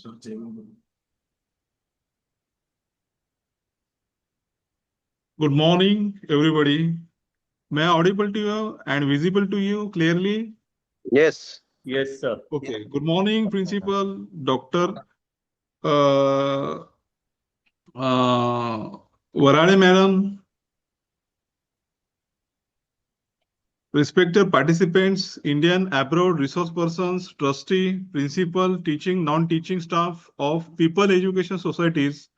Good morning, everybody. May I audible to you and visible to you clearly? Yes. Yes, sir. Okay. Good morning, Principal, Doctor uh, Wadala Madam, respected participants, Indian abroad resource persons, trustee, principal, teaching, non-teaching staff of People Education Societies,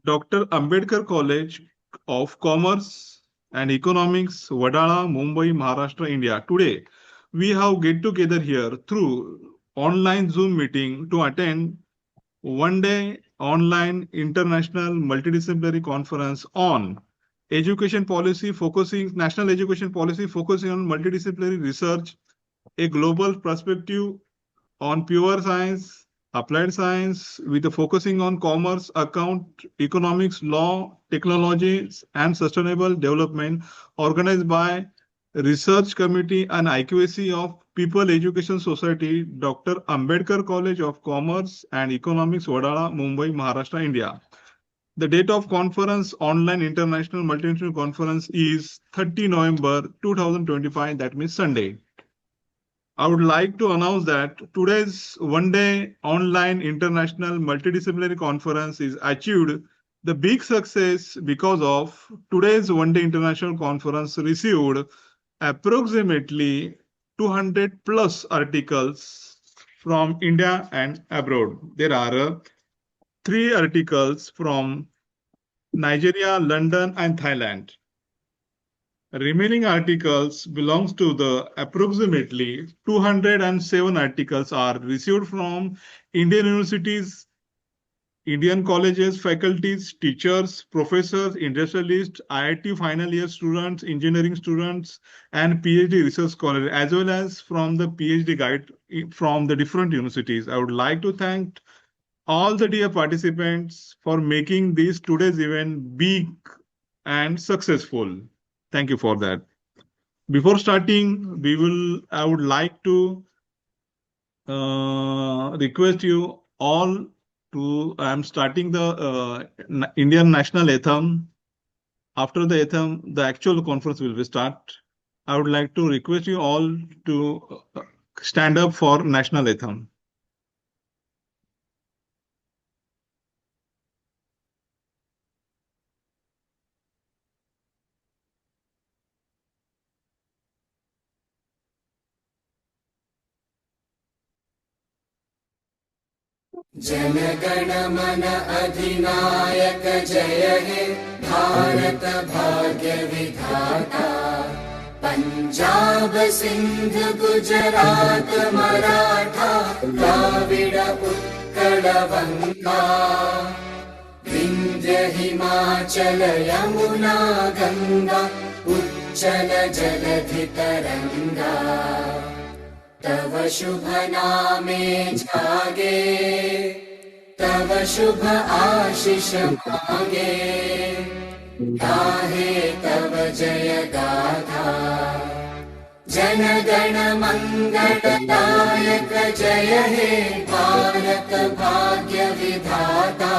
Dr. Ambedkar College of Commerce and Economics, Wadala, Mumbai, Maharashtra, India. Today, we have get together here through online Zoom meeting to attend one-day online international multidisciplinary conference on national education policy focusing on multidisciplinary research, a global perspective on pure science, applied science, with a focusing on commerce, account, economics, law, technologies, and sustainable development, organized by Research Committee and IQAC of People Education Society, Dr. Ambedkar College of Commerce and Economics, Wadala, Mumbai, Maharashtra, India. The date of conference, online international multinational conference, is 30 November 2025, that means Sunday. I would like to announce that today's one-day online international multidisciplinary conference is achieved the big success because of today's one-day international conference received approximately 200 plus articles from India and abroad. There are 3 articles from Nigeria, London, and Thailand. Remaining articles belongs to the approximately 207 articles are received from Indian universities, Indian colleges, faculties, teachers, professors, industrialists, IIT final year students, engineering students, and PhD research scholars, as well as from the PhD guide from the different universities. I would like to thank all the dear participants for making this today's event big and successful. Thank you for that. Before starting, I would like to request you all to. I am starting the Indian national anthem. After the anthem, the actual conference will be start. I would like to request you all to stand up for national anthem. Jana Gana मन अधिनायक जय हे भारत भाग्य विधाता पंजाब सिंध गुजरात मराठा द्राविड उत्कल बंगा विंध्य हिमाचल यमुना गंगा उच्चल जलधि तरंगा तव शुभ नामे जागे तव शुभ आशीष मांगे गाहे तव जय गाथा जन गण मंगलदायक जय हे भारत भाग्य विधाता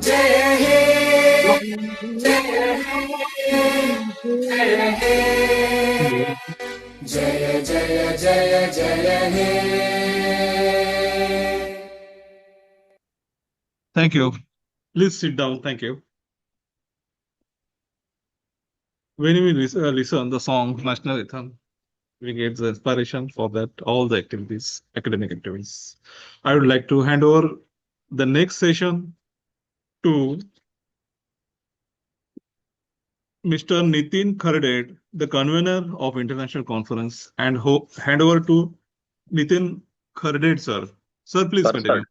जय हे जय हे जय हे जय जय जय जय हे. Thank you. Please sit down. Thank you. When we listen the song national anthem, we get the inspiration for that all the activities, academic activities. I would like to hand over the next session to Mr. Nitin Kharded, the convener of international conference, and hand over to Nitin Kharded, sir. Sir, please continue.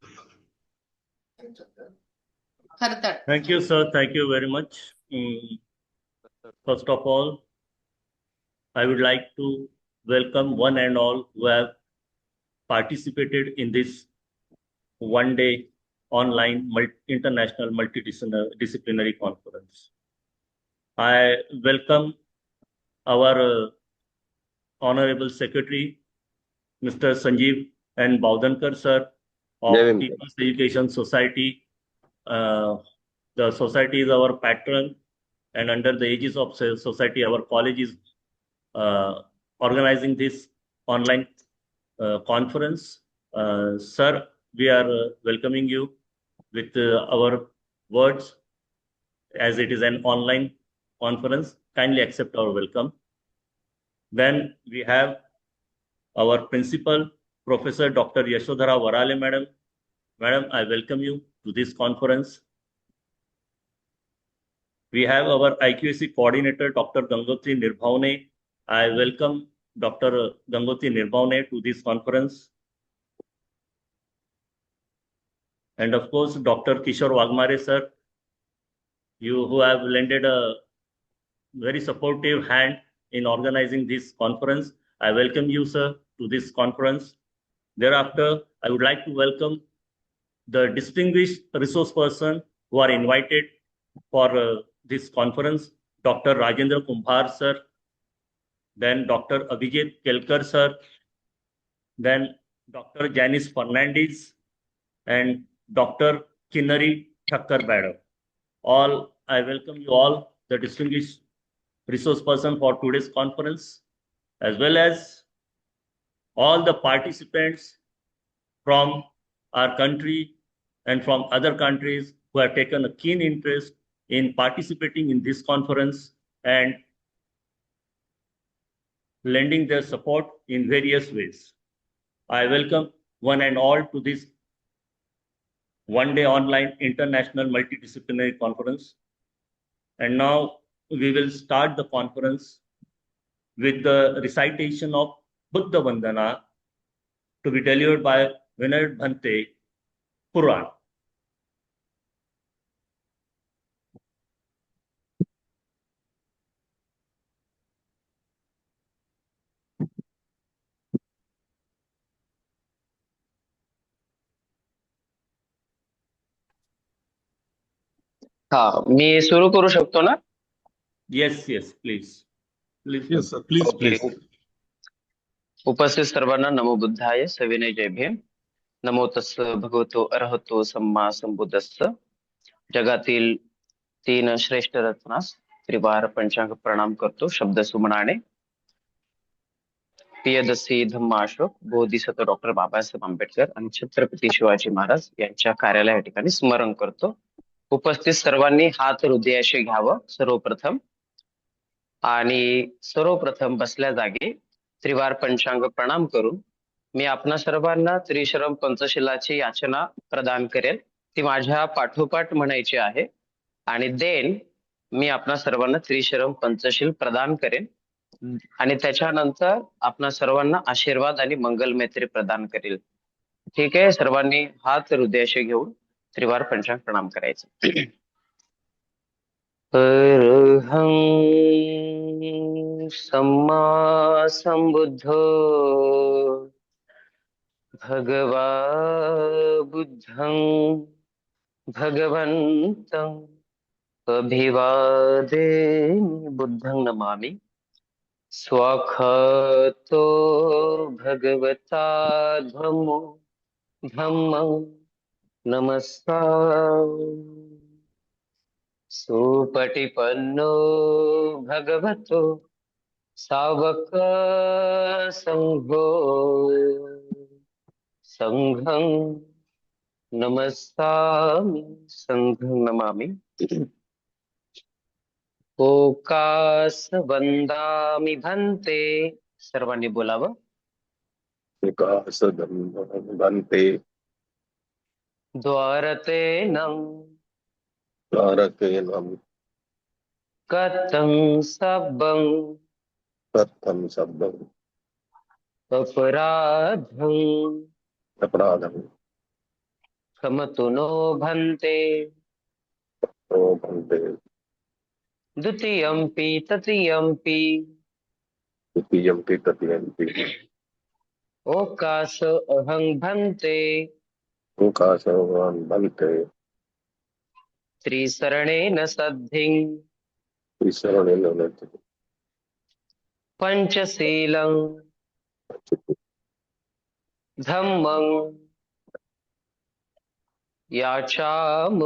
Thank you, sir. Thank you very much. First of all, I would like to welcome one and all who have participated in this one-day online international multidisciplinary conference. I welcome our Honorable Secretary, Mr. Sanjeev N. Baudankar, sir, of People's Education Society. The society is our patron, and under the aegis of society, our college is organizing this online conference. Sir, we are welcoming you with our words, as it is an online conference. Kindly accept our welcome. Then we have our principal, Professor Dr. Yashodhara Warale, Madam. Madam, I welcome you to this conference. We have our IQAC coordinator, Dr. Gangotri Nirbhavne. I welcome Dr. Gangotri Nirbhavne to this conference. And of course, Dr. Kishore Wagmare, sir, you who have lended a very supportive hand in organizing this conference. I welcome you, sir, to this conference. Thereafter, I would like to welcome the distinguished resource person who are invited for this conference, Dr. Rajendra Kumbhar, sir, then Dr. Abhijit Kelkar, sir, then Dr. Janice Fernandez, and Dr. Kinnari Thakkar, madam. All, I welcome you all, the distinguished resource person for today's conference, as well as all the participants from our country and from other countries who have taken a keen interest in participating in this conference and lending their support in various ways. I welcome one and all to this one-day online international multidisciplinary conference. And now we will start the conference with the recitation of Buddha Vandana to be delivered by Vinay Bhante Puran. हा, मी सुरू करू शकतो ना? Yes, please. Yes, sir. Please, okay. please. उपस्थित सर्वांना नमो बुद्धाय, सविनय जय भीम. नमो तस्स भगवतो अरहतो सम्मा संबुद्धस्स. जगातील 3 श्रेष्ठ रत्नास त्रिवार पंचांग प्रणाम करतो शब्द सुमनाने. पियदसी धम्माशोक बोधिसत्व डॉक्टर बाबासाहेब आंबेडकर आणि छत्रपती शिवाजी महाराज यांच्या कार्यालय या ठिकाणी स्मरण करतो. उपस्थित सर्वांनी हात हृदयाशी घ्यावं सर्वप्रथम, आणि सर्वप्रथम बसल्या जागी त्रिवार पंचांग प्रणाम करून मी आपणा सर्वांना त्रिशरम पंचशिलाची याचना प्रदान करेल. ती माझ्या पाठोपाठ म्हणायची आहे, आणि देन मी आपणा सर्वांना त्रिशरम पंचशील प्रदान करेन, आणि त्याच्यानंतर आपणा सर्वांना आशीर्वाद आणि मंगल मैत्री प्रदान करेल. ठीक आहे, सर्वांनी हात हृदयाशी घेऊन त्रिवार पंचांग प्रणाम करायचं. अरहं सम्मा संबुद्धो भगवा बुद्धं भगवन्तं अभिवादेमि बुद्धं नमामि. स्वाक्षतो भगवता धम्मं नमस्कार. सुपटिपन्नो भगवतो सावक संघो संघं नमस्सामि संघं नमामि. ओकास वंदामि भन्ते. सर्वांनी बोलावं. ओकास भन्ते द्वारतेनं द्वारकेनं कथं सब्बं अपराधं क्षमतु नो भन्ते. द्वितीयंपि तृतीयंपि ओकास अहं भन्ते. त्रिसरणेन सद्धिं पंचशीलं धम्मं याचाम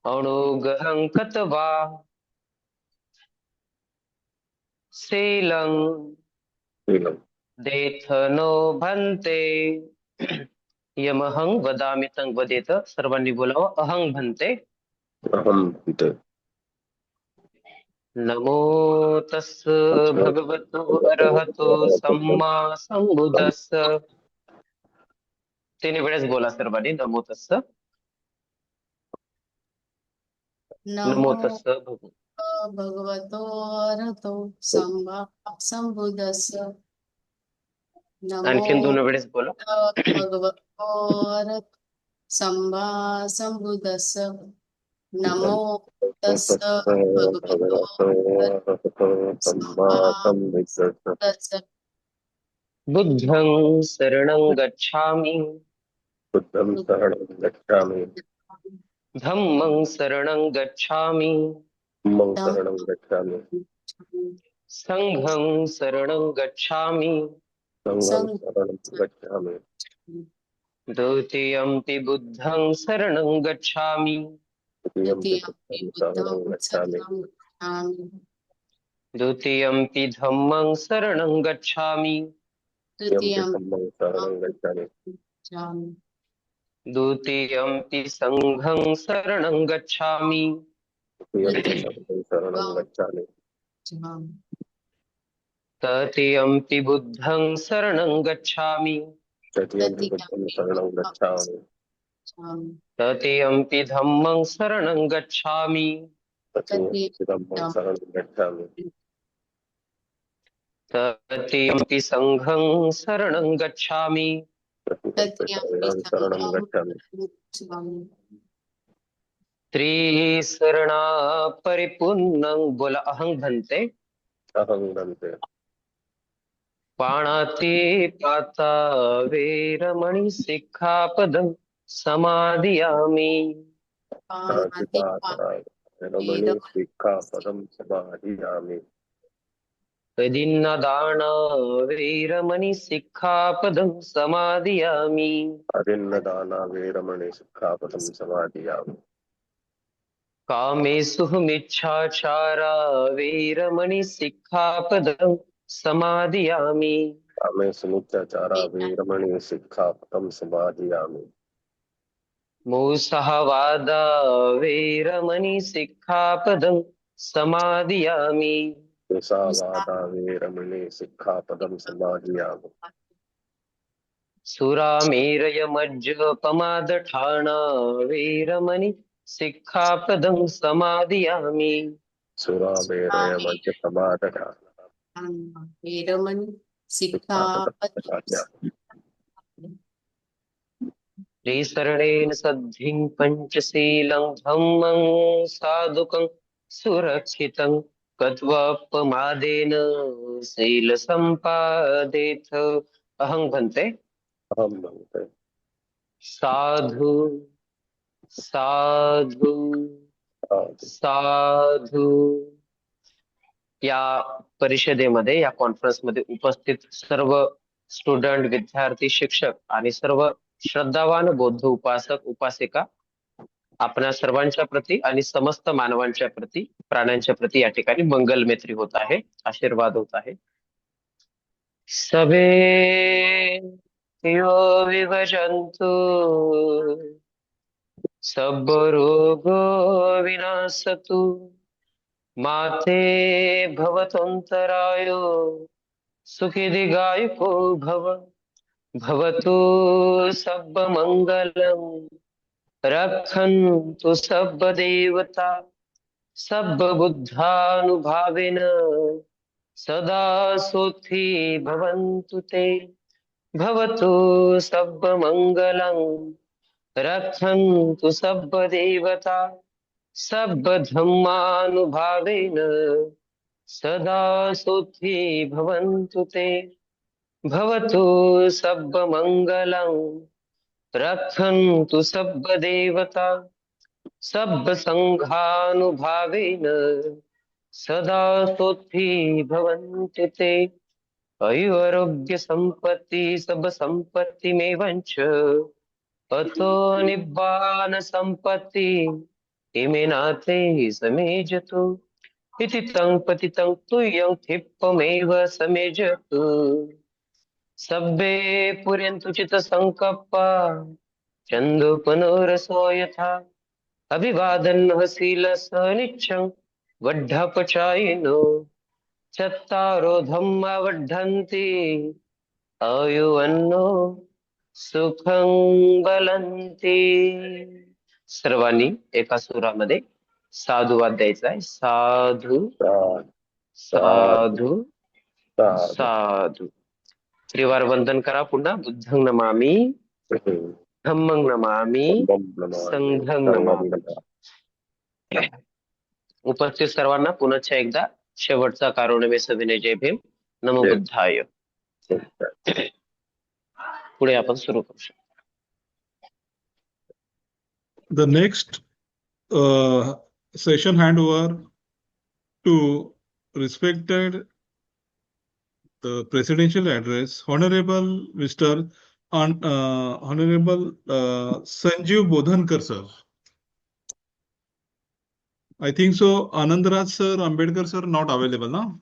अणुगहं कत्वा शीलं शीलं देथनो भन्ते. यमहं वदामि तं वदेत. सर्वांनी बोलावं, अहं भन्ते. अहं भन्ते. नमो तस् भगवतो अरहतो सम्मा संबुद्धस्स. 3 वेळेस बोला सर्वांनी, नमो तस्स. नमो नमो तस्स भगवतो अरहतो सम्मा संबुद्धस्स. नमो आणखीन 2 वेळेस बोला. भगवतो अरहतो सम्मा संबुद्धस्स. नमो तस्स भगवतो भगवतो सम्मा सम्मा संबुद्धस्स. संबुद्धस्स. बुद्धं शरणं गच्छामि, बुद्धं शरणं गच्छामि. धम्मं शरणं गच्छामि, धम्मं शरणं गच्छामि. संघं शरणं गच्छामि, संघं शरणं गच्छामि. द्वितीयंपि बुद्धं शरणं गच्छामि, द्वितीयं शरणं गच्छामि. द्वितीयंपि धम्मं शरणं गच्छामि, धम्मं शरणं गच्छामि. द्वितीयंपि संघं शरणं गच्छामि, द्वितीयं शरणं गच्छामि. तृतीयंपि बुद्धं शरणं गच्छामि, तृतीयं बुद्धं शरणं गच्छामि. तृतीयंपि धम्मं शरणं गच्छामि, तृतीयं धम्मं शरणं गच्छामि. तृतीयंपि संघं शरणं गच्छामि, तृतीयं शरणं गच्छामि. त्रिशरणा परिपूर्णं. बोला, अहं भन्ते. अहं भन्ते. पाणातिपाता वेरमणि सिक्खापदं समादियामि. रमणी सिक्खापदं समादियामि. अदिन्नदान वेरमणि सिक्खापदं समादियामि. अदिन्नदाना वेरमणि सिक्खापदं समादियामि. कामेषु मिच्छाचारा वेरमणि सिक्खापदं समादियामि. कामेषु मिच्छाचारा वेरमणि सिक्खापदं समादियामि. मूसहवादा वेरमणि सिक्खापदं समादियामि. मुसावादा वेरमणि सिक्खापदं समादियामि. सुरामेरयमज्जपमादठाना वेरमणि सिक्खापदं समादियामि. सुरामेरयमज्जपमादठाना वेरमणि सिक्खापदं. त्रिसरणेन सद्धिं पंचशीलं धम्मं साधुकं सुरक्षितं कत्वपमादेन शीलसम्पादेथ. अहं भन्ते. अहं भन्ते. साधु साधु साधु. या परिषदेमध्ये, या कॉन्फरन्समध्ये उपस्थित सर्व स्टुडंट, विद्यार्थी, शिक्षक आणि सर्व श्रद्धावान बौद्ध उपासक उपासिका, आपणा सर्वांच्या प्रती आणि समस्त मानवांच्या प्रती, प्राण्यांच्या प्रती या ठिकाणी मंगल मैत्री होत आहे, आशीर्वाद होत आहे. सबे यो विभजन्तु सब रोगो विनाशतु माते भवतोन्तरायो सुखी दीर्घायुको भव. भवतु सब मंगलम रक्षन्तु सब देवता सब बुद्धानुभावेन सदा सोथी भवन्तु ते. भवतु सब मंगलम रक्षन्तु सब देवता सब धम्मानुभावेन सदा सोथी भवन्तु ते. भवतु सब मंगलं रक्षन्तु सब देवता सब संघानुभावेन सदा सोथी भवन्तु ते. आयुरारोग्य संपत्ति सब संपत्ति में वंच अतो निब्बान संपत्ति इमेनाते समेजतु इति तं पतितं तुयं क्षिप्पमेव समेजतु सब्बे पुर्यन्तु चित्तसङ्कप्पा चन्दोपनोरसो यथा अभिवादन् शीलस नित्यं वड्ढपचायिनो चत्तारो धम्मा वर्धन्ति आयुवन्नो सुखं बलन्ति. सर्वांनी एका सुरामध्ये साधुवाद द्यायचा आहे. साधू साधू साधू. त्रिवार वंदन करा पुन्हा. बुद्धं नमामि, धम्मं नमामि, संघं नमामि. उपस्थित सर्वांना पुनश्च एकदा शेवटचा कारुण्यमय सविनय जय भीम. नमो बुद्धाय. पुढे आपण सुरू करू शकतो. The next session handover to respected the presidential address, Honorable Mr. Honorable Sanjeev Bodhankar sir. I think so. Anandraj sir, Ambedkar sir, not available now.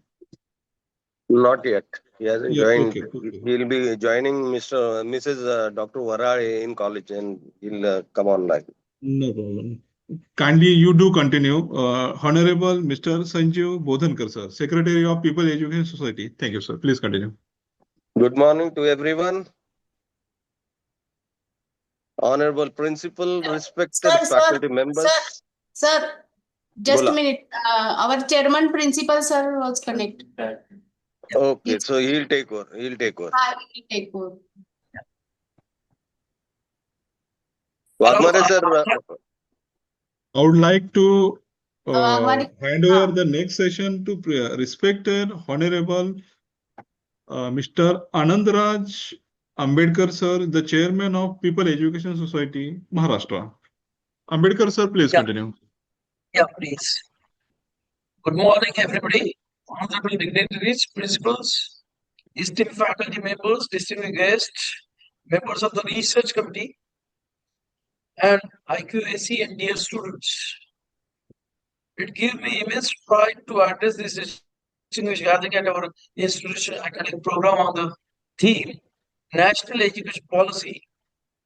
Not yet. He hasn't Yeah, joined. okay. He'll be joining Mrs. Dr. Wadala in college, and he'll come online. No problem. Kindly, you do continue. Honorable Mr. Sanjeev Bodhankar sir, Secretary of People Education Society. Thank you, sir. Please continue. Good morning to everyone. Honorable Principal, respected faculty members. Sir, just Bola. a minute. Our chairman principal sir was connected. Okay, so he'll take over. I will take over. Wagmare sir, I would like to Wagmare- hand over the next session to respected Honorable Mr. Anandraj Ambedkar sir, the Chairman of People Education Society, Maharashtra. Ambedkar sir, please continue. Yeah, please. Good morning, everybody. Honorable dignitaries, principals, esteemed faculty members, distinguished guests, members of the research committee, and IQAC and dear students. It gives me immense pride to address this distinguished gathering at our institution academic program on the theme National Education Policy,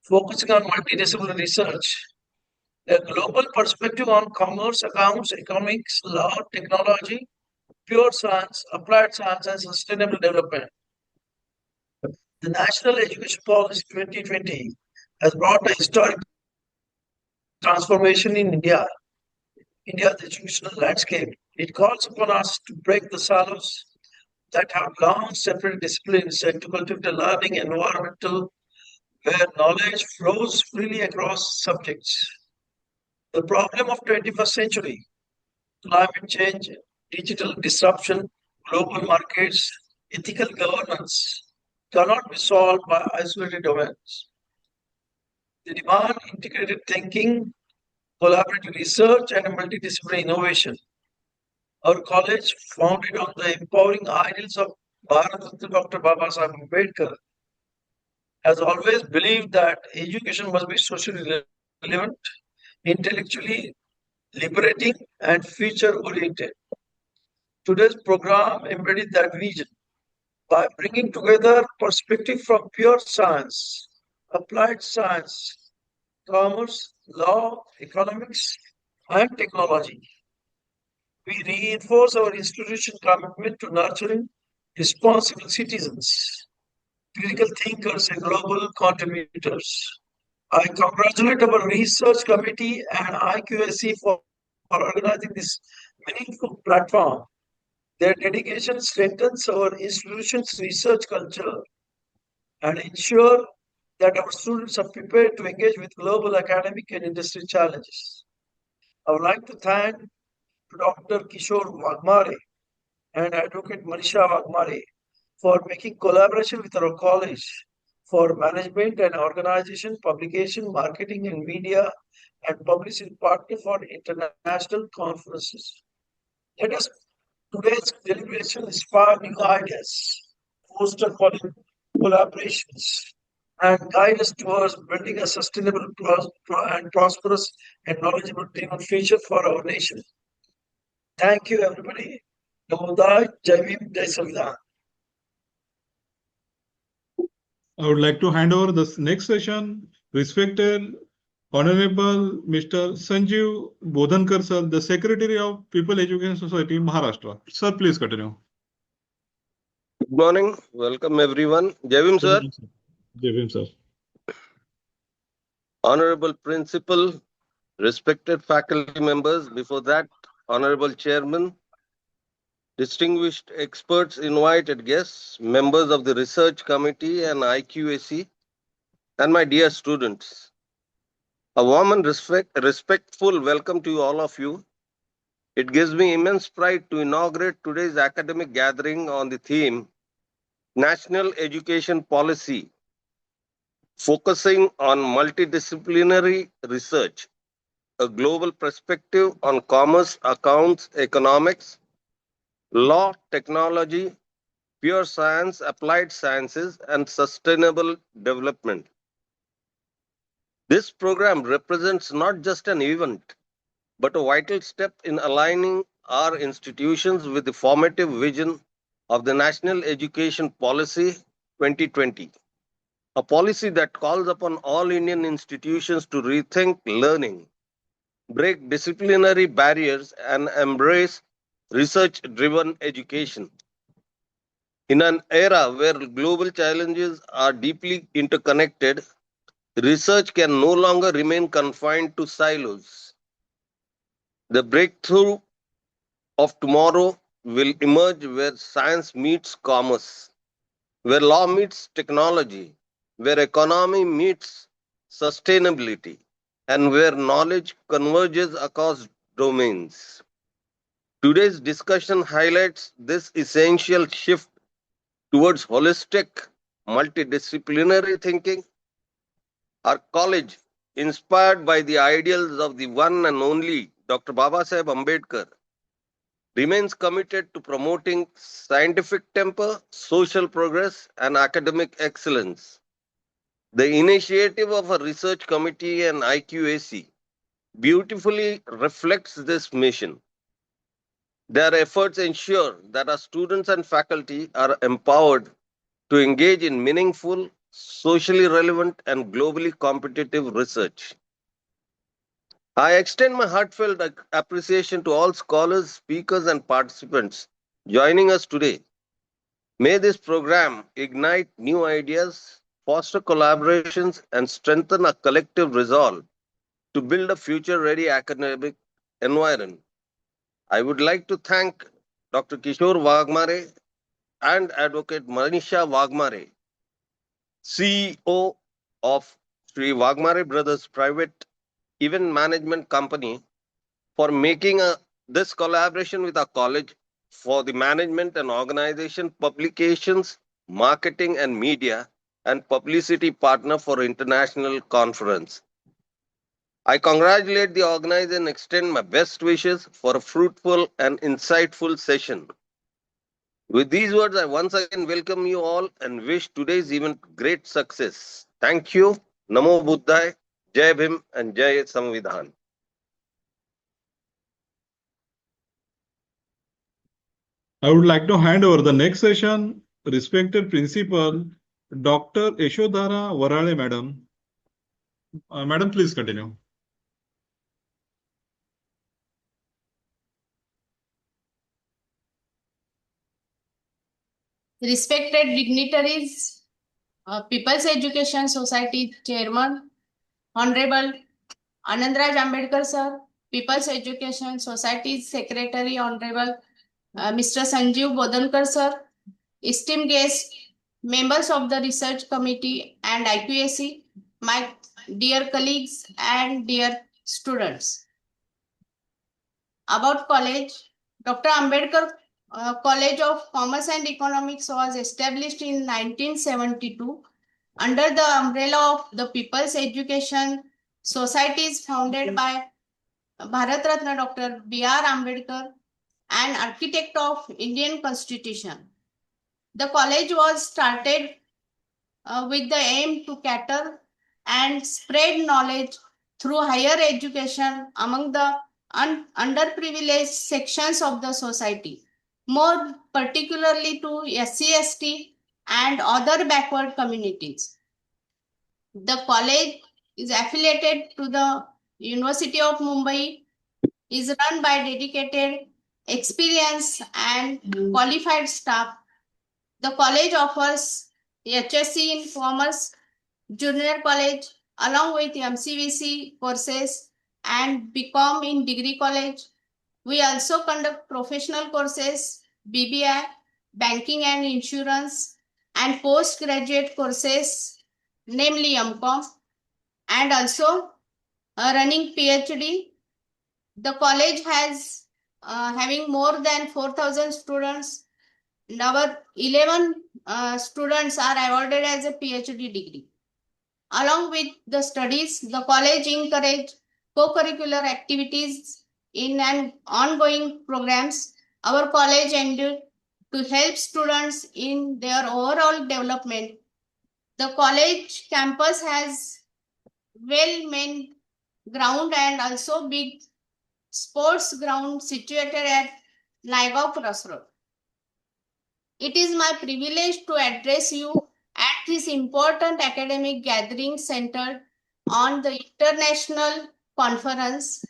focusing on multidisciplinary research, a global perspective on commerce, accounts, economics, law, technology, pure science, applied science, and sustainable development. The National Education Policy 2020 has brought a historic transformation in India's educational landscape. It calls upon us to break the silos that have long separated disciplines and to cultivate a learning environment where knowledge flows freely across subjects. The problem of 21st century, climate change, digital disruption, global markets, ethical governance cannot be solved by isolated domains. They demand integrated thinking, collaborative research, and multidisciplinary innovation. Our college, founded on the empowering ideals of Bharat Dr. Babasaheb Ambedkar, has always believed that education must be socially relevant, intellectually liberating, and future-oriented. Today's program embodies that vision by bringing together perspective from pure science, applied science, commerce, law, economics, and technology. We reinforce our institution commitment to nurturing responsible citizens, critical thinkers, and global contributors. I congratulate our research committee and IQAC for organizing this meaningful platform. Their dedication strengthens our institution's research culture and ensure that our students are prepared to engage with global academic and industry challenges. I would like to thank Dr. Kishore Wagmare and Advocate Manisha Wagmare for making collaboration with our college for management and organization, publication, marketing and media, and publicity partner for international conferences. Let us today's deliberation inspire new ideas, foster collaborations, and guide us towards building a sustainable and prosperous and knowledgeable future for our nation. Thank you, everybody. Namo Jai Bhim, Jai Samvidhan. I would like to hand over the next session, respected Honorable Mr. Sanjeev Bodhankar sir, the Secretary of People Education Society, Maharashtra. Sir, please continue. Good morning. Welcome everyone. Jai Bhim, sir. Jai Bhim, sir. Honorable Principal, respected faculty members, before that, Honorable Chairman, distinguished experts, invited guests, members of the Research Committee and IQAC, and my dear students. A warm and respectful welcome to all of you. It gives me immense pride to inaugurate today's academic gathering on the theme National Education Policy, focusing on multidisciplinary research, a global perspective on commerce, accounts, economics, law, technology, pure science, applied sciences, and sustainable development. This program represents not just an event, but a vital step in aligning our institutions with the formative vision of the National Education Policy 2020, a policy that calls upon all Indian institutions to rethink learning, break disciplinary barriers, and embrace research-driven education. In an era where global challenges are deeply interconnected, research can no longer remain confined to silos. The breakthrough of tomorrow will emerge where science meets commerce, where law meets technology, where economy meets sustainability, and where knowledge converges across domains. Today's discussion highlights this essential shift towards holistic, multidisciplinary thinking. Our college, inspired by the ideals of the one and only Dr. Babasaheb Ambedkar, remains committed to promoting scientific temper, social progress, and academic excellence. The initiative of a research committee and IQAC beautifully reflects this mission. Their efforts ensure that our students and faculty are empowered to engage in meaningful, socially relevant, and globally competitive research. I extend my heartfelt appreciation to all scholars, speakers, and participants joining us today. May this program ignite new ideas, foster collaborations, and strengthen a collective resolve to build a future-ready academic environment. I would like to thank Dr. Kishore Wagmare and Advocate Manisha Wagmare, CEO of Sri Wagmare Brothers Private Event Management Company, for making this collaboration with our college for the management and organization, publications, marketing and media, and publicity partner for international conference. I congratulate the organizer and extend my best wishes for a fruitful and insightful session. With these words, I once again welcome you all and wish today's event great success. Thank you. Namo Buddhaya, Jai Bhim, and Jai Samvidhan. I would like to hand over the next session, respected Principal, Dr. Yashodhara Varale, Madam. Madam, please continue. Respected dignitaries, People's Education Society Chairman, Honorable Anandraj Ambedkar sir, People's Education Society Secretary, Honorable Mr. Sanjeev Bodhankar sir, esteemed guests, members of the Research Committee and IQAC, my dear colleagues and dear students. About college, Dr. Ambedkar College of Commerce and Economics was established in 1972 under the umbrella of the People's Education Societies founded by Bharat Ratna Dr. B.R. Ambedkar, an architect of Indian Constitution. The college was started with the aim to cater and spread knowledge through higher education among the underprivileged sections of the society, more particularly to SC/ST and other backward communities. The college is affiliated to the University of Mumbai, is run by dedicated, experienced and qualified staff. The college offers HSC in Commerce, Junior College, along with MCVC courses and BCom in Degree College. We also conduct professional courses, BBI, Banking and Insurance, and postgraduate courses, namely MCom, and also running PhD. The college has having more than 4,000 students. Our 11 students are awarded as a PhD degree. Along with the studies, the college encourages co-curricular activities in an ongoing programs. Our college endeavors to help students in their overall development. The college campus has well-maintained ground and also big sports ground situated at Naigaon Crossroad. It is my privilege to address you at this important academic gathering centered on the international conference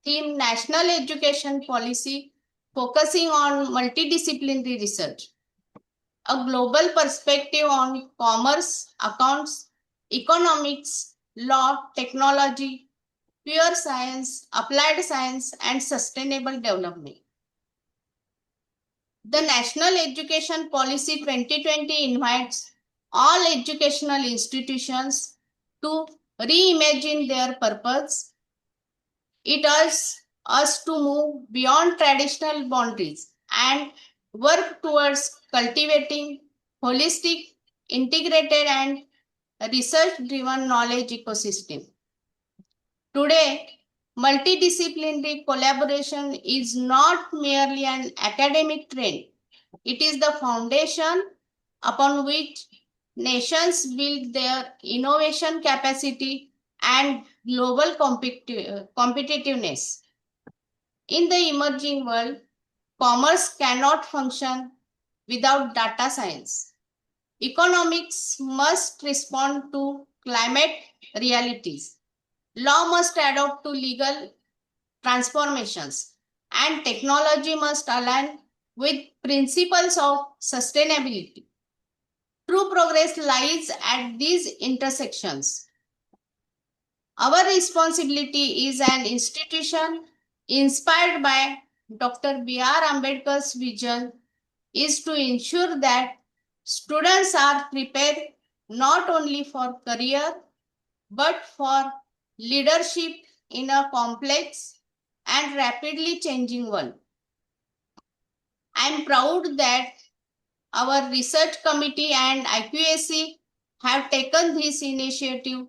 theme National Education Policy focusing on multidisciplinary research. A global perspective on commerce, accounts, economics, law, technology, pure science, applied science, and sustainable development. The National Education Policy 2020 invites all educational institutions to reimagine their purpose. It asks us to move beyond traditional boundaries and work towards cultivating holistic, integrated, and research-driven knowledge ecosystem. Today, multidisciplinary collaboration is not merely an academic trend. It is the foundation upon which nations build their innovation capacity and global competitiveness. In the emerging world, commerce cannot function without data science. Economics must respond to climate realities. Law must adapt to legal transformations, and technology must align with principles of sustainability. True progress lies at these intersections. Our responsibility is an institution inspired by Dr. B.R. Ambedkar's vision is to ensure that students are prepared not only for career but for leadership in a complex and rapidly changing world. I am proud that our research committee and IQAC have taken this initiative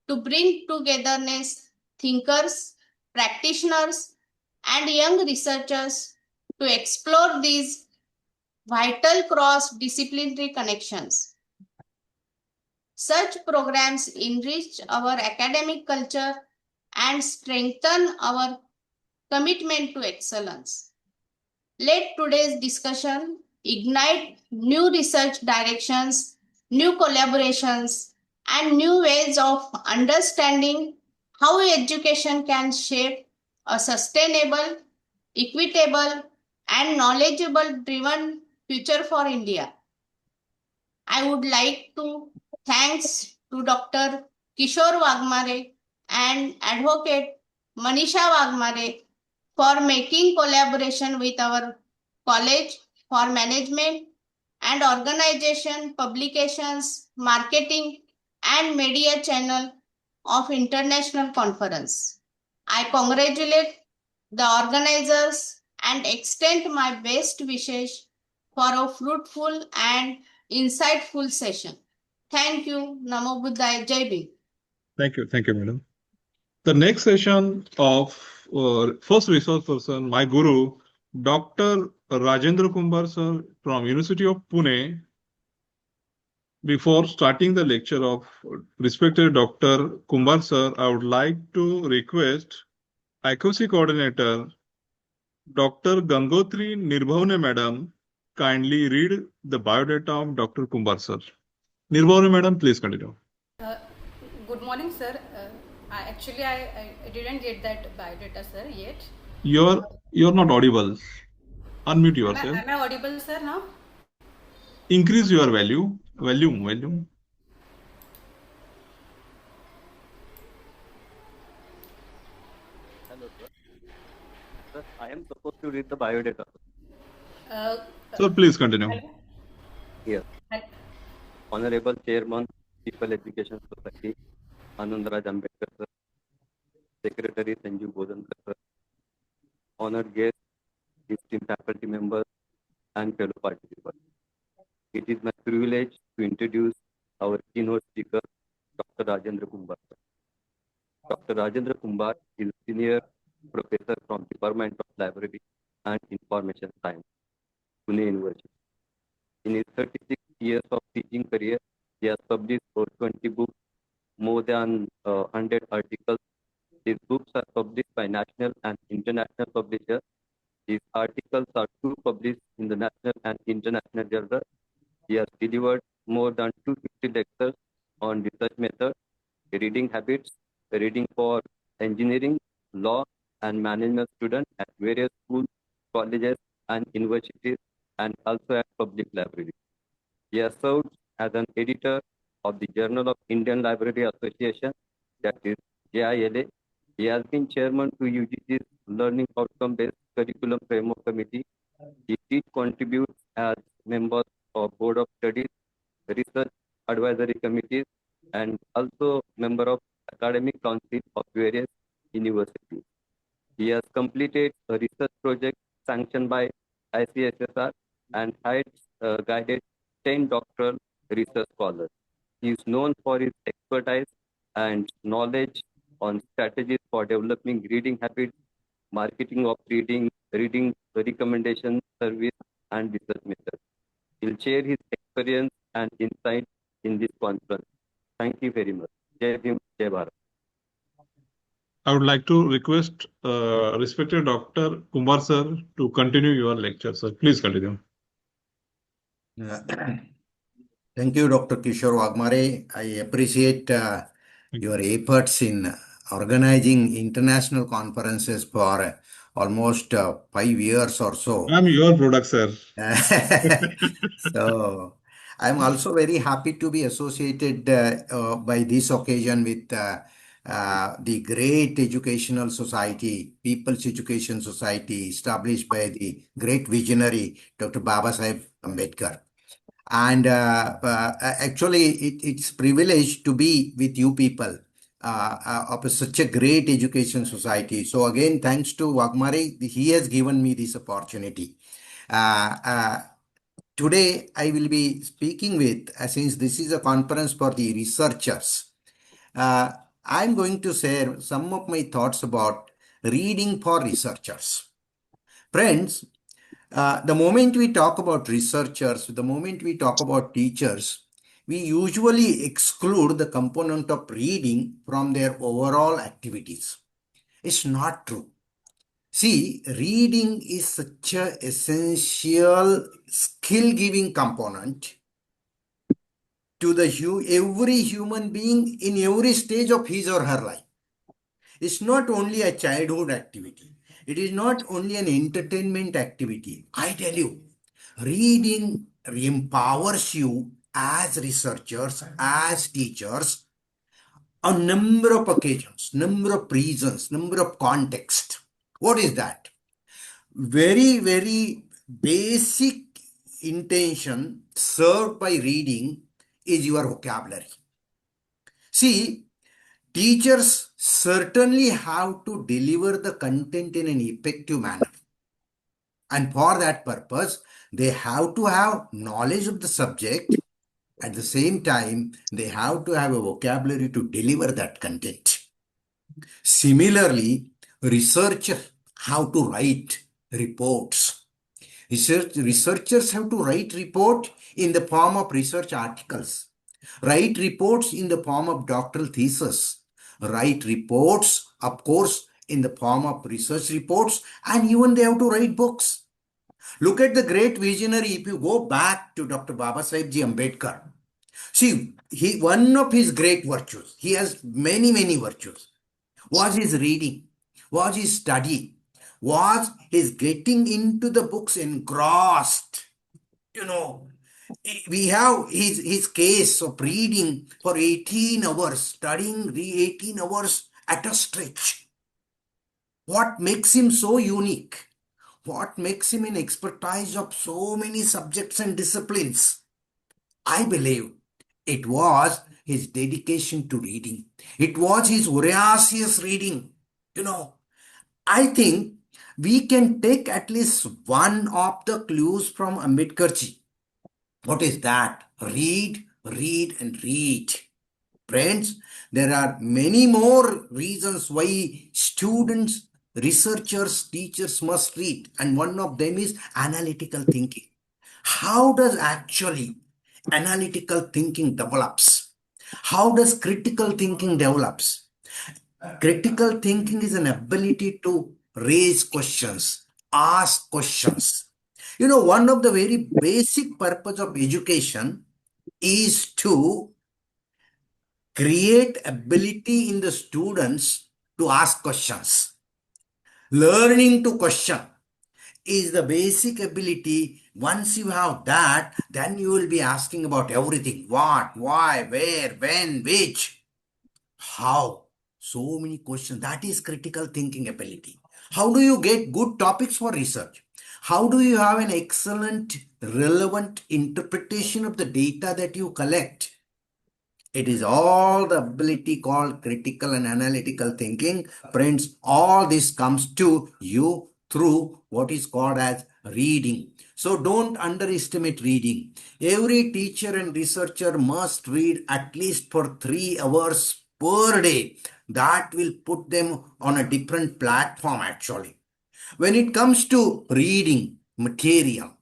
to bring togetherness thinkers, practitioners, and young researchers to explore these vital cross-disciplinary connections. Such programs enrich our academic culture and strengthen our commitment to excellence. Let today's discussion ignite new research directions, new collaborations, and new ways of understanding how education can shape a sustainable, equitable, and knowledgeable-driven future for India. I would like to thanks to Dr. Kishore Wagmare and Advocate Manisha Wagmare for making collaboration with our college for management and organization, publications, marketing, and media channel of international conference. I congratulate the organizers and extend my best wishes for a fruitful and insightful session. Thank you. Namo Buddhaya. Jai Bhim. Thank you, madam. The next session of first resource person, my guru, Dr. Rajendra Kumbar sir from University of Pune. Before starting the lecture of respected Dr. Kumar sir, I would like to request IQAC coordinator Dr. Gangotri Nirbhavne madam kindly read the biodata of Dr. Kumar sir. Nirbhavne madam, please continue. Good morning, sir. I didn't get that biodata, sir, yet. You're not audible. Unmute yourself. Am I audible, sir, now? Increase your volume. Hello, sir. Sir, I am supposed to read the biodata. So please continue. Here. Honorable Chairman, People Education Society, Anandraj Ambedkar, sir. Secretary Sanjeev Bodankar, sir. Honored guests, esteemed faculty members, and fellow participants. It is my privilege to introduce our keynote speaker, Dr. Rajendra Kumar. Dr. Rajendra Kumar is senior professor from Department of Library and Information Science, Pune University. In his 36 years of teaching career, he has published over 20 books, more than 100 articles. His books are published by national and international publishers. His articles are too published in the national and international journals. He has delivered more than 250 lectures on research methods, reading habits, reading for engineering, law, and management students at various schools, colleges, and universities, and also at public libraries. He has served as an editor of the Journal of Indian Library Association, that is JILA. He has been chairman to UGC's Learning Outcome-Based Curriculum Framework Committee. He did contribute as member of Board of Studies, Research Advisory Committees, and also member of Academic Council of various universities. He has completed a research project sanctioned by ICSSR and has guided 10 doctoral research scholars. He is known for his expertise and knowledge on strategies for developing reading habits, marketing of reading recommendation service, and research methods. He'll share his experience and insight in this conference. Thank you very much. Jai Bhim, Jai Bharat. I would like to request respected Dr. Kumar sir to continue your lecture, sir. Please continue. Thank you, Dr. Kishore Wagmare. I appreciate your efforts in organizing international conferences for almost 5 years or so. I'm your product, sir. So I'm also very happy to be associated by this occasion with the great educational society, People's Education Society, established by the great visionary Dr. Babasaheb Ambedkar. And actually, it's privilege to be with you people of such a great education society. So again, thanks to Wagmare, he has given me this opportunity. Today, I will be speaking with, since this is a conference for the researchers, I'm going to share some of my thoughts about reading for researchers. Friends, the moment we talk about researchers, the moment we talk about teachers, we usually exclude the component of reading from their overall activities. It's not true. See, reading is such an essential skill-giving component to every human being in every stage of his or her life. It's not only a childhood activity. It is not only an entertainment activity. I tell you, reading empowers you as researchers, as teachers, on number of occasions, number of reasons, number of contexts. What is that? Very, very basic intention served by reading is your vocabulary. See, teachers certainly have to deliver the content in an effective manner. And for that purpose, they have to have knowledge of the subject. At the same time, they have to have a vocabulary to deliver that content. Similarly, researchers have to write reports. Researchers have to write report in the form of research articles. Write reports in the form of doctoral thesis. Write reports, of course, in the form of research reports, and even they have to write books. Look at the great visionary. If you go back to Dr. Babasaheb Ambedkar, see, one of his great virtues, he has many, many virtues, was his reading, was his study, was his getting into the books engrossed. You know, we have his case of reading for 18 hours, studying 18 hours at a stretch. What makes him so unique? What makes him an expertise of so many subjects and disciplines? I believe it was his dedication to reading. It was his voracious reading. You know, I think we can take at least one of the clues from Ambedkarji. What is that? Read, read, and read. Friends, there are many more reasons why students, researchers, teachers must read. And one of them is analytical thinking. How does actually analytical thinking develops? How does critical thinking develops? Critical thinking is an ability to raise questions, ask questions. You know, one of the very basic purpose of education is to create ability in the students to ask questions. Learning to question is the basic ability. Once you have that, then you will be asking about everything. What, why, where, when, which, how. So many questions. That is critical thinking ability. How do you get good topics for research? How do you have an excellent, relevant interpretation of the data that you collect? It is all the ability called critical and analytical thinking. Friends, all this comes to you through what is called as reading. So don't underestimate reading. Every teacher and researcher must read at least for 3 hours per day. That will put them on a different platform actually. When it comes to reading material,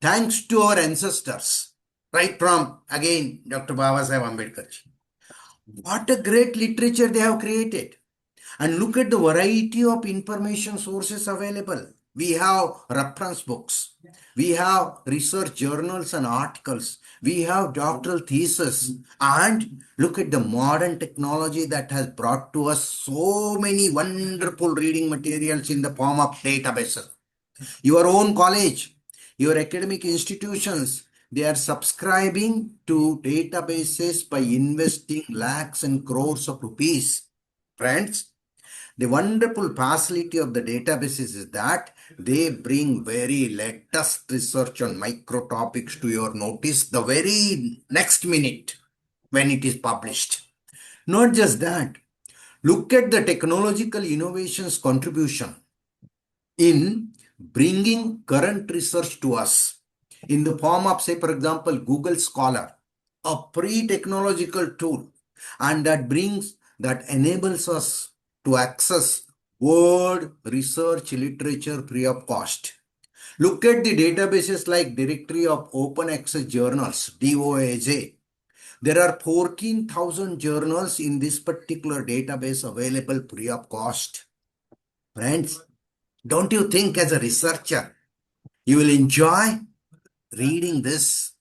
thanks to our ancestors, right from, again, Dr. Babasaheb Ambedkar. What a great literature they have created. And look at the variety of information sources available. We have reference books. We have research journals and articles. We have doctoral theses. And look at the modern technology that has brought to us so many wonderful reading materials in the form of databases. Your own college, your academic institutions, they are subscribing to databases by investing lakhs and crores of rupees. Friends, the wonderful facility of the databases is that they bring very latest research on micro topics to your notice the very next minute when it is published. Not just that, look at the technological innovations contribution in bringing current research to us in the form of, say, for example, Google Scholar, a pre-technological tool, and that enables us to access world research literature free of cost. Look at the databases like Directory of Open Access Journals, DOAJ. There are 14,000 journals in this particular database available free of cost. Friends, don't you think as a researcher, you will enjoy reading this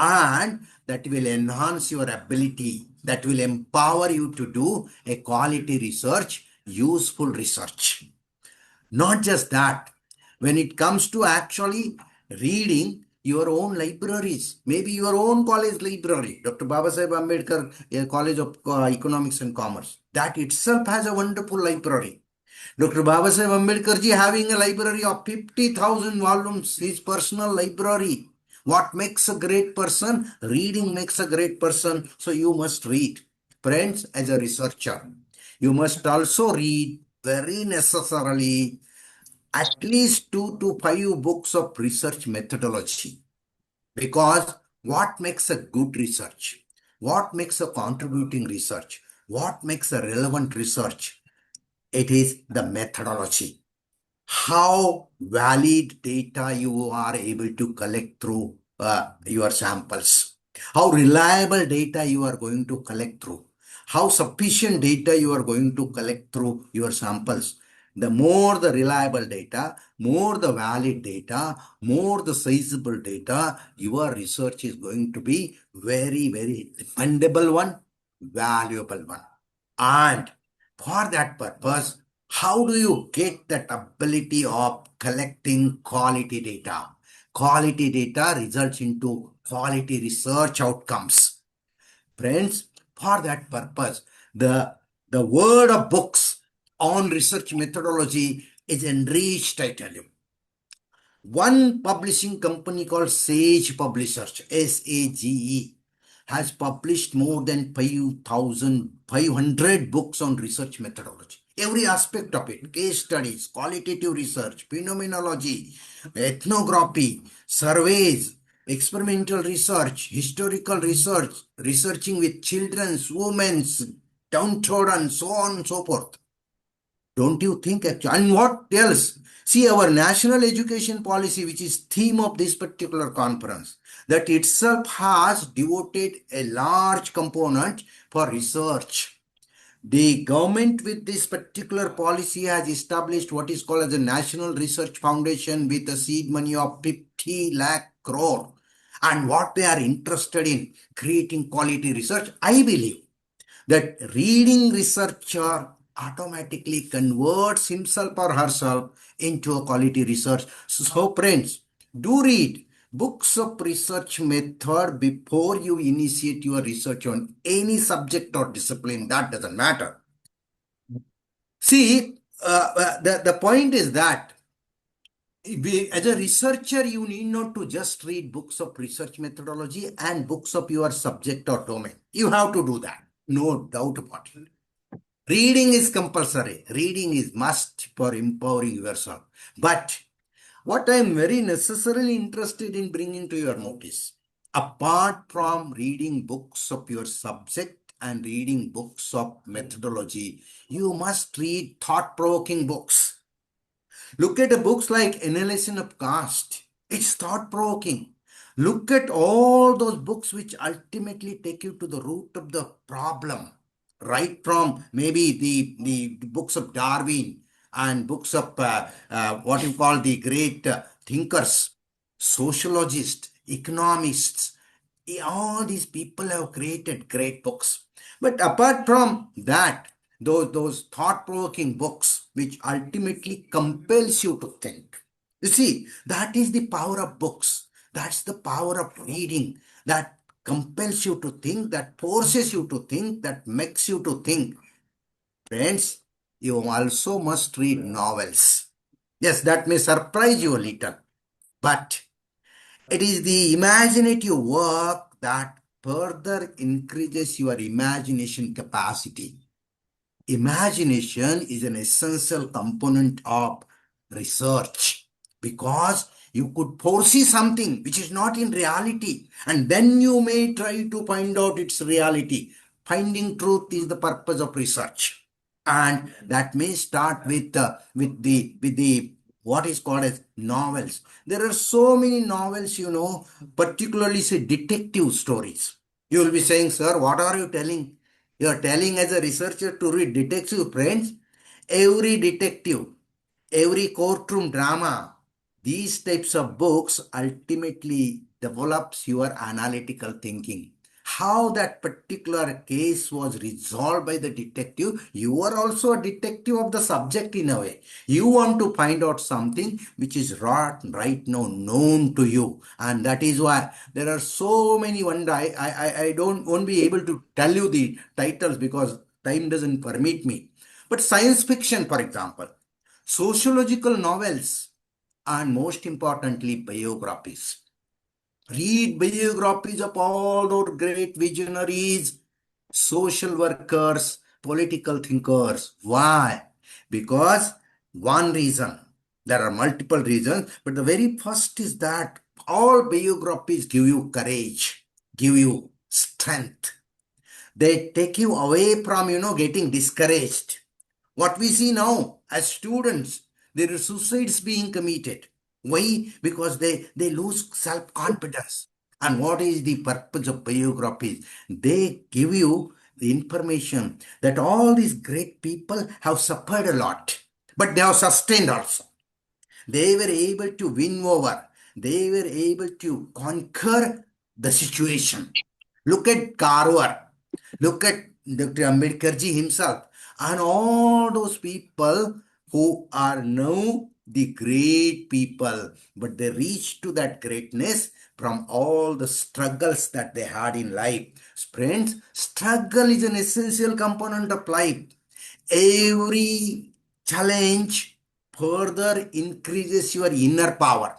and that will enhance your ability, that will empower you to do a quality research, useful research. Not just that, when it comes to actually reading your own libraries, maybe your own college library, Dr. Babasaheb Ambedkar College of Economics and Commerce, that itself has a wonderful library. Dr. Babasaheb Ambedkar ji having a library of 50,000 volumes, his personal library. What makes a great person? Reading makes a great person. So you must read. Friends, as a researcher, you must also read very necessarily at least 2 to 5 books of research methodology. Because what makes a good research? What makes a contributing research? What makes a relevant research? It is the methodology. How valid data you are able to collect through your samples. how reliable data you are going to collect through, how sufficient data you are going to collect through your samples. The more the reliable data, more the valid data, more the sizable data, your research is going to be very, very dependable one, valuable one. And for that purpose, how do you get that ability of collecting quality data? Quality data results into quality research outcomes. Friends, for that purpose, the word of books on research methodology is enriched, I tell you. One publishing company called Sage Publishers, SAGE, has published more than 5,500 books on research methodology. Every aspect of it, case studies, qualitative research, phenomenology, ethnography, surveys, experimental research, historical research, researching with children's, women's, downtrodden, so on and so forth. Don't you think actually? And what else? See, our national education policy, which is theme of this particular conference, that itself has devoted a large component for research. The government with this particular policy has established what is called as a National Research Foundation with a seed money of 50 lakh crore. And what they are interested in, creating quality research. I believe that reading researcher automatically converts himself or herself into a quality research. So friends, do read books of research method before you initiate your research on any subject or discipline. That doesn't matter. See, the point is that as a researcher, you need not to just read books of research methodology and books of your subject or domain. You have to do that. No doubt about it. Reading is compulsory. Reading is must for empowering yourself. But what I am very necessarily interested in bringing to your notice, apart from reading books of your subject and reading books of methodology, you must read thought-provoking books. Look at the books like Analysis of Caste. It's thought-provoking. Look at all those books which ultimately take you to the root of the problem. Right from maybe the books of Darwin and books of what you call the great thinkers, sociologists, economists. All these people have created great books. But apart from that, those thought-provoking books which ultimately compels you to think. You see, that is the power of books. That's the power of reading. That compels you to think, that forces you to think, that makes you to think. Friends, you also must read novels. Yes, that may surprise you a little, but it is the imaginative work that further increases your imagination capacity. Imagination is an essential component of research because you could foresee something which is not in reality, and then you may try to find out its reality. Finding truth is the purpose of research, and that may start with the what is called as novels. There are so many novels, particularly say detective stories. You will be saying, sir, what are you telling? You are telling as a researcher to read detective, friends. Every detective, every courtroom drama, these types of books ultimately develops your analytical thinking. How that particular case was resolved by the detective, you are also a detective of the subject in a way. You want to find out something which is right now known to you. And that is why there are so many I won't be able to tell you the titles because time doesn't permit me. But science fiction, for example, sociological novels, and most importantly, biographies. Read biographies of all those great visionaries, social workers, political thinkers. Why? Because one reason, there are multiple reasons, but the very first is that all biographies give you courage, give you strength. They take you away from, getting discouraged. What we see now as students, there are suicides being committed. Why? Because they lose self-confidence. And what is the purpose of biographies? They give you the information that all these great people have suffered a lot, but they have sustained also. They were able to win over. They were able to conquer the situation. Look at Karwar. Look at Dr. Ambedkarji himself and all those people who are now the great people, but they reached to that greatness from all the struggles that they had in life. Friends, struggle is an essential component of life. Every challenge further increases your inner power.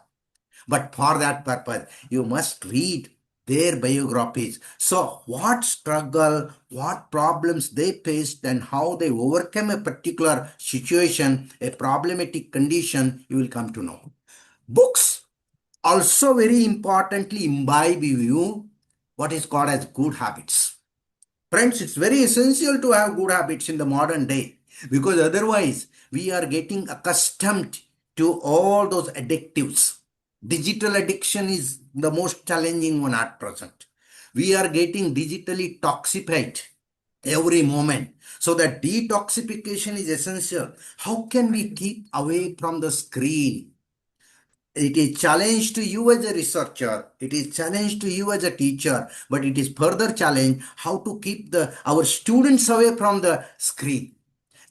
But for that purpose, you must read their biographies. So what struggle, what problems they faced and how they overcome a particular situation, a problematic condition, you will come to know. Books also very importantly imbibe you what is called as good habits. Friends, it's very essential to have good habits in the modern day because otherwise we are getting accustomed to all those addictives. Digital addiction is the most challenging one at present. We are getting digitally toxified every moment. So that detoxification is essential. How can we keep away from the screen? It is challenge to you as a researcher, it is challenge to you as a teacher, but it is further challenge how to keep our students away from the screen.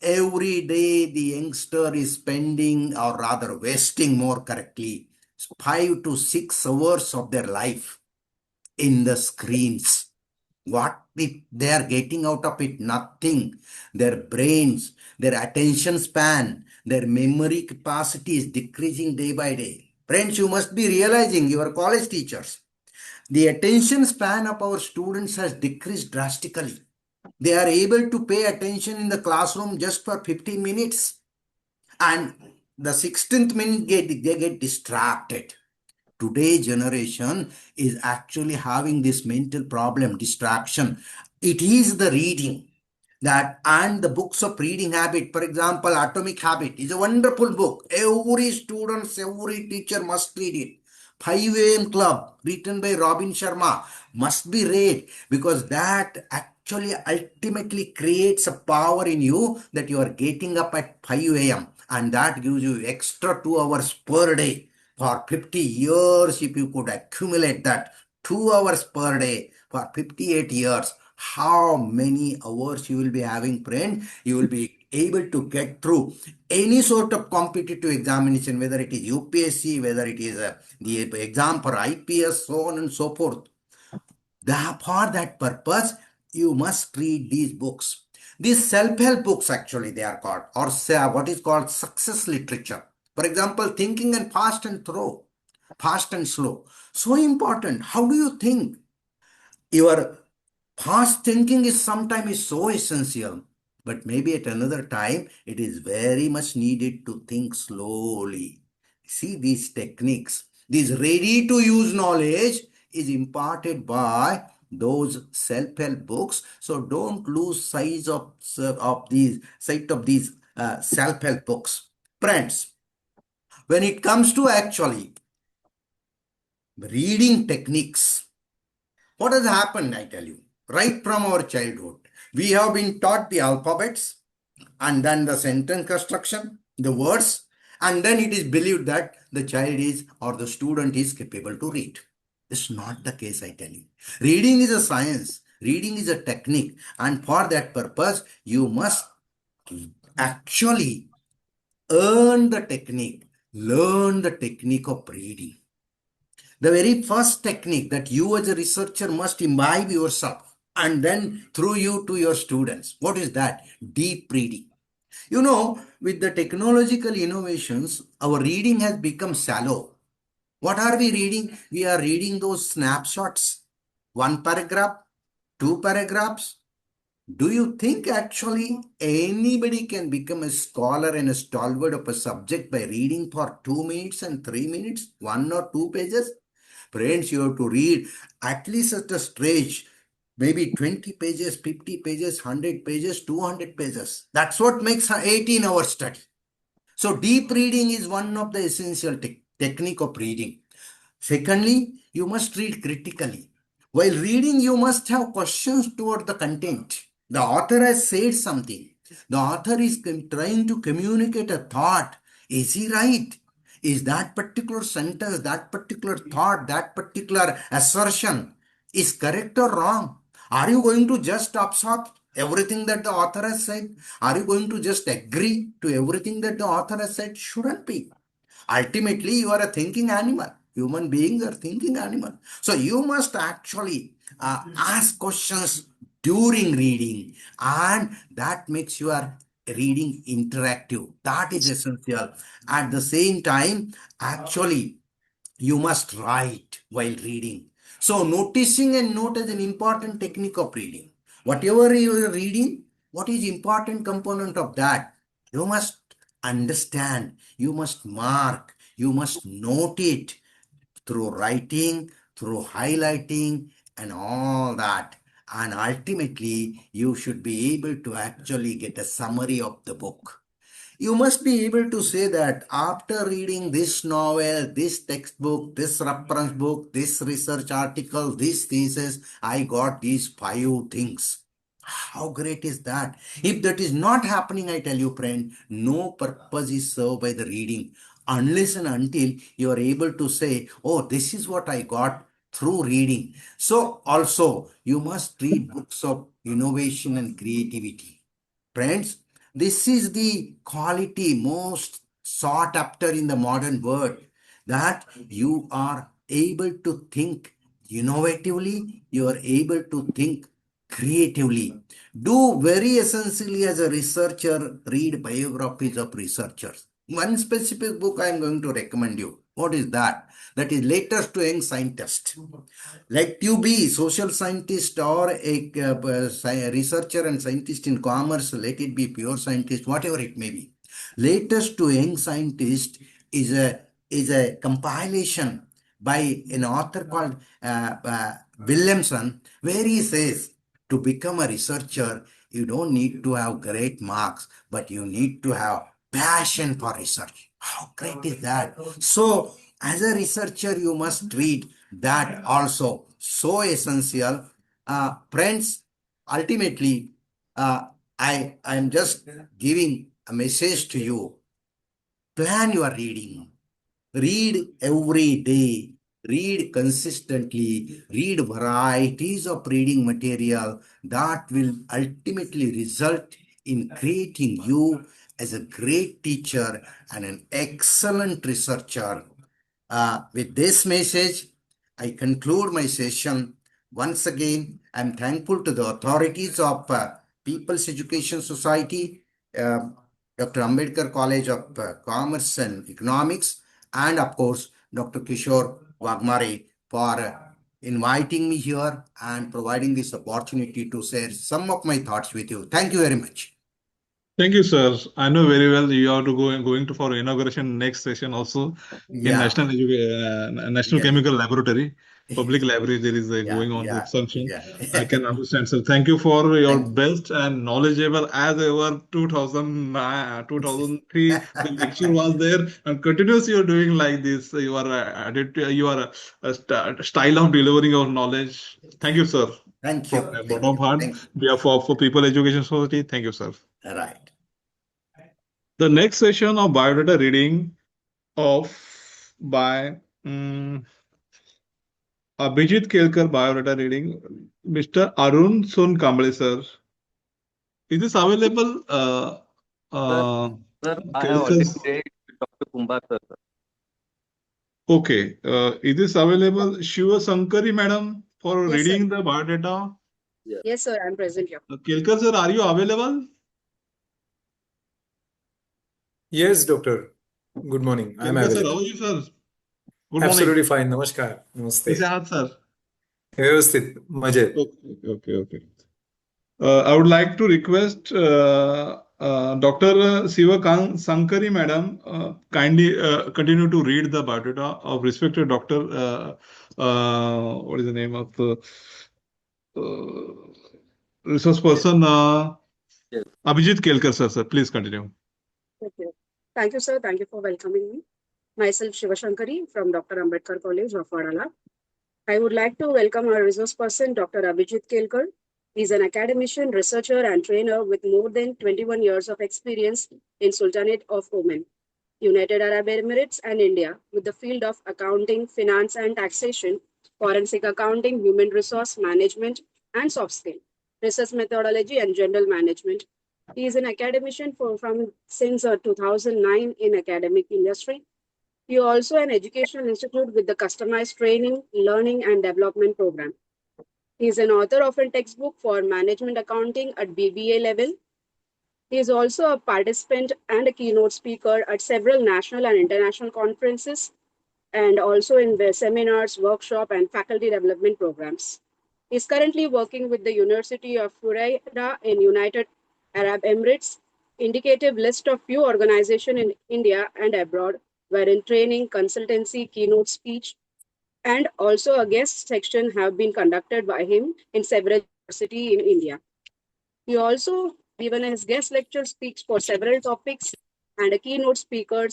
Every day the youngster is spending, or rather wasting more correctly, 5 to 6 hours of their life in the screens. What if they are getting out of it? Nothing. Their brains, their attention span, their memory capacity is decreasing day by day. Friends, you must be realizing, you are college teachers, the attention span of our students has decreased drastically. They are able to pay attention in the classroom just for 15 minutes. And the 16th minute, they get distracted. Today's generation is actually having this mental problem, distraction. It is the reading and the books of reading habit. For example, Atomic Habit is a wonderful book. Every student, every teacher must read it. 5 a.m. Club, written by Robin Sharma, must be read because that actually ultimately creates a power in you that you are getting up at 5 a.m. and that gives you extra 2 hours per day. For 50 years, if you could accumulate that 2 hours per day for 58 years, how many hours you will be having, friend? You will be able to get through any sort of competitive examination, whether it is UPSC, whether it is the exam for IPS, so on and so forth. For that purpose, you must read these books. These self-help books, actually, they are called, or what is called success literature. For example, Thinking and Fast and Slow. So important. How do you think? Your fast thinking is sometimes so essential, but maybe at another time, it is very much needed to think slowly. See, these techniques, this ready-to-use knowledge is imparted by those self-help books. So don't lose sight of these self-help books. Friends, when it comes to actually reading techniques, what has happened, I tell you, right from our childhood, we have been taught the alphabets and then the sentence construction, the words, and then it is believed that the child is or the student is capable to read. It's not the case, I tell you. Reading is a science, reading is a technique, and for that purpose, you must actually learn the technique of reading. The very first technique that you as a researcher must imbibe yourself and then through you to your students. What is that? Deep reading. You know, with the technological innovations, our reading has become shallow. What are we reading? We are reading those snapshots. 1 paragraph, 2 paragraphs. Do you think actually anybody can become a scholar and a stalwart of a subject by reading for 2 minutes and 3 minutes, 1 or 2 pages? Friends, you have to read at least at a stretch, maybe 20 pages, 50 pages, 100 pages, 200 pages. That's what makes an 18-hour study. So deep reading is one of the essential technique of reading. Secondly, you must read critically. While reading, you must have questions toward the content. The author has said something. The author is trying to communicate a thought. Is he right? Is that particular sentence, that particular thought, that particular assertion is correct or wrong? Are you going to just absorb everything that the author has said? Are you going to just agree to everything that the author has said? Shouldn't be. Ultimately, you are a thinking animal. Human beings are thinking animal. So you must actually ask questions during reading, and that makes your reading interactive. That is essential. At the same time, actually, you must write while reading. So noticing and note is an important technique of reading. Whatever you are reading, what is important component of that? You must understand, you must mark, you must note it through writing, through highlighting, and all that. And ultimately, you should be able to actually get a summary of the book. You must be able to say that after reading this novel, this textbook, this reference book, this research article, this thesis, I got these 5 things. How great is that? If that is not happening, I tell you, friend, no purpose is served by the reading unless and until you are able to say, oh, this is what I got through reading. So also, you must read books of innovation and creativity. Friends, this is the quality most sought after in the modern world, that you are able to think innovatively, you are able to think creatively. Do very essentially as a researcher, read biographies of researchers. One specific book I am going to recommend you. What is that? That is Letters to Young Scientist. Let you be social scientist or a researcher and scientist in commerce, let it be pure scientist, whatever it may be. Latest to Young Scientist is a compilation by an author called Williamson, where he says to become a researcher, you don't need to have great marks, but you need to have passion for research. How great is that? So, as a researcher, you must read that also. So essential. Friends, ultimately, I am just giving a message to you. Plan your reading. Read every day. Read consistently. Read varieties of reading material that will ultimately result in creating you as a great teacher and an excellent researcher. With this message, I conclude my session. Once again, I'm thankful to the authorities of People's Education Society, Dr. Ambedkar College of Commerce and Economics, and of course, Dr. Kishore Wagmare for inviting me here and providing this opportunity to share some of my thoughts with you. Thank you very much. Thank you, sir. I know very well you are going to for inauguration next session also in National Chemical Laboratory, public library. There is a going on the function. I can understand, sir. Thank you for your best and knowledgeable as ever. 2009, 2003, the lecture was there, and continuously you're doing like this. You are a style of delivering your knowledge. Thank you, sir. Thank you. From bottom of heart, for People Education Society. Thank you, sir. Right. The next session of biodata reading by Abhijit Kelkar, biodata reading, Mr. Arun Son Kamble, sir. Is this available? Sir, I have already read Dr. Kumbar, sir. Okay. Is this available? Shiva Sankari, madam, for reading the biodata? Yes, sir, I'm present here. Kelkar, sir, are you available? Yes, doctor. Good morning. I'm Kelkar, sir, available. how are you, sir? Good Absolutely morning. fine. Namaskar. Namaste. कैसे आहात, sir? व्यवस्थित मजेत. Okay. I would like to request Dr. Siva Sankari, madam, kindly continue to read the biodata of respected doctor. What is the name of the resource person? Yes. Abhijit Kelkar, sir. Please continue. Okay. Thank you, sir. Thank you for welcoming me. Myself, Shivashankari from Dr. Ambedkar College of Wadala. I would like to welcome our resource person, Dr. Abhijit Kelkar. He is an academician, researcher, and trainer with more than 21 years of experience in Sultanate of Oman, United Arab Emirates, and India, with the field of accounting, finance, and taxation, forensic accounting, human resource management, and soft skill, research methodology, and general management. He is an academician since 2009 in academic industry. He is also an educational institute with the customized training, learning, and development program. He is an author of a textbook for management accounting at BBA level. He is also a participant and a keynote speaker at several national and international conferences, and also in the seminars, workshop, and faculty development programs. He is currently working with the University of Wadala in United Arab Emirates, indicative list of few organizations in India and abroad, wherein training, consultancy, keynote speech, and also a guest section have been conducted by him in several universities in India. He also given his guest lecture speaks for several topics and a keynote speaker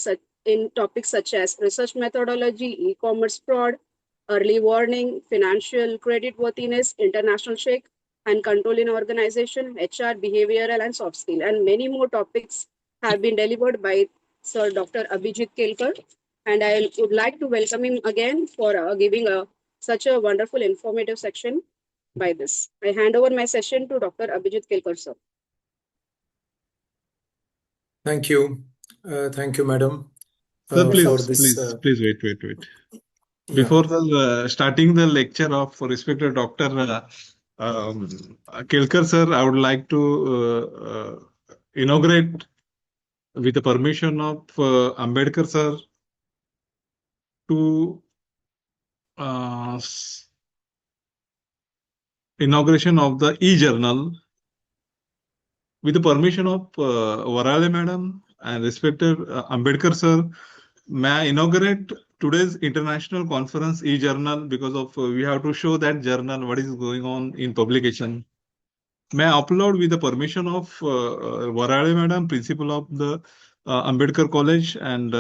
in topics such as research methodology, e-commerce fraud, early warning, financial creditworthiness, international check, and control in organization, HR, behavioral, and soft skill. And many more topics have been delivered by Sir Dr. Abhijit Kelkar. And I would like to welcome him again for giving such a wonderful, informative section by this. I hand over my session to Dr. Abhijit Kelkar, sir. Thank you. Thank you, madam. Sir, for please, this. please wait. Yeah. Before starting the lecture of respected Dr. Kelkar, sir, I would like to inaugurate with the permission of Ambedkar, sir, to inauguration of the e-journal with the permission of Wadala madam and respected Ambedkar, sir. May I inaugurate today's international conference e-journal because of we have to show that journal what is going on in publication. May I upload with the permission of Wadala madam, principal of the Ambedkar College and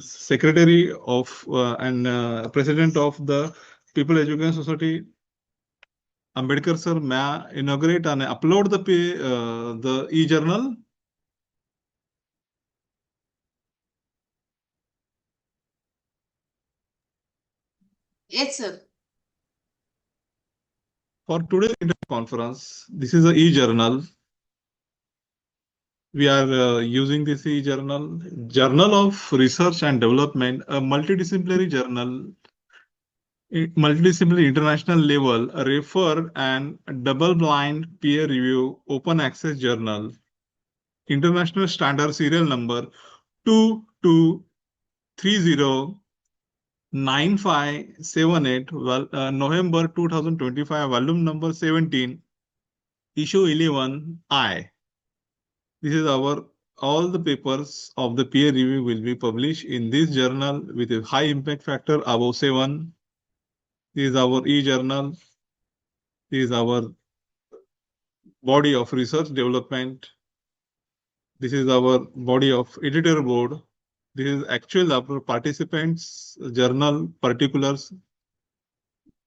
secretary of and president of the People Education Society, Ambedkar sir. May I inaugurate and upload the e-journal? Yes, sir. For today's conference, this is an e-journal. We are using this e-journal, Journal of Research and Development, a multidisciplinary journal, multidisciplinary international level, refer and double-blind peer review open access journal, international standard serial number 22309578, November 2025, volume number 17, issue 11I. This is all the papers of the peer review will be published in this journal with a high impact factor above 7. This is our e-journal. This is our body of research development. This is our body of editor board. This is actual our participants, journal particulars,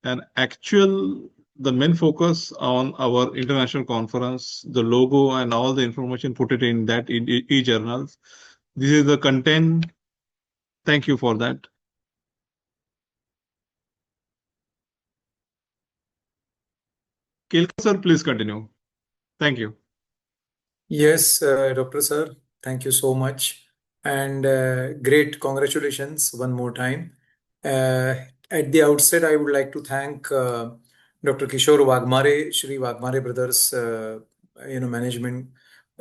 and actual the main focus on our international conference, the logo and all the information put it in that e-journals. This is the content. Thank you for that. Kelkar sir, please continue. Thank you. Yes, Dr. Sir, thank you so much. And great congratulations one more time. At the outset, I would like to thank Dr. Kishore Wagmare, Shri Wagmare Brothers, management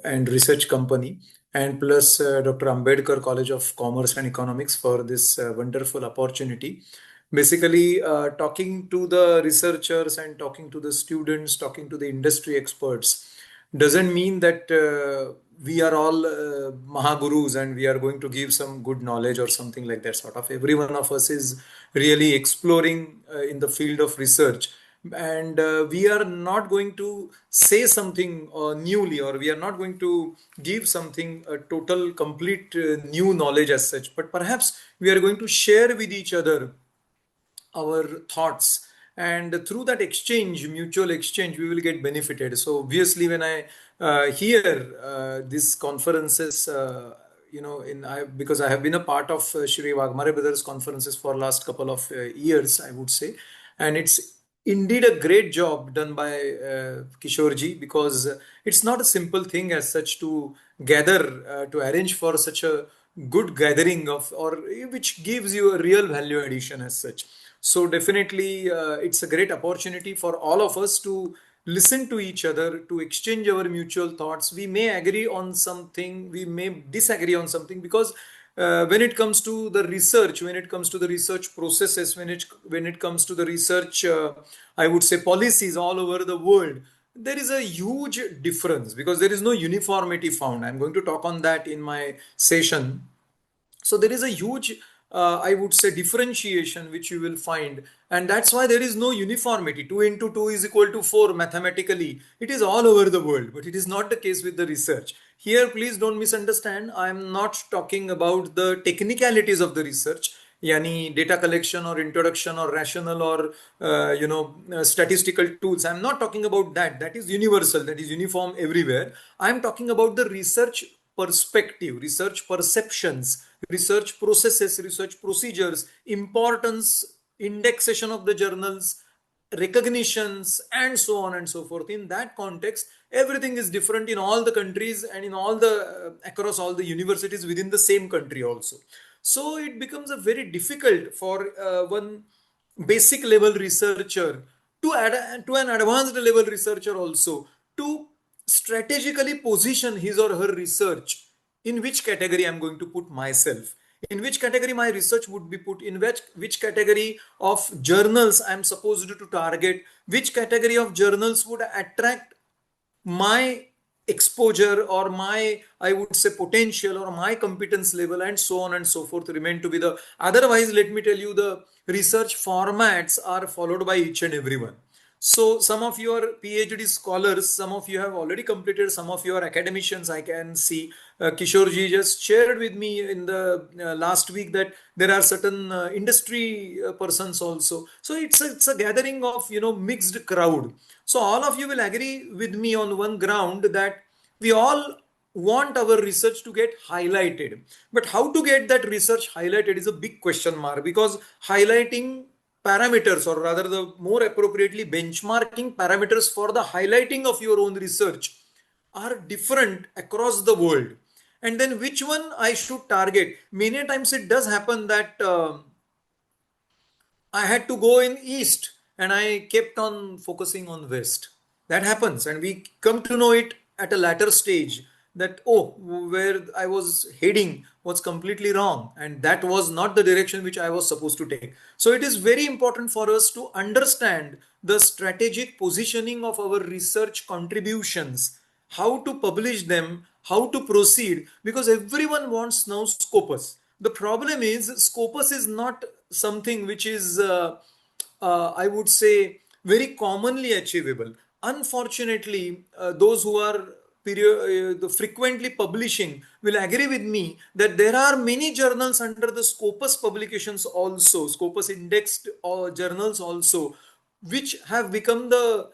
and research company, and plus Dr. Ambedkar College of Commerce and Economics for this wonderful opportunity. Basically, talking to the researchers and talking to the students, talking to the industry experts doesn't mean that we are all Mahagurus and we are going to give some good knowledge or something like that sort of. Every one of us is really exploring in the field of research and we are not going to say something newly, or we are not going to give something a total complete new knowledge as such, but perhaps we are going to share with each other our thoughts, and through that exchange, mutual exchange, we will get benefited. So obviously when I hear these conferences, because I have been a part of Shri Wagmare Brothers conferences for last couple of years, I would say, and it's indeed a great job done by Kishorji, because it's not a simple thing as such to gather, to arrange for such a good gathering of, or which gives you a real value addition as such. So definitely it's a great opportunity for all of us to listen to each other, to exchange our mutual thoughts. We may agree on something, we may disagree on something, because when it comes to the research, when it comes to the research processes, when it comes to the research, I would say policies all over the world, there is a huge difference because there is no uniformity found. I'm going to talk on that in my session. So there is a huge, I would say, differentiation which you will find, and that's why there is no uniformity. 2 into 2 is equal to 4 mathematically. It is all over the world, but it is not the case with the research. Here, please don't misunderstand. I am not talking about the technicalities of the research, yani data collection or introduction or rational or statistical tools. I'm not talking about that. That is universal, that is uniform everywhere. I'm talking about the research perspective, research perceptions, research processes, research procedures, importance, indexation of the journals, recognitions, and so on and so forth. In that context, everything is different in all the countries and in all the across all the universities within the same country also. So it becomes a very difficult for one basic level researcher to add to an advanced level researcher also to strategically position his or her research, in which category I'm going to put myself, in which category my research would be put, in which category of journals I'm supposed to target, which category of journals would attract my exposure or my, I would say, potential or my competence level, and so on and so forth remain to be the. Otherwise, let me tell you, the research formats are followed by each and everyone. So some of your PhD scholars, some of you have already completed, some of your academicians, I can see. Kishorji just shared with me in the last week that there are certain industry persons also. So it's a gathering of, mixed crowd. So all of you will agree with me on one ground, that we all want our research to get highlighted. But how to get that research highlighted is a big question mark, because highlighting parameters, or rather the more appropriately benchmarking parameters for the highlighting of your own research, are different across the world. And then which one I should target? Many times it does happen that I had to go in east and I kept on focusing on west. That happens, and we come to know it at a later stage that, oh, where I was heading was completely wrong, and that was not the direction which I was supposed to take. So it is very important for us to understand the strategic positioning of our research contributions, how to publish them, how to proceed, because everyone wants now scopus. The problem is scopus is not something which is, I would say, very commonly achievable. Unfortunately, those who are frequently publishing will agree with me that there are many journals under the Scopus publications also, Scopus indexed journals also, which have become the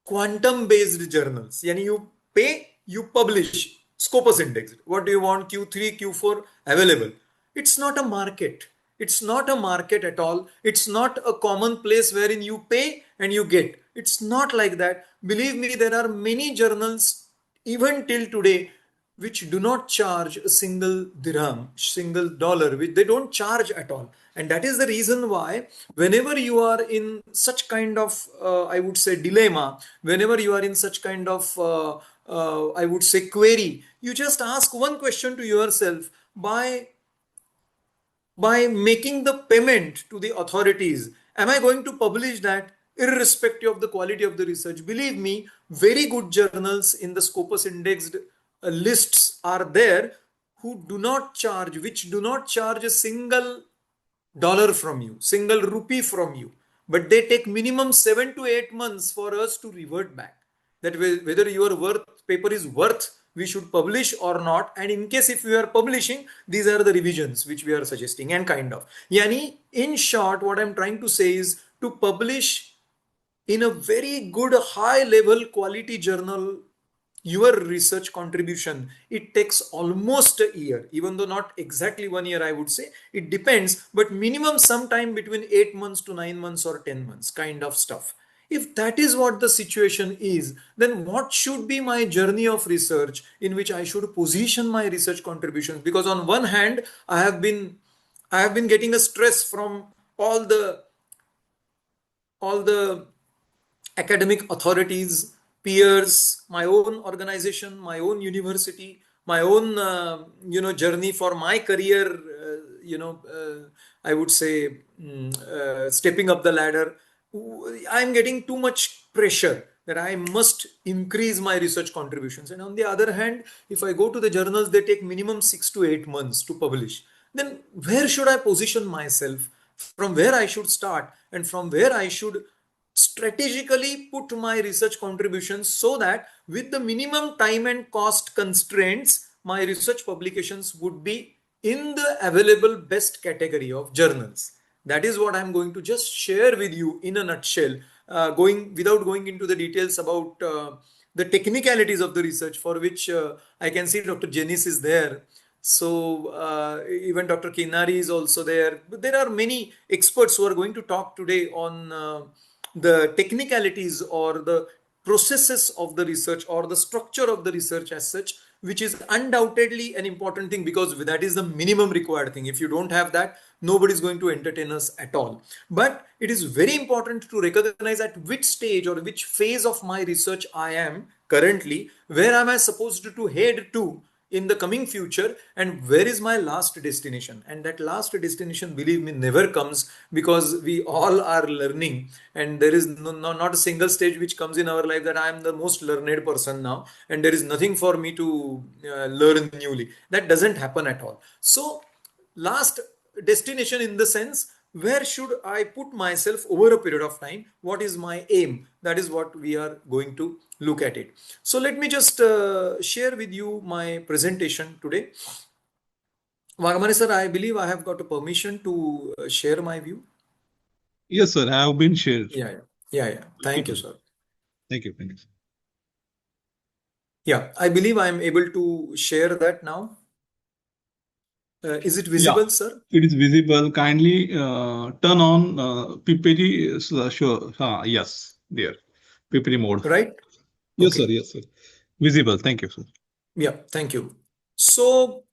quantum based journals. Yani you pay, you publish, Scopus indexed. What do you want? Q3, Q4 available. It's not a market. It's not a market at all. It's not a common place wherein you pay and you get. It's not like that. Believe me, there are many journals even till today which do not charge a single dirham, single dollar, which they don't charge at all. And that is the reason why whenever you are in such kind of, I would say, dilemma, whenever you are in such kind of, I would say, query, you just ask one question to yourself: by making the payment to the authorities, am I going to publish that irrespective of the quality of the research? Believe me, very good journals in the Scopus indexed lists are there who do not charge, which do not charge a single dollar from you, single rupee from you. but they take minimum 7 to 8 months for us to revert back that whether your paper is worth we should publish or not, and in case if we are publishing, these are the revisions which we are suggesting and kind of. Yani, in short, what I'm trying to say is to publish in a very good high level quality journal your research contribution, it takes almost a year, even though not exactly 1 year, I would say. It depends, but minimum sometime between 8 months to 9 months or 10 months kind of stuff. If that is what the situation is, then what should be my journey of research in which I should position my research contributions? Because on one hand, I have been getting a stress from all the academic authorities, peers, my own organization, my own university, my own journey for my career. I would say stepping up the ladder. I'm getting too much pressure that I must increase my research contributions. And on the other hand, if I go to the journals, they take minimum 6 to 8 months to publish. Then where should I position myself? From where I should start, and from where I should strategically put my research contributions so that with the minimum time and cost constraints, my research publications would be in the available best category of journals. That is what I'm going to just share with you in a nutshell, without going into the details about the technicalities of the research, for which I can see Dr. Jenis is there. So even Dr. Kinari is also there. But there are many experts who are going to talk today on the technicalities or the processes of the research or the structure of the research as such, which is undoubtedly an important thing, because that is the minimum required thing. If you don't have that, nobody is going to entertain us at all. But it is very important to recognize at which stage or which phase of my research I am currently, where am I supposed to head to in the coming future, and where is my last destination. And that last destination, believe me, never comes, because we all are learning, and there is not a single stage which comes in our life that I am the most learned person now and there is nothing for me to learn newly. That doesn't happen at all. So last destination in the sense, where should I put myself over a period of time? What is my aim? That is what we are going to look at it. So let me just share with you my presentation today. Vagamani sir, I believe I have got a permission to share my view. Yes, sir. I have been shared. Yeah. Thank you, sir. Thank you. Yeah, I believe I am able to share that now. Is it visible, sir? It is visible. Kindly turn on PPT. Sure. Yes, there. PPT mode. Right? Yes, sir. Yes, sir. Visible. Thank you, sir. Yeah, thank you. So,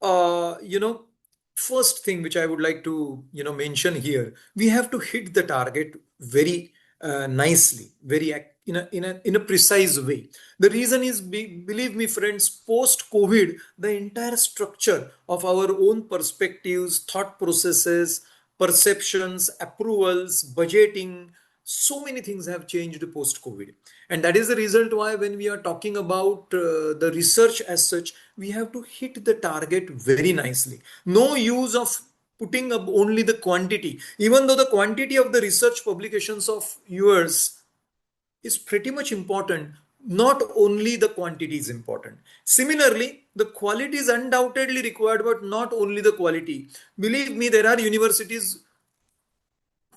first thing which I would like to, mention here, we have to hit the target very nicely, very in a precise way. The reason is, believe me, friends, post-COVID, the entire structure of our own perspectives, thought processes, perceptions, approvals, budgeting, so many things have changed post-COVID. And that is the result why when we are talking about the research as such, we have to hit the target very nicely. No use of putting up only the quantity, even though the quantity of the research publications of yours is pretty much important. Not only the quantity is important. Similarly, the quality is undoubtedly required, but not only the quality. Believe me, there are universities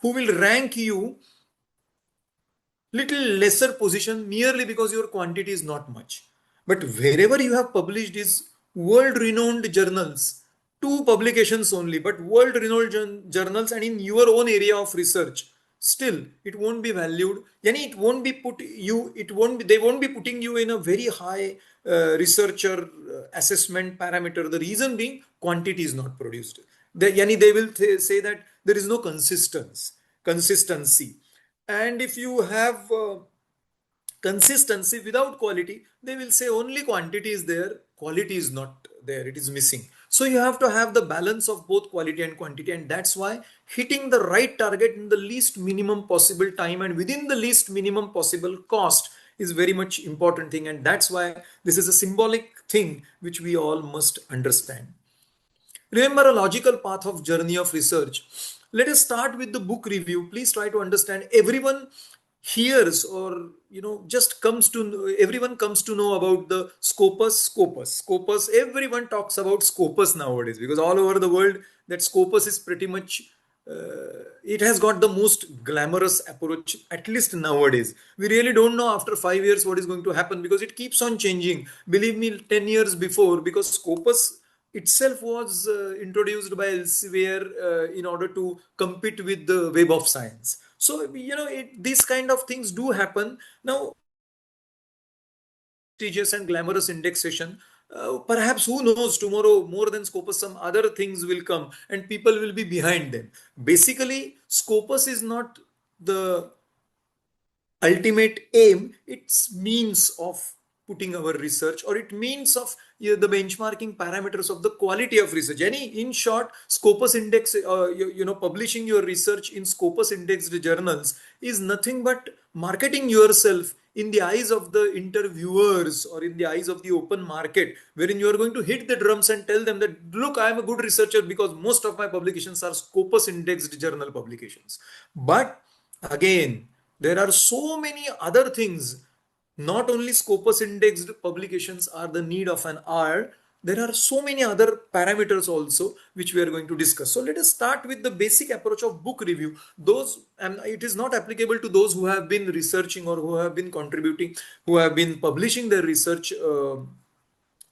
who will rank you little lesser position merely because your quantity is not much. But wherever you have published is world-renowned journals, 2 publications only, but world-renowned journals and in your own area of research, still it won't be valued. Yani it won't be they won't be putting you in a very high researcher assessment parameter. The reason being quantity is not produced. They will say that there is no consistency. And if you have consistency without quality, they will say only quantity is there, quality is not there, it is missing. So you have to have the balance of both quality and quantity, and that's why hitting the right target in the least minimum possible time and within the least minimum possible cost is very much important thing. And that's why this is a symbolic thing which we all must understand. Remember a logical path of journey of research. Let us start with the book review. Please try to understand. Everyone hears, or just comes to, everyone comes to know about the Scopus. Everyone talks about Scopus nowadays, because all over the world that Scopus is pretty much it has got the most glamorous approach, at least nowadays. We really don't know after 5 years what is going to happen, because it keeps on changing. Believe me, 10 years before, because Scopus itself was introduced by Elsevier in order to compete with the Web of Science. So, these kind of things do happen. Now, prestigious and glamorous indexation. Perhaps, who knows, tomorrow more than Scopus, some other things will come and people will be behind them. Basically, Scopus is not the ultimate aim, it's means of putting our research, or it means of the benchmarking parameters of the quality of research. In short, Scopus index, publishing your research in Scopus indexed journals is nothing but marketing yourself in the eyes of the interviewers, or in the eyes of the open market, wherein you are going to hit the drums and tell them that, look, I am a good researcher because most of my publications are Scopus indexed journal publications. But again, there are so many other things. Not only Scopus indexed publications are the need of an hour, there are so many other parameters also which we are going to discuss. So let us start with the basic approach of book review. And it is not applicable to those who have been researching, or who have been contributing, who have been publishing their research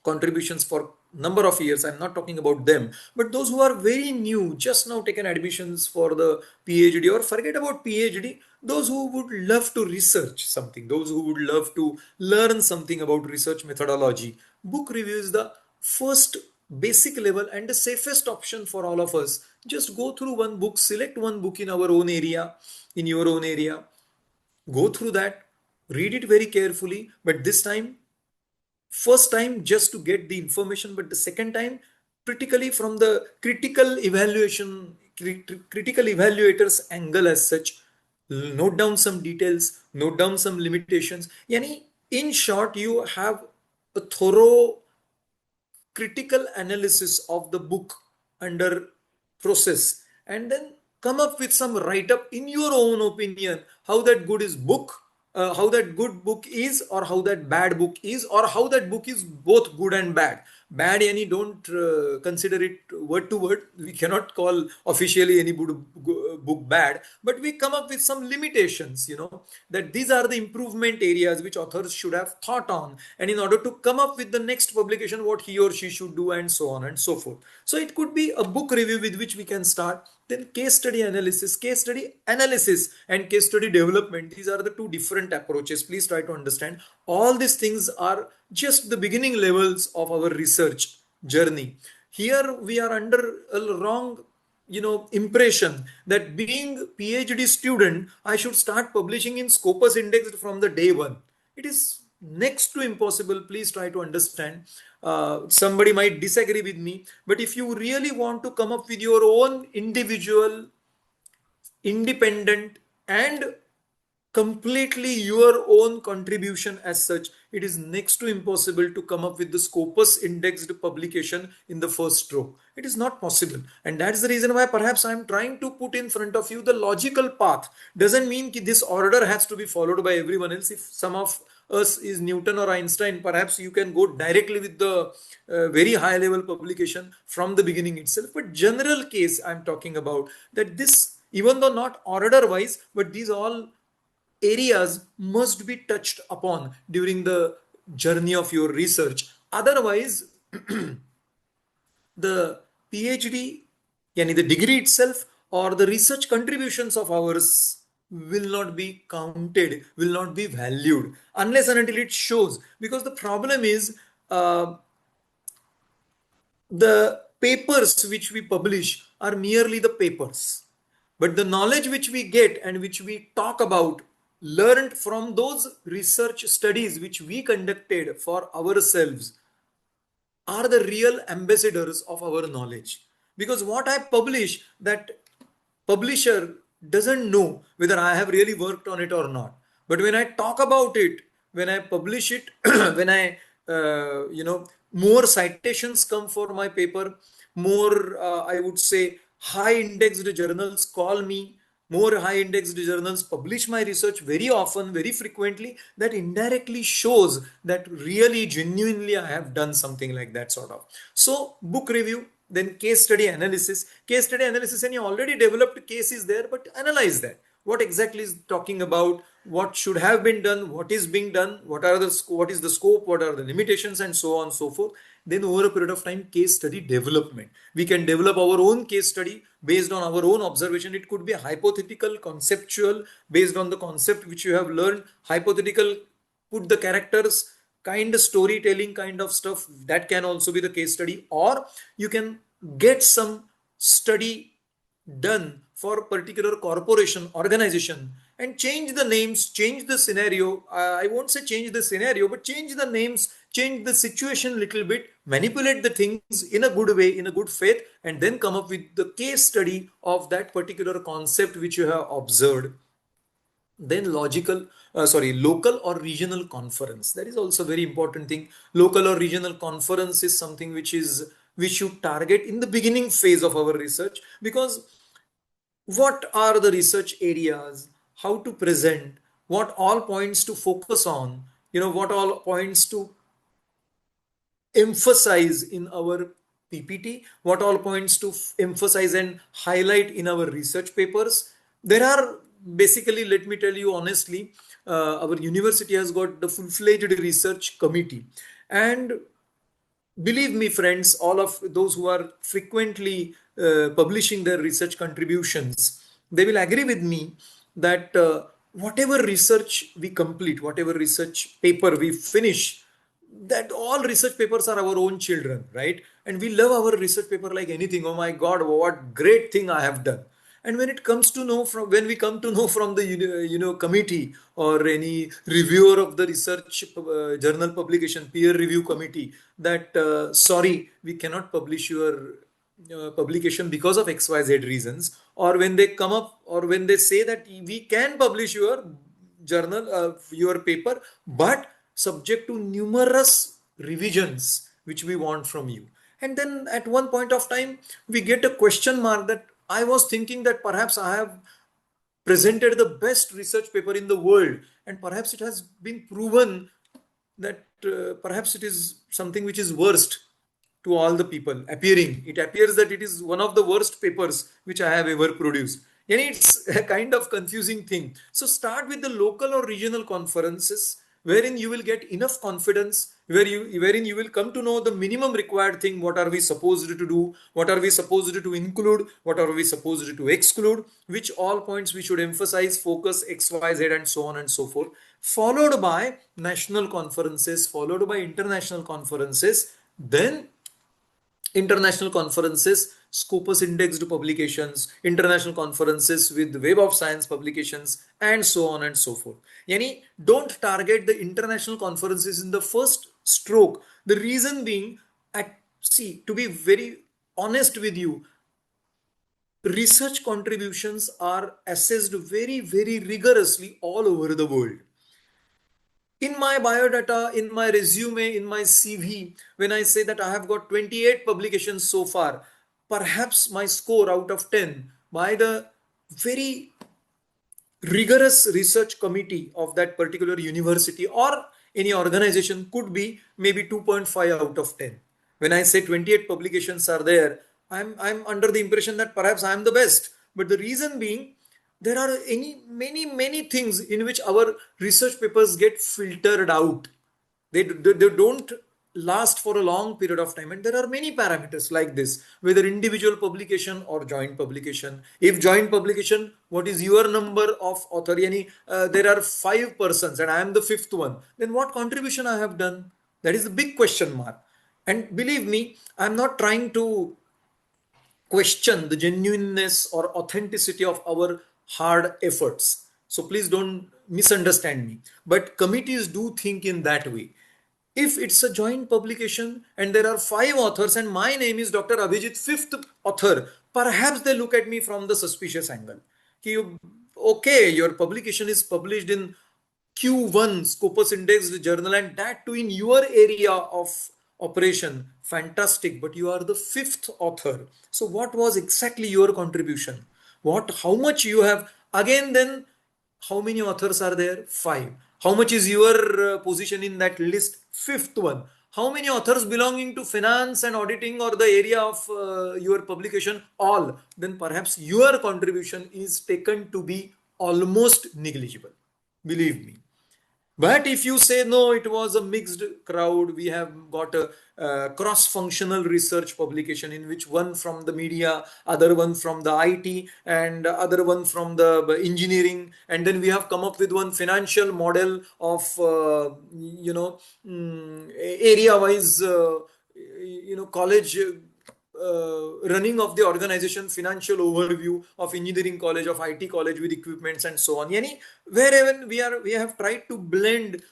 contributions for number of years. I'm not talking about them, but those who are very new, just now taken admissions for the PhD, or forget about PhD, those who would love to research something, those who would love to learn something about research methodology. Book review is the first basic level and the safest option for all of us. Just go through one book, select one book in our own area, in your own area, go through that, read it very carefully, but this time, first time just to get the information, but the second time critically from the critical evaluators angle as such. Note down some details, note down some limitations. In short, you have a thorough critical analysis of the book under process, and then come up with some write-up in your own opinion, how that good is book, how that good book is, or how that bad book is, or how that book is both good and bad. Bad, don't consider it word to word. We cannot call officially any book bad, but we come up with some limitations, that these are the improvement areas which authors should have thought on, and in order to come up with the next publication, what he or she should do, and so on and so forth. So it could be a book review with which we can start. Then case study analysis, and case study development. These are the two different approaches. Please try to understand. All these things are just the beginning levels of our research journey. Here we are under a wrong impression that being PhD student, I should start publishing in Scopus indexed from the day one. It is next to impossible. Please try to understand. Somebody might disagree with me, but if you really want to come up with your own individual, independent, and completely your own contribution as such, it is next to impossible to come up with the Scopus indexed publication in the first stroke. It is not possible. And that's the reason why perhaps I'm trying to put in front of you the logical path. Doesn't mean that this order has to be followed by everyone else. If some of us is Newton or Einstein, perhaps you can go directly with the very high level publication from the beginning itself. But general case I'm talking about, that this, even though not order wise, but these all areas must be touched upon during the journey of your research. Otherwise, the PhD, the degree itself, or the research contributions of ours will not be counted, will not be valued, unless and until it shows. Because the problem is, the papers which we publish are merely the papers, but the knowledge which we get and which we talk about, learned from those research studies which we conducted for ourselves, are the real ambassadors of our knowledge. Because what I publish, that publisher doesn't know whether I have really worked on it or not. But when I talk about it, when I publish it, when I, more citations come for my paper, more, I would say, high indexed journals call me, more high indexed journals publish my research very often, very frequently. That indirectly shows that really, genuinely, I have done something like that sort of. So, book review, then case study analysis. Case study analysis, and you already developed case is there, but analyze that. What exactly is talking about? What should have been done? What is being done? What is the scope? What are the limitations, and so on and so forth. Then over a period of time, case study development. We can develop our own case study based on our own observation. It could be hypothetical, conceptual, based on the concept which you have learned. Hypothetical, put the characters, kind of storytelling kind of stuff. That can also be the case study. Or you can get some study done for a particular corporation, organization, and change the names, change the scenario. I won't say change the scenario, but change the names, change the situation a little bit, manipulate the things in a good way, in a good faith, and then come up with the case study of that particular concept which you have observed. Then local or regional conference. That is also a very important thing. Local or regional conference is something which we should target in the beginning phase of our research, because what are the research areas, how to present, what all points to focus on, what all points to emphasize in our PPT, what all points to emphasize and highlight in our research papers. There are basically, let me tell you honestly, our university has got the full-fledged research committee. And believe me, friends, all of those who are frequently publishing their research contributions, they will agree with me that whatever research we complete, whatever research paper we finish, that all research papers are our own children, right? And we love our research paper like anything. Oh my God, what great thing I have done. And when we come to know from the committee or any reviewer of the research journal publication, peer review committee, that sorry, we cannot publish your publication because of XYZ reasons, or when they come up, or when they say that we can publish your journal, your paper, but subject to numerous revisions which we want from you. And then at one point of time, we get a question mark that I was thinking that perhaps I have presented the best research paper in the world, and perhaps it has been proven that perhaps it is something which is worst to all the people appearing. It appears that it is one of the worst papers which I have ever produced. And it's a kind of confusing thing. So start with the local or regional conferences, wherein you will get enough confidence, wherein you will come to know the minimum required thing. What are we supposed to do? What are we supposed to include? What are we supposed to exclude? Which all points we should emphasize, focus, X, Y, Z, and so on and so forth. Followed by national conferences, followed by international conferences, then international conferences, Scopus indexed publications, international conferences with Web of Science publications, and so on and so forth. Yani, don't target the international conferences in the first stroke. The reason being, to be very honest with you, research contributions are assessed very, very rigorously all over the world. In my biodata, in my resume, in my CV, when I say that I have got 28 publications so far, perhaps my score out of 10 by the very rigorous research committee of that particular university or any organization could be maybe 2.5 out of 10. When I say 28 publications are there, I'm under the impression that perhaps I'm the best. But the reason being, there are many things in which our research papers get filtered out. They don't last for a long period of time, and there are many parameters like this, whether individual publication or joint publication. If joint publication, what is your number of author? There are 5 persons and I am the 5th one, then what contribution I have done? That is the big question mark. And believe me, I'm not trying to question the genuineness or authenticity of our hard efforts. So please don't misunderstand me. But committees do think in that way. If it's a joint publication and there are 5 authors and my name is Dr. Abhijit, 5th author, perhaps they look at me from the suspicious angle. Okay, your publication is published in Q1 Scopus Indexed Journal, and that too in your area of operation, fantastic, but you are the fifth author. So what was exactly your contribution? How much you have? Again, then, how many authors are there? Five. How much is your position in that list? Fifth one. How many authors belonging to finance and auditing or the area of your publication? All. Then perhaps your contribution is taken to be almost negligible. Believe me. But if you say no, it was a mixed crowd, we have got a cross-functional research publication in which one from the media, other one from the IT, and other one from the engineering, and then we have come up with one financial model of area-wise college. Running of the organization, financial overview of engineering college, of IT college with equipments and so on. Yani, wherever we have tried to blend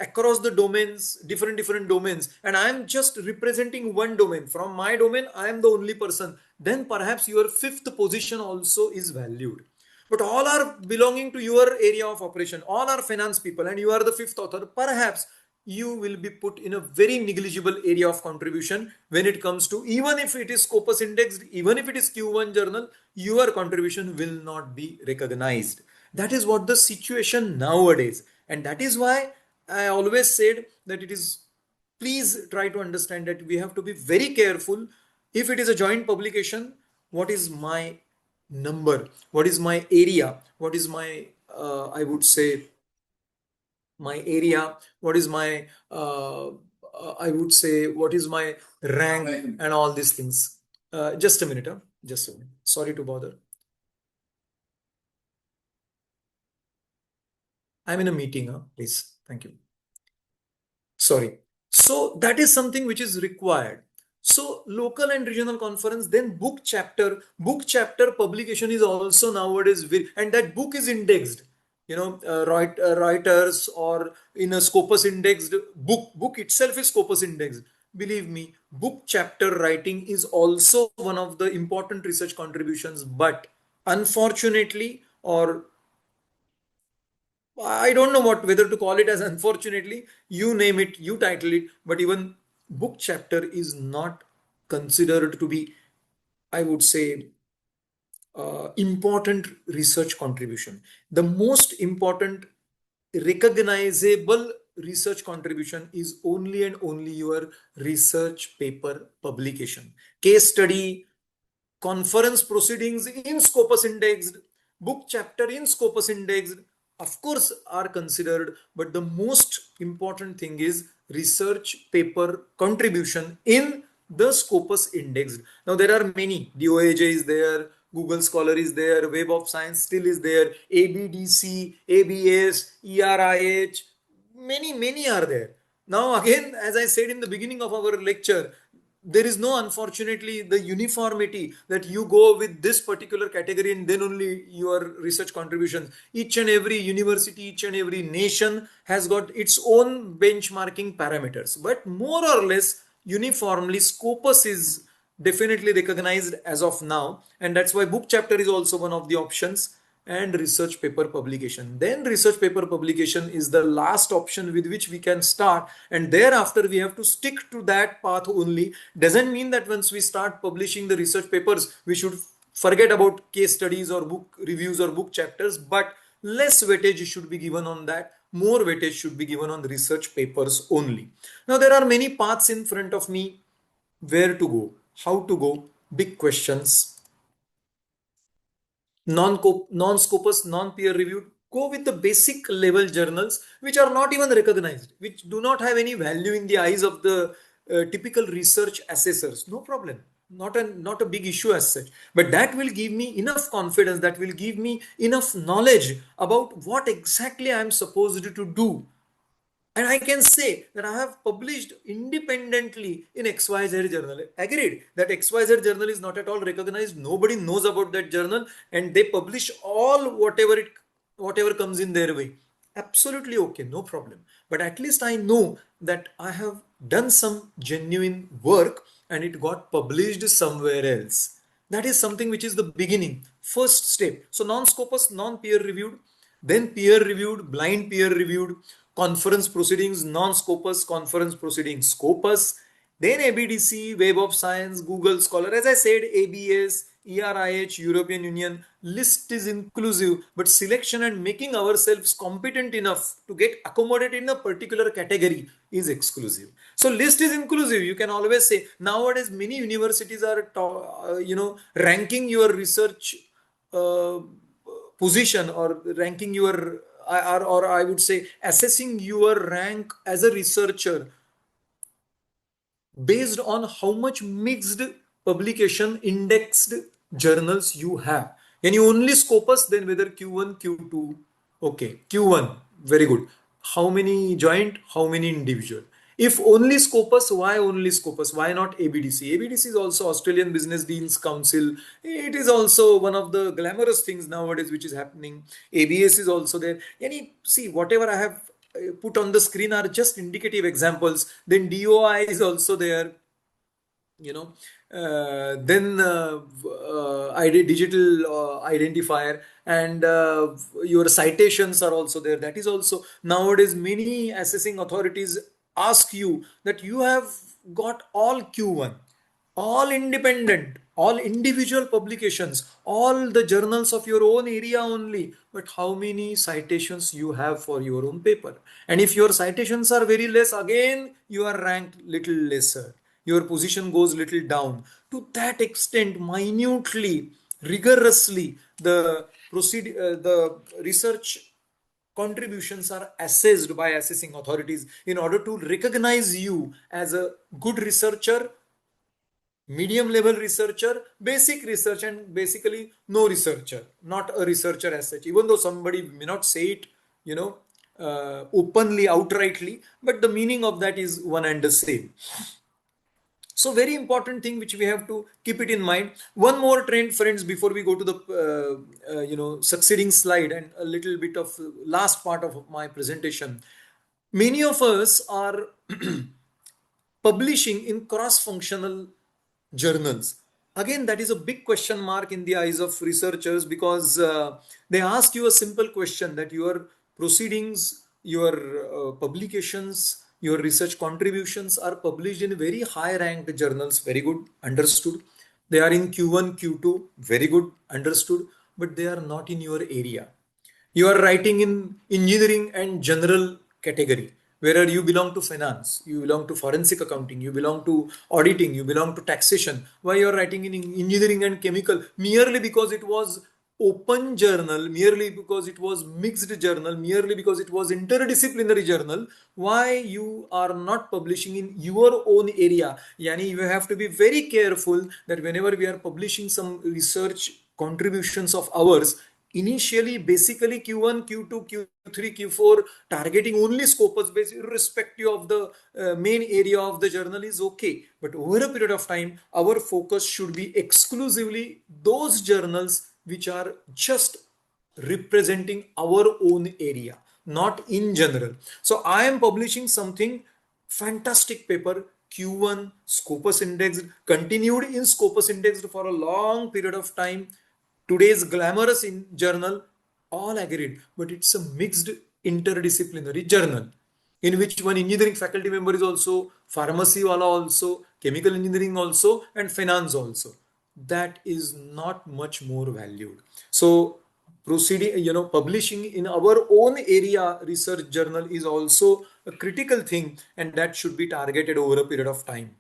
across the domains, different domains, and I am just representing one domain. From my domain, I am the only person. Then perhaps your fifth position also is valued. But all are belonging to your area of operation. All are finance people, and you are the fifth author. Perhaps you will be put in a very negligible area of contribution when it comes to, even if it is Scopus indexed, even if it is Q1 journal, your contribution will not be recognized. That is what the situation nowadays. And that is why I always said that it is, please try to understand that we have to be very careful. If it is a joint publication, what is my number? What is my area? What is my, I would say, my area? What is my, I would say, what is my rank and all these things? Just a minute, just a minute. Sorry to bother. I'm in a meeting, please. Thank you. Sorry. So that is something which is required. So local and regional conference, then book chapter publication is also nowadays and that book is indexed. Reuters or in a Scopus indexed book itself is Scopus indexed. Believe me, book chapter writing is also one of the important research contributions, but unfortunately, or I don't know whether to call it as unfortunately, you name it, you title it, but even book chapter is not considered to be, I would say, important research contribution. The most important recognizable research contribution is only and only your research paper publication. Case study, conference proceedings in Scopus indexed, book chapter in Scopus indexed, of course are considered, but the most important thing is research paper contribution in the Scopus indexed. Now there are many, DOAJ is there, Google Scholar is there, Web of Science still is there, ABDC, ABS, ERIH, many are there. Now again, as I said in the beginning of our lecture, there is no, unfortunately, the uniformity that you go with this particular category and then only your research contributions. Each and every university, each and every nation has got its own benchmarking parameters, but more or less uniformly Scopus is definitely recognized as of now, and that's why book chapter is also one of the options, and research paper publication. Then research paper publication is the last option with which we can start, and thereafter we have to stick to that path only. Doesn't mean that once we start publishing the research papers, we should forget about case studies or book reviews or book chapters, but less weightage should be given on that. More weightage should be given on research papers only. Now there are many paths in front of me. Where to go? How to go? Big questions. Non-Scopus, non-peer reviewed, go with the basic level journals which are not even recognized, which do not have any value in the eyes of the typical research assessors. No problem, not a big issue as such, but that will give me enough confidence, that will give me enough knowledge about what exactly I am supposed to do. And I can say that I have published independently in XYZ journal. Agreed that XYZ journal is not at all recognized. Nobody knows about that journal, and they publish all whatever comes in their way. Absolutely okay, no problem. But at least I know that I have done some genuine work and it got published somewhere else. That is something which is the beginning, first step. So non-Scopus, non-peer reviewed, then peer reviewed, blind peer reviewed, conference proceedings, non-Scopus, conference proceedings, Scopus, then ABDC, Web of Science, Google Scholar. As I said, ABS, ERIH, European Union, list is inclusive, but selection and making ourselves competent enough to get accommodated in a particular category is exclusive. So list is inclusive. You can always say nowadays many universities are, ranking your research position or ranking your, or I would say assessing your rank as a researcher based on how much mixed publication indexed journals you have. When you only Scopus, then whether Q1, Q2, okay, Q1, very good. How many joint, how many individual? If only Scopus, why only Scopus? Why not ABDC? ABDC is also Australian Business Deans Council. It is also one of the glamorous things nowadays which is happening. ABS is also there. See, whatever I have put on the screen are just indicative examples. Then DOI is also there, then digital identifier, and your citations are also there. That is also nowadays many assessing authorities ask you that you have got all Q1, all independent, all individual publications, all the journals of your own area only, but how many citations you have for your own paper. And if your citations are very less, again you are ranked little lesser, your position goes little down. To that extent, minutely, rigorously, the research contributions are assessed by assessing authorities in order to recognize you as a good researcher, medium level researcher, basic research, and basically no researcher, not a researcher as such, even though somebody may not say it, openly, outrightly, but the meaning of that is one and the same. So very important thing which we have to keep it in mind. One more trend, friends, before we go to the succeeding slide and a little bit of last part of my presentation. Many of us are publishing in cross-functional journals. Again, that is a big question mark in the eyes of researchers, because they ask you a simple question that your proceedings, your publications, your research contributions are published in very high ranked journals. Very good, understood. They are in Q1, Q2, very good, understood, but they are not in your area. You are writing in engineering and general category, wherever you belong to finance, you belong to forensic accounting, you belong to auditing, you belong to taxation. Why you are writing in engineering and chemical? Merely because it was open journal, merely because it was mixed journal, merely because it was interdisciplinary journal. Why you are not publishing in your own area? Yani you have to be very careful that whenever we are publishing some research contributions of ours, initially, basically Q1, Q2, Q3, Q4, targeting only Scopus base, irrespective of the main area of the journal is okay. But over a period of time, our focus should be exclusively those journals which are just representing our own area, not in general. So I am publishing something fantastic paper, Q1, Scopus indexed, continued in Scopus indexed for a long period of time. Today's glamorous journal, all agreed, but it's a mixed interdisciplinary journal in which one engineering faculty member is also, pharmacy wala also, chemical engineering also, and finance also. That is not much more valued. So proceeding, publishing in our own area research journal is also a critical thing, and that should be targeted over a period of time.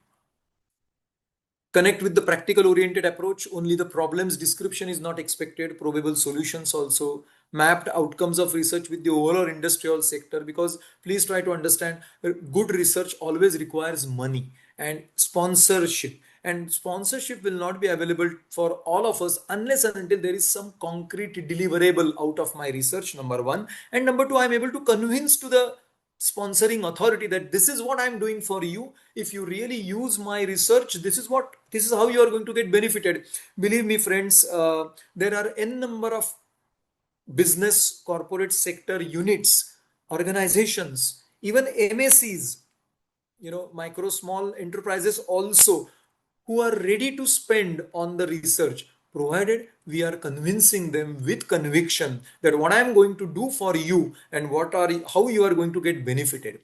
Connect with the practical oriented approach. Only the problems description is not expected, probable solutions also. Mapped outcomes of research with the overall industrial sector, because please try to understand, good research always requires money and sponsorship, and sponsorship will not be available for all of us unless and until there is some concrete deliverable out of my research, number one. And number two, I'm able to convince to the sponsoring authority that this is what I'm doing for you. If you really use my research, this is how you are going to get benefited. Believe me, friends, there are n number of business, corporate sector units, organizations, even MSCs, micro small enterprises also, who are ready to spend on the research, provided we are convincing them with conviction that what I am going to do for you and how you are going to get benefited.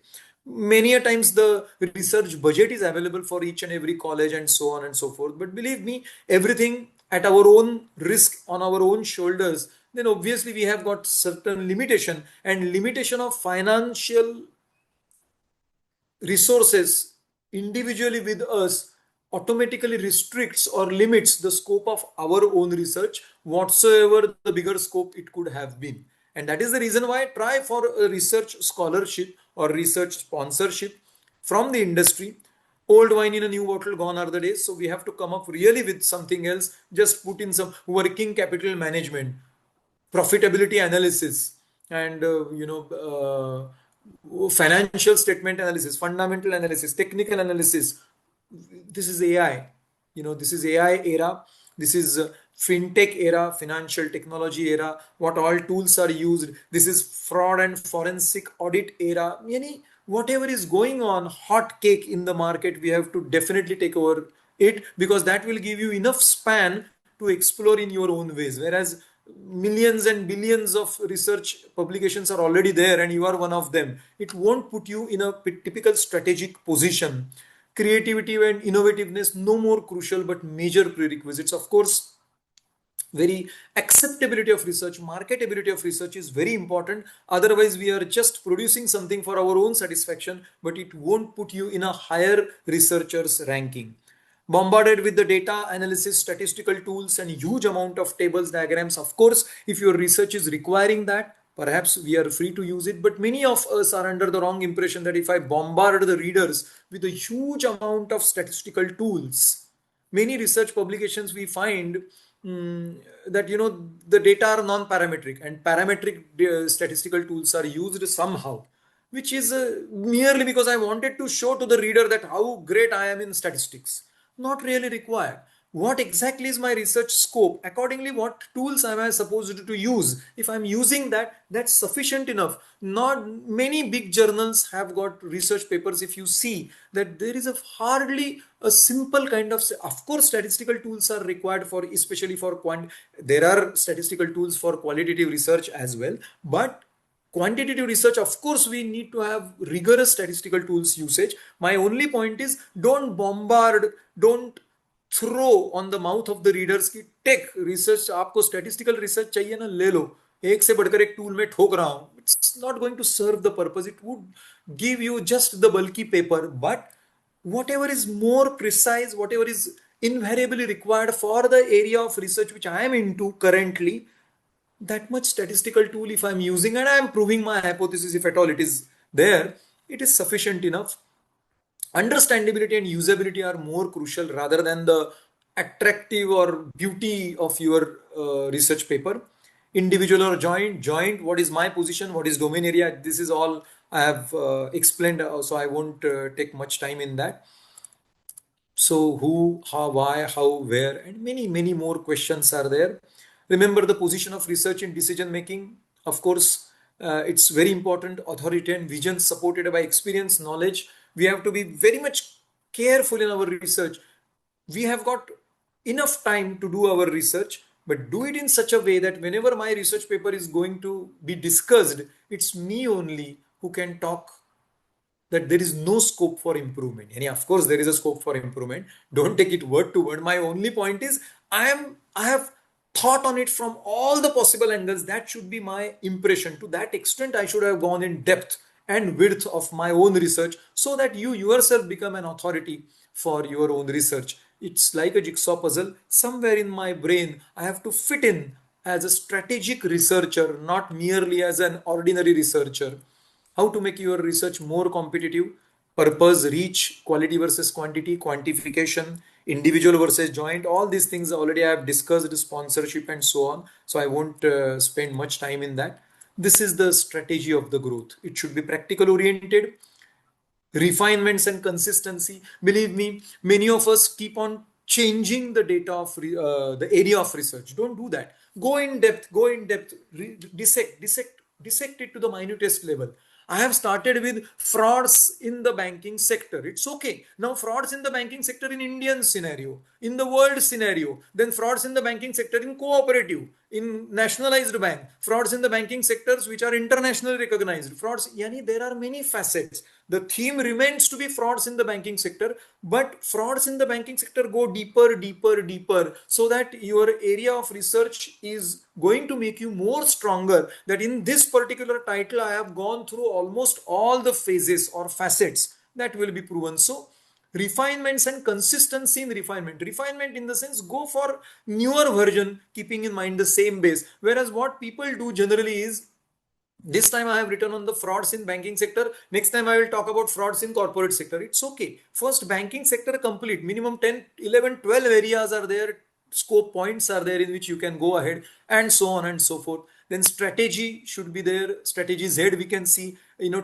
Many a times the research budget is available for each and every college and so on and so forth. But believe me, everything at our own risk, on our own shoulders, then obviously we have got certain limitation, and limitation of financial resources individually with us automatically restricts or limits the scope of our own research, whatsoever the bigger scope it could have been. And that is the reason why I try for a research scholarship or research sponsorship from the industry. Old wine in a new bottle, gone are the days. So we have to come up really with something else. Just put in some working capital management, profitability analysis, and financial statement analysis, fundamental analysis, technical analysis. This is AI. This is AI era. This is fintech era, financial technology era. What all tools are used. This is fraud and forensic audit era. Whatever is going on, hot cake in the market, we have to definitely take over it, because that will give you enough span to explore in your own ways. Whereas millions and billions of research publications are already there and you are one of them, it won't put you in a typical strategic position. Creativity and innovativeness, no more crucial but major prerequisites. Of course, very acceptability of research, marketability of research is very important. Otherwise, we are just producing something for our own satisfaction, but it won't put you in a higher researcher's ranking. Bombarded with the data analysis, statistical tools, and huge amount of tables, diagrams. Of course, if your research is requiring that, perhaps we are free to use it. But many of us are under the wrong impression that if I bombard the readers with a huge amount of statistical tools, many research publications we find that the data are non-parametric, and parametric statistical tools are used somehow, which is merely because I wanted to show to the reader that how great I am in statistics. Not really required. What exactly is my research scope? Accordingly, what tools am I supposed to use? If I'm using that, that's sufficient enough. Not many big journals have got research papers. If you see that there is hardly a simple kind of course, statistical tools are required for, especially for there are statistical tools for qualitative research as well, but quantitative research, of course, we need to have rigorous statistical tools usage. My only point is, don't bombard, don't throw on the mouth of the readers ki tech research, आपको statistical research चाहिए ना, ले लो, एक से बढ़कर एक tool में ठोक रहा हूं. It's not going to serve the purpose. It would give you just the bulky paper, but whatever is more precise, whatever is invariably required for the area of research which I am into currently, that much statistical tool if I'm using and I'm proving my hypothesis, if at all it is there, it is sufficient enough. Understandability and usability are more crucial rather than the attractive or beauty of your research paper. Individual or joint, what is my position, what is domain area, this is all I have explained, so I won't take much time in that. So who, how, why, how, where, and many more questions are there. Remember the position of research in decision making. Of course, it's very important. Authority and vision supported by experience, knowledge. We have to be very much careful in our research. We have got enough time to do our research, but do it in such a way that whenever my research paper is going to be discussed, it's me only who can talk, that there is no scope for improvement. And of course, there is a scope for improvement. Don't take it word to word. My only point is, I have thought on it from all the possible angles. That should be my impression. To that extent, I should have gone in depth and width of my own research, so that you yourself become an authority for your own research. It's like a jigsaw puzzle. Somewhere in my brain, I have to fit in as a strategic researcher, not merely as an ordinary researcher. How to make your research more competitive, purpose, reach, quality versus quantity, quantification, individual versus joint, all these things already I have discussed, sponsorship and so on. So I won't spend much time in that. This is the strategy of the growth. It should be practical oriented, refinements and consistency. Believe me, many of us keep on changing the data of the area of research. Don't do that. Go in depth, dissect it to the minutest level. I have started with frauds in the banking sector. It's okay. Now frauds in the banking sector in Indian scenario, in the world scenario, then frauds in the banking sector in cooperative, in nationalized bank, frauds in the banking sectors which are internationally recognized, frauds, yani there are many facets. The theme remains to be frauds in the banking sector, but frauds in the banking sector go deeper, deeper, deeper, so that your area of research is going to make you more stronger. That in this particular title, I have gone through almost all the phases or facets that will be proven. So refinements and consistency in refinement in the sense, go for newer version keeping in mind the same base. Whereas what people do generally is, this time I have written on the frauds in banking sector, next time I will talk about frauds in corporate sector. It's okay, first banking sector complete, minimum 10, 11, 12 areas are there, scope points are there in which you can go ahead, and so on and so forth. Then strategy should be there, strategy Z we can see,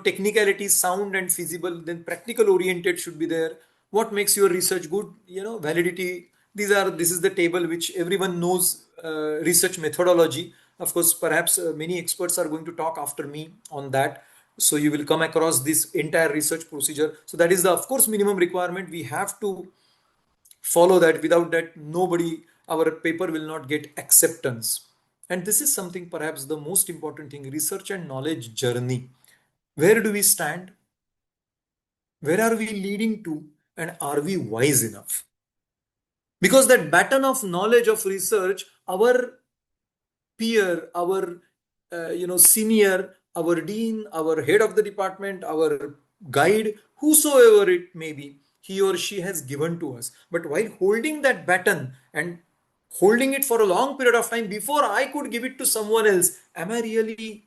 technicality, sound and feasible. Then practical oriented should be there. What makes your research good, validity. This is the table which everyone knows, research methodology. Of course, perhaps many experts are going to talk after me on that. So you will come across this entire research procedure. So that is the, of course, minimum requirement. We have to follow that. Without that, our paper will not get acceptance. And this is something, perhaps the most important thing, research and knowledge journey. Where do we stand? Where are we leading to? And are we wise enough? Because that baton of knowledge of research, our peer, our senior, our dean, our head of the department, our guide, whosoever it may be, he or she has given to us. But while holding that baton and holding it for a long period of time before I could give it to someone else, am I really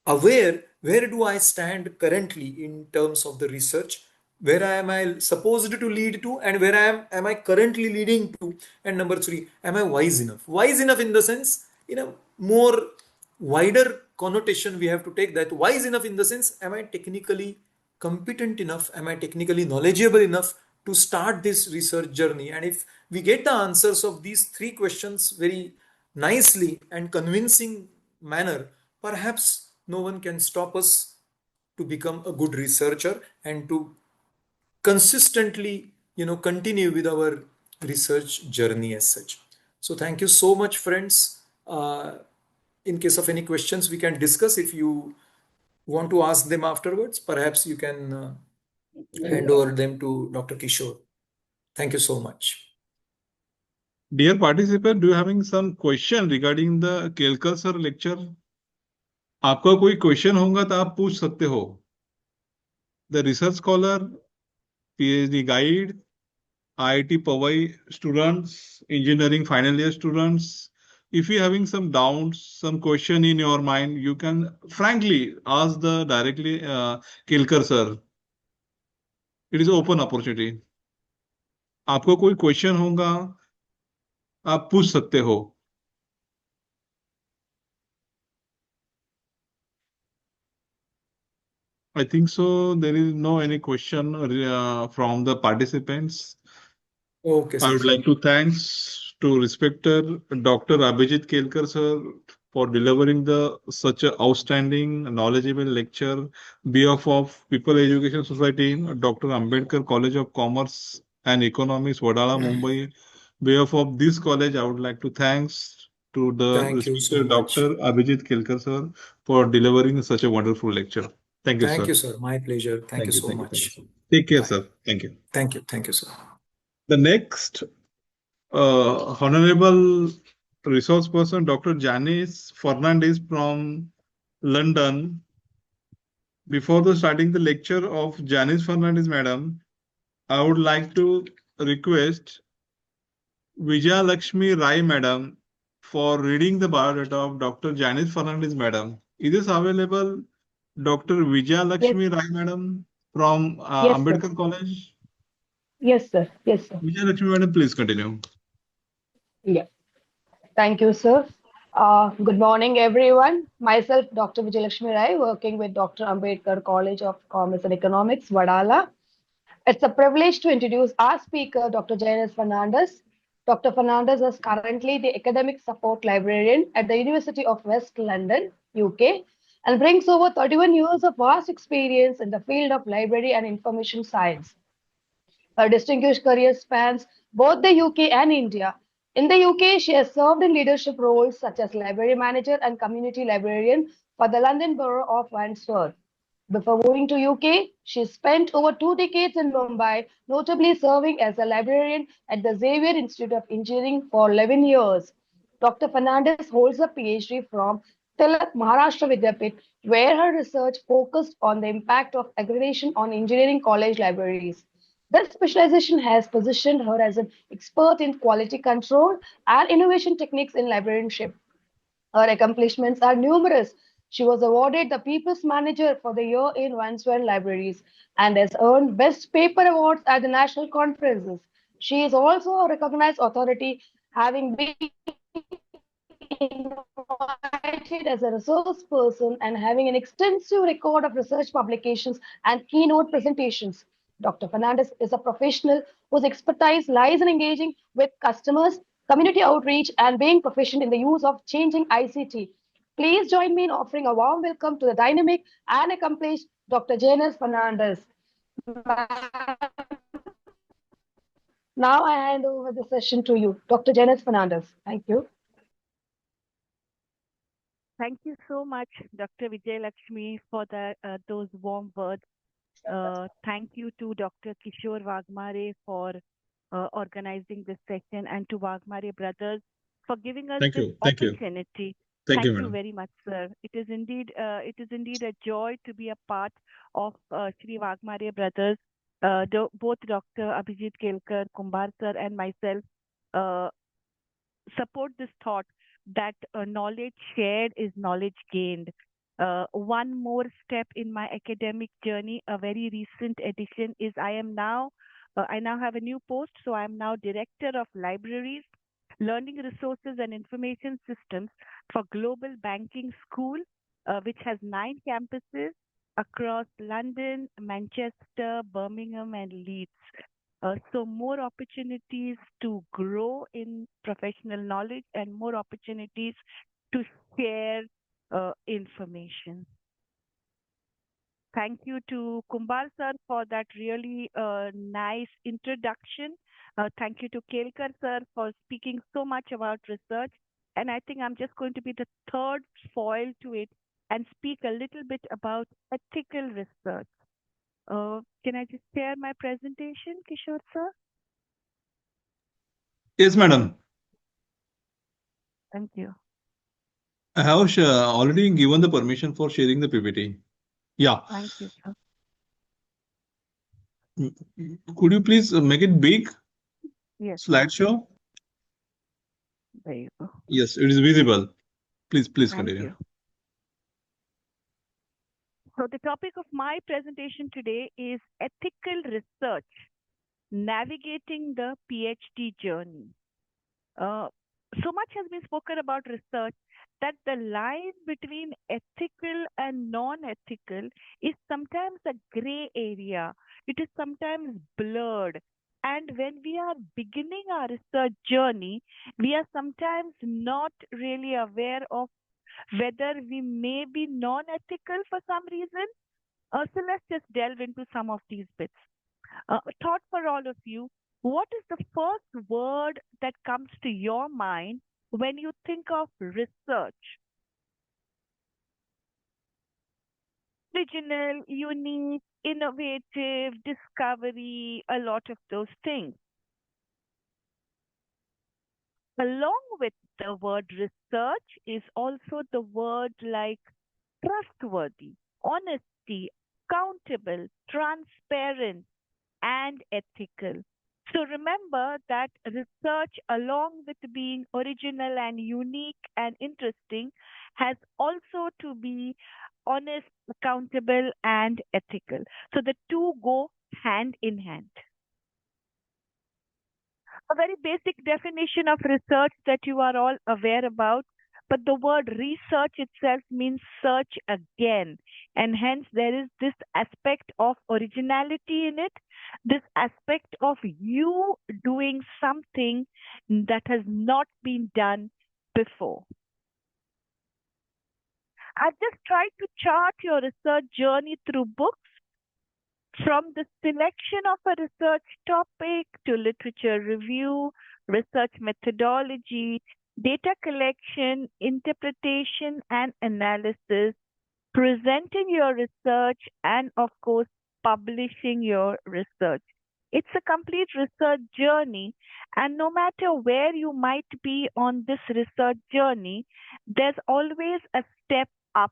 aware where do I stand currently in terms of the research? Where am I supposed to lead to, and where am I currently leading to? And number 3, am I wise enough? Wise enough in the sense, in a more wider connotation, we have to take that. Wise enough in the sense, am I technically competent enough? Am I technically knowledgeable enough to start this research journey? And if we get the answers of these 3 questions very nicely and convincing manner, perhaps no one can stop us to become a good researcher and to consistently continue with our research journey as such. So thank you so much, friends. In case of any questions, we can discuss. If you want to ask them afterwards, perhaps you can hand over them to Dr. Kishore. Thank you so much. Dear participant, do you having some question regarding the Kelkar sir lecture? आपका कोई question होगा तो आप पूछ सकते हो. The research scholar, PhD guide, IIT Powai students, engineering final year students, if you're having some doubts, some question in your mind, you can frankly ask directly Kelkar sir. It is open opportunity. आपको कोई question होगा आप पूछ सकते हो. I think so. There is no any question from the participants. Okay, sir. I would like to thanks to respected Dr. Abhijit Kelkar sir for delivering such a outstanding, knowledgeable lecture. Behalf of People Education Society, Dr. Ambedkar College of Commerce and Economics, Wadala, Mumbai. Behalf of this college, I would like to thanks to the respected Dr. Abhijit Kelkar sir for delivering such a wonderful lecture. Thank you, sir. Thank you, sir. My pleasure. Thank you so much. Take care, sir. Thank you. Thank you. Thank you, sir. The next honorable resource person, Dr. Janice Fernandez from London. Before starting the lecture of Janice Fernandez, madam, I would like to request Vijaya Lakshmi Rai, madam, for reading the biodata of Dr. Janice Fernandez, madam. Is this available? Dr. Vijaya Lakshmi Rai, madam, from Yes, Ambedkar sir. College. Yes, sir. Yes, sir. Vijaya Lakshmi, madam, please continue. Yeah. Thank you, sir. Good morning, everyone. Myself, Dr. Vijayalakshmi Rai, working with Dr. Ambedkar College of Commerce and Economics, Wadala. It's a privilege to introduce our speaker, Dr. Janice Fernandez. Dr. Fernandez is currently the academic support librarian at the University of West London, UK, and brings over 31 years of vast experience in the field of library and information science. Her distinguished career spans both the UK and India. In the UK, she has served in leadership roles such as library manager and community librarian for the London Borough of Wandsworth. Before moving to UK, she spent over 2 decades in Mumbai, notably serving as a librarian at the Xavier Institute of Engineering for 11 years. Dr. Fernandez holds a PhD from Tilak Maharashtra Vidyapit, where her research focused on the impact of accreditation on engineering college libraries. This specialization has positioned her as an expert in quality control and innovation techniques in librarianship. Her accomplishments are numerous. She was awarded the People's Manager for the Year in Wandsworth Libraries and has earned Best Paper Awards at the national conferences. She is also a recognized authority, having been invited as a resource person and having an extensive record of research publications and keynote presentations. Dr. Fernandez is a professional whose expertise lies in engaging with customers, community outreach, and being proficient in the use of changing ICT. Please join me in offering a warm welcome to the dynamic and accomplished Dr. Janus Fernandez. Now I hand over the session to you, Dr. Janus Fernandez. Thank you. Thank you so much, Dr. Vijay Lakshmi, for those warm words. Thank you to Dr. Kishore Wagmare for organizing this session, and to Wagmare brothers for giving us this opportunity. Thank you very much, sir. It is indeed a joy to be a part of Shri Wagmare brothers. Both Dr. Abhijit Kelkar, Kumbar sir, and myself support this thought that knowledge shared is knowledge gained. One more step in my academic journey, a very recent addition, is I now have a new post, so I am now Director of Libraries, Learning Resources and Information Systems for Global Banking School, which has 9 campuses across London, Manchester, Birmingham, and Leeds. So more opportunities to grow in professional knowledge and more opportunities to share information. Thank you to Kumbar sir for that really nice introduction. Thank you to Kelkar sir for speaking so much about research. And I think I'm just going to be the third foil to it and speak a little bit about ethical research. Can I just share my presentation, Kishore sir? Yes, madam. Thank you. I have already given the permission for sharing the PPT. Yeah. Thank you, sir. Could you please make it big? Yes. Slideshow? There you go. Yes, it is visible. Please Thank continue. you. So the topic of my presentation today is ethical research, navigating the PhD journey. So much has been spoken about research that the line between ethical and non-ethical is sometimes a gray area. It is sometimes blurred. And when we are beginning our research journey, we are sometimes not really aware of whether we may be non-ethical for some reason. So let's just delve into some of these bits. Thought for all of you, what is the first word that comes to your mind when you think of research? Original, unique, innovative, discovery, a lot of those things. Along with the word research is also the word like trustworthy, honesty, accountable, transparent, and ethical. So remember that research, along with being original and unique and interesting, has also to be honest, accountable, and ethical. So the two go hand in hand. A very basic definition of research that you are all aware about, but the word research itself means search again. And hence there is this aspect of originality in it, this aspect of you doing something that has not been done before. I've just tried to chart your research journey through books, from the selection of a research topic to literature review, research methodology, data collection, interpretation, and analysis, presenting your research, and of course, publishing your research. It's a complete research journey, and no matter where you might be on this research journey, there's always a step up.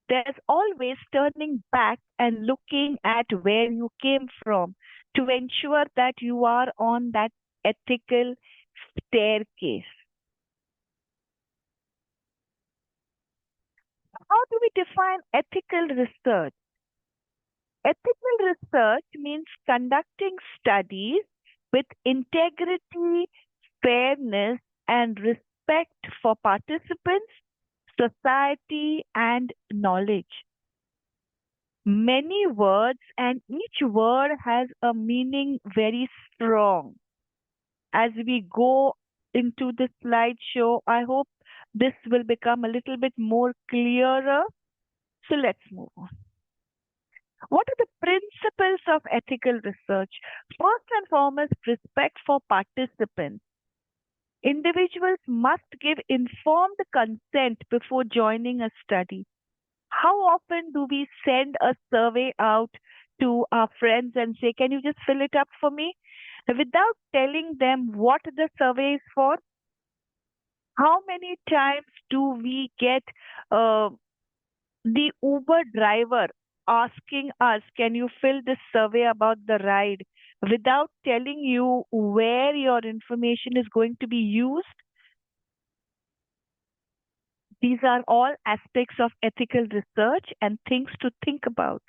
There's always turning back and looking at where you came from to ensure that you are on that ethical staircase. How do we define ethical research? Ethical research means conducting studies with integrity, fairness, and respect for participants, society, and knowledge. Many words, and each word has a meaning very strong. As we go into the slideshow, I hope this will become a little bit more clearer. So let's move on. What are the principles of ethical research? First and foremost, respect for participants. Individuals must give informed consent before joining a study. How often do we send a survey out to our friends and say, can you just fill it up for me? Without telling them what the survey is for? How many times do we get the Uber driver asking us, can you fill this survey about the ride, without telling you where your information is going to be used? These are all aspects of ethical research and things to think about.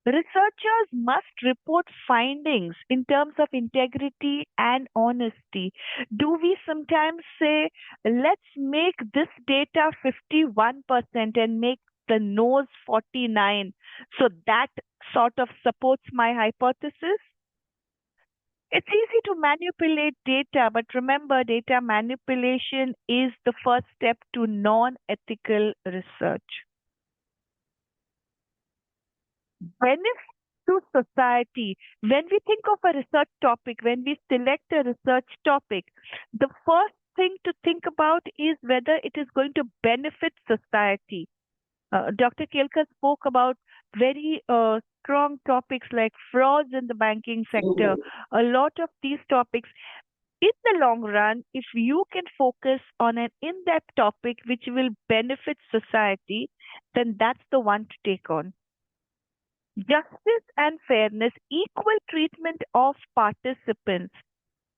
Researchers must report findings in terms of integrity and honesty. Do we sometimes say, let's make this data 51% and make the no's 49, so that sort of supports my hypothesis? It's easy to manipulate data, but remember, data manipulation is the first step to non-ethical research. Benefits to society. When we think of a research topic, when we select a research topic, the first thing to think about is whether it is going to benefit society. Dr. Kelkar spoke about very strong topics like frauds in the banking sector. A lot of these topics, in the long run, if you can focus on an in-depth topic which will benefit society, then that's the one to take on. Justice and fairness, equal treatment of participants.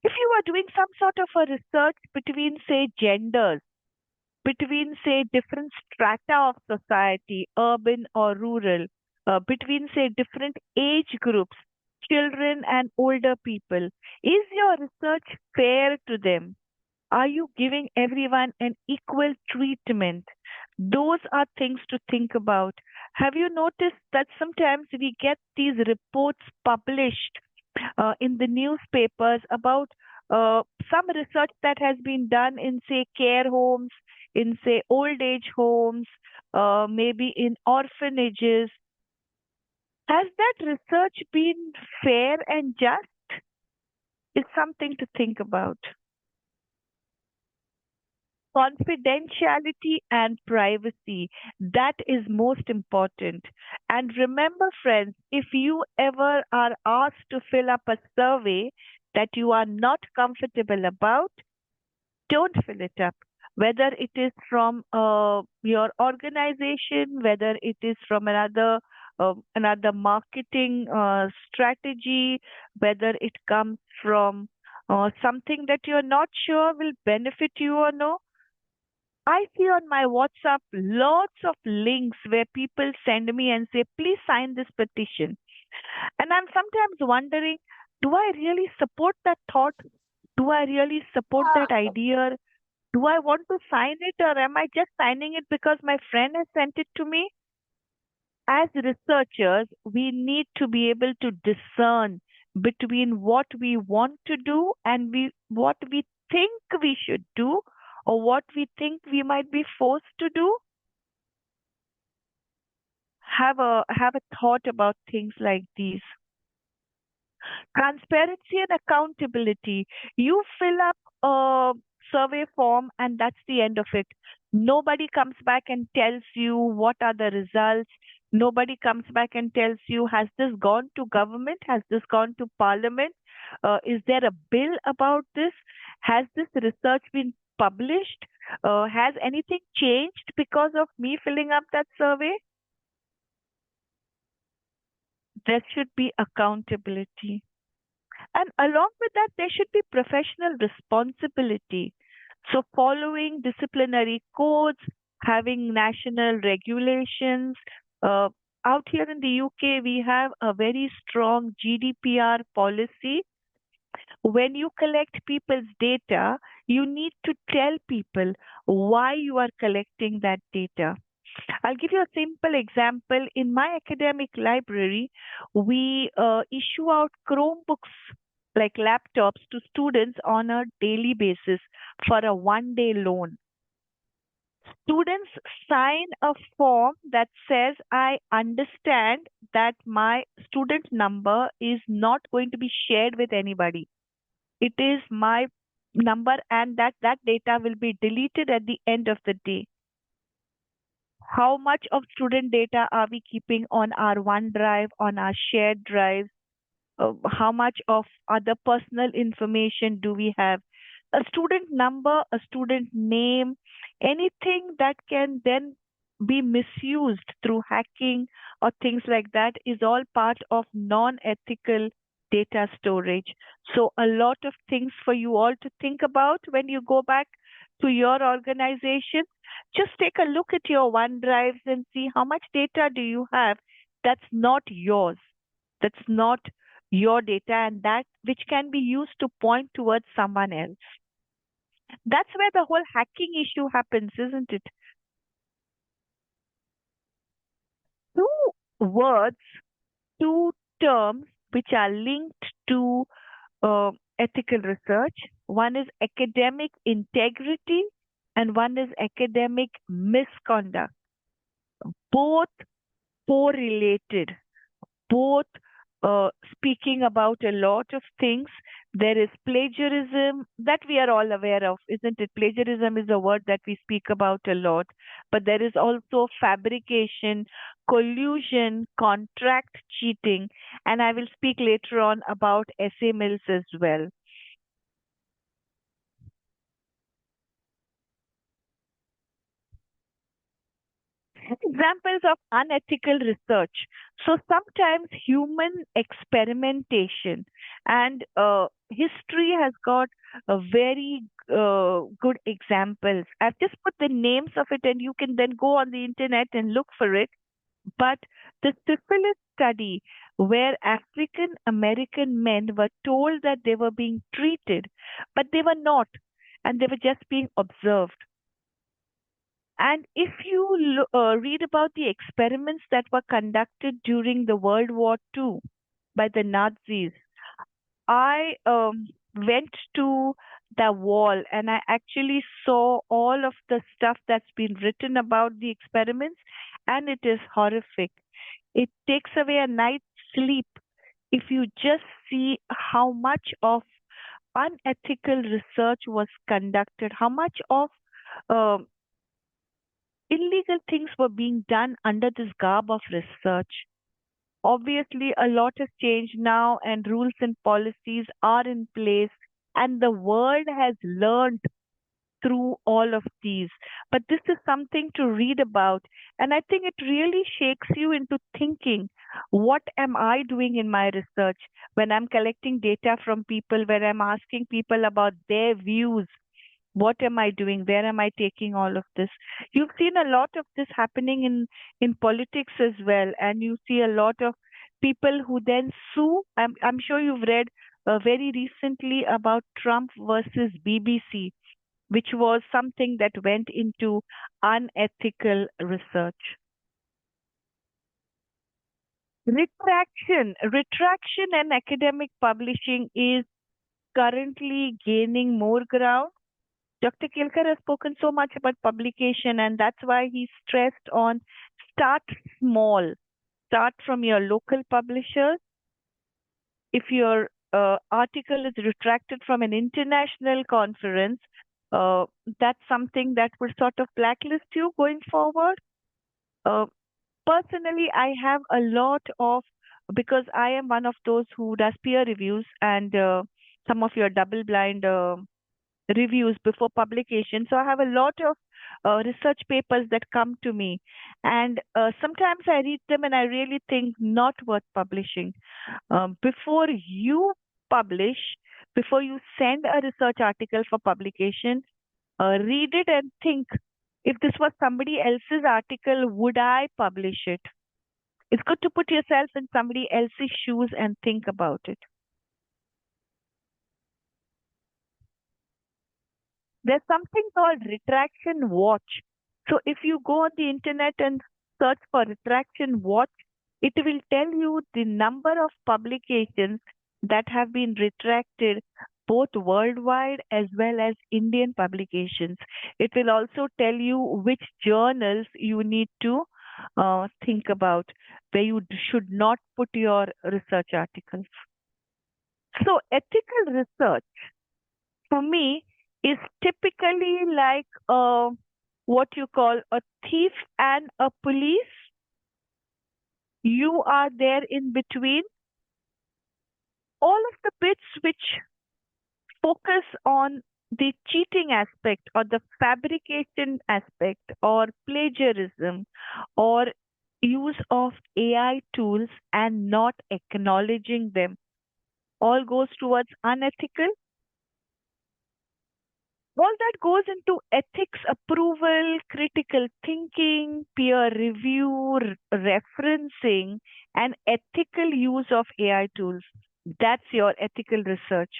If you are doing some sort of a research between, say, genders, between, say, different strata of society, urban or rural, between, say, different age groups, children and older people, is your research fair to them? Are you giving everyone an equal treatment? Those are things to think about. Have you noticed that sometimes we get these reports published in the newspapers about some research that has been done in, say, care homes, in, say, old age homes, maybe in orphanages? Has that research been fair and just? It's something to think about. Confidentiality and privacy, that is most important. And remember, friends, if you ever are asked to fill up a survey that you are not comfortable about, don't fill it up. Whether it is from your organization, whether it is from another marketing strategy, whether it comes from something that you're not sure will benefit you or no. I see on my WhatsApp lots of links where people send me and say, please sign this petition. And I'm sometimes wondering, do I really support that thought? Do I really support that idea? Do I want to sign it, or am I just signing it because my friend has sent it to me? As researchers, we need to be able to discern between what we want to do and what we think we should do, or what we think we might be forced to do. Have a thought about things like these. Transparency and accountability. You fill up a survey form and that's the end of it. Nobody comes back and tells you what are the results. Nobody comes back and tells you, has this gone to government? Has this gone to parliament? Is there a bill about this? Has this research been published? Has anything changed because of me filling up that survey? There should be accountability. And along with that, there should be professional responsibility. So, following disciplinary codes, having national regulations. Out here in the UK, we have a very strong GDPR policy. When you collect people's data, you need to tell people why you are collecting that data. I'll give you a simple example. In my academic library, we issue out Chromebooks like laptops to students on a daily basis for a 1-day loan. Students sign a form that says, I understand that my student number is not going to be shared with anybody. It is my number, and that data will be deleted at the end of the day. How much of student data are we keeping on our OneDrive, on our shared drives? How much of other personal information do we have? A student number, a student name, anything that can then be misused through hacking or things like that is all part of non-ethical data storage. So a lot of things for you all to think about when you go back to your organization. Just take a look at your OneDrives and see how much data do you have that's not yours, that's not your data, and that which can be used to point towards someone else. That's where the whole hacking issue happens, isn't it? Two words, two terms which are linked to ethical research. One is academic integrity and one is academic misconduct. Both correlated, both speaking about a lot of things. There is plagiarism that we are all aware of, isn't it? Plagiarism is a word that we speak about a lot. But there is also fabrication, collusion, contract cheating, and I will speak later on about essay mills as well. Examples of unethical research. So sometimes human experimentation, and history has got a very good examples. I've just put the names of it and you can then go on the internet and look for it. But the syphilis study, where African American men were told that they were being treated, but they were not, and they were just being observed. And if you read about the experiments that were conducted during the World War II by the Nazis, I went to the wall and I actually saw all of the stuff that's been written about the experiments, and it is horrific. It takes away a night's sleep if you just see how much of unethical research was conducted, how much of illegal things were being done under this garb of research. Obviously, a lot has changed now, and rules and policies are in place, and the world has learned through all of these. But this is something to read about, and I think it really shakes you into thinking, what am I doing in my research when I'm collecting data from people, when I'm asking people about their views? What am I doing? Where am I taking all of this? You've seen a lot of this happening in politics as well, and you see a lot of people who then sue. I'm sure you've read very recently about Trump versus BBC, which was something that went into unethical research. Retraction in academic publishing is currently gaining more ground. Dr. Kelkar has spoken so much about publication, and that's why he stressed on start small. Start from your local publishers. If your article is retracted from an international conference, that's something that would sort of blacklist you going forward. Personally, I have a lot of, because I am one of those who does peer reviews and some of your double blind reviews before publication. So I have a lot of research papers that come to me, and sometimes I read them and I really think not worth publishing. Before you publish, before you send a research article for publication, read it and think, if this was somebody else's article, would I publish it? It's good to put yourself in somebody else's shoes and think about it. There's something called retraction watch. So if you go on the internet and search for retraction watch, it will tell you the number of publications that have been retracted, both worldwide as well as Indian publications. It will also tell you which journals you need to think about, where you should not put your research articles. So ethical research, for me, is typically like what you call a thief and a police. You are there in between. All of the bits which focus on the cheating aspect or the fabrication aspect or plagiarism or use of AI tools and not acknowledging them all goes towards unethical. All that goes into ethics, approval, critical thinking, peer review, referencing, and ethical use of AI tools. That's your ethical research.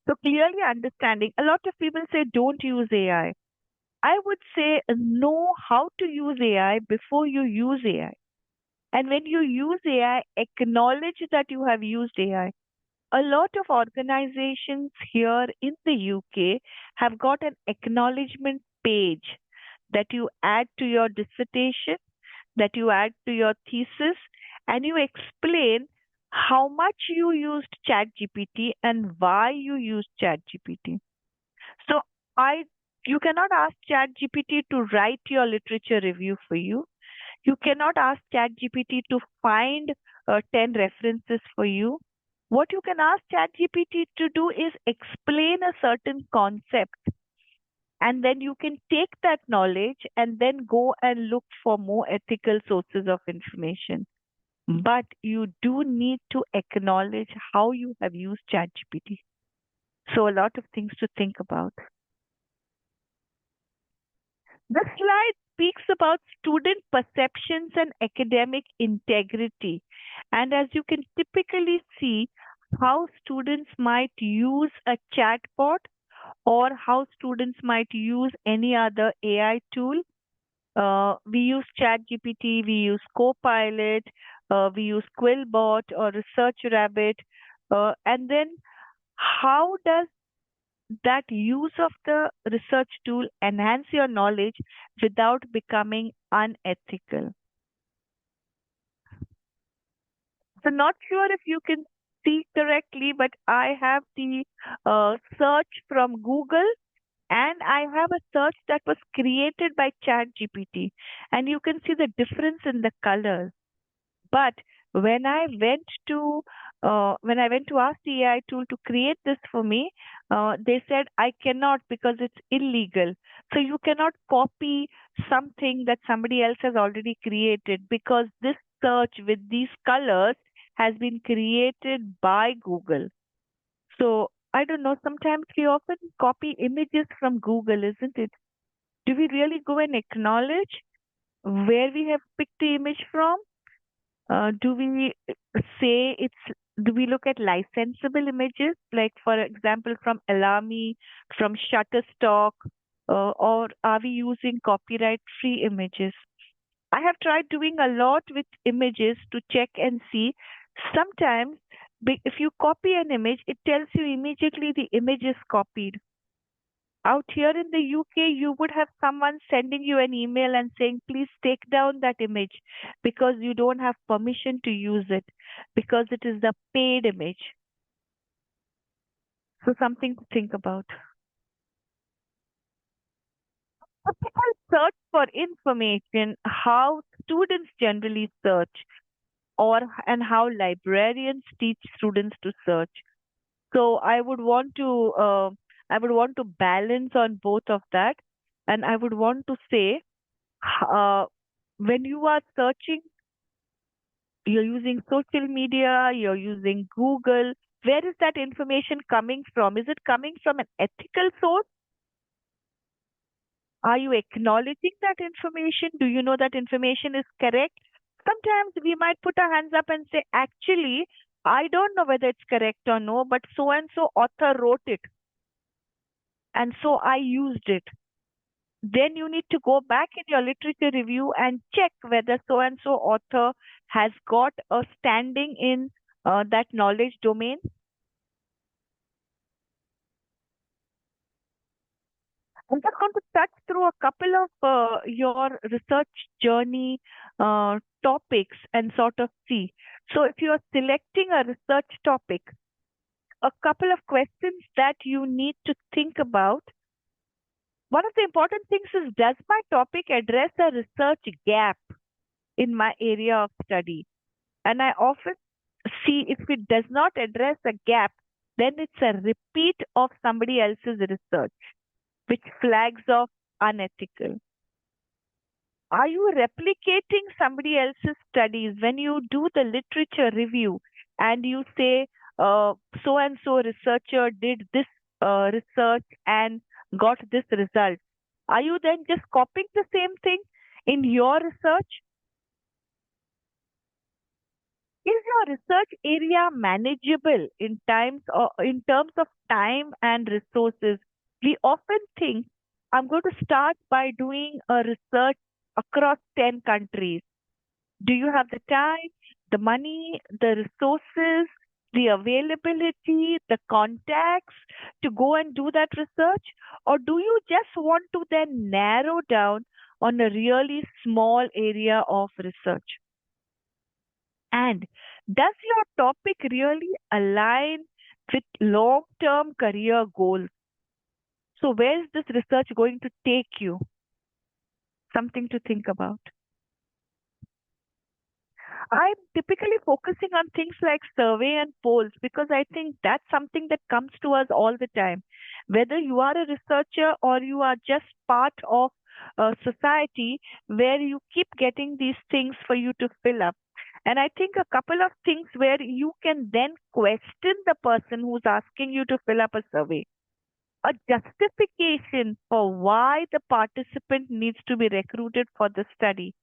So clearly understanding, a lot of people say don't use AI. I would say know how to use AI before you use AI. And when you use AI, acknowledge that you have used AI. A lot of organizations here in the UK have got an acknowledgement page that you add to your dissertation, that you add to your thesis, and you explain how much you used ChatGPT and why you used ChatGPT. So you cannot ask ChatGPT to write your literature review for you. You cannot ask ChatGPT to find 10 references for you. What you can ask ChatGPT to do is explain a certain concept, and then you can take that knowledge and then go and look for more ethical sources of information. But you do need to acknowledge how you have used ChatGPT. So a lot of things to think about. This slide speaks about student perceptions and academic integrity. And as you can typically see, how students might use a chatbot or how students might use any other AI tool. We use ChatGPT, we use Copilot, we use Quillbot or ResearchRabbit. And then how does that use of the research tool enhance your knowledge without becoming unethical? So not sure if you can see correctly, but I have the search from Google and I have a search that was created by ChatGPT, and you can see the difference in the colors. But when I went to ask the AI tool to create this for me, they said I cannot because it's illegal. So you cannot copy something that somebody else has already created, because this search with these colors has been created by Google. So I don't know, sometimes we often copy images from Google, isn't it? Do we really go and acknowledge where we have picked the image from? Do we look at licensable images, like for example from Alamy, from Shutterstock, or are we using copyright-free images? I have tried doing a lot with images to check and see. Sometimes if you copy an image, it tells you immediately the image is copied. Out here in the UK, you would have someone sending you an email and saying, please take down that image because you don't have permission to use it, because it is the paid image. So something to think about. People search for information, how students generally search, and how librarians teach students to search. So I would want to balance on both of that, and I would want to say, uh, when you are searching, you're using social media, you're using Google. Where is that information coming from? Is it coming from an ethical source? Are you acknowledging that information? Do you know that information is correct? Sometimes we might put our hands up and say, actually, I don't know whether it's correct or no, but so and so author wrote it. And so I used it. Then you need to go back in your literature review and check whether so and so author has got a standing in that knowledge domain. I'm just going to touch through a couple of your research journey topics and sort of see. So if you are selecting a research topic, a couple of questions that you need to think about. One of the important things is, does my topic address a research gap in my area of study? And I often see if it does not address a gap, then it's a repeat of somebody else's research, which flags off unethical. Are you replicating somebody else's studies? When you do the literature review and you say, so and so researcher did this research and got this result, are you then just copying the same thing in your research? Is your research area manageable in terms of time and resources? We often think, I'm going to start by doing a research across 10 countries. Do you have the time, the money, the resources, the availability, the contacts to go and do that research? Or do you just want to then narrow down on a really small area of research? And does your topic really align with long-term career goals? So where is this research going to take you? Something to think about. I'm typically focusing on things like survey and polls because I think that's something that comes to us all the time. Whether you are a researcher or you are just part of a society where you keep getting these things for you to fill up. And I think a couple of things where you can then question the person who's asking you to fill up a survey. A justification for why the participant needs to be recruited for the study.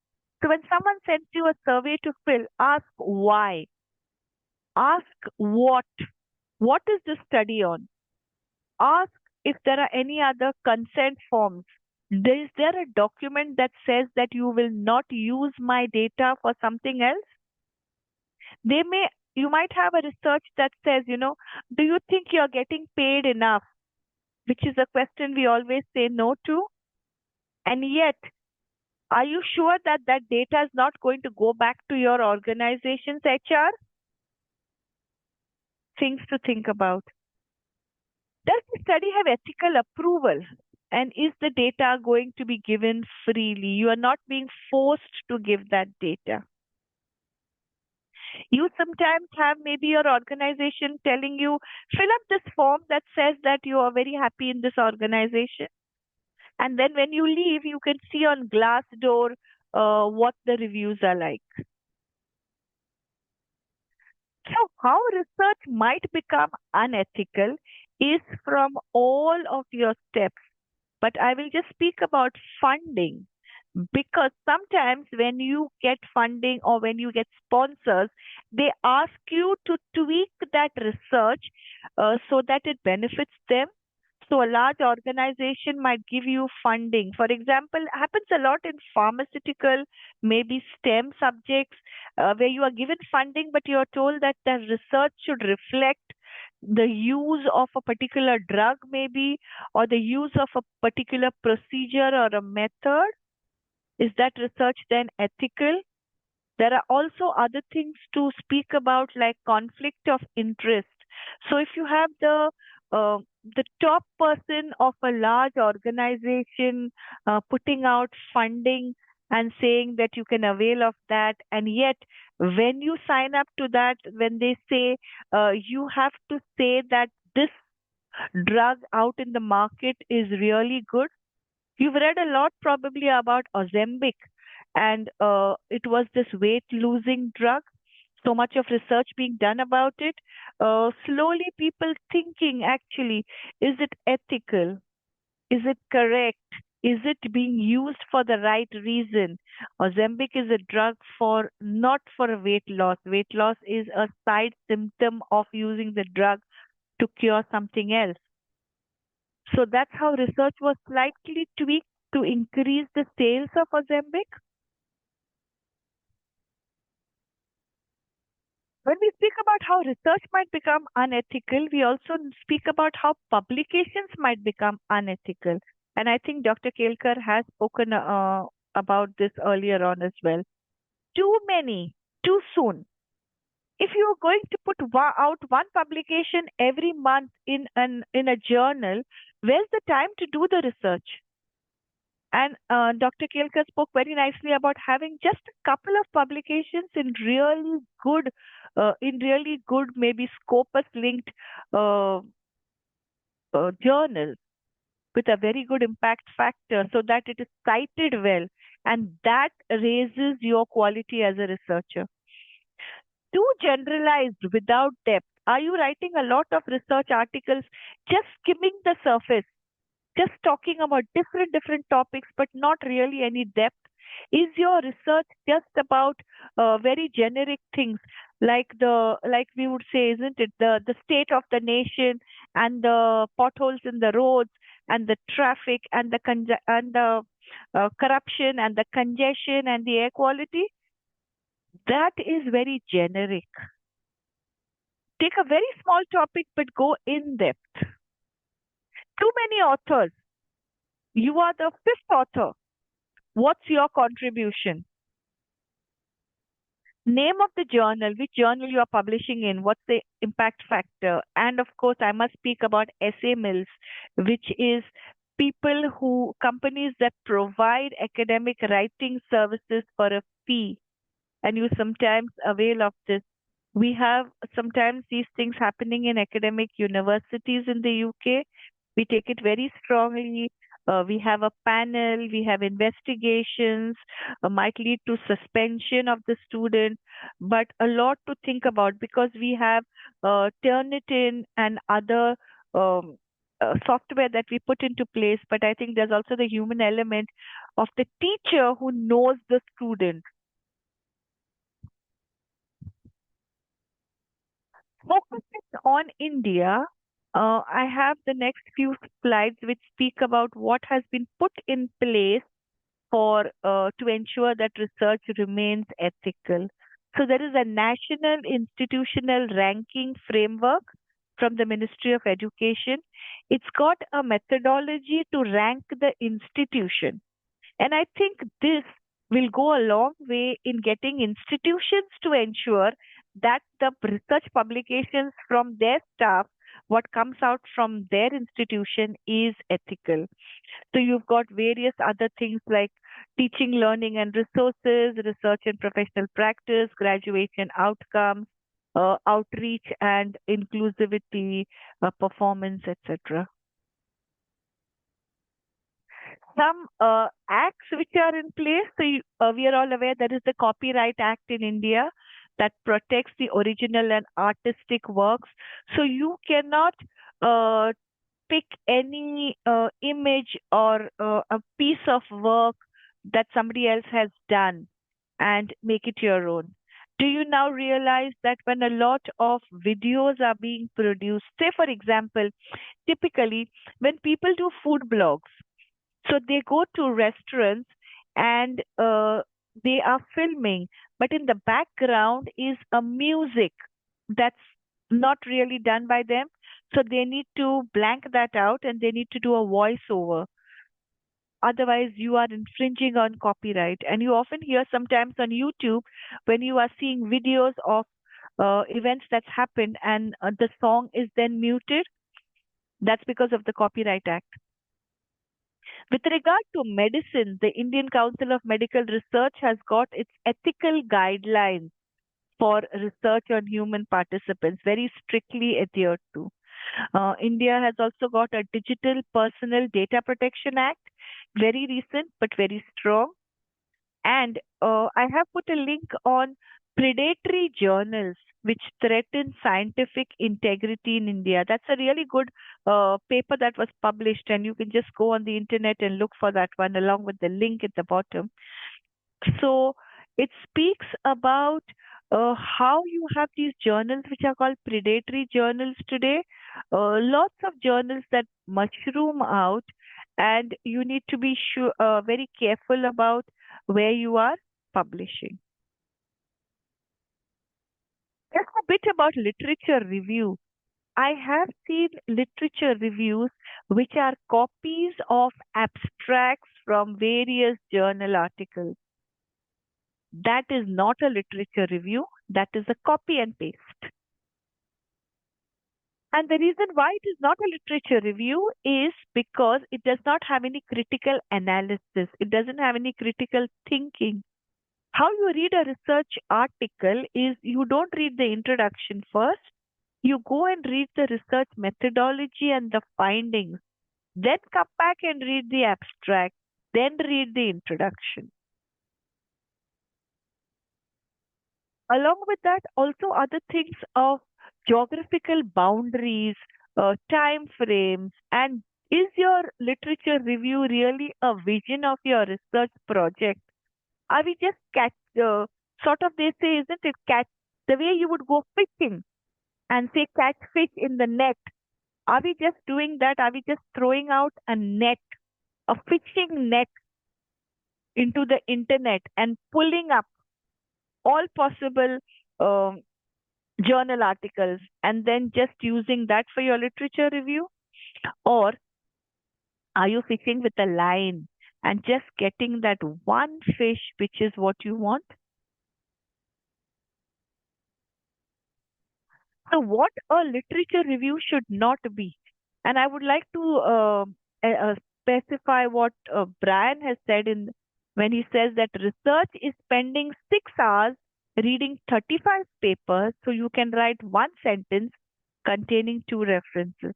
So when someone sends you a survey to fill, ask why. Ask what. What is the study on? Ask if there are any other consent forms. Is there a document that says that you will not use my data for something else? You might have a research that says, do you think you're getting paid enough? Which is a question we always say no to. And yet, are you sure that that data is not going to go back to your organization's HR? Things to think about. Does the study have ethical approval? And is the data going to be given freely? You are not being forced to give that data. You sometimes have maybe your organization telling you, fill up this form that says that you are very happy in this organization. And then when you leave, you can see on Glassdoor what the reviews are like. So how research might become unethical is from all of your steps. But I will just speak about funding. Because sometimes when you get funding or when you get sponsors, they ask you to tweak that research so that it benefits them. So a large organization might give you funding. For example, happens a lot in pharmaceutical, maybe STEM subjects, where you are given funding, but you are told that the research should reflect the use of a particular drug maybe, or the use of a particular procedure or a method. Is that research then ethical? There are also other things to speak about, like conflict of interest. So if you have the the top person of a large organization putting out funding and saying that you can avail of that, and yet when you sign up to that, when they say you have to say that this drug out in the market is really good. You've read a lot probably about Ozempic, and it was this weight losing drug. So much of research being done about it. Slowly, people thinking actually, is it ethical? Is it correct? Is it being used for the right reason? Ozempic is a drug for not for a weight loss. Weight loss is a side symptom of using the drug to cure something else. So that's how research was slightly tweaked to increase the sales of Ozempic. When we speak about how research might become unethical, we also speak about how publications might become unethical. And I think Dr. Kelkar has spoken about this earlier on as well. Too many, too soon. If you are going to put out one publication every month in a journal, where's the time to do the research? And Dr. Kelkar spoke very nicely about having just a couple of publications in really good, maybe Scopus linked journals with a very good impact factor, so that it is cited well, and that raises your quality as a researcher. Too generalized without depth. Are you writing a lot of research articles just skimming the surface, just talking about different topics, but not really any depth? Is your research just about very generic things like we would say, isn't it, the state of the nation and the potholes in the roads and the traffic and the corruption and the congestion and the air quality? That is very generic. Take a very small topic but go in depth. Too many authors. You are the fifth author. What's your contribution? Name of the journal, which journal you are publishing in, what's the impact factor? And of course, I must speak about essay mills, which is companies that provide academic writing services for a fee, and you sometimes avail of this. We have sometimes these things happening in academic universities in the UK. We take it very strongly. We have a panel, we have investigations, might lead to suspension of the student, but a lot to think about because we have Turnitin and other software that we put into place. But I think there's also the human element of the teacher who knows the student. Focusing on India, I have the next few slides which speak about what has been put in place for to ensure that research remains ethical. So there is a national institutional ranking framework from the Ministry of Education. It's got a methodology to rank the institution. And I think this will go a long way in getting institutions to ensure that the research publications from their staff, what comes out from their institution, is ethical. So you've got various other things like teaching, learning and resources, research and professional practice, graduation outcomes, outreach and inclusivity, performance, etc. Some acts which are in place. So we are all aware there is the Copyright Act in India that protects the original and artistic works. So you cannot pick any image or a piece of work that somebody else has done and make it your own. Do you now realize that when a lot of videos are being produced, say for example, typically when people do food blogs, so they go to restaurants and they are filming, but in the background is a music that's not really done by them. So they need to blank that out and they need to do a voiceover. Otherwise, you are infringing on copyright. And you often hear sometimes on YouTube when you are seeing videos of events that's happened and the song is then muted. That's because of the Copyright Act. With regard to medicine, the Indian Council of Medical Research has got its ethical guidelines for research on human participants, very strictly adhered to. India has also got a Digital Personal Data Protection Act, very recent but very strong. And I have put a link on predatory journals which threaten scientific integrity in India. That's a really good paper that was published, and you can just go on the internet and look for that one along with the link at the bottom. So it speaks about how you have these journals which are called predatory journals today. Lots of journals that mushroom out, and you need to be very careful about where you are publishing. Just a bit about literature review. I have seen literature reviews which are copies of abstracts from various journal articles. That is not a literature review, that is a copy and paste. And the reason why it is not a literature review is because it does not have any critical analysis. It doesn't have any critical thinking. How you read a research article is you don't read the introduction first. You go and read the research methodology and the findings. Then come back and read the abstract. Then read the introduction. Along with that, also other things of geographical boundaries, time frames, and is your literature review really a vision of your research project? Are we just sort of, they say, isn't it catch, the way you would go fishing and say catch fish in the net? Are we just doing that? Are we just throwing out a net, a fishing net into the internet and pulling up all possible journal articles and then just using that for your literature review? Or are you fishing with a line and just getting that one fish which is what you want? So what a literature review should not be. And I would like to specify what Brian has said when he says that research is spending 6 hours reading 35 papers so you can write one sentence containing 2 references.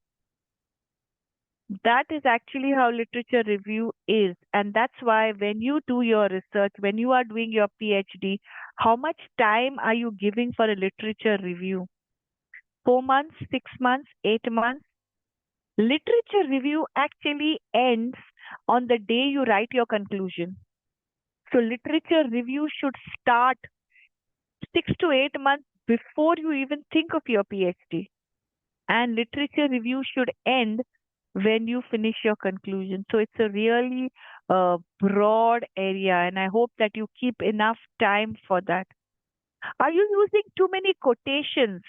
That is actually how literature review is. And that's why when you do your research, when you are doing your PhD, how much time are you giving for a literature review? 4 months, 6 months, 8 months? Literature review actually ends on the day you write your conclusion. So literature review should start 6 to 8 months before you even think of your PhD. And literature review should end when you finish your conclusion. So it's a really broad area, and I hope that you keep enough time for that. Are you using too many quotations?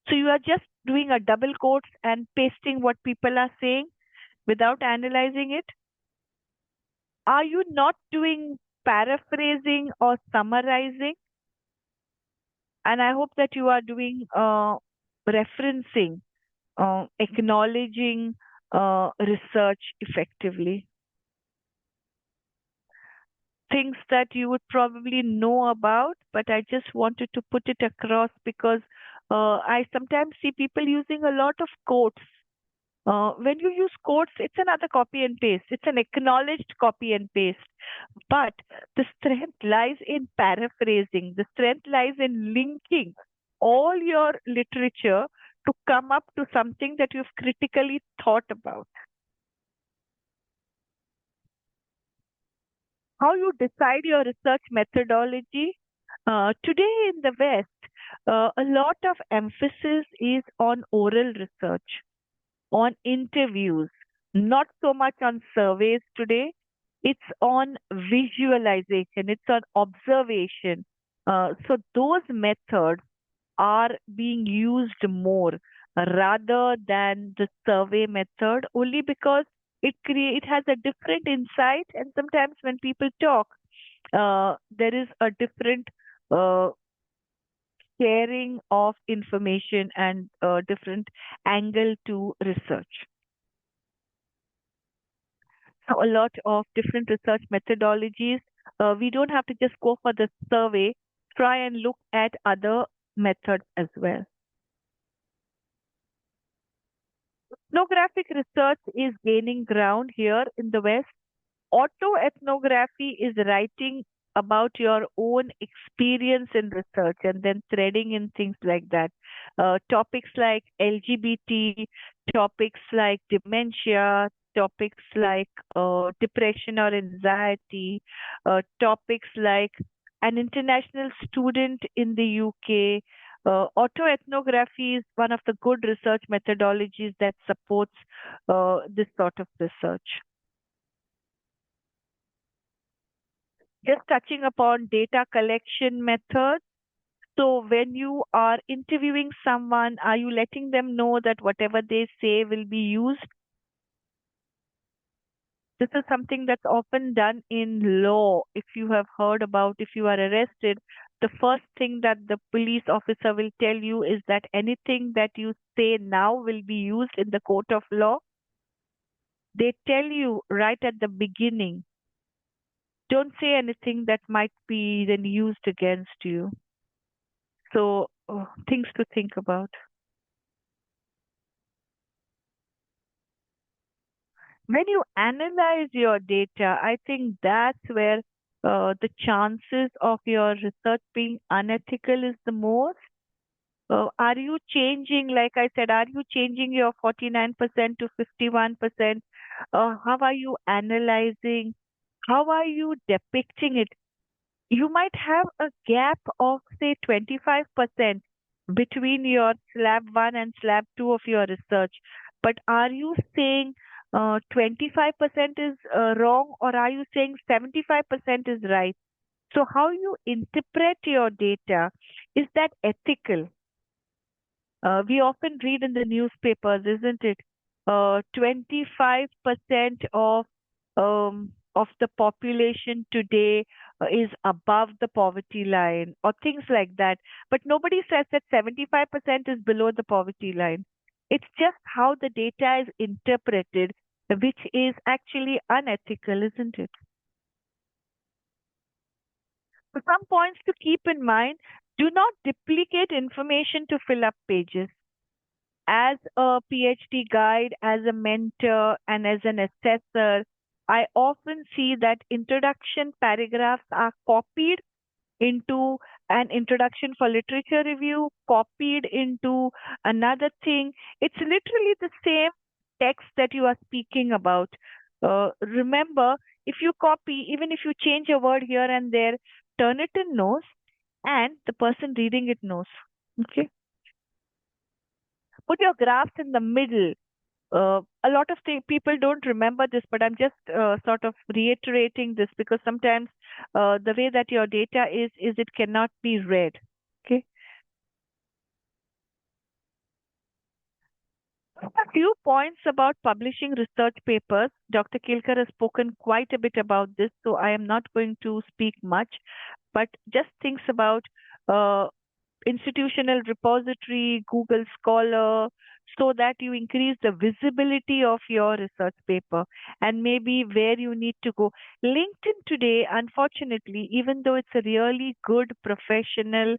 So you are just doing a double quotes and pasting what people are saying without analyzing it? Are you not doing paraphrasing or summarizing? And I hope that you are doing referencing, acknowledging research effectively. Things that you would probably know about, but I just wanted to put it across because I sometimes see people using a lot of quotes. When you use quotes, it's another copy and paste. It's an acknowledged copy and paste. But the strength lies in paraphrasing. The strength lies in linking all your literature to come up to something that you've critically thought about. How you decide your research methodology? Today in the West, a lot of emphasis is on oral research, on interviews, not so much on surveys today. It's on visualization, it's on observation. So those methods are being used more rather than the survey method, only because it has a different insight, and sometimes when people talk, there is a different sharing of information and different angle to research. a lot of different research methodologies. We don't have to just go for the survey, try and look at other methods as well. Ethnographic research is gaining ground here in the West. Autoethnography is writing about your own experience in research and then threading in things like that. Topics like LGBT, topics like dementia, topics like depression or anxiety, topics like an international student in the UK. Autoethnography is one of the good research methodologies that supports this sort of research. Just touching upon data collection methods. So when you are interviewing someone, are you letting them know that whatever they say will be used? This is something that's often done in law. If you have heard about, if you are arrested, the first thing that the police officer will tell you is that anything that you say now will be used in the court of law. They tell you right at the beginning, don't say anything that might be then used against you. So, things to think about. When you analyze your data, I think that's where the chances of your research being unethical is the most. Are you changing, like I said, are you changing your 49% to 51%? How are you analyzing? How are you depicting it? You might have a gap of, say, 25% between your slab 1 and slab 2 of your research. But are you saying 25% is wrong, or are you saying 75% is right? So how you interpret your data, is that ethical? We often read in the newspapers, isn't it? 25% of the population today is above the poverty line, or things like that. But nobody says that 75% is below the poverty line. It's just how the data is interpreted, which is actually unethical, isn't it? So some points to keep in mind: do not duplicate information to fill up pages. As a PhD guide, as a mentor, and as an assessor, I often see that introduction paragraphs are copied into an introduction for literature review, copied into another thing. It's literally the same text that you are speaking about. Remember, if you copy, even if you change a word here and there, Turnitin knows, and the person reading it knows. Okay. Put your graphs in the middle. A lot of people don't remember this, but I'm just sort of reiterating this because sometimes the way that your data is it cannot be read. Okay. A few points about publishing research papers. Dr. Kelkar has spoken quite a bit about this, so I am not going to speak much, but just things about institutional repository, Google Scholar, so that you increase the visibility of your research paper and maybe where you need to go. LinkedIn today, unfortunately, even though it's a really good professional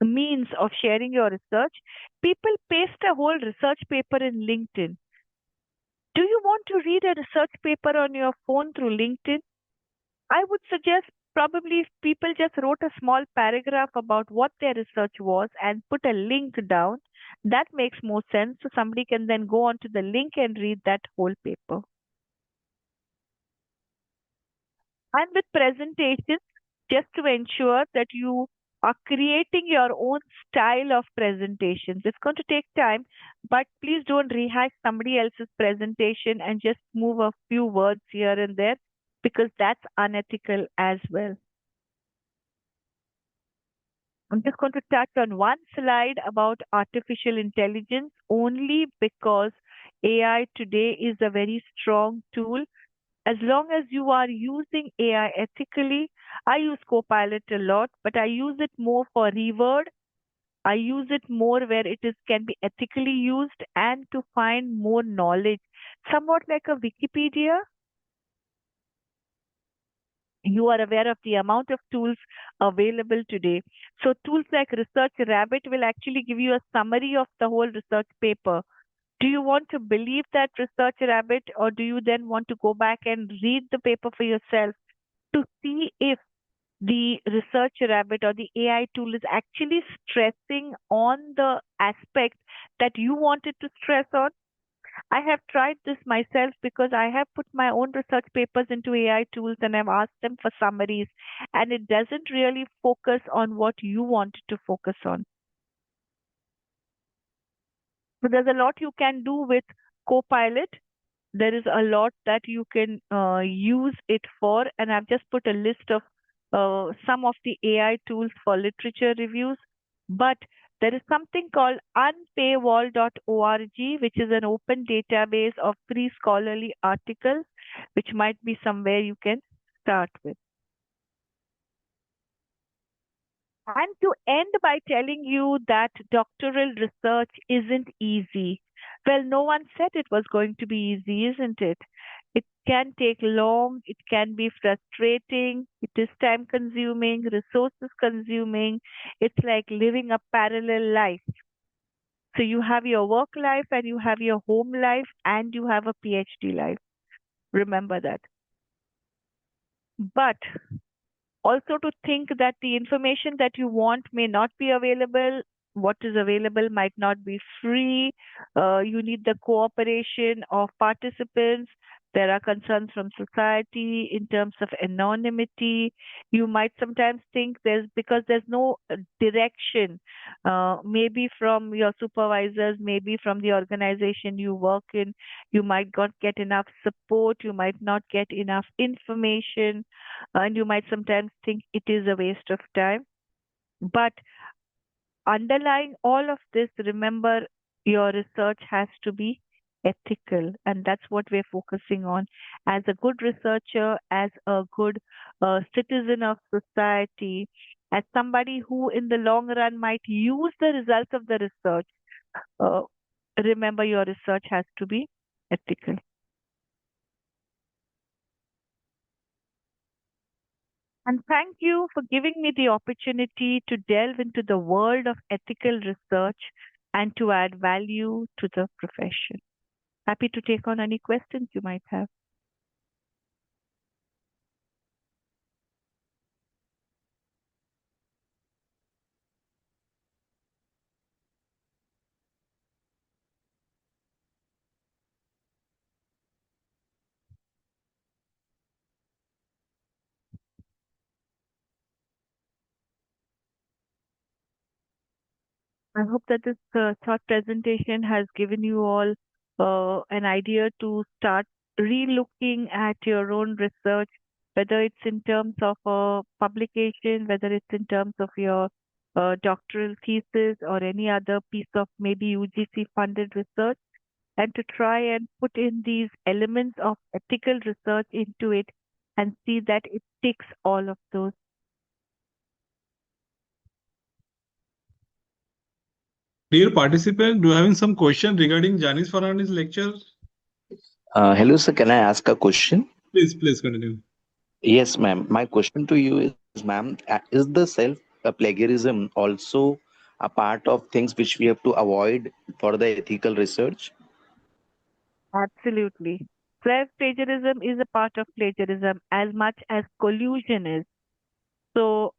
means of sharing your research, people paste a whole research paper in LinkedIn. Do you want to read a research paper on your phone through LinkedIn? I would suggest probably if people just wrote a small paragraph about what their research was and put a link down, that makes more sense. So somebody can then go onto the link and read that whole paper. And with presentations, just to ensure that you are creating your own style of presentations. It's going to take time, but please don't rehash somebody else's presentation and just move a few words here and there, because that's unethical as well. I'm just going to touch on one slide about artificial intelligence only because AI today is a very strong tool. As long as you are using AI ethically, I use Copilot a lot, but I use it more for reword. I use it more where it can be ethically used and to find more knowledge, somewhat like a Wikipedia. You are aware of the amount of tools available today. So tools like Research Rabbit will actually give you a summary of the whole research paper. Do you want to believe that Research Rabbit, or do you then want to go back and read the paper for yourself to see if the Research Rabbit or the AI tool is actually stressing on the aspect that you wanted to stress on? I have tried this myself because I have put my own research papers into AI tools and I've asked them for summaries, and it doesn't really focus on what you wanted to focus on. So there's a lot you can do with Copilot. There is a lot that you can use it for, and I've just put a list of some of the AI tools for literature reviews. But there is something called unpaywall.org, which is an open database of free scholarly articles, which might be somewhere you can start with. And to end by telling you that doctoral research isn't easy. Well, no one said it was going to be easy, isn't it? It can take long, it can be frustrating, it is time consuming, resources consuming. It's like living a parallel life. So you have your work life and you have your home life and you have a PhD life. Remember that. But also to think that the information that you want may not be available. What is available might not be free. You need the cooperation of participants. There are concerns from society in terms of anonymity. You might sometimes think because there's no direction, maybe from your supervisors, maybe from the organization you work in, you might not get enough support, you might not get enough information, and you might sometimes think it is a waste of time. But underlying all of this, remember, your research has to be ethical, and that's what we're focusing on. As a good researcher, as a good citizen of society, as somebody who in the long run might use the results of the research, remember your research has to be ethical. And thank you for giving me the opportunity to delve into the world of ethical research and to add value to the profession. Happy to take on any questions you might have. I hope that this short presentation has given you all an idea to start re-looking at your own research, whether it's in terms of a publication, whether it's in terms of your doctoral thesis or any other piece of maybe UGC funded research, and to try and put in these elements of ethical research into it and see that it ticks all of those. Dear participant, do you having some question regarding Janice Fernandez's lecture? Hello, sir. Can I ask a question? Please continue. Yes, ma'am. My question to you is, ma'am, is the self-plagiarism also a part of things which we have to avoid for the ethical research? Absolutely. Self-plagiarism is a part of plagiarism as much as collusion is. So,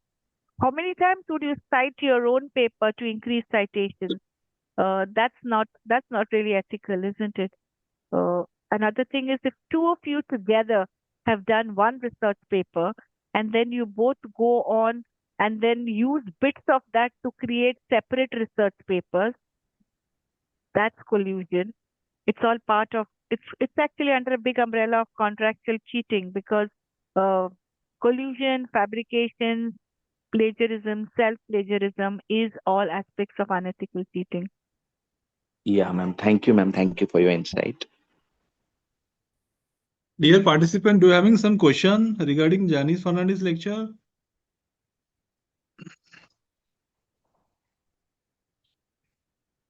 how many times would you cite your own paper to increase citations? That's not really ethical, isn't it? Another thing is if two of you together have done one research paper and then you both go on and then use bits of that to create separate research papers, that's collusion. It's all part of it's actually under a big umbrella of contractual cheating because collusion, fabrication, plagiarism, self-plagiarism is all aspects of unethical cheating. Yeah, ma'am. Thank you, ma'am. Thank you for your insight. Dear participant, do you having some question regarding Janice Fernandez's lecture?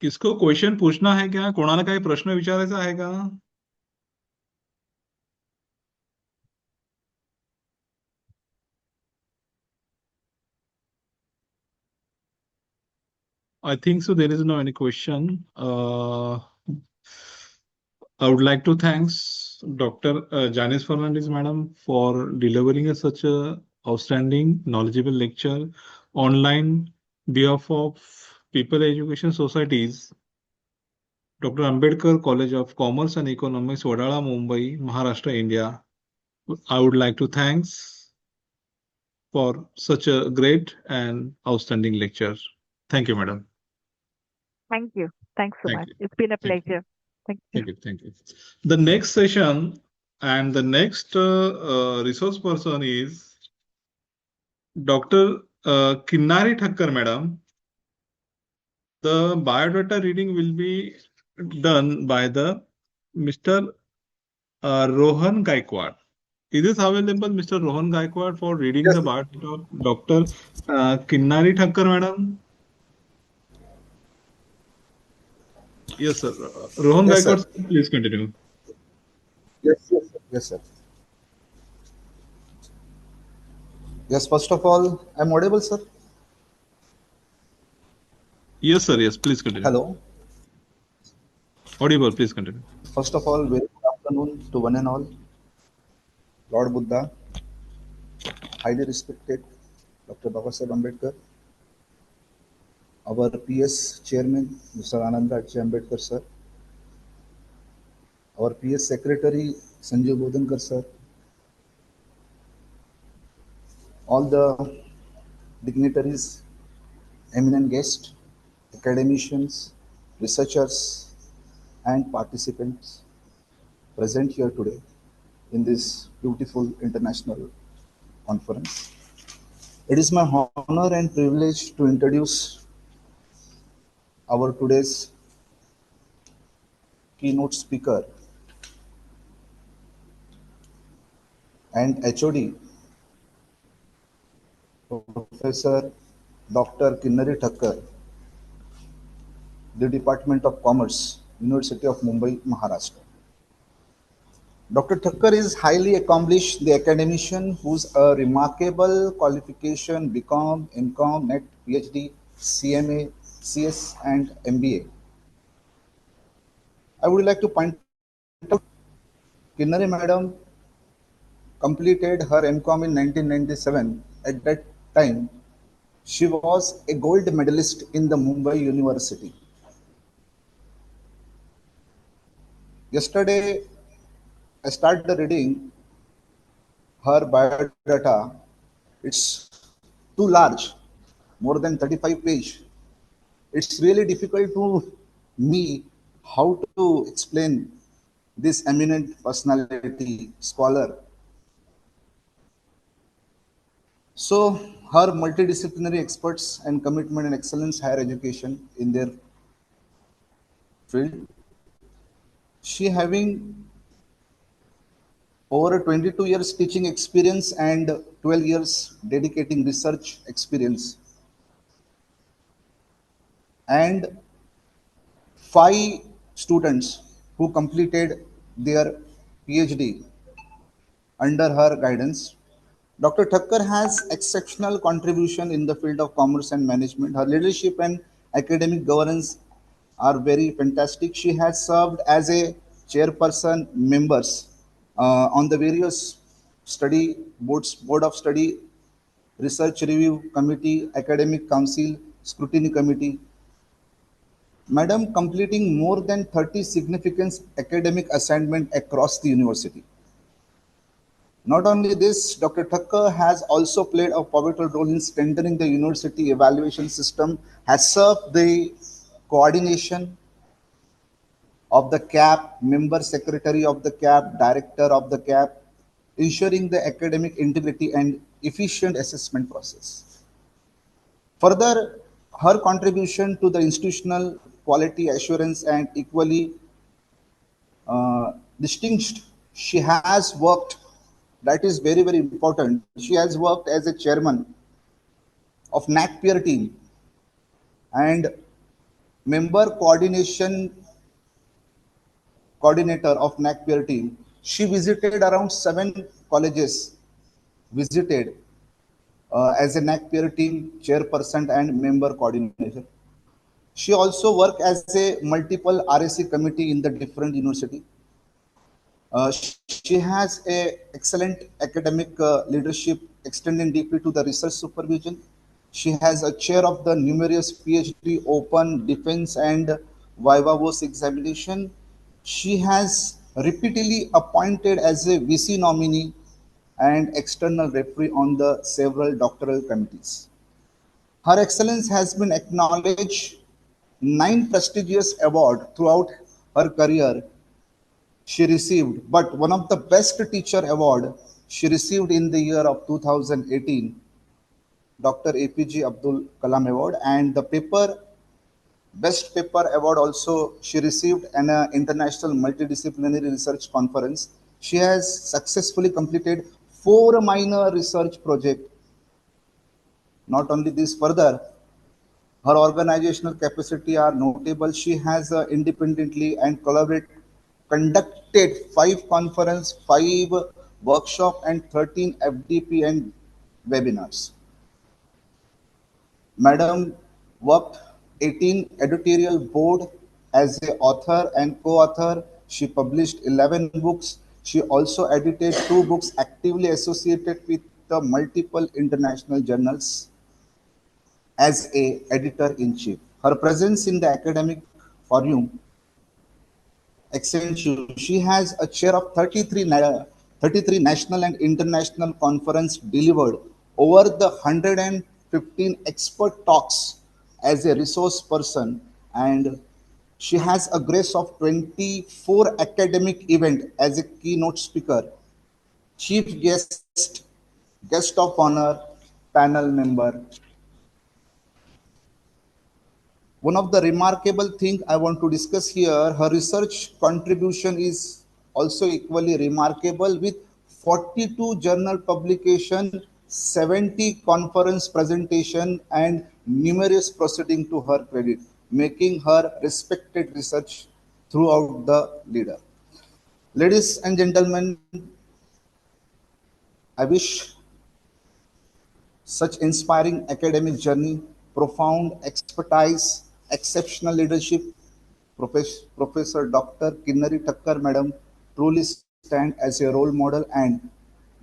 किसको question पूछना है क्या? कोणाला काही प्रश्न विचारायचा आहे का? I think so. There is no any question. I would like to thanks Dr. Janice Fernandez, madam, for delivering such a outstanding, knowledgeable lecture online behalf of People Education Societies. Dr. Ambedkar College of Commerce and Economics, Wadala, Mumbai, Maharashtra, India. I would like to thanks for such a great and outstanding lecture. Thank you, madam. Thank you. Thanks so Thank much. you. It's been a Thank you. pleasure. Thank you. Thank you. Thank you. The next session and the next resource person is Dr. Kinnari Thakkar, madam. The biodata reading will be done by the Mr. Rohan Gaikwad. Is this available, Mr. Rohan Gaikwad, for reading Yes, the biodata of Dr. Kinnari Thakkar, madam? Yes, sir. Rohan yes, sir. Gaikwad, please continue. Yes, yes, sir. Yes, sir. Yes, first of all, I'm audible, sir. Yes, sir. Yes, please continue. Hello. Audible, please continue. First of all, very good afternoon to one and all. Lord Buddha, highly respected Dr. Babasaheb Ambedkar, our PS Chairman, Mr. Anandaraj Ambedkar, sir, our PS Secretary, Sanjay Bodhankar, sir, all the dignitaries, eminent guests, academicians, researchers, and participants present here today in this beautiful international conference. It is my honor and privilege to introduce our today's keynote speaker and HOD, Professor Dr. Kinnari Thakkar, the Department of Commerce, University of Mumbai, Maharashtra. Dr. Thakkar is highly accomplished, the academician whose a remarkable qualification BCom, MCom, NET, PhD, CMA, CS, and MBA. I would like to point out Kinnari Madam completed her MCom in 1997. At that time, she was a gold medalist in the Mumbai University. Yesterday, I started reading her biodata. It's too large, more than 35 pages. It's really difficult to me how to explain this eminent personality, scholar. So her multidisciplinary experts and commitment and excellence higher education in their field. She having over 22 years teaching experience and 12 years dedicating research experience. And 5 students who completed their PhD under her guidance. Dr. Thakkar has exceptional contribution in the field of commerce and management. Her leadership and academic governance are very fantastic. She has served as a chairperson members on the various study boards, board of study, research review committee, academic council, scrutiny committee. Madam completing more than 30 significant academic assignments across the university. Not only this, Dr. Thakkar has also played a pivotal role in strengthening the university evaluation system, has served the coordination of the CAP, member secretary of the CAP, director of the CAP, ensuring the academic integrity and efficient assessment process. Further, her contribution to the institutional quality assurance and equally distinguished. She has worked, that is very, very important. She has worked as a chairman of NAC peer team and member coordinator of NAC peer team. She visited around 7 colleges, visited as a NAC peer team chairperson and member coordinator. She also worked as a multiple RAC committee in the different university. She has a excellent academic leadership extending deeply to the research supervision. She has a chair of the numerous PhD open defense and viva voce examination. She has repeatedly appointed as a VC nominee and external referee on the several doctoral committees. Her excellence has been acknowledged 9 prestigious awards throughout her career she received, but one of the best teacher award she received in the year of 2018, Dr. APJ Abdul Kalam Award, and the paper Best Paper Award also she received an international multidisciplinary research conference. She has successfully completed 4 minor research projects. Not only this, further, her organizational capacity are notable. She has independently and collaborate conducted 5 conference, 5 workshop, and 13 FDP and webinars. Madam worked 18 editorial board as a author and co-author. She published 11 books. She also edited 2 books actively associated with the multiple international journals as a editor-in-chief. Her presence in the academic forum extensive. She has a chair of 33 national and international conference delivered over the 115 expert talks as a resource person, and she has a grace of 24 academic event as a keynote speaker, chief guest of honor, panel member. One of the remarkable thing I want to discuss here, her research contribution is also equally remarkable with 42 journal publication, 70 conference presentation, and numerous proceeding to her credit, making her respected research throughout the leader. Ladies and gentlemen, I wish such inspiring academic journey, profound expertise, exceptional leadership, Professor Dr. Kinnari Thakkar Madam truly stand as a role model and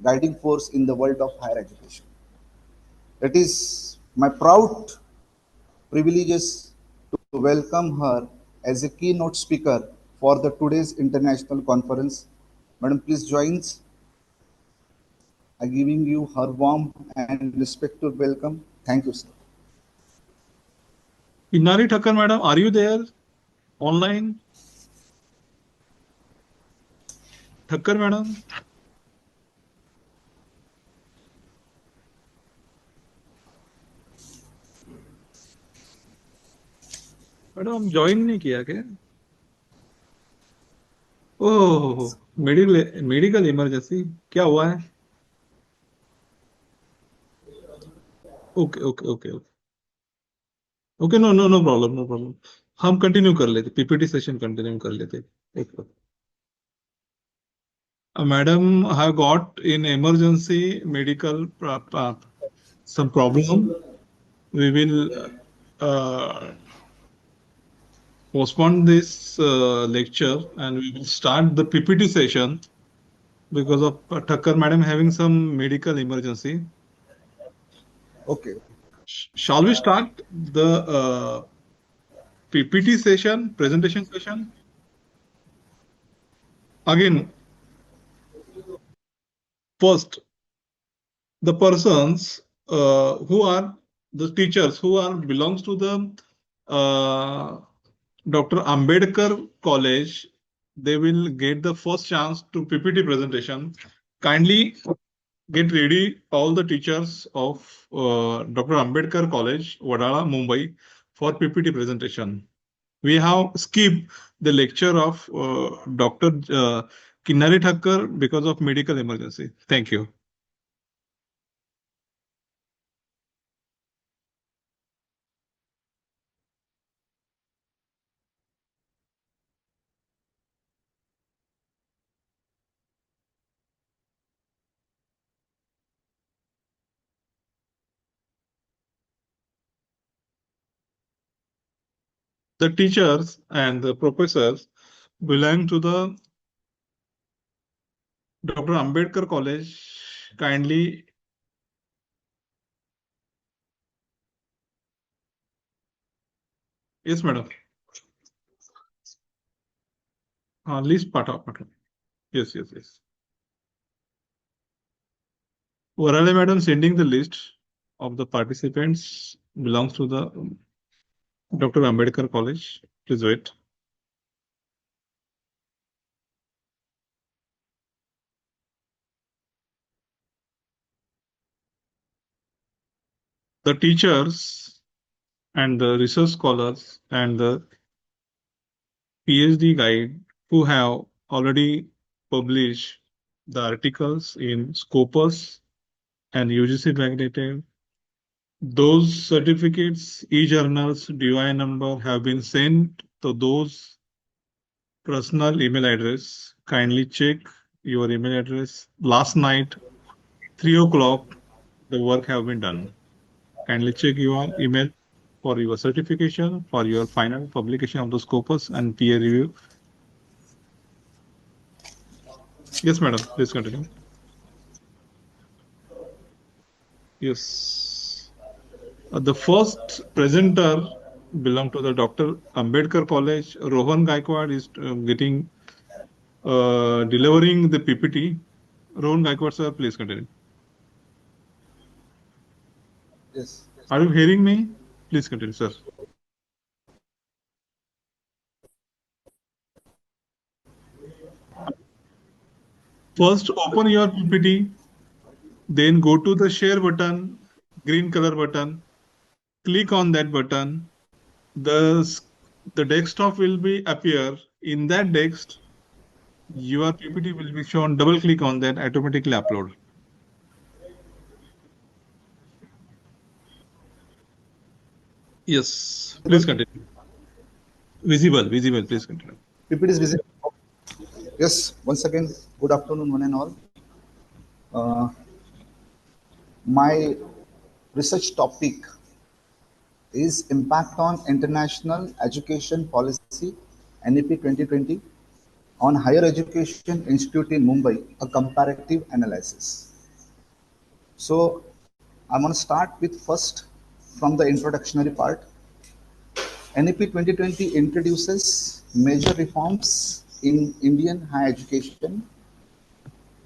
guiding force in the world of higher education. It is my proud privileges to welcome her as a keynote speaker for the today's international conference. Madam, please join us. I giving you her warm and respectful welcome. Thank you, sir. Inari Thakkar madam, are you there online? Thakkar madam? Madam join नहीं किया क्या? Oh, medical emergency क्या हुआ है? Okay okay okay okay okay, no no no problem, no problem. हम continue कर लेते, PPT session continue कर लेते. Madam have got in emergency medical some problem. We will postpone this lecture and we will start the PPT session because of Thakkar madam having some medical emergency. Okay. Shall we start the PPT session, presentation session? Again, first, the persons who are the teachers who are belongs to the Dr. Ambedkar College, they will get the first chance to PPT presentation. Kindly get ready all the teachers of Dr. Ambedkar College, Wadala, Mumbai for PPT presentation. We have skipped the lecture of Dr. Kinnari Thakkar because of medical emergency. Thank you. The teachers and the professors belong to the Dr. Ambedkar College. Kindly yes, madam. List part of madam. Yes. Wadala madam sending the list of the participants belongs to the Dr. Ambedkar College. Please wait. The teachers and the research scholars and the PhD guide who have already published the articles in Scopus and UGC Magnetic. Those certificates, e-journals, DOI number have been sent to those personal email address. Kindly check your email address. Last night, 3 o'clock, the work have been done. Kindly check your email for your certification, for your final publication of the Scopus and peer review. Yes, madam, please continue. Yes. The first presenter belong to the Dr. Ambedkar College. Rohan Gaikwad is delivering the PPT. Rohan Gaikwad, sir, please continue. Yes. Are you hearing me? Please continue, sir. First, open your PPT. Then go to the share button, green color button. Click on that button. The desktop will be appear. In that text, your PPT will be shown. Double click on that, automatically upload. Yes, please continue. Visible, please continue. PPT is visible. Yes, once again, good afternoon, one and all. My research topic is Impact on International Education Policy, NEP 2020, on Higher Education Institute in Mumbai, a comparative analysis. So I'm going to start with first from the introductory part. NEP 2020 introduces major reforms in Indian higher education.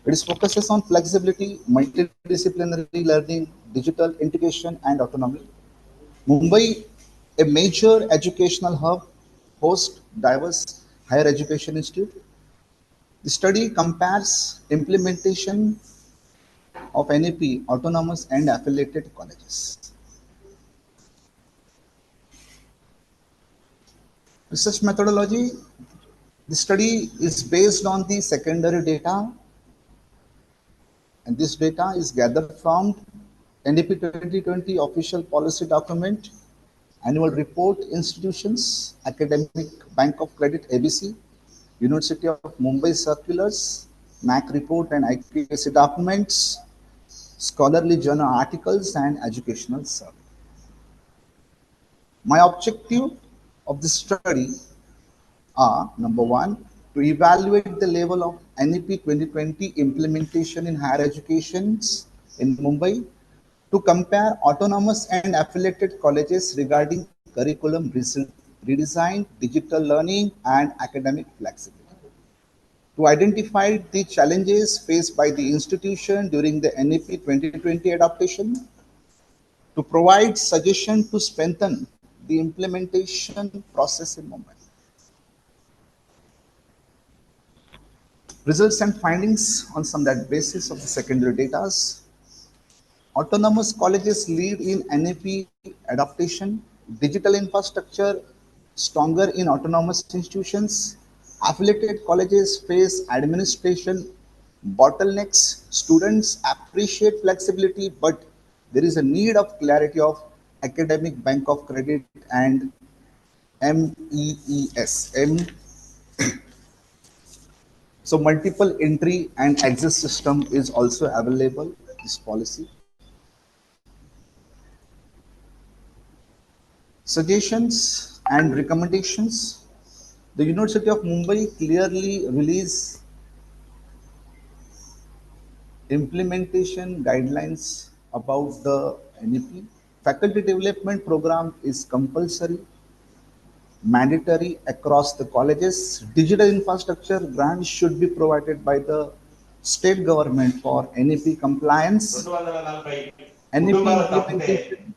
It focuses on flexibility, multidisciplinary learning, digital integration, and autonomy. Mumbai, a major educational hub, hosts diverse higher education institutes. The study compares implementation of NEP, autonomous and affiliated colleges. Research methodology, the study is based on the secondary data, and this data is gathered from NEP 2020 official policy document, annual report institutions, Academic Bank of Credit ABC, University of Mumbai circulars, MAC report and IQAC documents, scholarly journal articles, and educational survey. My objective of this study are, number one, to evaluate the level of NEP 2020 implementation in higher educations in Mumbai, to compare autonomous and affiliated colleges regarding curriculum redesign, digital learning, and academic flexibility, to identify the challenges faced by the institution during the NEP 2020 adaptation, to provide suggestions to strengthen the implementation process in Mumbai. Results and findings on some that basis of the secondary data. Autonomous colleges lead in NEP adaptation, digital infrastructure stronger in autonomous institutions. Affiliated colleges face administration bottlenecks. Students appreciate flexibility, but there is a need of clarity of Academic Bank of Credit and MEES. So multiple entry and exit system is also available, this policy. Suggestions and recommendations. The University of Mumbai clearly released implementation guidelines about the NEP. Faculty development program is compulsory, mandatory across the colleges. Digital infrastructure grants should be provided by the state government for NEP compliance. NEP implementation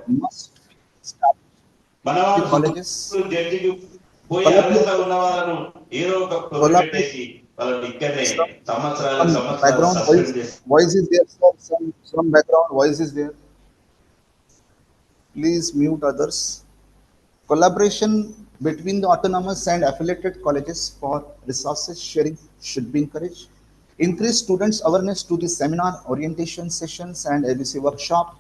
must start the colleges. Collaborate. Some background voice is there. Some background voice is there. Please mute others. Collaboration between the autonomous and affiliated colleges for resources sharing should be encouraged. Increase students' awareness to the seminar, orientation sessions, and ABC workshop.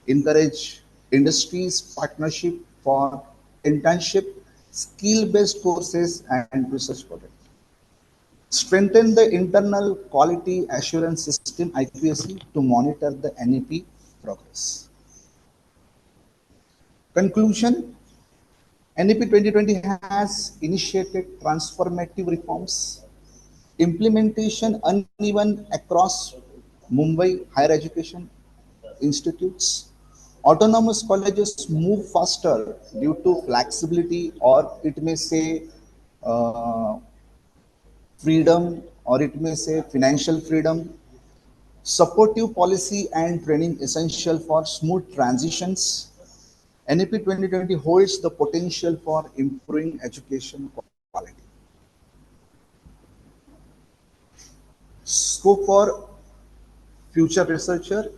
Encourage industries partnership for internship, skill-based courses, and research projects. Strengthen the internal quality assurance system IQAC to monitor the NEP progress. Conclusion: NEP 2020 has initiated transformative reforms. Implementation uneven across Mumbai higher education institutes. Autonomous colleges move faster due to flexibility, or it may say freedom, or it may say financial freedom. Supportive policy and training essential for smooth transitions. NEP 2020 holds the potential for improving education quality. Scope for future researcher,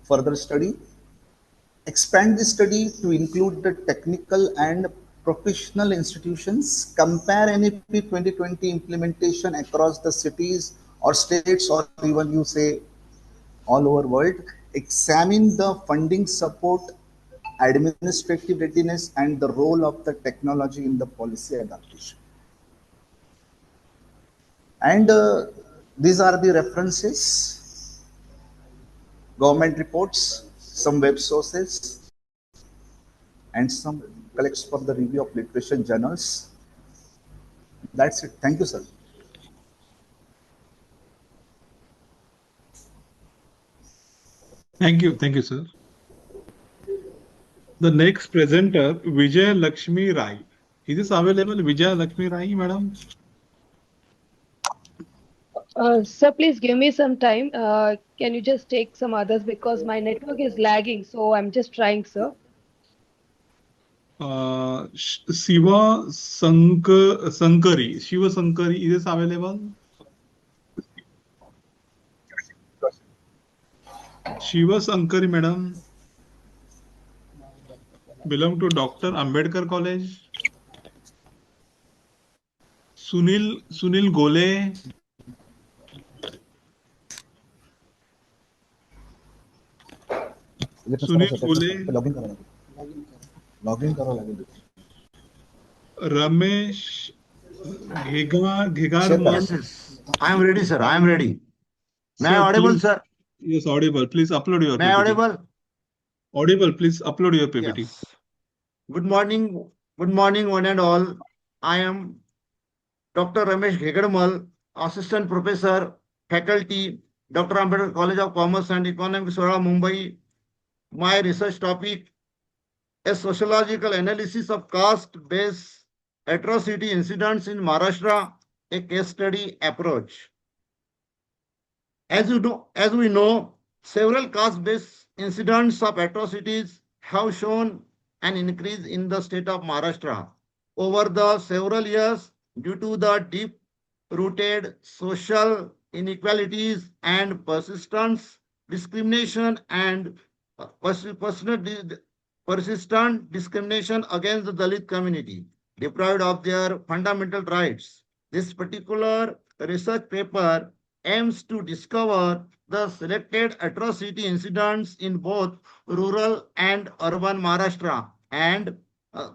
further study. Expand the study to include the technical and professional institutions. Compare NEP 2020 implementation across the cities or states, or even you say all over world. Examine the funding support, administrative readiness, and the role of the technology in the policy adaptation. And these are the references, government reports, some web sources, and some collects for the review of literature journals. That's it. Thank you, sir. Thank you, sir. The next presenter, Vijay Lakshmi Rai. Is this available, Vijay Lakshmi Rai, madam? Sir, please give me some time. Can you just take some others because my network is lagging, so I'm just trying, sir. Shiva Sankari. Shiva Sankari, is this available? Shiva Sankari, madam. Belong to Dr. Ambedkar College. Sunil Gole. Sunil Gole. Login करो लगे. Ramesh Ghegar. Yes. I am ready, sir. I am ready. May I audible, sir? Yes, audible. Please upload your PPT. May I audible? Audible. Please upload your PPT. Yes. Good morning. Good morning, one and all. I am Dr. Ramesh Ghegarmal, Assistant Professor, Faculty, Dr. Ambedkar College of Commerce and Economics, Wadala, Mumbai. My research topic: a sociological analysis of caste-based atrocity incidents in Maharashtra, a case study approach. As we know, several caste-based incidents of atrocities have shown an increase in the state of Maharashtra over the several years due to the deep-rooted social inequalities and persistent discrimination and persistent discrimination against the Dalit community, deprived of their fundamental rights. This particular research paper aims to discover the selected atrocity incidents in both rural and urban Maharashtra and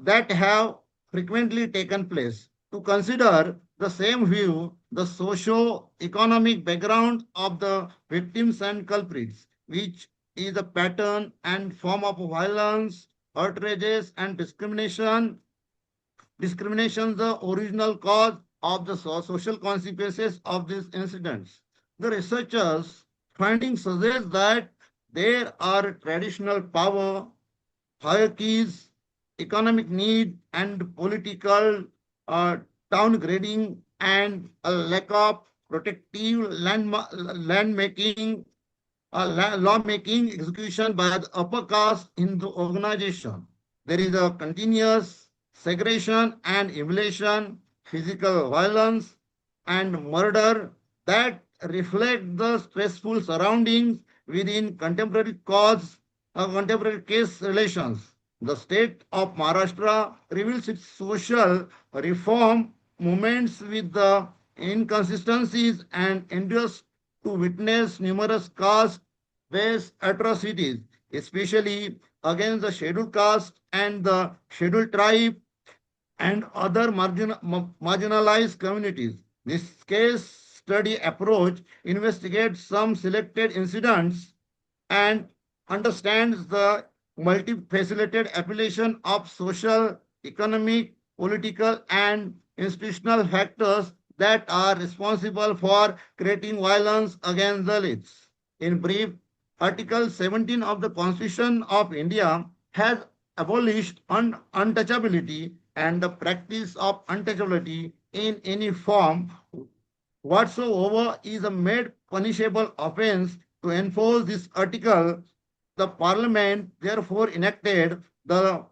that have frequently taken place. To consider the same view, the socio-economic background of the victims and culprits, which is a pattern and form of violence, outrages, and discrimination. Discrimination, the original cause of the social consequences of these incidents. The researchers' findings suggest that there are traditional power, hierarchies, economic need, and political uh, downgrading, and a lack of protective land making, lawmaking execution by the upper caste in the organization. There is a continuous segregation and humiliation, physical violence, and murder that reflect the stressful surroundings within contemporary case relations. The state of Maharashtra reveals its social reform movements with the inconsistencies and endures to witness numerous caste-based atrocities, especially against the scheduled caste and the scheduled tribe and other marginalized communities. This case study approach investigates some selected incidents and understands the multifaceted appellation of social, economic, political, and institutional factors that are responsible for creating violence against the elites. In brief, Article 17 of the Constitution of India has abolished untouchability, and the practice of untouchability in any form whatsoever is a made punishable offense. To enforce this article, the Parliament therefore enacted the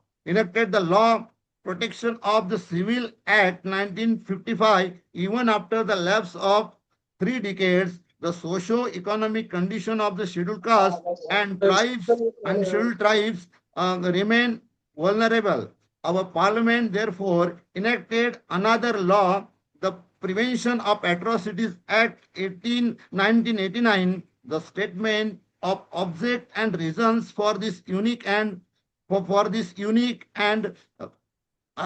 Law Protection of the Civil Act 1955. Even after the lapse of 3 decades, the socio-economic condition of the scheduled caste and tribes and scheduled tribes remain vulnerable. Our Parliament therefore enacted another law, the Prevention of Atrocities Act 1989. The statement of object and reasons for this unique and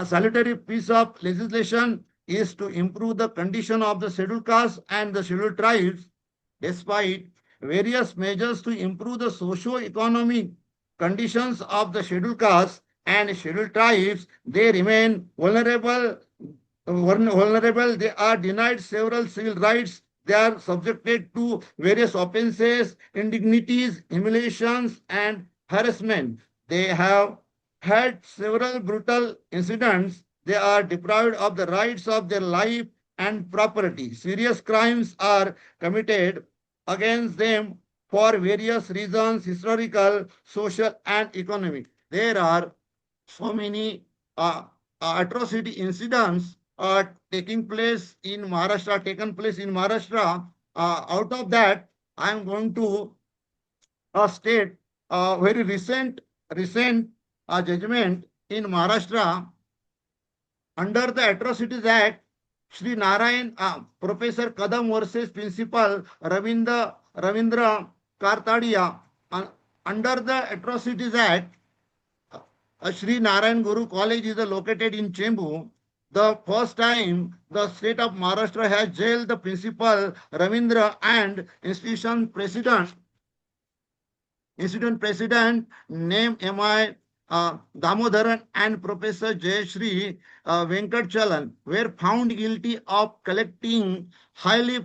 salutary piece of legislation is to improve the condition of the scheduled castes and the scheduled tribes. Despite various measures to improve the socio-economic conditions of the scheduled castes and scheduled tribes, they remain vulnerable. They are denied several civil rights. They are subjected to various offenses, indignities, humiliations, and harassment. They have had several brutal incidents. They are deprived of the rights of their life and property. Serious crimes are committed against them for various reasons, historical, social, and economic. There are so many atrocity incidents taken place in Maharashtra. Out of that, I am going to state very recent judgment in Maharashtra under the Atrocities Act. Shri Narayan, Professor Kadam versus Principal Ravindra Kartadia. Under the Atrocities Act, Shri Narayan Guru College is located in Chembu. The first time the state of Maharashtra has jailed the principal Ravindra and institution president named M.I. Damodaran and Professor Jayashree Venkatchalan were found guilty of collecting highly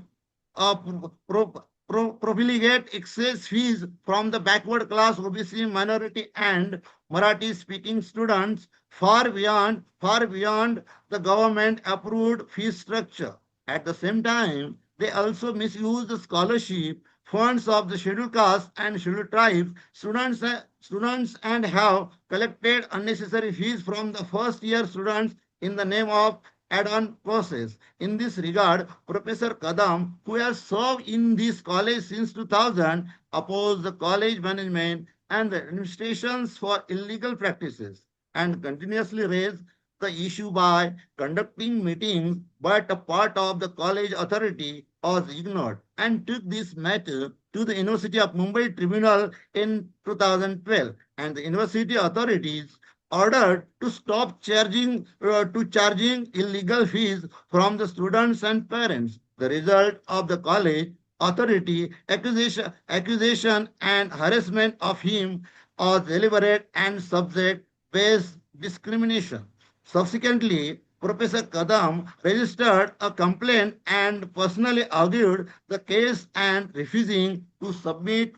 profligate excess fees from the backward class, OBC, minority, and Marathi-speaking students far beyond the government-approved fee structure. At the same time, they also misused the scholarship funds of the scheduled caste and scheduled tribes students and have collected unnecessary fees from the first-year students in the name of add-on process. In this regard, Professor Kadam, who has served in this college since 2000, opposed the college management and the administrations for illegal practices and continuously raised the issue by conducting meetings, but a part of the college authority was ignored and took this matter to the University of Mumbai Tribunal in 2012, and the university authorities ordered to stop charging illegal fees from the students and parents. The result of the college authority, accusation and harassment of him or deliberate and subject-based discrimination. Subsequently, Professor Kadam registered a complaint and personally argued the case and refusing to submit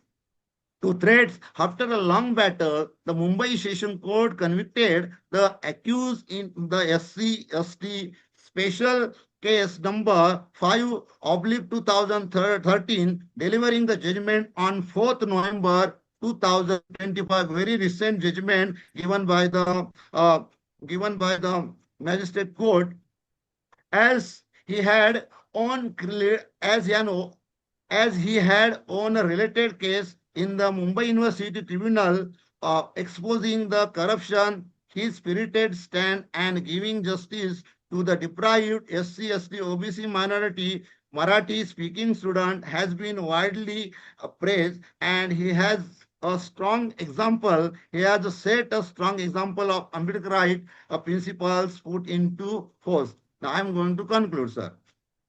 to threats. After a long battle, the Mumbai Session Court convicted the accused in the SC/ST special case number 5/2013, delivering the judgment on 4th November 2025. Very recent judgment given by the magistrate court, as he had on as he had on a related case in the Mumbai University Tribunal, exposing the corruption, his spirited stand and giving justice to the deprived SC/ST OBC minority Marathi speaking student has been widely praised, and he has a strong example. He has set a strong example of Ambedkarite principles put into force. Now I am going to conclude, sir.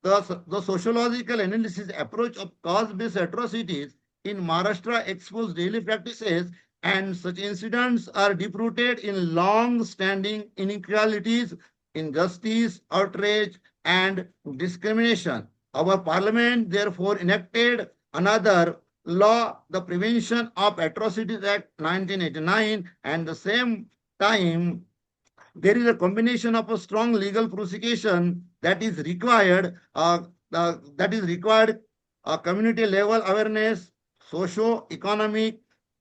The sociological analysis approach of cause-based atrocities in Maharashtra expose daily practices, and such incidents are deep-rooted in long-standing inequalities, injustice, outrage, and discrimination. Our parliament therefore enacted another law, the Prevention of Atrocities Act 1989, and the same time there is a combination of a strong legal prosecution that is required, community level awareness, socio-economic,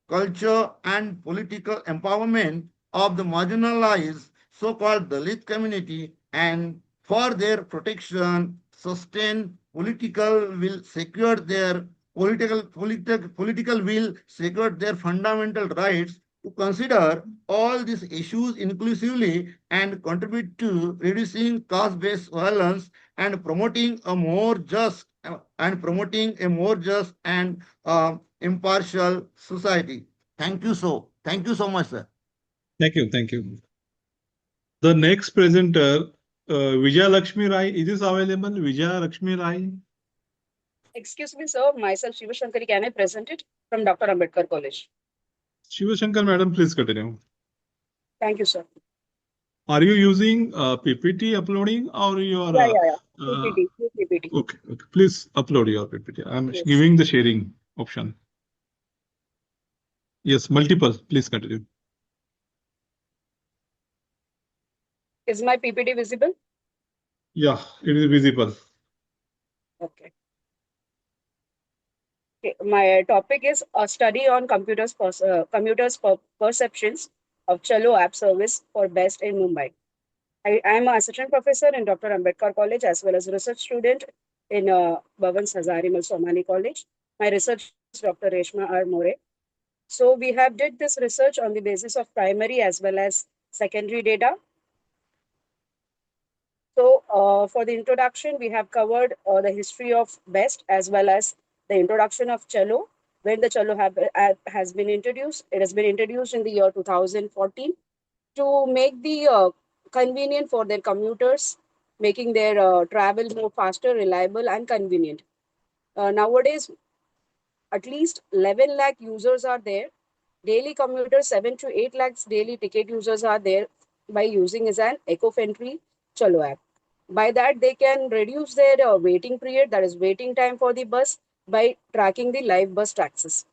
culture, and political empowerment of the marginalized so-called Dalit community, and for their protection, sustain political will secure their political will secure their fundamental rights to consider all these issues inclusively and contribute to reducing caste-based violence and promoting a more just and impartial society. Thank you so much, sir. Thank you. Thank you. The next presenter, Vijaya Lakshmi Rai. Is this available? Vijaya Lakshmi Rai. Excuse me, sir. Myself, Shiva Shankari, can I present it from Dr. Ambedkar College? Shiva Shankar, madam, please continue. Thank you, sir. Are you using PPT uploading or your? Yeah. PPT. Okay. Please upload your PPT. I'm giving the sharing option. Yes, multiple. Please continue. Is my PPT visible? Yeah, it is visible. Okay. My topic is a study on commuters' perceptions of Chalo app service for best in Mumbai. I am an assistant professor in Dr. Ambedkar College as well as a research student in Bhavan Hazari Somani College. My research is Dr. Reshma R. More. So we have did this research on the basis of primary as well as secondary data. So for the introduction, we have covered the history of BEST as well as the introduction of Chalo. When the Chalo has been introduced, it has been introduced in the year 2014 to make the convenient for their commuters, making their travel more faster, reliable, and convenient. Nowadays, at least 11 lakh users are there. Daily commuters, 7 to 8 lakhs daily ticket users are there by using as an eco-friendly Chalo app. By that, they can reduce their waiting period, that is waiting time for the bus, by tracking the live bus taxes.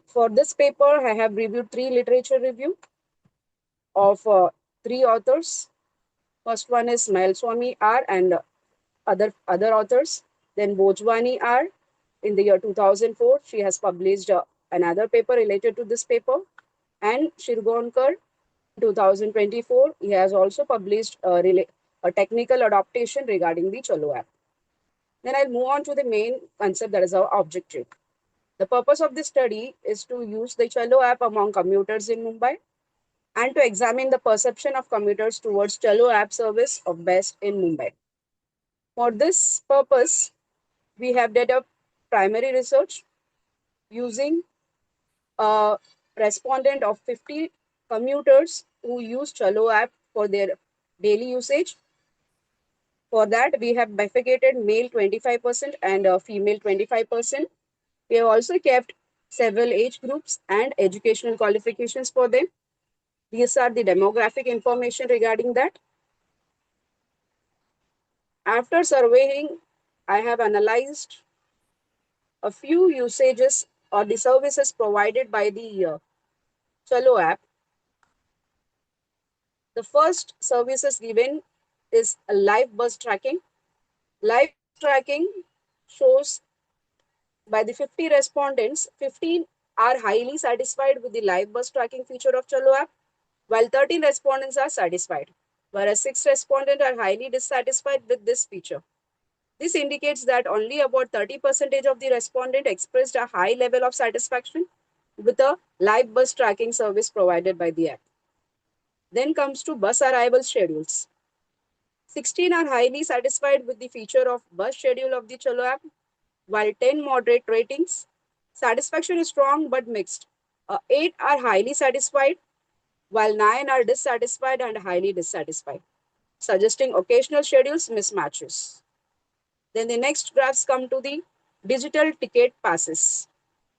For this paper, I have reviewed 3 literature review of 3 authors. First one is Mailswamy R and other authors. Then Bhojwani R. In the year 2004, she has published another paper related to this paper. And Shirgonkar, 2024, he has also published a technical adaptation regarding the Chalo app. Then I'll move on to the main concept, that is our objective. The purpose of this study is to use the Chalo app among commuters in Mumbai and to examine the perception of commuters towards Chalo app service of best in Mumbai. For this purpose, we have did a primary research using a respondent of 50 commuters who use Chalo app for their daily usage. For that, we have bifurcated male 25% and female 25%. We have also kept several age groups and educational qualifications for them. These are the demographic information regarding that. After surveying, I have analyzed a few usages or the services provided by the Chalo app. The first services given is a live bus tracking. Live tracking shows by the 50 respondents, 15 are highly satisfied with the live bus tracking feature of Chalo app, while 13 respondents are satisfied, whereas 6 respondents are highly dissatisfied with this feature. This indicates that only about 30% of the respondent expressed a high level of satisfaction with a live bus tracking service provided by the app. Then comes to bus arrival schedules. 16 are highly satisfied with the feature of bus schedule of the Chalo app, while 10 moderate ratings. Satisfaction is strong but mixed. 8 are highly satisfied, while 9 are dissatisfied and highly dissatisfied, suggesting occasional schedules mismatches. Then the next graphs come to the digital ticket passes.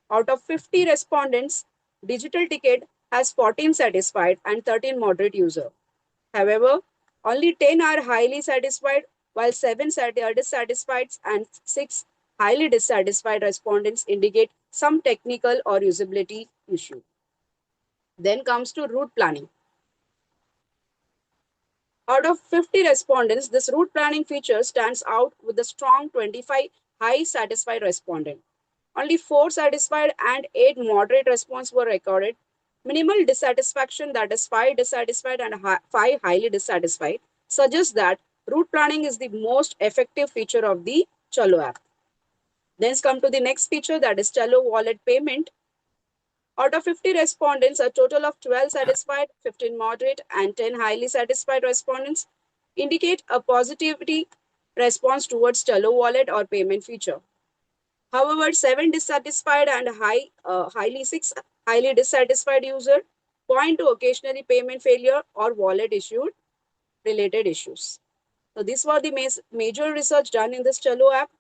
Out of 50 respondents, digital ticket has 14 satisfied and 13 moderate user. However, only 10 are highly satisfied, while 7 are dissatisfied and 6 highly dissatisfied respondents indicate some technical or usability issue. Then comes to route planning. Out of 50 respondents, this route planning feature stands out with a strong 25 high satisfied respondent. Only 4 satisfied and 8 moderate response were recorded. Minimal dissatisfaction, that is 5 dissatisfied and 5 highly dissatisfied, suggests that route planning is the most effective feature of the Chalo app. Then come to the next feature, that is Chalo wallet payment. Out of 50 respondents, a total of 12 satisfied, 15 moderate, and 10 highly satisfied respondents indicate a positivity response towards Chalo wallet or payment feature. However, 7 dissatisfied and 6 highly dissatisfied user point to occasionally payment failure or wallet issued related issues. So these were the major research done in this Chalo app.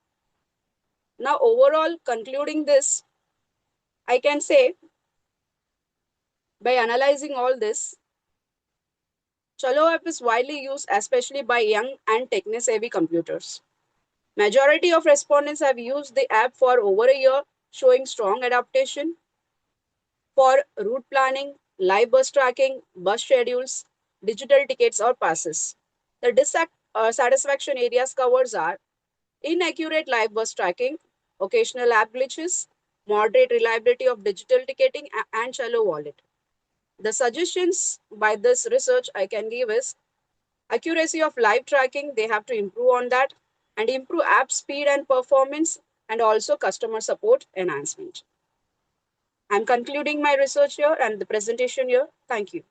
Now, overall, concluding this, I can say, by analyzing all this, Chalo app is widely used, especially by young and techno-savvy computers. Majority of respondents have used the app for over a year, showing strong adaptation for route planning, live bus tracking, bus schedules, digital tickets or passes. The dissatisfaction areas covers are inaccurate live bus tracking, occasional app glitches, moderate reliability of digital ticketing, and Chalo wallet. The suggestions by this research I can give is accuracy of live tracking, they have to improve on that, and improve app speed and performance, and also customer support enhancement. I'm concluding my research here and the presentation here. Thank you.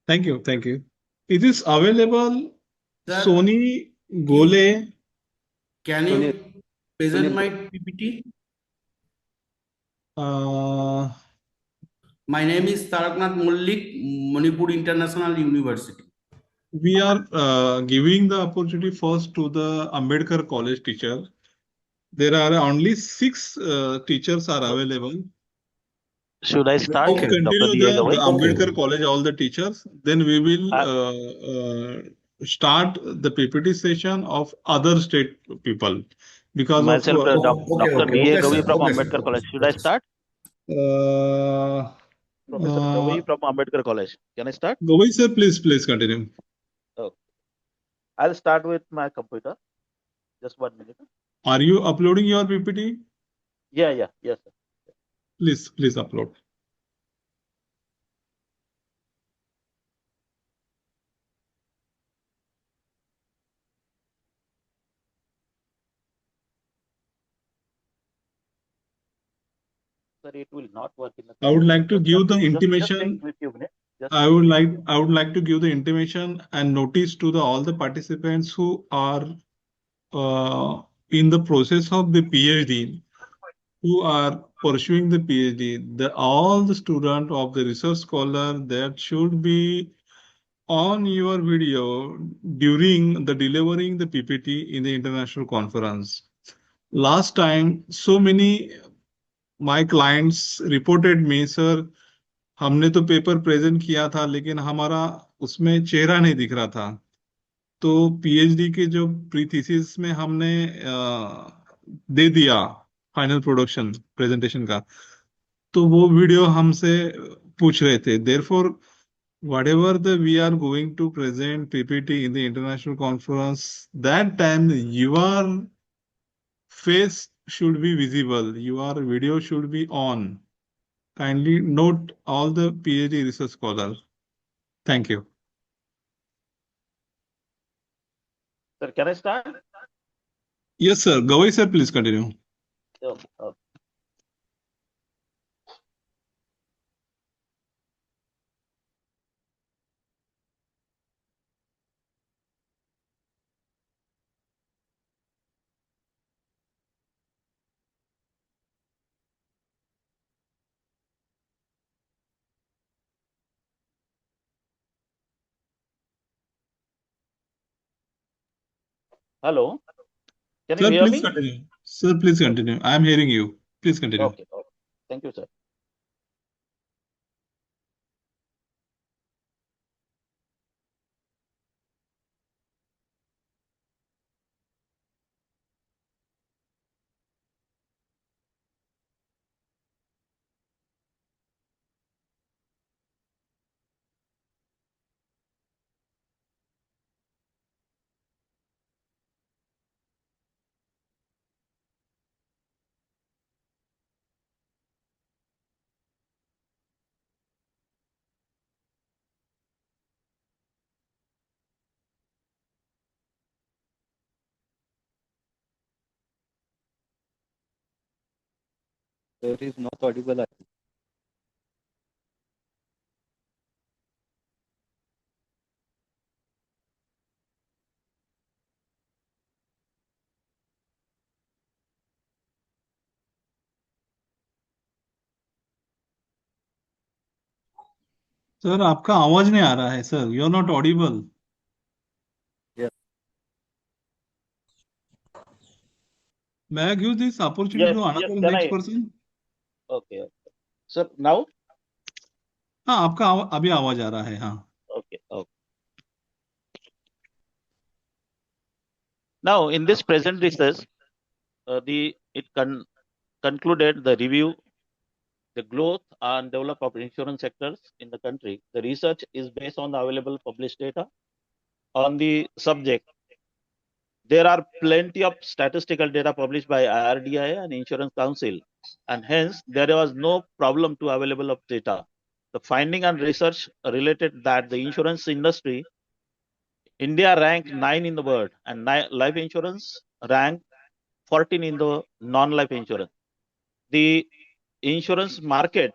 Thank you. Thank you. It is available. Sir, Sony Gole. can you present my PPT? My name is Taraknath Mullik, Manipur International University. We are giving the opportunity first to the Ambedkar College teacher. There are only 6 teachers are available. Should I start? Okay. Continue the Ambedkar Okay. College, all the teachers. Then we will start the PPT session of other state people. Because Myself, of Dr. B.A. Gavi from Ambedkar College. Should I start? Professor Gavi from Ambedkar College. Can I start? Gavi sir, please continue. Okay. I'll start with my computer. Just 1 minute. Are you uploading your PPT? Yes, sir. Please upload. Sir, it will not work in the I would like to give the intimation. I would like to give the intimation and notice to all the participants who are in the process of the PhD. who are pursuing the PhD, all the student of the research scholar that should be on your video during the delivering the PPT in the international conference. Last time, so many my clients reported me, sir, हमने तो paper present किया था लेकिन हमारा उसमें चेहरा नहीं दिख रहा था। तो पीएचडी के जो प्री थीसिस में हमने दे दिया फाइनल प्रोडक्शन प्रेजेंटेशन का, तो वो वीडियो हमसे पूछ रहे थे। Therefore whatever the we are going to present PPT in the international conference, that time your face should be visible, your video should be on. Kindly note all the PhD research scholars. Thank you. Sir, can I start? Yes, sir. Gawai sir, please continue. Okay. Hello. Can you Sir, hear please me? continue. Sir, please continue. I am hearing you. Please continue. Okay. Thank you, sir. There is not audible. Sir आपका आवाज नहीं आ रहा है sir, you are not audible. Yes. May I give this opportunity to another Can next I? person? Okay. Sir, now? हाँ, आपका अभी आवाज आ रहा है। हाँ, Okay. Now, in this present research, it concluded the review, the growth and development of insurance sectors in the country. The research is based on the available published data on the subject. There are plenty of statistical data published by IRDAI and Insurance Council, and hence there was no problem to available of data. The finding and research related that the insurance industry, India ranked 9 in the world, and life insurance ranked 14 in the non-life insurance. The insurance market,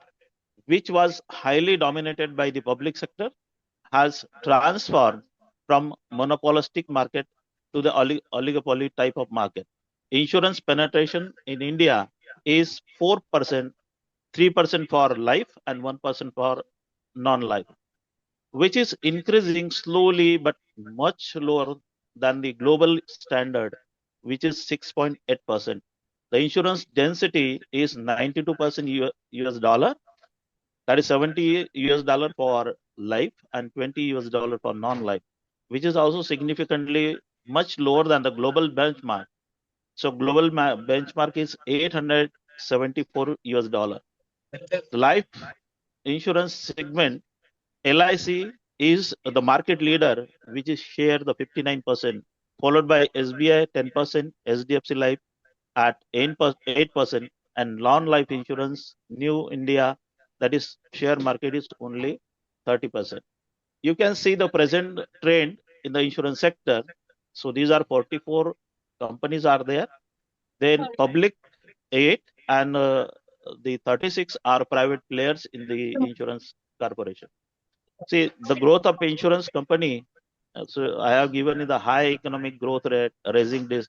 which was highly dominated by the public sector, has transformed from monopolistic market to the oligopoly type of market. Insurance penetration in India is 4%, 3% for life and 1% for non-life, which is increasing slowly but much lower than the global standard, which is 6.8%. The insurance density is 92% US dollar, that is 70 US dollar for life and 20 US dollar for non-life, which is also significantly much lower than the global benchmark. So global benchmark is 874 US dollar. The life insurance segment, LIC is the market leader, which is share the 59%, followed by SBI 10%, SDFC Life at 8%, and non-life insurance, New India, that is share market is only 30%. You can see the present trend in the insurance sector. So these are 44 companies are there. Then public 8 and the 36 are private players in the insurance corporation. See the growth of insurance company. So I have given you the high economic growth rate, raising this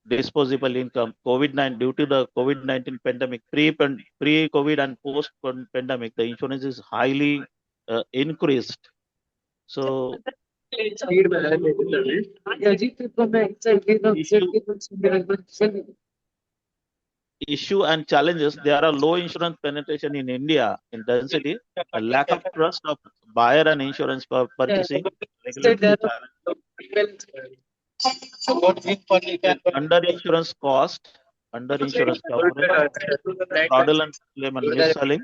disposable income. Due to the COVID-19 pandemic, pre-COVID and post-pandemic, the insurance is highly increased. So issue and challenges, there are low insurance penetration in India in density, a lack of trust of buyer and insurance purchasing, regulatory challenges, under insurance cost, under insurance coverage, fraudulent claim and mis-selling.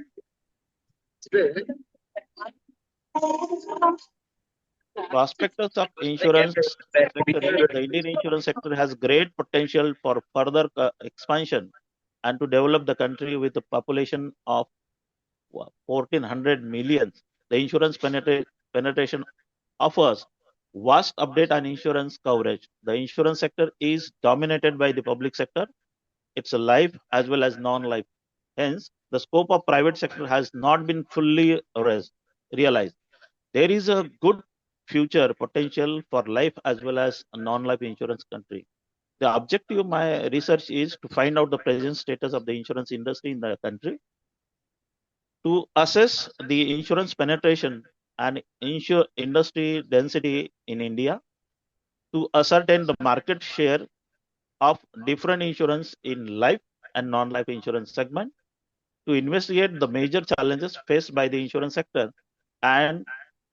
Prospectus of insurance sector, the Indian insurance sector has great potential for further expansion and to develop the country with a population of 1400 million. The insurance penetration offers vast update on insurance coverage. The insurance sector is dominated by the public sector. It's a life as well as non-life. Hence, the scope of private sector has not been fully realized. There is a good future potential for life as well as a non-life insurance country. The objective of my research is to find out the present status of the insurance industry in the country, to assess the insurance penetration and industry density in India, to ascertain the market share of different insurance in life and non-life insurance segment, to investigate the major challenges faced by the insurance sector and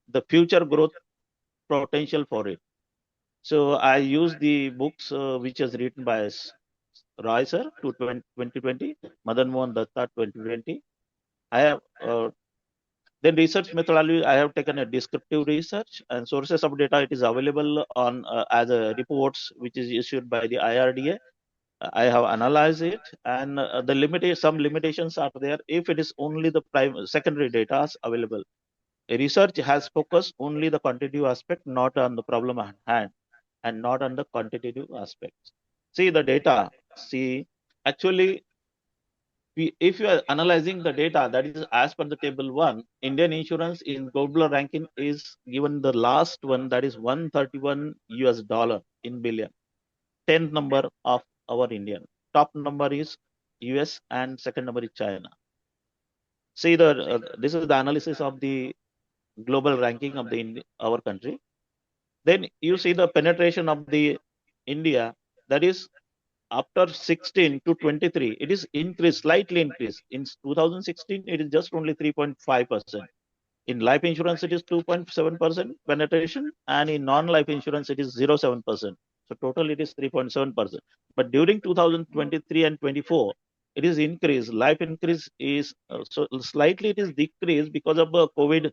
the future growth potential for it. So I use the books which is written by Roy sir to 2020, Madan Mohan Datta 2020. I have then research methodology. I have taken a descriptive research and sources of data. It is available on as a reports which is issued by the IRDA. I have analyzed it, and some limitations are there if it is only the secondary data available. Research has focused only the quantitative aspect, not on the problem at hand, and not on the quantitative aspects. See the data. See, actually, if you are analyzing the data that is as per the table 1, Indian insurance in global ranking is given the last one, that is $131 in billion. 10th number of our Indian. Top number is US and second number is China. See this is the analysis of the global ranking of our country. Then you see the penetration of the India, that is after 16 to 23, it is increased, slightly increased. In 2016, it is just only 3.5%. In life insurance, it is 2.7% penetration, and in non-life insurance, it is 0.7%. So total, it is 3.7%. But during 2023 and 24, it is increased. Life increase is so slightly it is decreased because of COVID.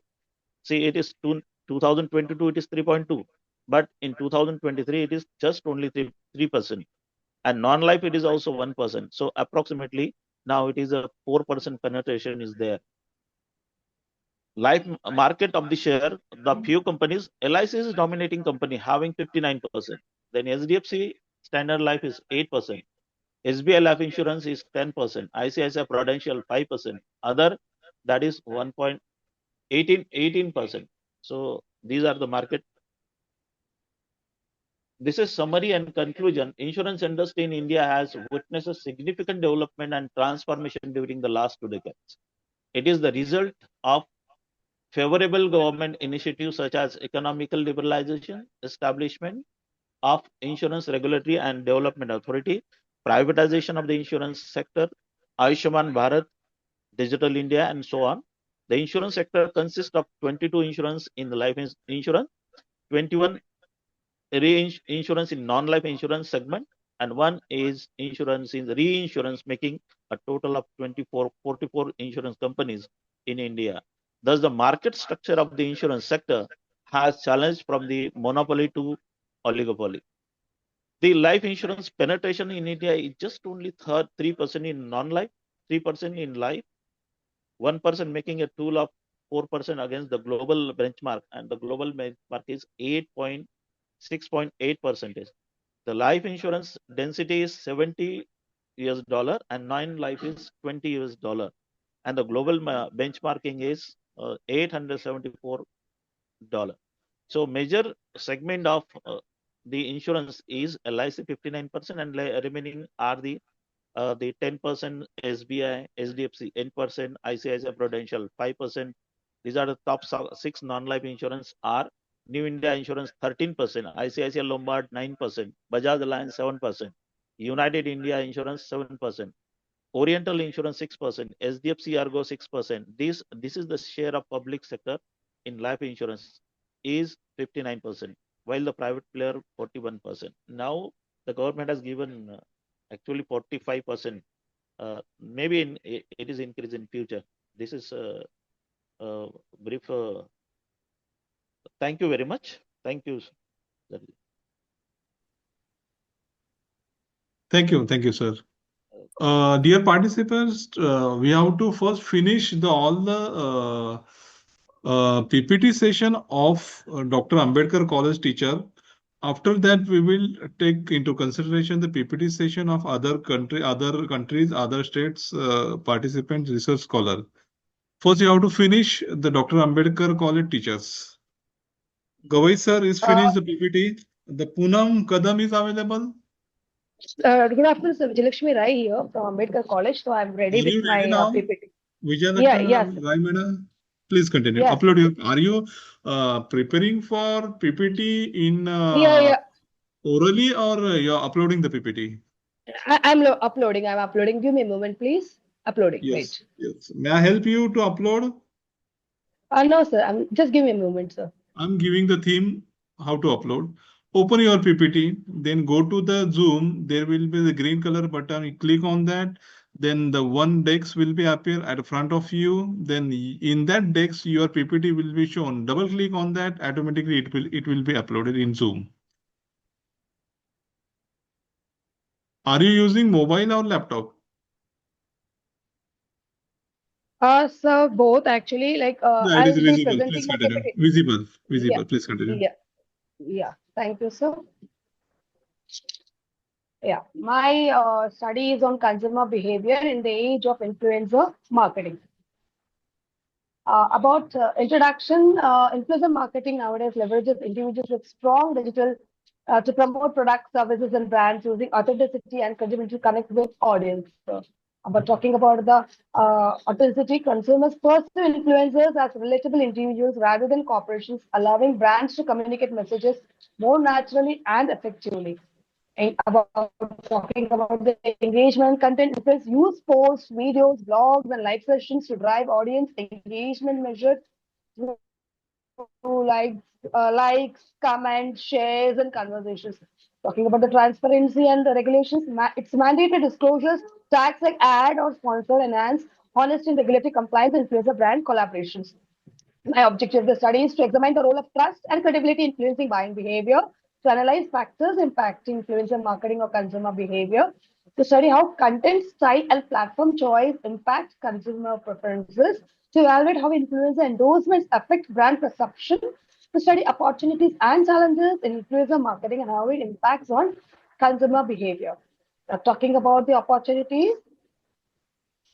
See, it is 2022, it is 3.2, but in 2023, it is just only 3%. And non-life, it is also 1%. So approximately now it is a 4% penetration is there. Life market of the share, the few companies, LIC is dominating company having 59%. Then SDFC Standard Life is 8%. SBI Life Insurance is 10%. ICICI Prudential 5%. Other, that is 18%. So these are the market. This is summary and conclusion. Insurance industry in India has witnessed a significant development and transformation during the last 2 decades. It is the result of favorable government initiatives such as economical liberalization, establishment of Insurance Regulatory and Development Authority, privatization of the insurance sector, Ayushman Bharat, Digital India, and so on. The insurance sector consists of 22 insurance in the life insurance, 21 reinsurance in non-life insurance segment, and 1 is insurance in the reinsurance, making a total of 44 insurance companies in India. Thus, the market structure of the insurance sector has challenged from the monopoly to oligopoly. The life insurance penetration in India is just only 3% in non-life, 3% in life, 1% making a tool of 4% against the global benchmark, and the global benchmark is 6.8%. The life insurance density is $70 and non-life is $20, and the global benchmarking is $874. So major segment of the insurance is LIC 59% and remaining are the 10% SBI, SDFC, 10% ICICI Prudential, 5%. These are the top 6 non-life insurance are New India Insurance 13%, ICICI Lombard 9%, Bajaj Alliance 7%, United India Insurance 7%, Oriental Insurance 6%, SDFC Argo 6%. This is the share of public sector in life insurance is 59%, while the private player 41%. Now the government has given actually 45%. Maybe it is increased in future. This is a brief. Thank you very much. Thank you. Thank you, sir. Dear participants, we have to first finish all the PPT session of Dr. Ambedkar College teacher. After that, we will take into consideration the PPT session of other countries, other states, participants, research scholar. First, you have to finish the Dr. Ambedkar College teachers. Gawai sir is finished the PPT. The Poonam Kadam is available. Good afternoon, sir. Vijayalakshmi Rai here from Ambedkar College. So I'm ready Are with you ready my now? PPT. Vijayalakshmi Yes. Rai madam, please continue. Yes. Upload your. Are you preparing for PPT in Yeah. orally or you're uploading the PPT? I'm uploading. I'm uploading. Give me a moment, please. Uploading. Yes. May I help you to upload? No, sir. Just give me a moment, sir. I'm giving the theme how to upload. Open your PPT, then go to the Zoom. There will be the green color button. You click on that. Then the one desk will be appear at the front of you. Then in that desk, your PPT will be shown. Double click on that. Automatically, it will be uploaded in Zoom. Are you using mobile or laptop? So both actually, like Yeah, it I'll is be visible. presenting Please my continue. PPT. Visible. Yeah. Please continue. Yeah. Thank you, sir. Yeah, my study is on consumer behavior in the age of influencer marketing. About introduction, influencer marketing nowadays leverages individuals with strong digital to promote products, services, and brands using authenticity and credibility to connect with audience. But talking about the authenticity, consumers pursue influencers as relatable individuals rather than corporations, allowing brands to communicate messages more naturally and effectively. And talking about the engagement content, influencers use posts, videos, blogs, and live sessions to drive audience engagement measured through likes, comments, shares, and conversations. Talking about the transparency and the regulations, it's mandated disclosures, tags like ad or sponsor enhance honesty and regulatory compliance and influencer brand collaborations. My objective of the study is to examine the role of trust and credibility influencing buying behavior, to analyze factors impacting influencer marketing or consumer behavior, to study how content, style, and platform choice impact consumer preferences, to evaluate how influencer endorsements affect brand perception, to study opportunities and challenges in influencer marketing and how it impacts on consumer behavior. Now, talking about the opportunities,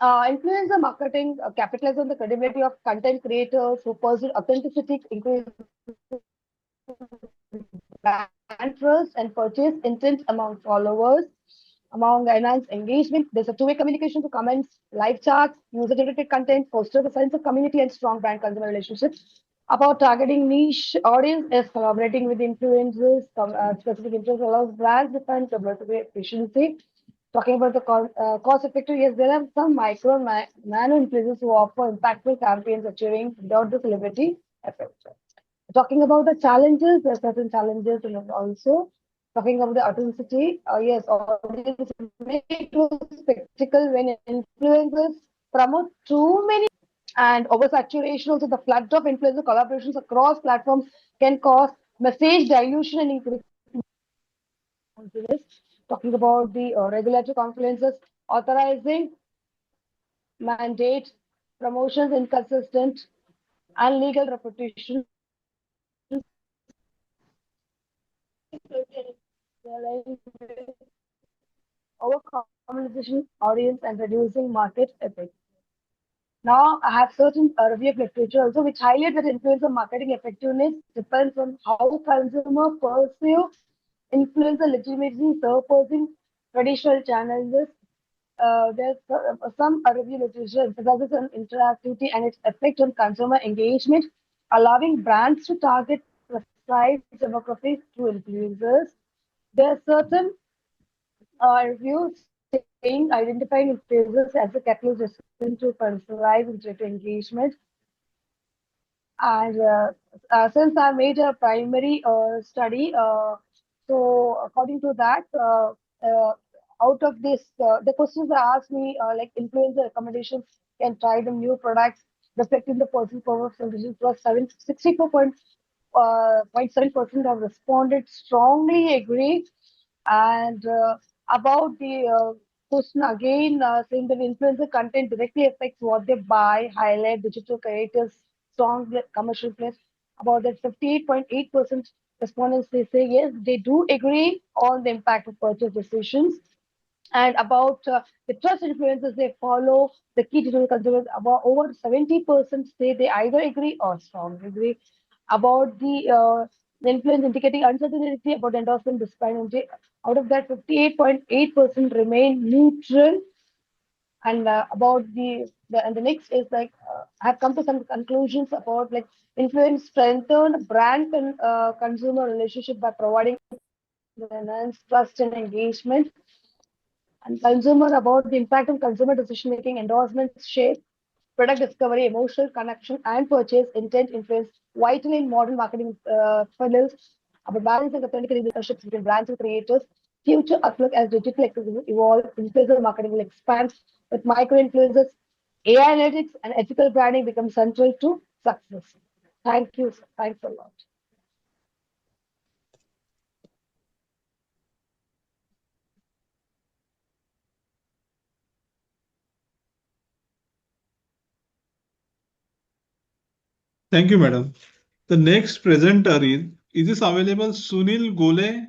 influencer marketing capitalizes on the credibility of content creators who pursue authenticity, increase brand trust, and purchase intent among followers, among enhanced engagement. There's a two-way communication to comments, live chats, user-generated content, fosters a sense of community and strong brand consumer relationships. About targeting niche audience is collaborating with influencers, specific interests allows brands define publicity efficiency. Talking about the cost effective, yes, there are some micro and nano influencers who offer impactful campaigns achieving without the celebrity effect. Talking about the challenges, there are certain challenges and also talking about the authenticity. Yes, audience may to spectacle when influencers promote too many and oversaturation. Also, the flood of influencer collaborations across platforms can cause message dilution and increase. Talking about the regulatory confluences, authorizing mandate, promotions inconsistent, and legal reputation. Over-communication audience and reducing market effect. Now, I have certain review of literature also which highlight that influencer marketing effectiveness depends on how consumers perceive influencer legitimacy surpassing traditional channels. There's some review literature emphasizes on interactivity and its effect on consumer engagement, allowing brands to target precise demographics through influencers. There are certain reviews saying identifying influencers as a catalyst to personalize interactive engagement. And since I made a primary study, so according to that, out of this, the questions they asked me, like influencer recommendations, can try the new products, reflecting the personal power of solutions, plus 64.7% have responded strongly agree. And about the question again, saying that influencer content directly affects what they buy, highlight digital creators, strong commercial place. About that 58.8% respondents, they say yes, they do agree on the impact of purchase decisions. And about the trust influencers they follow, the key digital consumers, about over 70% say they either agree or strongly agree. About the influence indicating uncertainty about endorsement disparity, out of that 58.8% remain neutral. And about and the next is like I have come to some conclusions about like influence strengthen brand and consumer relationship by providing enhanced trust and engagement. And consumer about the impact of consumer decision making, endorsements shape product discovery, emotional connection, and purchase intent influence vital in modern marketing funnels. About balancing authentic relationships between brands and creators. Future outlook as digital ecosystem evolve, influencer marketing will expand with micro influencers. AI analytics and ethical branding become central to success. Thank you. Thanks a lot. Thank you, madam. The next presenter is this available? Sunil Gole.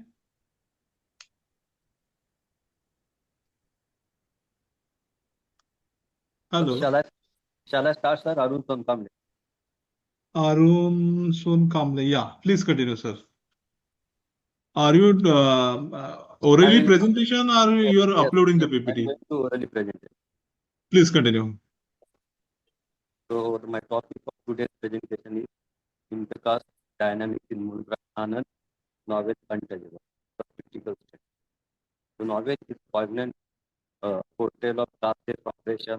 Hello. Shall I start, sir? Arun Sonkamle. Arun Sonkamle. Yeah, please continue, sir. Are you orally presentation or you are uploading the PPT? I'm going to orally present it. Please continue. So my topic of today's presentation is Intercaste Dynamics in Multidisciplinary Anand, novel Untouchable, a critical step. The novel is poignant portrayal of caste operation,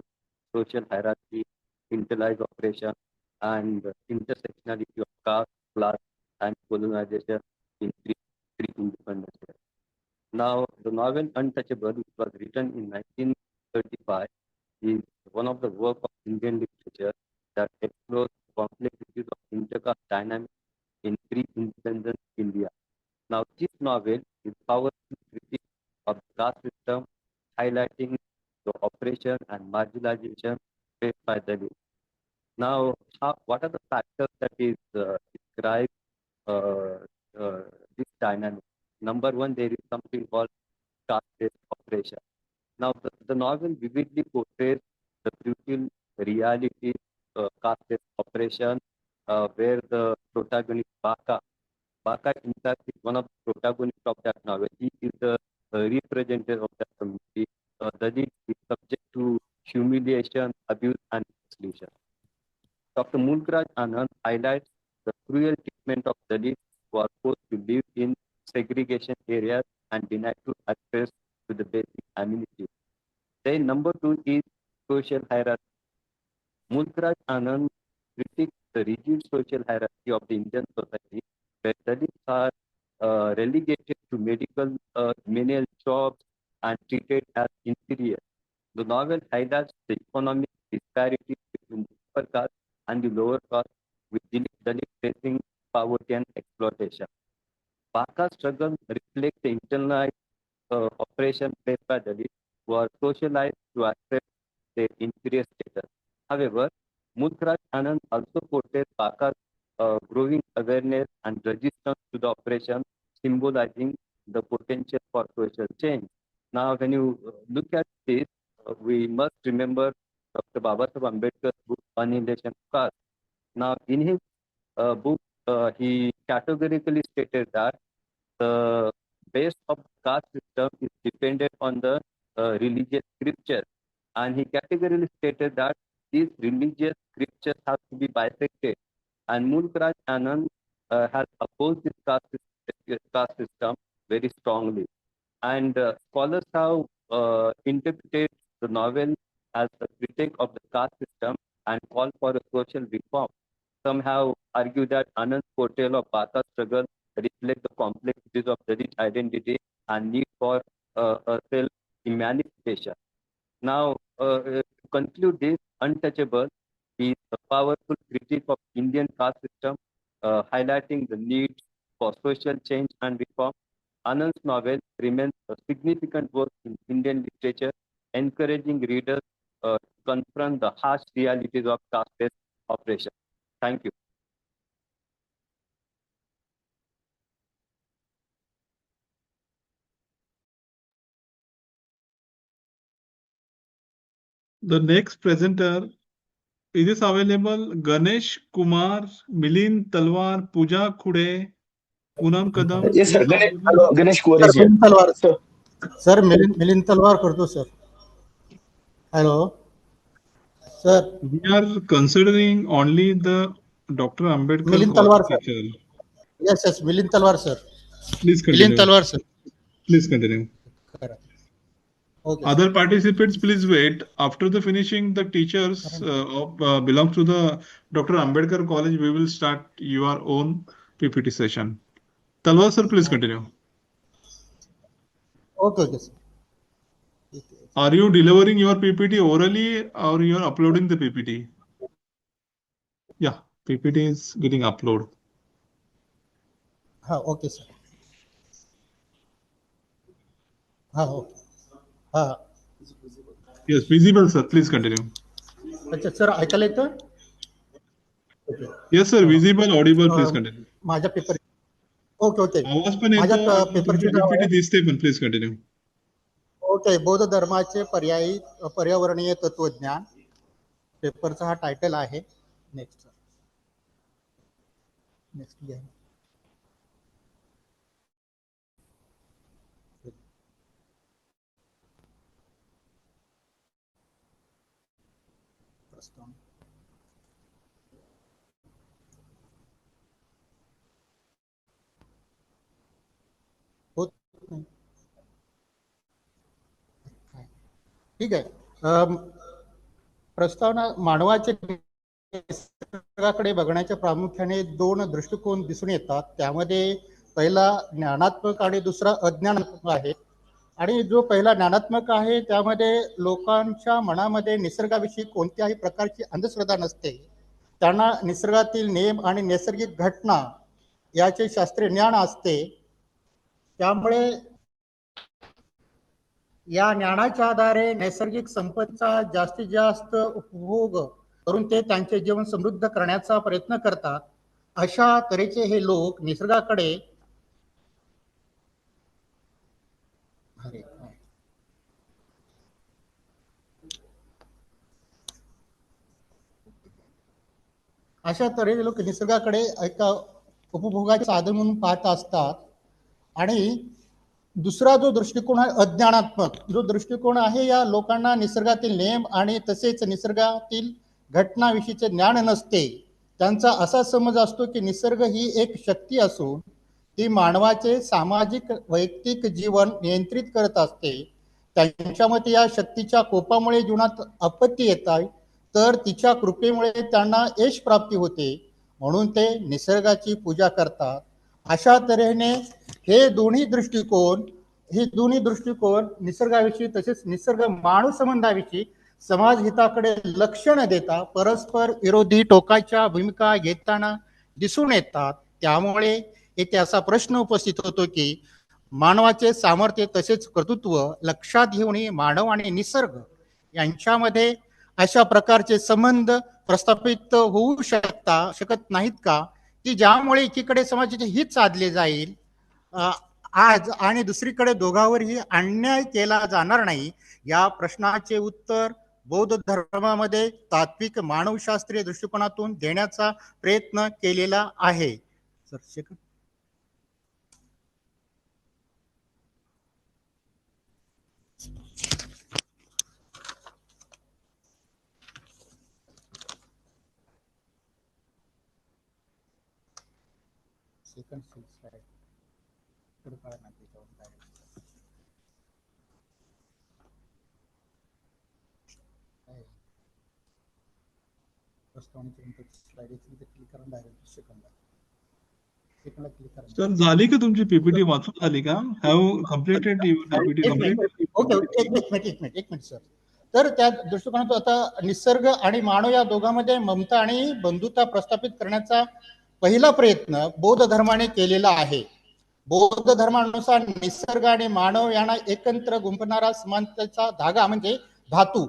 social hierarchy, internalized operation, and intersectionality of caste, class, and colonization in three independent states. Now, the novel Untouchable, which was written in 1935, is one of the work of Indian literature that explores complexities of intercaste dynamics in pre-independence India. Now, this novel is powerful critique of the caste system, highlighting the oppression and marginalization faced by Dalits. Now, what are the factors that is describe this dynamic? Number one, there is something called caste-based oppression. Now, the novel vividly portrays the brutal reality caste-based oppression, where the protagonist Baka, in fact, is one of the protagonists of that novel. He is the representative of that community. Dalit is subject to humiliation, abuse, and exclusion. Dr. Mulkraj Anand highlights the cruel treatment of Dalits who are forced to live in segregation areas and denied to access to the basic amenities. Then number two is social hierarchy. Mulkraj Anand critiques the rigid social hierarchy of the Indian society, where Dalits are relegated to menial jobs and treated as inferior. The novel highlights the economic disparities between the upper caste and the lower caste, with Dalits facing poverty and exploitation. Baka's struggle reflects the internalized oppression faced by Dalits who are socialized to accept their inferior status. However, Mulkraj Anand also portrays Baka's growing awareness and resistance to the oppression, symbolizing the potential for social change. Now, when you look at this, we must remember Dr. Babasaheb Ambedkar's book, Annihilation of Caste. Now, in his book, he categorically stated that the base of caste system is dependent on the religious scripture. And he categorically stated that these religious scriptures have to be bisected. And Mulk Raj Anand has opposed this caste system very strongly. And scholars have interpreted the novel as a critique of the caste system and call for a social reform. Some have argued that Anand's portrayal of Bata struggle reflects the complexities of Dalit identity and need for a self-emancipation. Now, to conclude this, Untouchable is a powerful critique of Indian caste system, highlighting the need for social change and reform. Anand's novel remains a significant work in Indian literature, encouraging readers to confront the harsh realities of caste-based oppression. Thank you. The next presenter is available Ganesh Kumar, Milind Talwar, Pooja Khude, Poonam Kadam. Yes, sir. Ganesh Kumar is here. Milind तलवार Sir. Sir Milind तलवार करतो sir. Hello, sir. We are considering only the Dr. Ambedkar Milind तलवार sir. teacher. Yes, Milind तलवार sir. Please continue. Milind तलवार sir. Please continue. Okay. Other participants, please wait. After the finishing, the teachers belong to the Dr. Ambedkar College. We will start your own PPT session. Talwar sir, please continue. Okay, sir. Are you delivering your PPT orally or you are uploading the PPT? Yeah, PPT is getting uploaded. Okay, sir. Okay. Yes, visible, sir. Please continue. अच्छा sir ऐकायला येतं? Yes, sir. Visible, audible. Please continue. माझ्या paper okay आवाज पण माझ्या येतो. पेपरचे नाव PPT आहे दिसते पण प्लीज कंटिन्यू. ओके बौद्ध धर्माचे पर्यावरणीय तत्वज्ञान पेपरचा हा टायटल आहे. नेक्स्ट घ्या. ठीक आहे. प्रस्तावना मानवाचे निसर्गाकडे बघण्याच्या प्रामुख्याने दोन दृष्टिकोन दिसून येतात. त्यामध्ये पहिला ज्ञानात्मक आणि दुसरा अज्ञानात्मक आहे. आणि जो पहिला ज्ञानात्मक आहे त्यामध्ये लोकांच्या मनामध्ये निसर्गाविषयी कोणत्याही प्रकारची अंधश्रद्धा नसते. त्यांना निसर्गातील नियम आणि नैसर्गिक घटना याचे शास्त्रीय ज्ञान असते. त्यामुळे या ज्ञानाच्या आधारे नैसर्गिक संपत्तीचा जास्तीत जास्त उपभोग करून ते त्यांचे जीवन समृद्ध करण्याचा प्रयत्न करतात. अशा तऱ्हेचे हे लोक निसर्गाकडे अशा तऱ्हेचे लोक निसर्गाकडे एका उपभोगाचे साधन म्हणून पाहत असतात. आणि दुसरा जो दृष्टिकोन आहे अज्ञानात्मक जो दृष्टिकोन आहे, या लोकांना निसर्गातील नियम आणि तसेच निसर्गातील घटनाविषयीचे ज्ञान नसते. त्यांचा असा समज असतो की निसर्ग ही एक शक्ती असून ती मानवाचे सामाजिक वैयक्तिक जीवन नियंत्रित करत असते. त्यांच्या मते या शक्तीच्या कोपामुळे जीवनात आपत्ती येत आहे, तर तिच्या कृपेमुळे त्यांना यश प्राप्ती होते, म्हणून ते निसर्गाची पूजा करतात. अशा तऱ्हेने हे दोन्ही दृष्टिकोन निसर्गाविषयी तसेच निसर्ग मानव संबंधाविषयी समाज हिताकडे लक्ष न देता परस्पर विरोधी टोकाच्या भूमिका घेताना दिसून येतात. त्यामुळे येथे असा प्रश्न उपस्थित होतो की मानवाचे सामर्थ्य तसेच कर्तृत्व लक्षात घेऊन मानव आणि निसर्ग यांच्यामध्ये अशा प्रकारचे संबंध प्रस्थापित होऊ शकत नाहीत का, की ज्यामुळे एकीकडे समाजाचे हित साधले जाईल आज आणि दुसरीकडे दोघांवरही अन्याय केला जाणार नाही. या प्रश्नाचे उत्तर बौद्ध धर्मामध्ये तात्विक मानवशास्त्रीय दृष्टिकोनातून देण्याचा प्रयत्न केलेला आहे. सेकंड स्लाइड पुढे काय नाही त्याच्यावर direct. आहे. स्लाइड क्लिक करा डायरेक्ट सेकंडला क्लिक करा. सर झाली का तुमची पीपीटी वाचून झाली का? Have completed your PPT complete? Okay एक मिनिट सर. तर त्या दृष्टिकोनातून आता निसर्ग आणि मानव या दोघांमध्ये ममता आणि बंधुता प्रस्थापित करण्याचा पहिला प्रयत्न बौद्ध धर्माने केलेला आहे. बौद्ध धर्मानुसार निसर्ग आणि मानव यांना एकत्र गुंफणारा समानतेचा धागा म्हणजे धातू.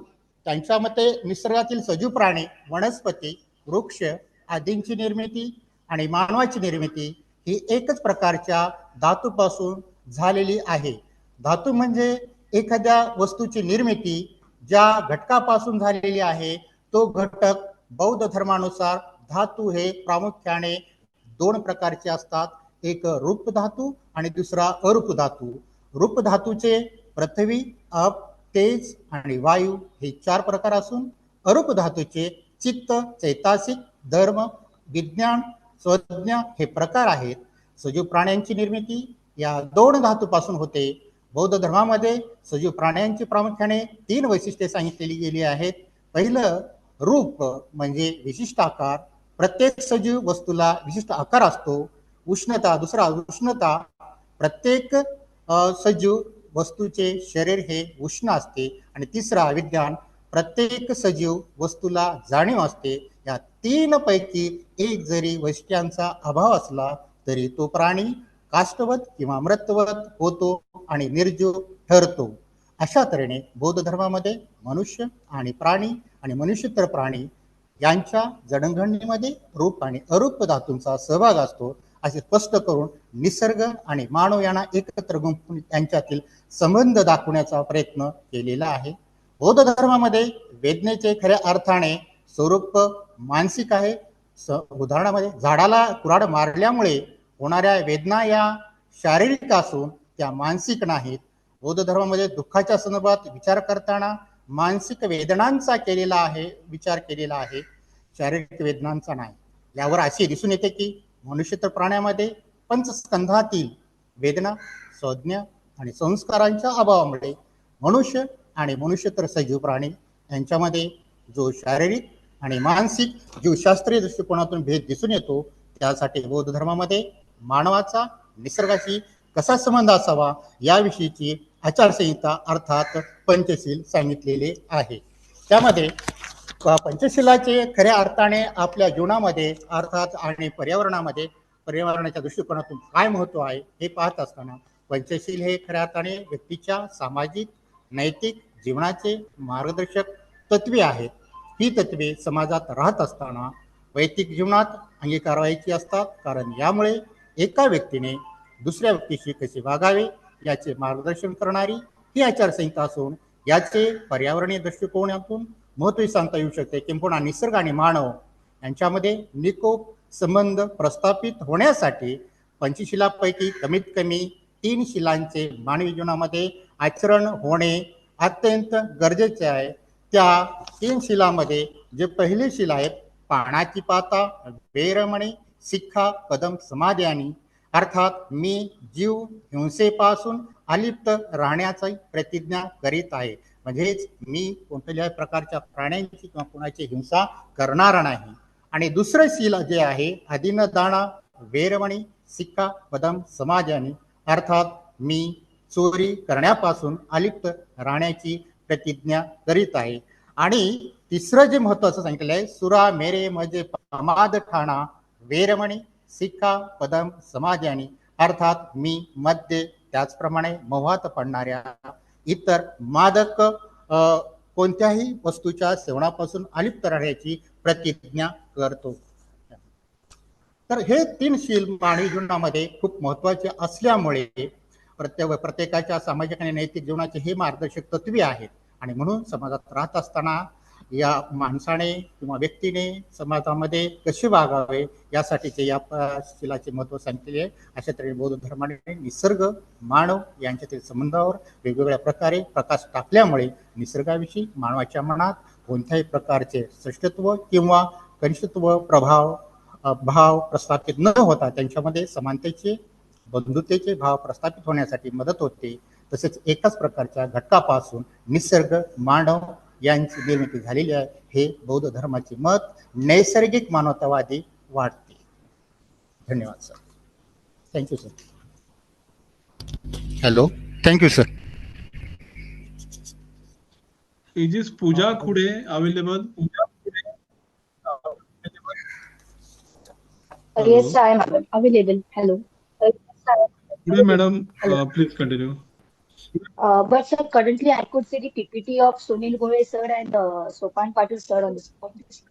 त्यांच्या मते निसर्गातील सजीव प्राणी, वनस्पती, वृक्ष आदींची निर्मिती आणि मानवाची निर्मिती ही एकच प्रकारच्या धातूपासून झालेली आहे. धातू म्हणजे एखाद्या वस्तूची निर्मिती ज्या घटकापासून झालेली आहे तो घटक बौद्ध धर्मानुसार धातू हे प्रामुख्याने दोन प्रकारचे असतात. एक रूप धातू आणि दुसरा अरूप धातू. रूप धातूचे पृथ्वी, अप, तेज आणि वायू हे 4 प्रकार असून अरूप धातूचे चित्त, चैतासिक, धर्म, विज्ञान, स्वज्ञ हे प्रकार आहेत. सजीव प्राण्यांची निर्मिती या 2 धातूपासून होते. बौद्ध धर्मामध्ये सजीव प्राण्यांची प्रामुख्याने 3 वैशिष्ट्ये सांगितलेली गेली आहेत. पहिलं रूप म्हणजे विशिष्ट आकार. प्रत्येक सजीव वस्तूला विशिष्ट आकार असतो. उष्णता, दुसरा उष्णता. प्रत्येक सजीव वस्तूचे शरीर हे उष्ण असते. आणि तिसरा विज्ञान. प्रत्येक सजीव वस्तूला जाणीव असते. या 3 पैकी एक जरी वैशिष्ट्यांचा अभाव असला तरी तो प्राणी काष्टवत किंवा मृतवत होतो आणि निर्जीव ठरतो. अशा तऱ्हेने बौद्ध धर्मामध्ये मनुष्य आणि प्राणी आणि मनुष्यतर प्राणी यांच्या जडणघडणीमध्ये रूप आणि अरूप धातूंचा सहभाग असतो असे स्पष्ट करून निसर्ग आणि मानव यांना एकत्र गुंफून यांच्यातील संबंध दाखवण्याचा प्रयत्न केलेला आहे. बौद्ध धर्मामध्ये वेदनेचे खऱ्या अर्थाने स्वरूप मानसिक आहे. उदाहरणामध्ये झाडाला कुऱ्हाड मारल्यामुळे होणाऱ्या वेदना या शारीरिक असून त्या मानसिक नाहीत. बौद्ध धर्मामध्ये दुःखाच्या संदर्भात विचार करताना मानसिक वेदनांचा विचार केलेला आहे, शारीरिक वेदनांचा नाही. यावर असे दिसून येते की मनुष्यतर प्राण्यामध्ये पंचस्कंधातील वेदना, संज्ञा आणि संस्कारांच्या अभावामुळे मनुष्य आणि मनुष्यतर सजीव प्राणी यांच्यामध्ये जो शारीरिक आणि मानसिक जीवशास्त्रीय दृष्टिकोनातून भेद दिसून येतो. त्यासाठी बौद्ध धर्मामध्ये मानवाचा निसर्गाशी कसा संबंध असावा याविषयीची आचारसंहिता अर्थात पंचशील सांगितलेले आहे. त्यामध्ये पंचशिलाचे खऱ्या अर्थाने आपल्या जीवनामध्ये अर्थात आणि पर्यावरणाच्या दृष्टिकोनातून काय महत्व आहे हे पाहत असताना पंचशील हे खऱ्या अर्थाने व्यक्तीच्या सामाजिक, नैतिक जीवनाचे मार्गदर्शक तत्वे आहेत. ही तत्वे समाजात राहत असताना वैयक्तिक जीवनात अंगीकारवायची असतात, कारण यामुळे एका व्यक्तीने दुसऱ्या व्यक्तीशी कसे वागावे याचे मार्गदर्शन करणारी ही आचारसंहिता असून याचे पर्यावरणीय दृष्टिकोनातून महत्त्व सांगता येऊ शकते. किंबहुना निसर्ग आणि मानव यांच्यामध्ये निकोप संबंध प्रस्थापित होण्यासाठी पंचशिलापैकी कमीत कमी 3 शिलांचे मानवी जीवनामध्ये आचरण होणे अत्यंत गरजेचे आहे. त्या 3 शिलामध्ये जे पहिली शिला आहे पाण्याची पाता, वेरमणे, शिक्षा, पदम, समाधी अर्थात मी जीव हिंसेपासून अलिप्त राहण्याची प्रतिज्ञा करीत आहे. म्हणजेच मी कोणत्याही प्रकारच्या प्राण्यांची किंवा कोणाची हिंसा करणार नाही. आणि दुसरं शील जे आहे अदिनदाना, वेरमणी, शिक्षा, पदम, समाधी अर्थात मी चोरी करण्यापासून अलिप्त राहण्याची प्रतिज्ञा करीत आहे. आणि तिसरं जे महत्वाचं सांगितलेलं आहे सुरा मेरे म्हणजे प्रमाद ठाणा, वेरमणी, शिक्षा, पदम, समाधी अर्थात मी मद्य त्याचप्रमाणे मोहात पडणाऱ्या इतर मादक कोणत्याही वस्तूच्या सेवनापासून अलिप्त राहण्याची प्रतिज्ञा करतो. तर हे 3 शील मानवी जीवनामध्ये खूप महत्वाचे असल्यामुळे प्रत्येकाच्या सामाजिक आणि नैतिक जीवनाचे हे मार्गदर्शक तत्वे आहेत. आणि म्हणून समाजात राहत असताना या माणसाने किंवा व्यक्तीने समाजामध्ये कसे वागावे यासाठीचे या शिलाचे महत्त्व सांगितले आहे. अशा तऱ्हेने बौद्ध धर्माने निसर्ग मानव यांच्यातील संबंधावर वेगवेगळ्या प्रकारे प्रकाश टाकल्यामुळे निसर्गाविषयी मानवाच्या मनात कोणत्याही प्रकारचे श्रेष्ठत्व किंवा कनिष्ठत्व भाव प्रस्थापित न होता त्यांच्यामध्ये समानतेचे बंधुतेचे भाव प्रस्थापित होण्यासाठी मदत होते. तसेच एकाच प्रकारच्या घटकापासून निसर्ग मानव यांची निर्मिती झालेली आहे हे बौद्ध धर्माचे मत नैसर्गिक मानवतावादी वाढते. धन्यवाद sir. Thank you sir. Hello, thank you sir. Is Pooja Khude available? Yes, I am available. Hello. Khude madam, please continue. But sir, currently I could see the PPT of Sunil Goel sir and Sopan Patil sir on this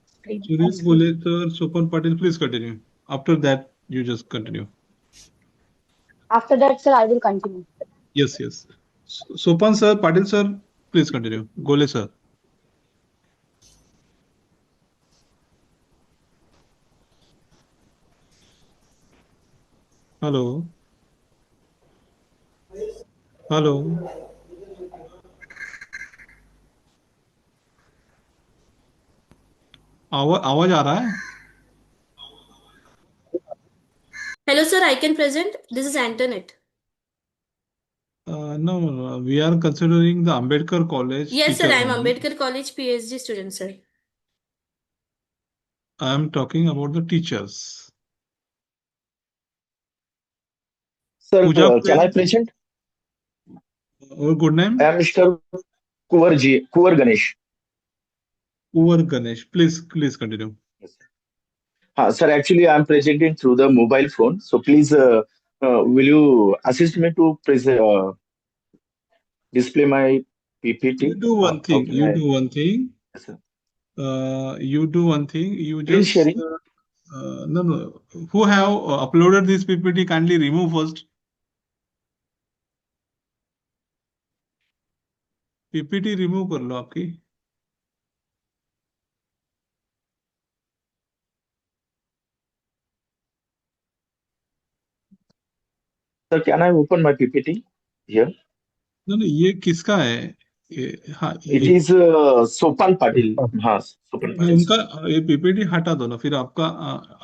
screen. Sunil Gole sir, Sopan Patil, please continue. After that, you just continue. After that, sir, I will continue. Yes, yes. Sopan sir, Patil sir, please continue. Gole sir. Hello. Hello. आवाज आ रहा है? Hello, sir. I can present. This is Antoinette. No, we are considering the Ambedkar College. Yes, sir. I am only. Ambedkar College PhD student, sir. I am talking about the teachers. Sir, Pooja can I present? Or good name? I am Mr. Kuvar Ganesh. Kuvar Ganesh. Please continue. Sir, actually, I am presenting through the mobile phone. So please, will you assist me to display my PPT? You do one thing. Yes, sir. You do one thing. You Please just sharing. no. Who have uploaded this PPT? Kindly remove first. PPT remove कर लो आपकी. Sir, can I open my PPT here? No, ये किसका है? हाँ, It is Sopan Patil. हाँ, Sopan Patil. उनका ये PPT हटा दो ना, फिर आपका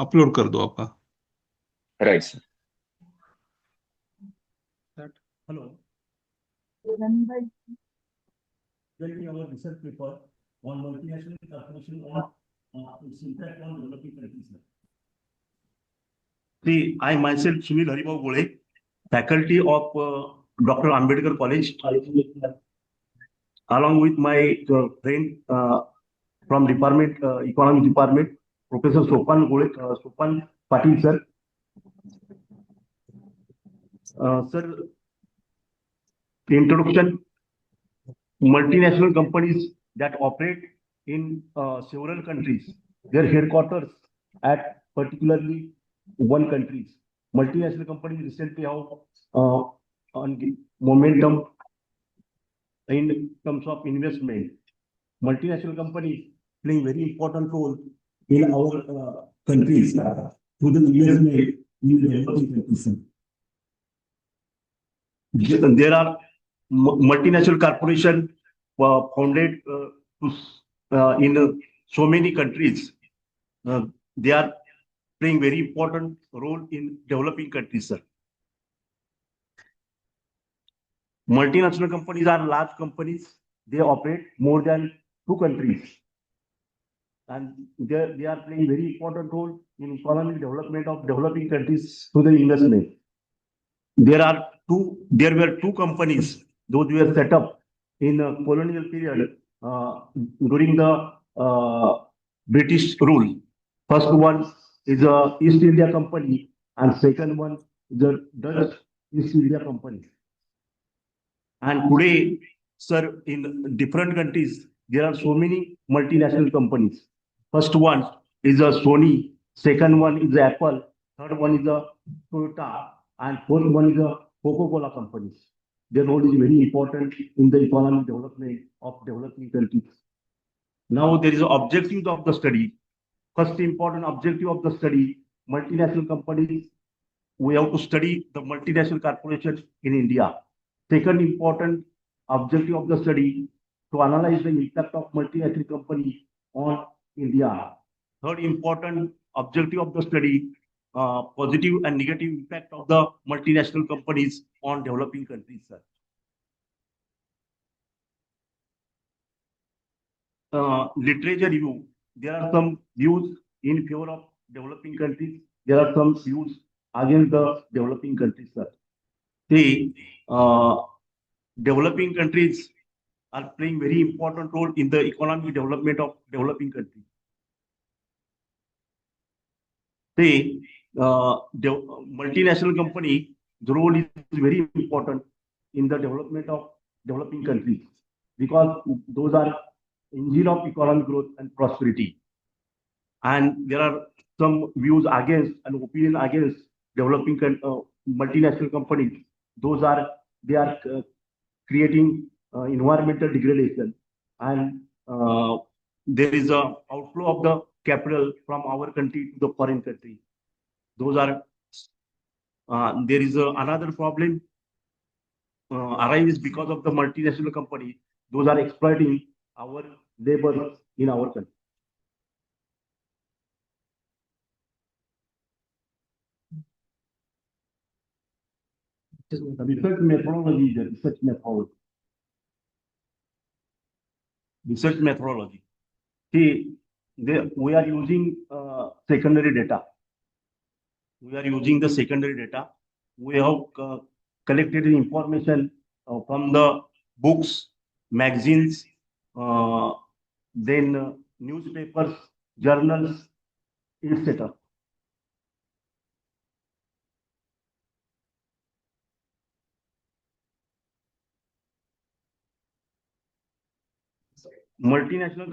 अपलोड कर दो आपका. Right, sir. Hello. Our research paper on multinational corporation on its impact on developing countries. See, I myself, Sunil Haribau Gole, faculty of Dr. Ambedkar College, along with my friend from department, economics department, Professor Sopan Patil sir. Sir, introduction. Multinational companies that operate in several countries, their headquarters at particularly one country. Multinational companies recently have on momentum in terms of investment. Multinational companies playing very important role in our countries through the investment in developing countries. There are multinational corporations founded in so many countries. They are playing very important role in developing countries, sir. Multinational companies are large companies. They operate more than 2 countries. And they are playing very important role in economic development of developing countries through the investment. There were 2 companies. Those were set up in a colonial period during the British rule. First one is the East India Company and second one the Dutch East India Company. And today, sir, in different countries, there are so many multinational companies. First one is a Sony, second one is Apple, third one is a Toyota, and fourth one is a Coca-Cola companies. Their role is very important in the economic development of developing countries. Now there is objectives of the study. First important objective of the study, multinational companies. We have to study the multinational corporations in India. Second important objective of the study, to analyze the impact of multinational company on India. Third important objective of the study, positive and negative impact of the multinational companies on developing countries, sir. Literature review. There are some views in favor of developing countries. There are some views against the developing countries, sir. The developing countries are playing very important role in the economic development of developing countries. The multinational company, the role is very important in the development of developing countries because those are engine of economic growth and prosperity. And there are some views against and opinion against developing multinational companies. They are creating environmental degradation, and there is a outflow of the capital from our country to the foreign country. Those are there is another problem arises because of the multinational company. Those are exploiting our labor in our country. Research methodology. See, we are using secondary data. We are using the secondary data. We have collected the information from the books, magazines, then newspapers, journals, etc. Multinational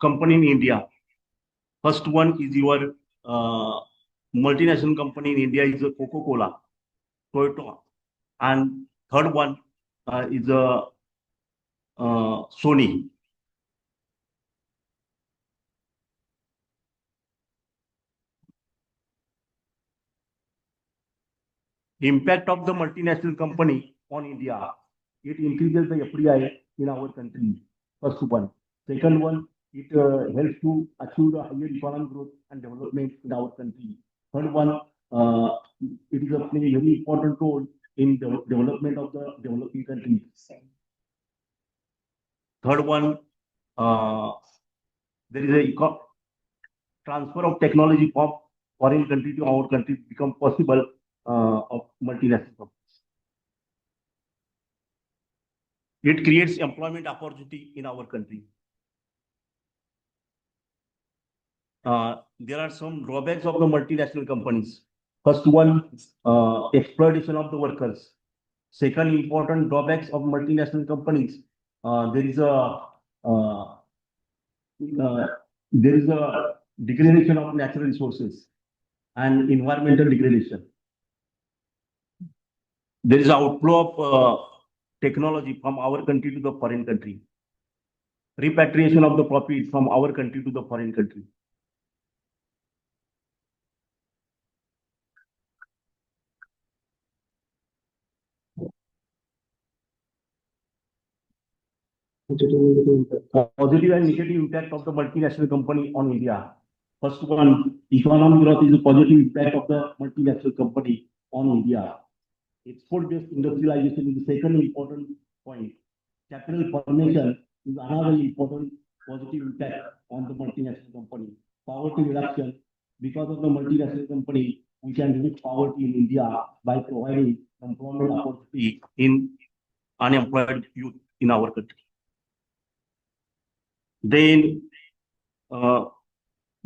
company in India. First one is your multinational company in India is Coca-Cola, Toyota, and third one is Sony. Impact of the multinational company on India. It increases the FDI in our country. First one. Second one, it helps to achieve the higher economic growth and development in our country. Third one, it is playing a very important role in the development of the developing countries. Third one, there is a transfer of technology from foreign country to our country become possible of multinational companies. It creates employment opportunity in our country. There are some drawbacks of the multinational companies. First one, exploitation of the workers. Second important drawbacks of multinational companies, there is a degradation of natural resources and environmental degradation. There is an outflow of technology from our country to the foreign country. Repatriation of the profit from our country to the foreign country. Positive and negative impact of the multinational company on India. First one, economic growth is a positive impact of the multinational company on India. Export-based industrialization is the second important point. Capital formation is another important positive impact on the multinational company. Poverty reduction, because of the multinational company, we can reduce poverty in India by providing employment opportunity in unemployed youth in our country. Then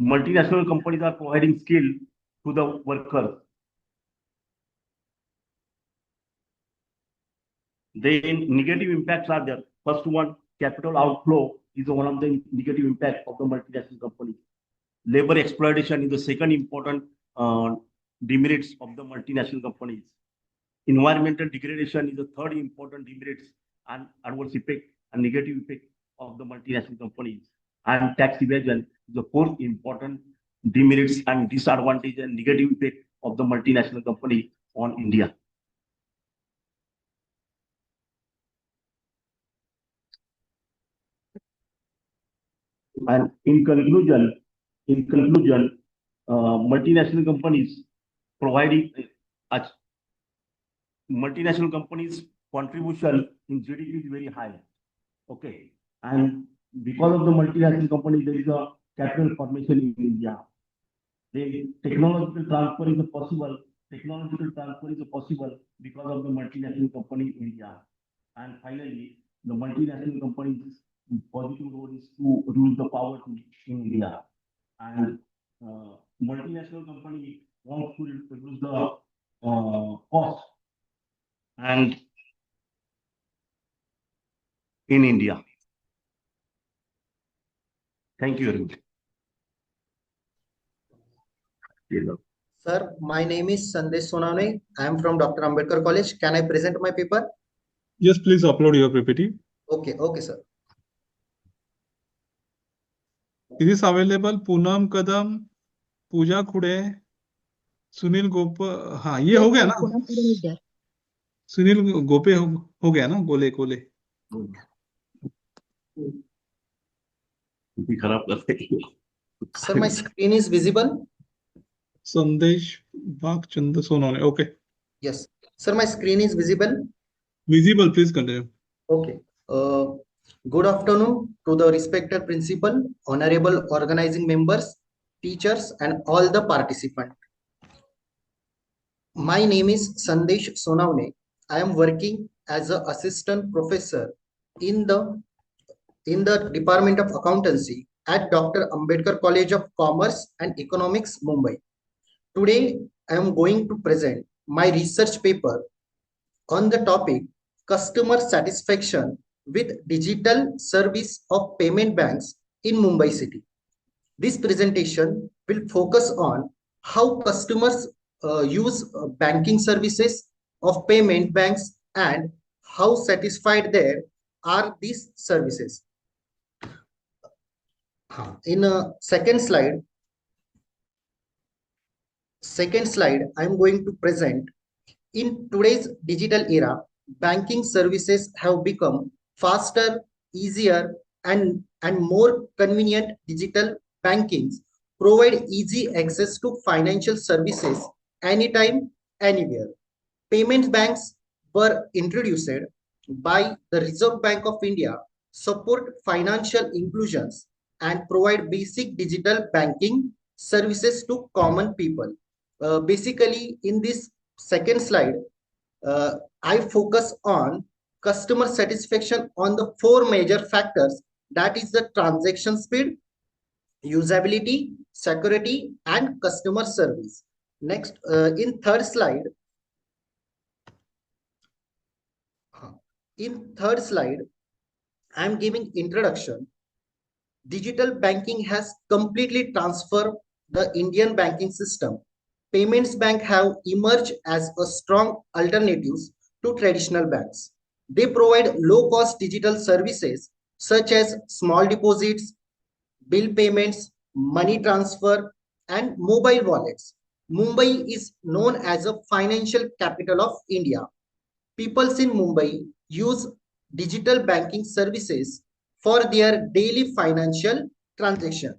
multinational companies are providing skill to the workers. Then negative impacts are there. First one, capital outflow is one of the negative impacts of the multinational company. Labor exploitation is the second important demerits of the multinational companies. Environmental degradation is the third important demerits and adverse effect and negative effect of the multinational companies. and tax evasion is the fourth important demerits and disadvantage and negative effect of the multinational company on India. And in conclusion, multinational companies providing multinational companies' contribution in GDP is very high. Okay, and because of the multinational company, there is a capital formation in India. The technological transfer is possible. Technological transfer is possible because of the multinational company in India. And finally, the multinational companies' positive role is to reduce the poverty in India. And multinational company wants to reduce the cost and in India. Thank you very much. Sir, my name is Sandesh Sonane. I am from Dr. Ambedkar College. Can I present my paper? Yes, please upload your PPT. Okay, sir. It is available. Poonam Kadam, Pooja Khude, Sunil गोप, हाँ ये हो गया ना, सुनील गोपे हो गया ना, गोले गोले खराब करते. Sir, my screen is visible. संदेश Bhagchandra Sonane. Okay. Yes, sir, my screen is visible. Visible, please continue. Okay. Good afternoon to the respected principal, honorable organizing members, teachers, and all the participants. My name is Sandesh Sonavne. I am working as an assistant professor in the Department of Accountancy at Dr. Ambedkar College of Commerce and Economics, Mumbai. Today, I am going to present my research paper on the topic Customer Satisfaction with Digital Service of Payment Banks in Mumbai City. This presentation will focus on how customers use banking services of payment banks and how satisfied they are these services. In a second slide, I am going to present, in today's digital era, banking services have become faster, easier, and more convenient. Digital bankings provide easy access to financial services anytime, anywhere. Payment banks were introduced by the Reserve Bank of India, support financial inclusions, and provide basic digital banking services to common people. Basically, in this second slide, I focus on customer satisfaction on the four major factors, that is the transaction speed, usability, security, and customer service. Next, in third slide, I am giving introduction. Digital banking has completely transformed the Indian banking system. Payments banks have emerged as a strong alternatives to traditional banks. They provide low-cost digital services such as small deposits, bill payments, money transfer, and mobile wallets. Mumbai is known as a financial capital of India. People in Mumbai use digital banking services for their daily financial transaction.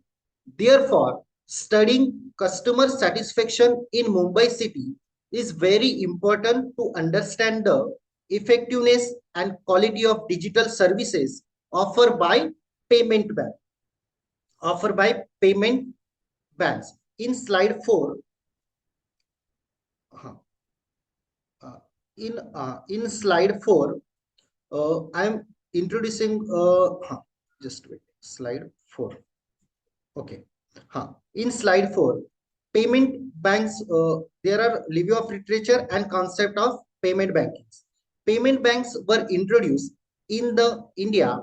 Therefore, studying customer satisfaction in Mumbai city is very important to understand the effectiveness and quality of digital services offered by payment banks. In slide 4, in slide 4, I am introducing just wait, slide 4. Okay. In slide 4, payment banks, there are review of literature and concept of payment banking. Payment banks were introduced in India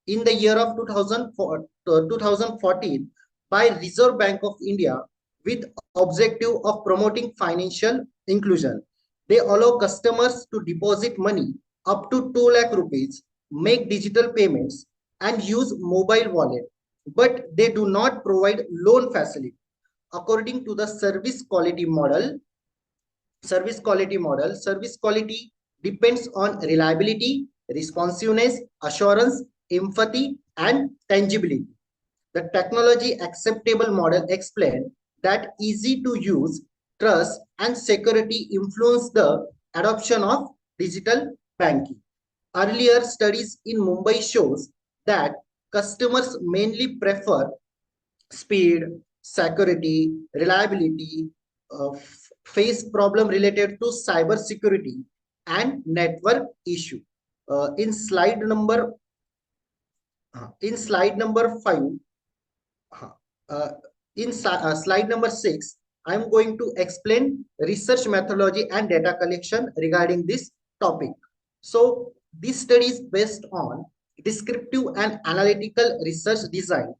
in the year of 2014 by Reserve Bank of India with objective of promoting financial inclusion. They allow customers to deposit money up to 2 lakh rupees, make digital payments, and use mobile wallet. but they do not provide loan facility. According to the service quality model, service quality depends on reliability, responsiveness, assurance, empathy, and tangibility. The technology acceptable model explained that easy to use, trust, and security influence the adoption of digital banking. Earlier studies in Mumbai shows that customers mainly prefer speed, security, reliability, face problem related to cyber security and network issue. In slide number 5, slide number 6, I'm going to explain research methodology and data collection regarding this topic. So this study is based on descriptive and analytical research design.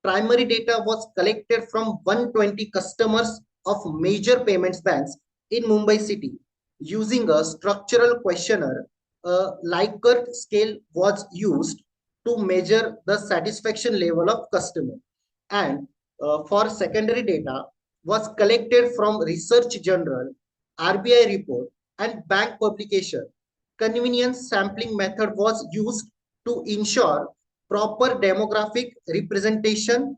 Primary data was collected from 120 customers of major payments banks in Mumbai city. Using a structural questionnaire, a Likert scale was used to measure the satisfaction level of customer. And for secondary data was collected from research journal, RBI report, and bank publication. Convenience sampling method was used to ensure proper demographic representation.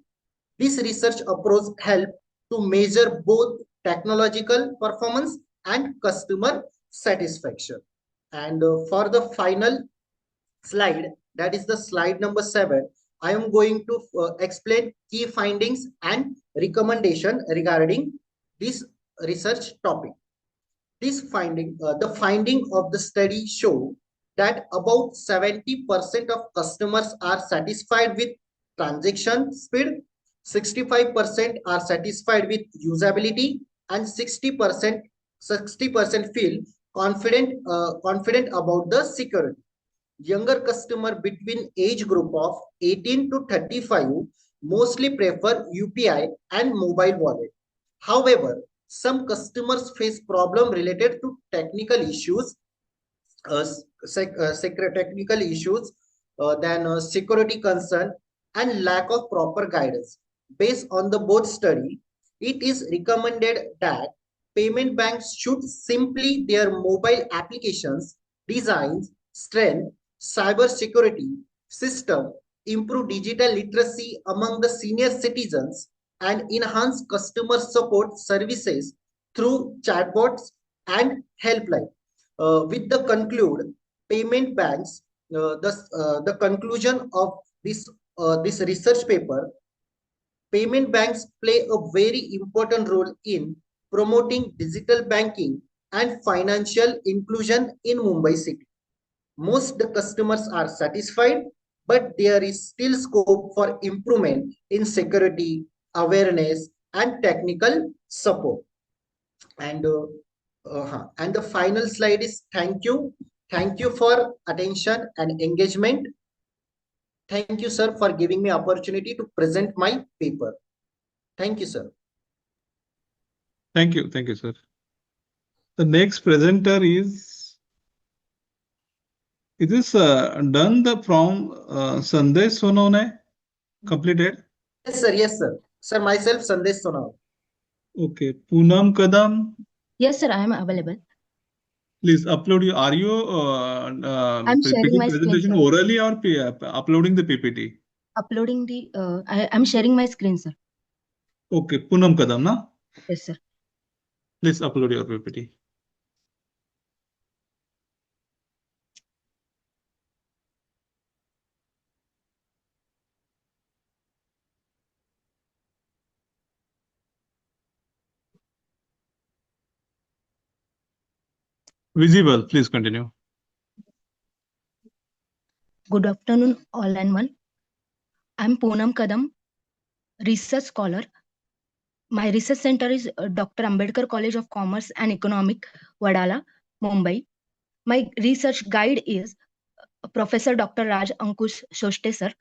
This research approach helped to measure both technological performance and customer satisfaction. And for the final slide, that is the slide number 7, I am going to explain key findings and recommendation regarding this research topic. This finding, the finding of the study show that about 70% of customers are satisfied with transaction speed, 65% are satisfied with usability, and 60% feel confident about the security. Younger customer between age group of 18 to 35 mostly prefer UPI and mobile wallet. However, some customers face problem related to technical issues, security concern and lack of proper guidance. Based on the both study, it is recommended that payment banks should simply their mobile applications, designs, strength, cyber security system, improve digital literacy among the senior citizens, and enhance customer support services through chatbots and helpline. With the conclude, payment banks, the conclusion of this research paper, payment banks play a very important role in promoting digital banking and financial inclusion in Mumbai city. Most the customers are satisfied, but there is still scope for improvement in security, awareness, and technical support. And the final slide is thank you for attention and engagement. Thank you, sir, for giving me opportunity to present my paper. Thank you, sir. Thank you, sir. The next presenter is this done the from Sandesh Sonone completed? Yes, sir. Sir, myself, Sandesh Sonone. Okay, Poonam Kadam. Yes, sir, I am available. Please upload you. Are you I'm sharing my screen, presentation sir. orally or uploading the PPT? Uploading the, I'm sharing my screen, sir. Okay, Poonam Kadam, na? Yes, sir. Please upload your PPT. Visible, please continue. Good afternoon, all and one. I'm Poonam Kadam, research scholar. My research center is Dr. Ambedkar College of Commerce and Economics, Wadala, Mumbai. My research guide is Professor Dr. Raj Ankush Shoshte, sir.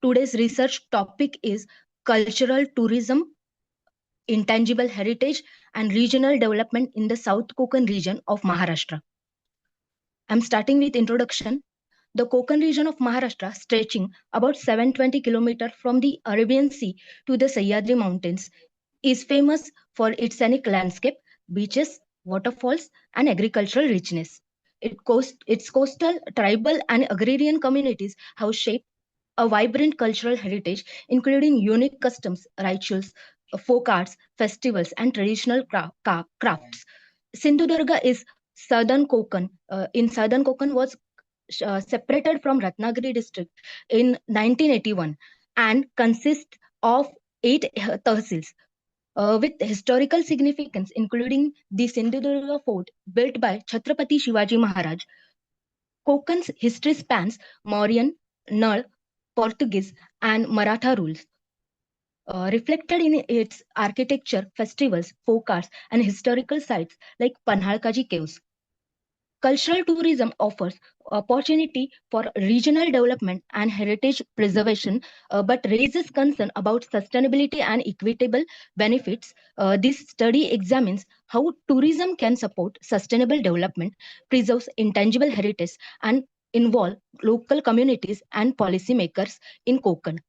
Today's research topic is cultural tourism, intangible heritage, and regional development in the South Konkan region of Maharashtra. I'm starting with introduction. The Konkan region of Maharashtra, stretching about 720 kilometers from the Arabian Sea to the Sahyadri Mountains, is famous for its scenic landscape, beaches, waterfalls, and agricultural richness. Its coastal, tribal, and agrarian communities have shaped a vibrant cultural heritage, including unique customs, rituals, folk arts, festivals, and traditional crafts. Sindhudurga is southern Konkan. In southern Konkan was separated from Ratnagiri district in 1981 and consists of 8 tehsils. With historical significance, including the Sindhudurga fort built by Chhatrapati Shivaji Maharaj. Konkan's history spans Mauryan, Nal, Portuguese, and Maratha rules. Reflected in its architecture, festivals, folk arts, and historical sites like Panhalkaji Caves. Cultural tourism offers opportunity for regional development and heritage preservation, but raises concern about sustainability and equitable benefits. This study examines how tourism can support sustainable development, preserves intangible heritage, and involve local communities and policymakers in Konkan.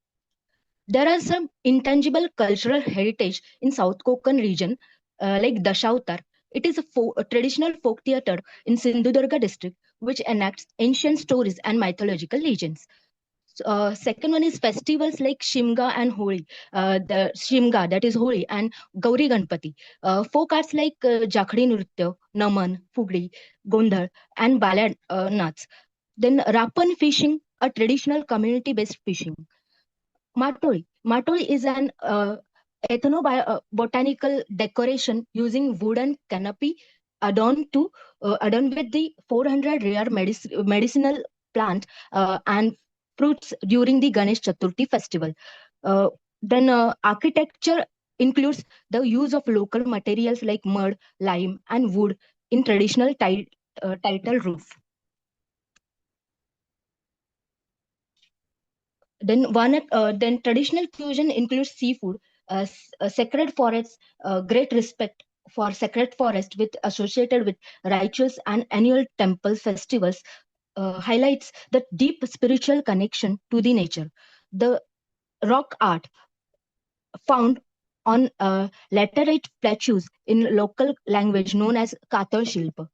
There are some intangible cultural heritage in South Konkan region, like Dashavatar. It is a traditional folk theatre in Sindhudurga district, which enacts ancient stories and mythological legends. Second one is festivals like Shimga and Holi. The Shimga, that is Holi, and Gauri Ganpati. Folk arts like Jakhdi Nritya, Naman, Fugdi, Gondhal, and Balad Nats. Then Rapan fishing, a traditional community-based fishing. Matoi. Matoi is an ethnobotanical decoration using wooden canopy adorned with the 400 rare medicinal plant and fruits during the Ganesh Chaturthi festival. Then architecture includes the use of local materials like mud, lime, and wood in traditional title roof. Then traditional cuisine includes seafood, sacred forests, great respect for sacred forest with associated with rituals and annual temple festivals highlights the deep spiritual connection to the nature. The rock art found on laterite plateaus in local language known as Katal Shilpa.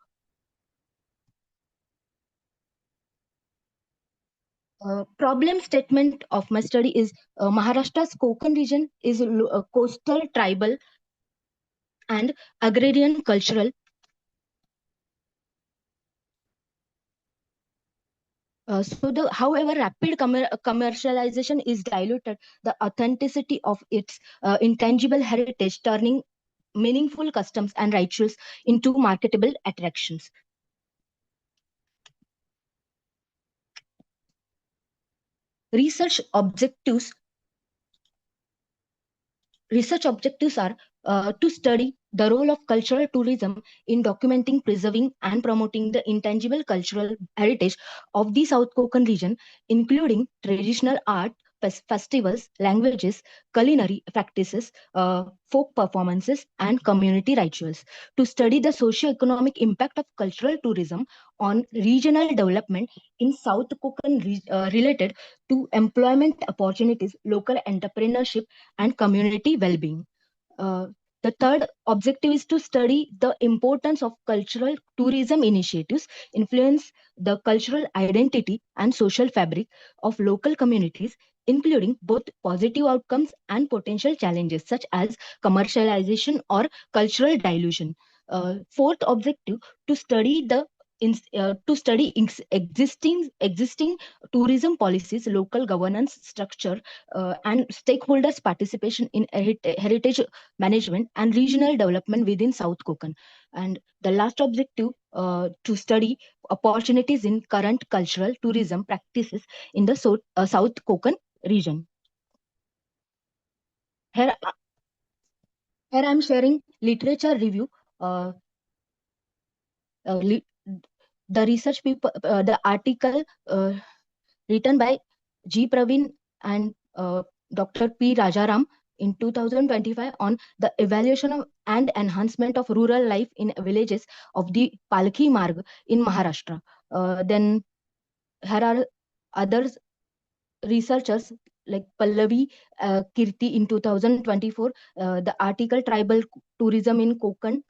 Problem statement of my study is Maharashtra's Konkan region is coastal, tribal, and agrarian cultural. However, rapid commercialization is diluted the authenticity of its intangible heritage, turning meaningful customs and rituals into marketable attractions. Research objectives are to study the role of cultural tourism in documenting, preserving, and promoting the intangible cultural heritage of the South Konkan region, including traditional art, festivals, languages, culinary practices, folk performances, and community rituals. To study the socio-economic impact of cultural tourism on regional development in South Konkan related to employment opportunities, local entrepreneurship, and community well-being. The third objective is to study the importance of cultural tourism initiatives, influence the cultural identity and social fabric of local communities, including both positive outcomes and potential challenges such as commercialization or cultural dilution. Fourth objective, to study existing tourism policies, local governance structure, and stakeholders' participation in heritage management and regional development within South Konkan. And the last objective, to study opportunities in current cultural tourism practices in the South Konkan region. Here I am sharing literature review. The research paper, the article written by G. Praveen and Dr. P. Rajaram in 2025 on the evaluation and enhancement of rural life in villages of the Palki Marg in Maharashtra. Then here are other researchers like Pallavi Kirti in 2024, the article Tribal Tourism in Konkan,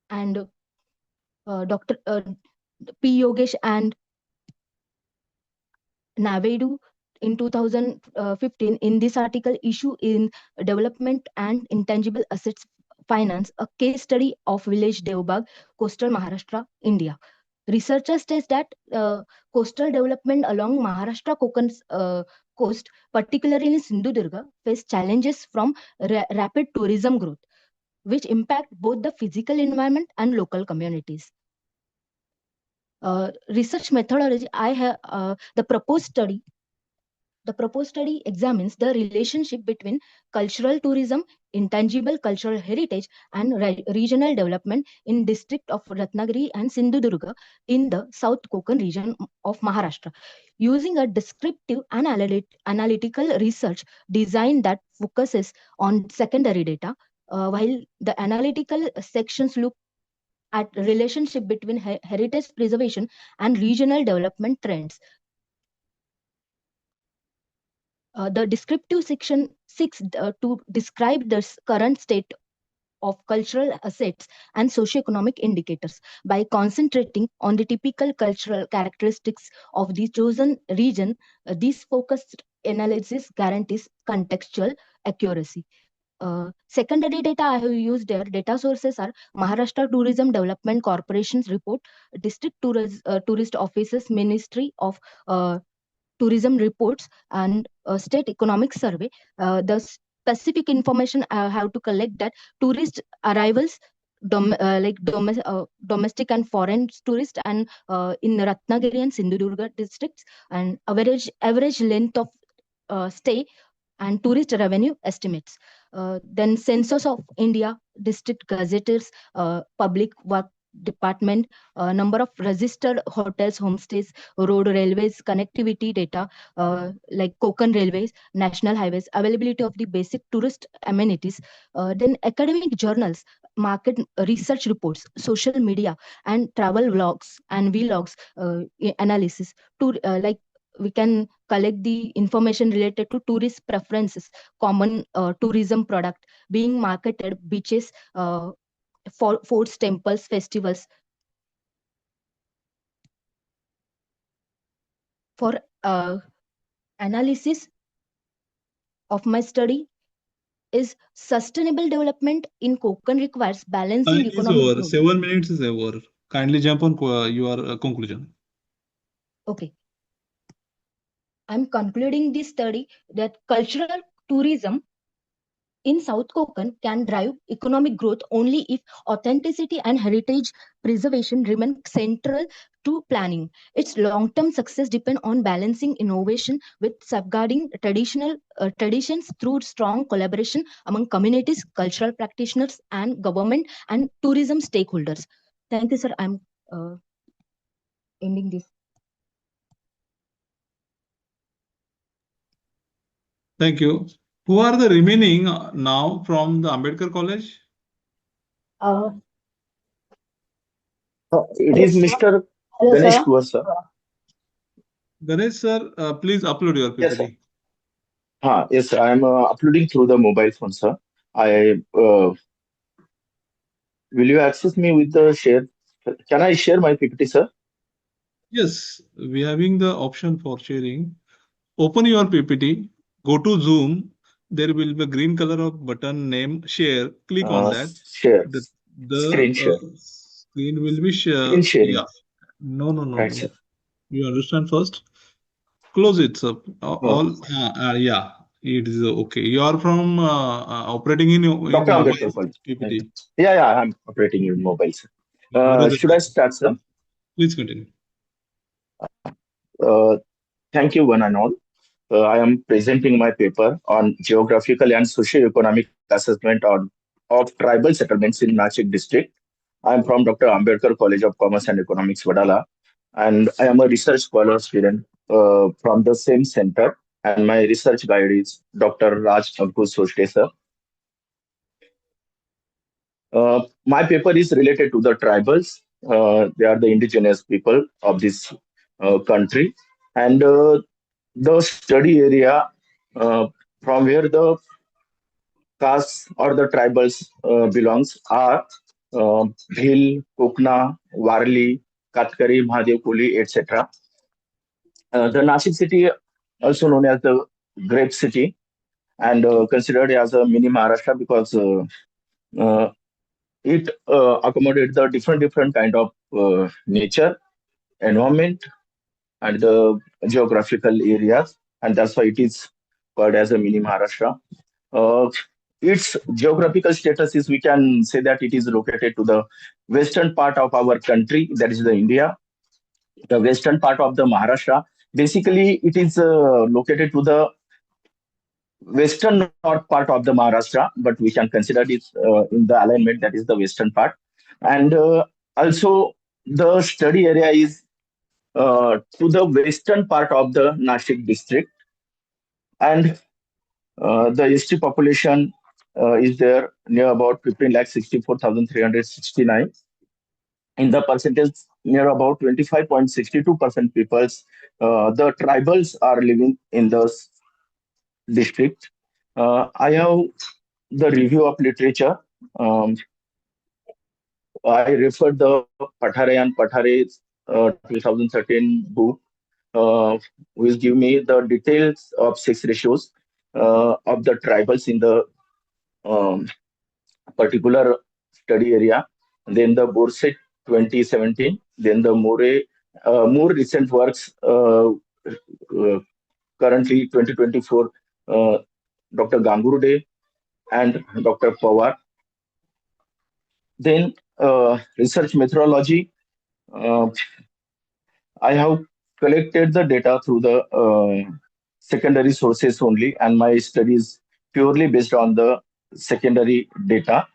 and Dr. P. Yogesh and Navedu in 2015. In this article, issue in Development and Intangible Assets Finance, a case study of village Devbag, coastal Maharashtra, India. Researchers state that coastal development along Maharashtra Konkan's coast, particularly in Sindhudurga, face challenges from rapid tourism growth, which impact both the physical environment and local communities. Research methodology, I have the proposed study. The proposed study examines the relationship between cultural tourism, intangible cultural heritage, and regional development in district of Ratnagiri and Sindhudurga in the South Konkan region of Maharashtra, using a descriptive and analytical research design that focuses on secondary data, while the analytical sections look at relationship between heritage preservation and regional development trends. The descriptive section 6 to describe the current state of cultural assets and socioeconomic indicators by concentrating on the typical cultural characteristics of the chosen region. This focused analysis guarantees contextual accuracy. Secondary data I have used there. Data sources are Maharashtra Tourism Development Corporation's report, District Tourist Offices, Ministry of Tourism reports, and State Economic Survey. The specific information I have to collect that tourist arrivals, domestic and foreign tourists, and in Ratnagiri and Sindhudurga districts, and average length of stay, and tourist revenue estimates. Then Census of India, district gazetters, public work department, number of registered hotels, homestays, road, railways, connectivity data, like Konkan railways, national highways, availability of the basic tourist amenities. Then academic journals, market research reports, social media, and travel vlogs and vlogs analysis to like we can collect the information related to tourist preferences, common tourism product being marketed, beaches, forts, temples, festivals. For analysis of my study is sustainable development in Konkan requires balancing Time is economic over. growth. 7 minutes is over. Kindly jump on your conclusion. Okay. I'm concluding this study that cultural tourism in South Konkan can drive economic growth only if authenticity and heritage preservation remain central to planning. Its long-term success depends on balancing innovation with safeguarding traditions through strong collaboration among communities, cultural practitioners, and government and tourism stakeholders. Thank you, sir. I'm ending this. Thank you. Who are the remaining now from the Ambedkar College? It is Mr. Hello, Ganesh sir. Kuwar, sir. Ganesh sir, please upload your Yes, sir. PPT. Yes, I am uploading through the mobile phone, sir. Will you access me with the share? Can I share my PPT, sir? Yes, we having the option for sharing. Open your PPT, go to Zoom. There will be a green color of button name share. Click on that. Share. The Screen share. screen will be share. Screen sharing. Yeah. No. Right, sir. You understand first? Close it, sir. Yeah, it is okay. You are from operating in Dr. mobile Ambedkar College. PPT. Yeah, I'm operating in mobile, sir. Very Should I start, sir? Please continue. Thank you, one and all. I am presenting my paper on geographical and socio-economic assessment of tribal settlements in Nashik district. I am from Dr. Ambedkar College of Commerce and Economics, Wadala, and I am a research scholar student from the same center. And my research guide is Dr. Raj Ankush Soshte, sir. My paper is related to the tribals. They are the indigenous people of this country. And the study area from where the castes or the tribals belongs are Bhil, Kokna, Warli, Katkari, Mahadev Koli, etc. The Nashik city, also known as the Grape City, and considered as a mini Maharashtra because uh, it accommodates the different kind of nature, environment, and the geographical areas, and that's why it is called as a mini Maharashtra. Uh, its geographical status is, we can say that it is located to the western part of our country, that is the India, the western part of the Maharashtra. Basically, it is located to the western north part of the Maharashtra, but we can consider it in the alignment that is the western part. And also, the study area is to the western part of the Nashik district, and the ST population is there near about 15,64,369. In the percentage, near about 25.62% peoples, the tribals are living in the district. I have the review of literature. I referred the Pathare and Pathare's 2013 book, which give me the details of sex ratios of the tribals in the um, particular study area. Then the Borset 2017, then the more recent works, currently 2024, Dr. Gangurude and Dr. Pawar. Then research methodology. I have collected the data through the secondary sources only, and my studies purely based on the secondary data.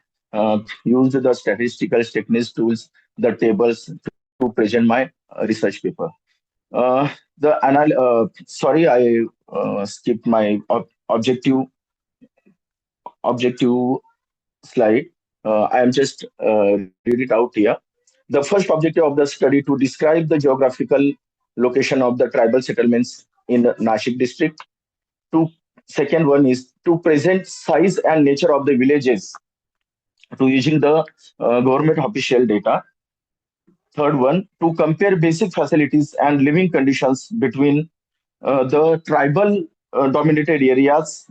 Used the statistical techniques tools, the tables to present my research paper. Sorry, I skipped my objective slide. I am just read it out here. The first objective of the study to describe the geographical location of the tribal settlements in the Nashik district. Second one is to present size and nature of the villages to using the government official data. Third one, to compare basic facilities and living conditions between the tribal dominated areas,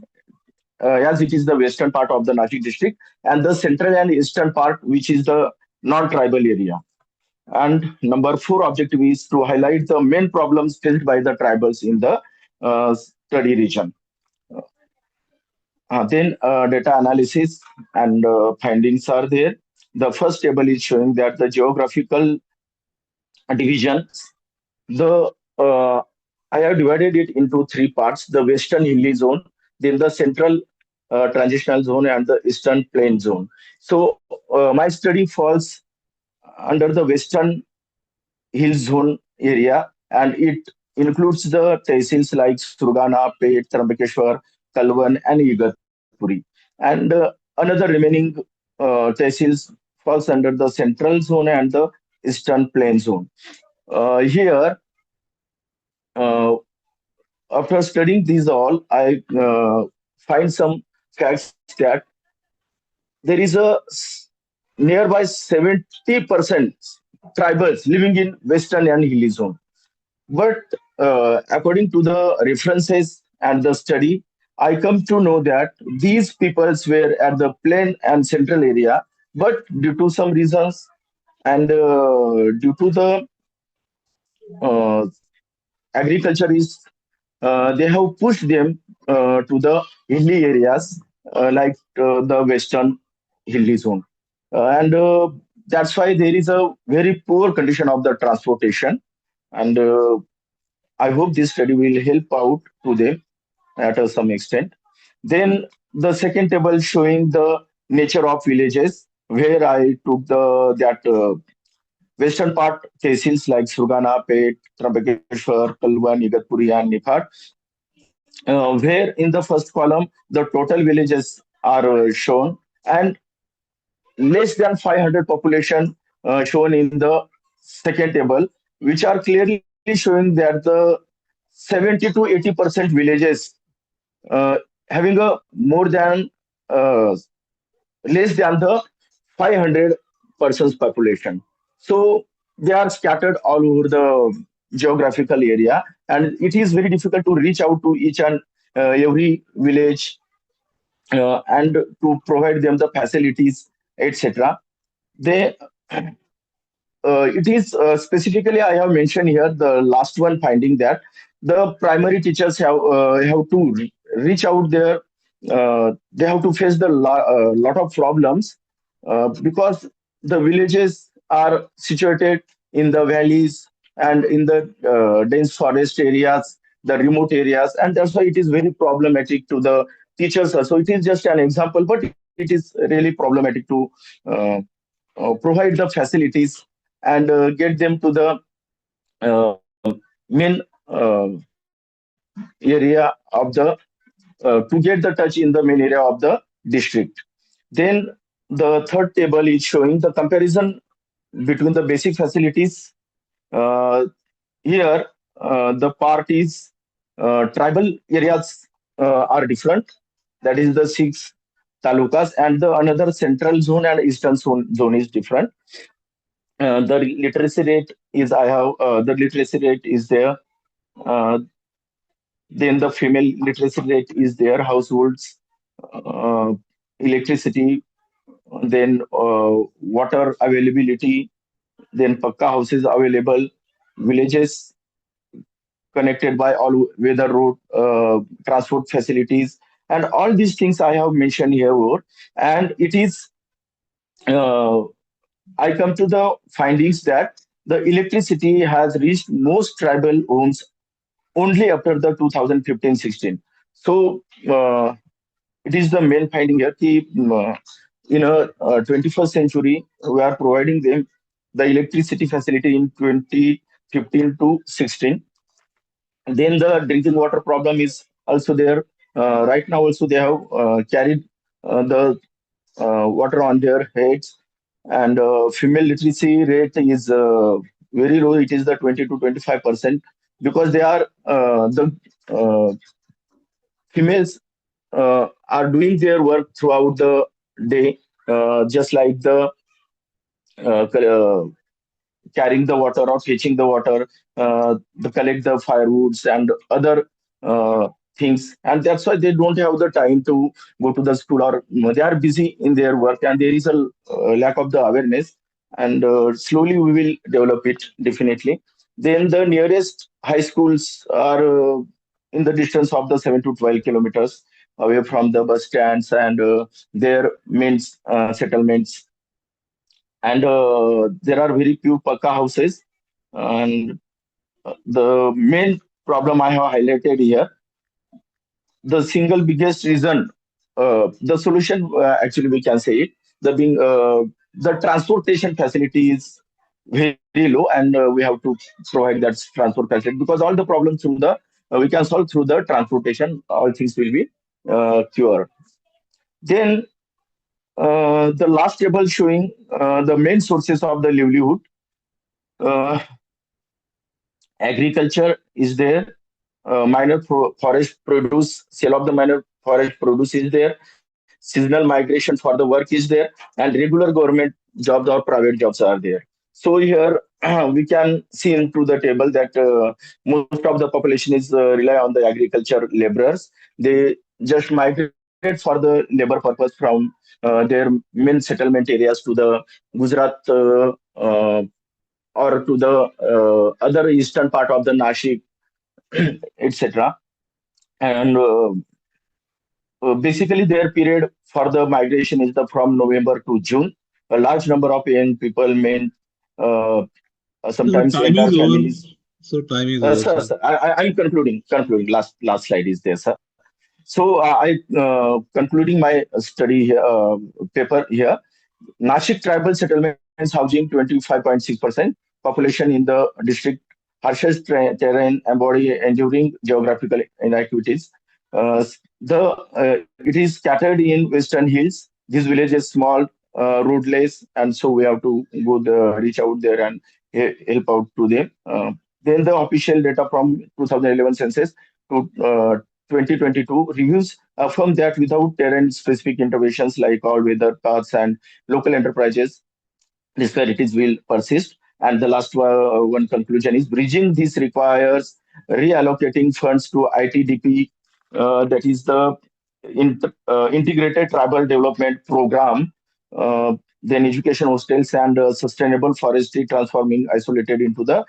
as it is the western part of the Nashik district, and the central and eastern part, which is the non-tribal area. And number 4 objective is to highlight the main problems faced by the tribals in the study region. Then data analysis and findings are there. The first table is showing that the geographical divisions, I have divided it into 3 parts: the western hilly zone, then the central transitional zone, and the eastern plain zone. So my study falls under the western hill zone area, and it includes the tehsils like Surgana, Pet, Trambakeshwar, Kalwan, and Igatpuri. And another remaining tehsils falls under the central zone and the eastern plain zone. Here, after studying these all, I find some facts that there is a nearby 70% tribals living in western and hilly zone. But according to the references and the study, I come to know that these peoples were at the plain and central area, but due to some reasons and due to the uh, agriculture is they have pushed them to the hilly areas like the western hilly zone. And that's why there is a very poor condition of the transportation. And I hope this study will help out to them at some extent. Then the second table showing the nature of villages, where I took that western part tehsils like Surgana, Pet, Trambakeshwar, Kalwan, Igatpuri, and Niphat, where in the first column the total villages are shown, and less than 500 population shown in the second table, which are clearly showing that the 70 to 80% villages having a more than less than the 500 persons population. So they are scattered all over the geographical area, and it is very difficult to reach out to each and every village and to provide them the facilities, etc. They it is specifically I have mentioned here the last one finding that the primary teachers have to reach out there. They have to face the lot of problems because the villages are situated in the valleys and in the dense forest areas, the remote areas, and that's why it is very problematic to the teachers. So it is just an example, but it is really problematic to provide the facilities and get them to the main area of the to get the touch in the main area of the district. Then the third table is showing the comparison between the basic facilities. Here the part is tribal areas are different. That is the 6 talukas, and the another central zone and eastern zone is different. The literacy rate is the literacy rate is there. Then the female literacy rate is there. Households, electricity, then water availability, then pakka houses available, villages connected by all weather road transport facilities, and all these things I have mentioned here. And it is I come to the findings that the electricity has reached most tribal homes only after the 2015-16. So it is the main finding here. In a 21st century, we are providing them the electricity facility in 2015 to 16. Then the drinking water problem is also there. Right now, also they have carried the water on their heads, and female literacy rate is very low. It is the 20 to 25% because they are the females are doing their work throughout the day, just like the carrying the water or fetching the water, the collect the firewoods and other things, and that's why they don't have the time to go to the school, or they are busy in their work, and there is a lack of the awareness, and slowly we will develop it definitely. Then the nearest high schools are in the distance of the 7 to 12 kilometers away from the bus stands and their main settlements, and there are very few pakka houses. And the main problem I have highlighted here, the single biggest reason, the solution actually we can say it, the transportation facility is very low, and we have to provide that transport facility, because all the problems through the we can solve through the transportation. All things will be cured. Then the last table showing the main sources of the livelihood. Agriculture is there, minor forest produce, sale of the minor forest produce is there, seasonal migration for the work is there, and regular government jobs or private jobs are there. So here we can see into the table that most of the population is rely on the agriculture laborers. They just migrate for the labor purpose from their main settlement areas to the Gujarat or to the other eastern part of the Nashik, etc. And basically their period for the migration is from November to June. A large number of young people, men, sometimes entire families. So time is over. Sir, I'm concluding. Last slide is there, sir. So I concluding my study paper here. Nashik tribal settlements housing 25.6%. Population in the district harshest terrain embody enduring geographical inequities. It is scattered in western hills. This village is small, roadless, and so we have to go reach out there and help out to them. Then the official data from 2011 census to 2022 reviews affirm that without terrain-specific interventions like all-weather paths and local enterprises, disparities will persist. And the last one conclusion is bridging this requires reallocating funds to ITDP, that is the Integrated Tribal Development Program, then education hostels and sustainable forestry transforming isolated into the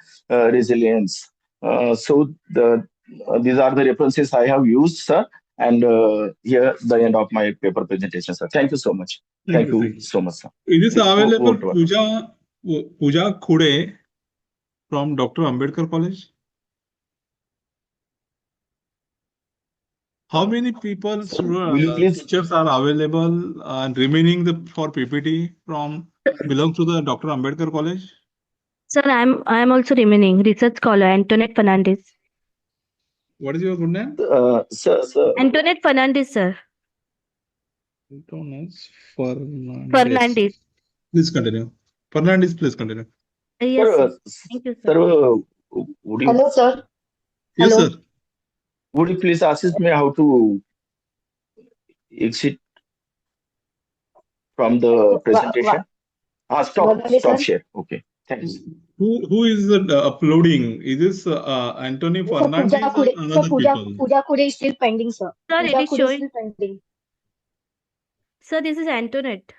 resilience. These are the references I have used, sir. And here the end of my paper presentation, sir. Thank you so much. Thank you so much, sir. Is this available, Over to you. Pooja Khude from Dr. Ambedkar College? How many people, Will you please? teachers are available and remaining for PPT from belong to the Dr. Ambedkar College? Sir, I'm also remaining research scholar Antoinette Fernandez. What is your good name? Sir. Antoinette Fernandez, sir. Antoinette Fernandez. Fernandez. Please continue. Fernandez, please continue. Yes, sir. Thank you, sir. Sir, would you? Hello, sir. Yes, Hello. sir. Would you please assist me how to exit from the presentation? Stop share. Okay. Thanks. Who is uploading? Is this Anthony Sir, Fernandez Pooja or Khude. Sir, another people? Pooja Khude is still pending, sir. Sir, Pooja it is Khude is showing. still pending. Sir, this is Antoinette.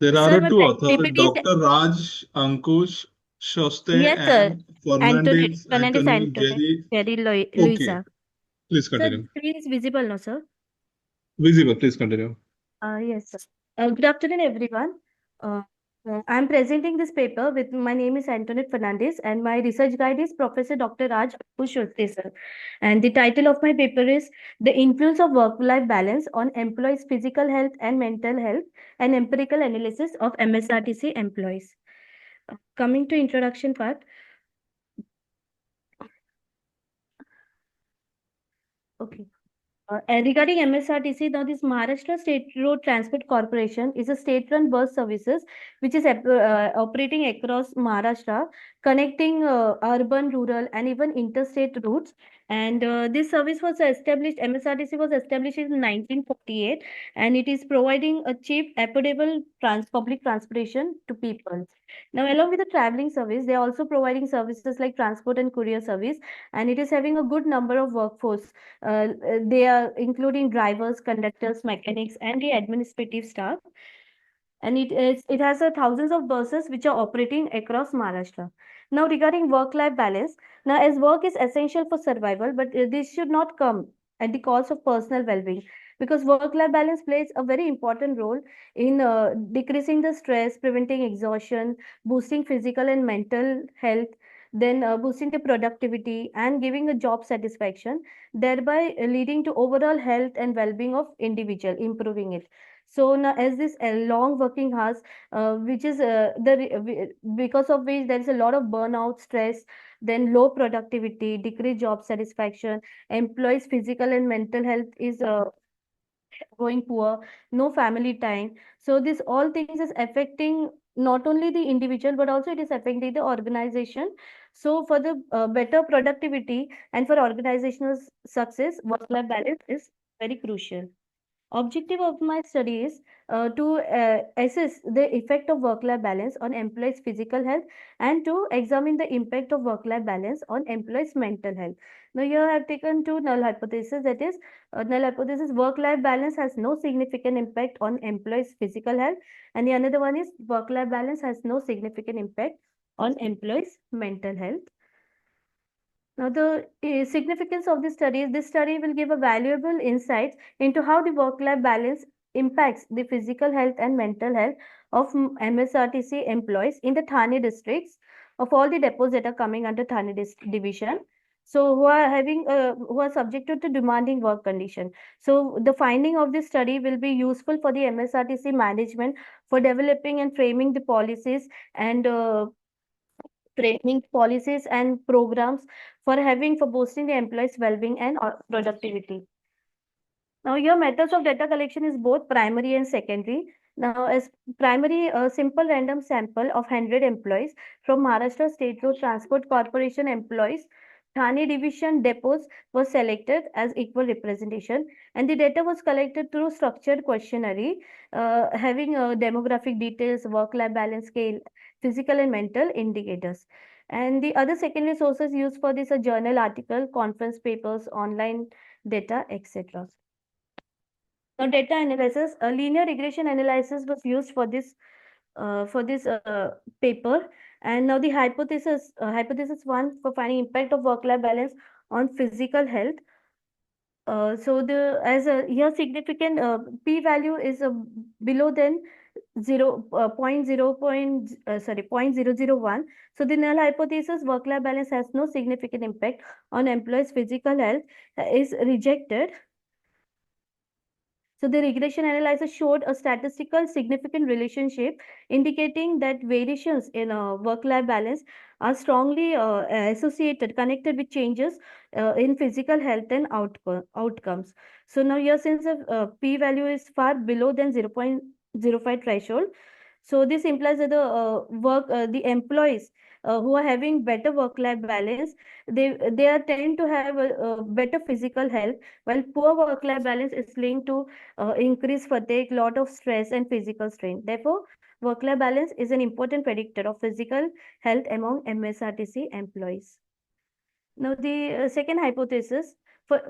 There Sir, are my two authors, PPT is. Dr. Raj Ankush Shoste Yes, sir. and Fernandez Fernandez Anthony Jerry. Jerry Okay, Luisa. please Sir, continue. the screen is visible, no, sir? Visible, please continue. Yes, sir. Good afternoon, everyone. I'm presenting this paper with my name is Antoinette Fernandez and my research guide is Professor Dr. Raj Ankush, sir. And the title of my paper is The Influence of Work-Life Balance on Employees' Physical Health and Mental Health, an Empirical Analysis of MSRTC Employees. Coming to introduction part. Okay. And regarding MSRTC, now this Maharashtra State Road Transport Corporation is a state-run bus services which is operating across Maharashtra, connecting urban, rural, and even interstate routes. And this service was established. MSRTC was established in 1948, and it is providing a cheap, affordable public transportation to people. Now, along with the traveling service, they are also providing services like transport and courier service, and it is having a good number of workforce. They are including drivers, conductors, mechanics, and the administrative staff. And it has thousands of buses which are operating across Maharashtra. Now, regarding work-life balance, now as work is essential for survival, but this should not come at the cost of personal well-being, because work-life balance plays a very important role in decreasing the stress, preventing exhaustion, boosting physical and mental health, then boosting the productivity and giving a job satisfaction, thereby leading to overall health and well-being of individual, improving it. So now, as this long working hours, which is because of which there is a lot of burnout, stress, then low productivity, decreased job satisfaction, employees' physical and mental health is going poor, no family time. So this all things is affecting not only the individual but also it is affecting the organization. So for the better productivity and for organizational success, work-life balance is very crucial. Objective of my study is to assess the effect of work-life balance on employees' physical health and to examine the impact of work-life balance on employees' mental health. Now, here I have taken two null hypotheses. That is, null hypothesis: work-life balance has no significant impact on employees' physical health, and the another one is work-life balance has no significant impact on employees' mental health. Now, the significance of this study will give a valuable insight into how the work-life balance impacts the physical health and mental health of MSRTC employees in the Thane districts of all the depots that are coming under Thane division. So, who are subjected to demanding work condition. So, the finding of this study will be useful for the MSRTC management for developing and framing the policies and training policies and programs for boosting the employees' well-being and productivity. Now, your methods of data collection is both primary and secondary. Now, as primary simple random sample of 100 employees from Maharashtra State Road Transport Corporation employees, Thane division depots was selected as equal representation, and the data was collected through structured questionnaire having demographic details, work-life balance scale, physical and mental indicators. And the other secondary sources used for this are journal article, conference papers, online data, etc. Now, data analysis, a linear regression analysis was used for this paper. And now the hypothesis one for finding impact of work-life balance on physical health. So the as a here significant p-value is below than 0.001. So the null hypothesis work-life balance has no significant impact on employees' physical health is rejected. So the regression analysis showed a statistical significant relationship indicating that variations in work-life balance are strongly connected with changes in physical health and outcomes. So now here, since the p-value is far below than 0.05 threshold, so this implies that the employees who are having better work-life balance, they are tend to have a better physical health, while poor work-life balance is linked to increased fatigue, lot of stress, and physical strain. Therefore, work-life balance is an important predictor of physical health among MSRTC employees. Now, the second hypothesis for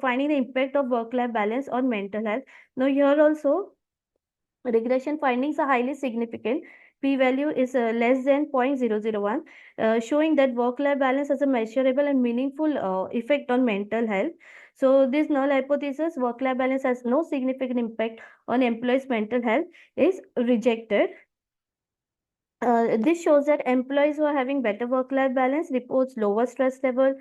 finding the impact of work-life balance on mental health. Now, here also, regression findings are highly significant. P-value is less than 0.001, showing that work-life balance has a measurable and meaningful effect on mental health. So this null hypothesis, work-life balance has no significant impact on employees' mental health, is rejected. This shows that employees who are having better work-life balance reports lower stress level,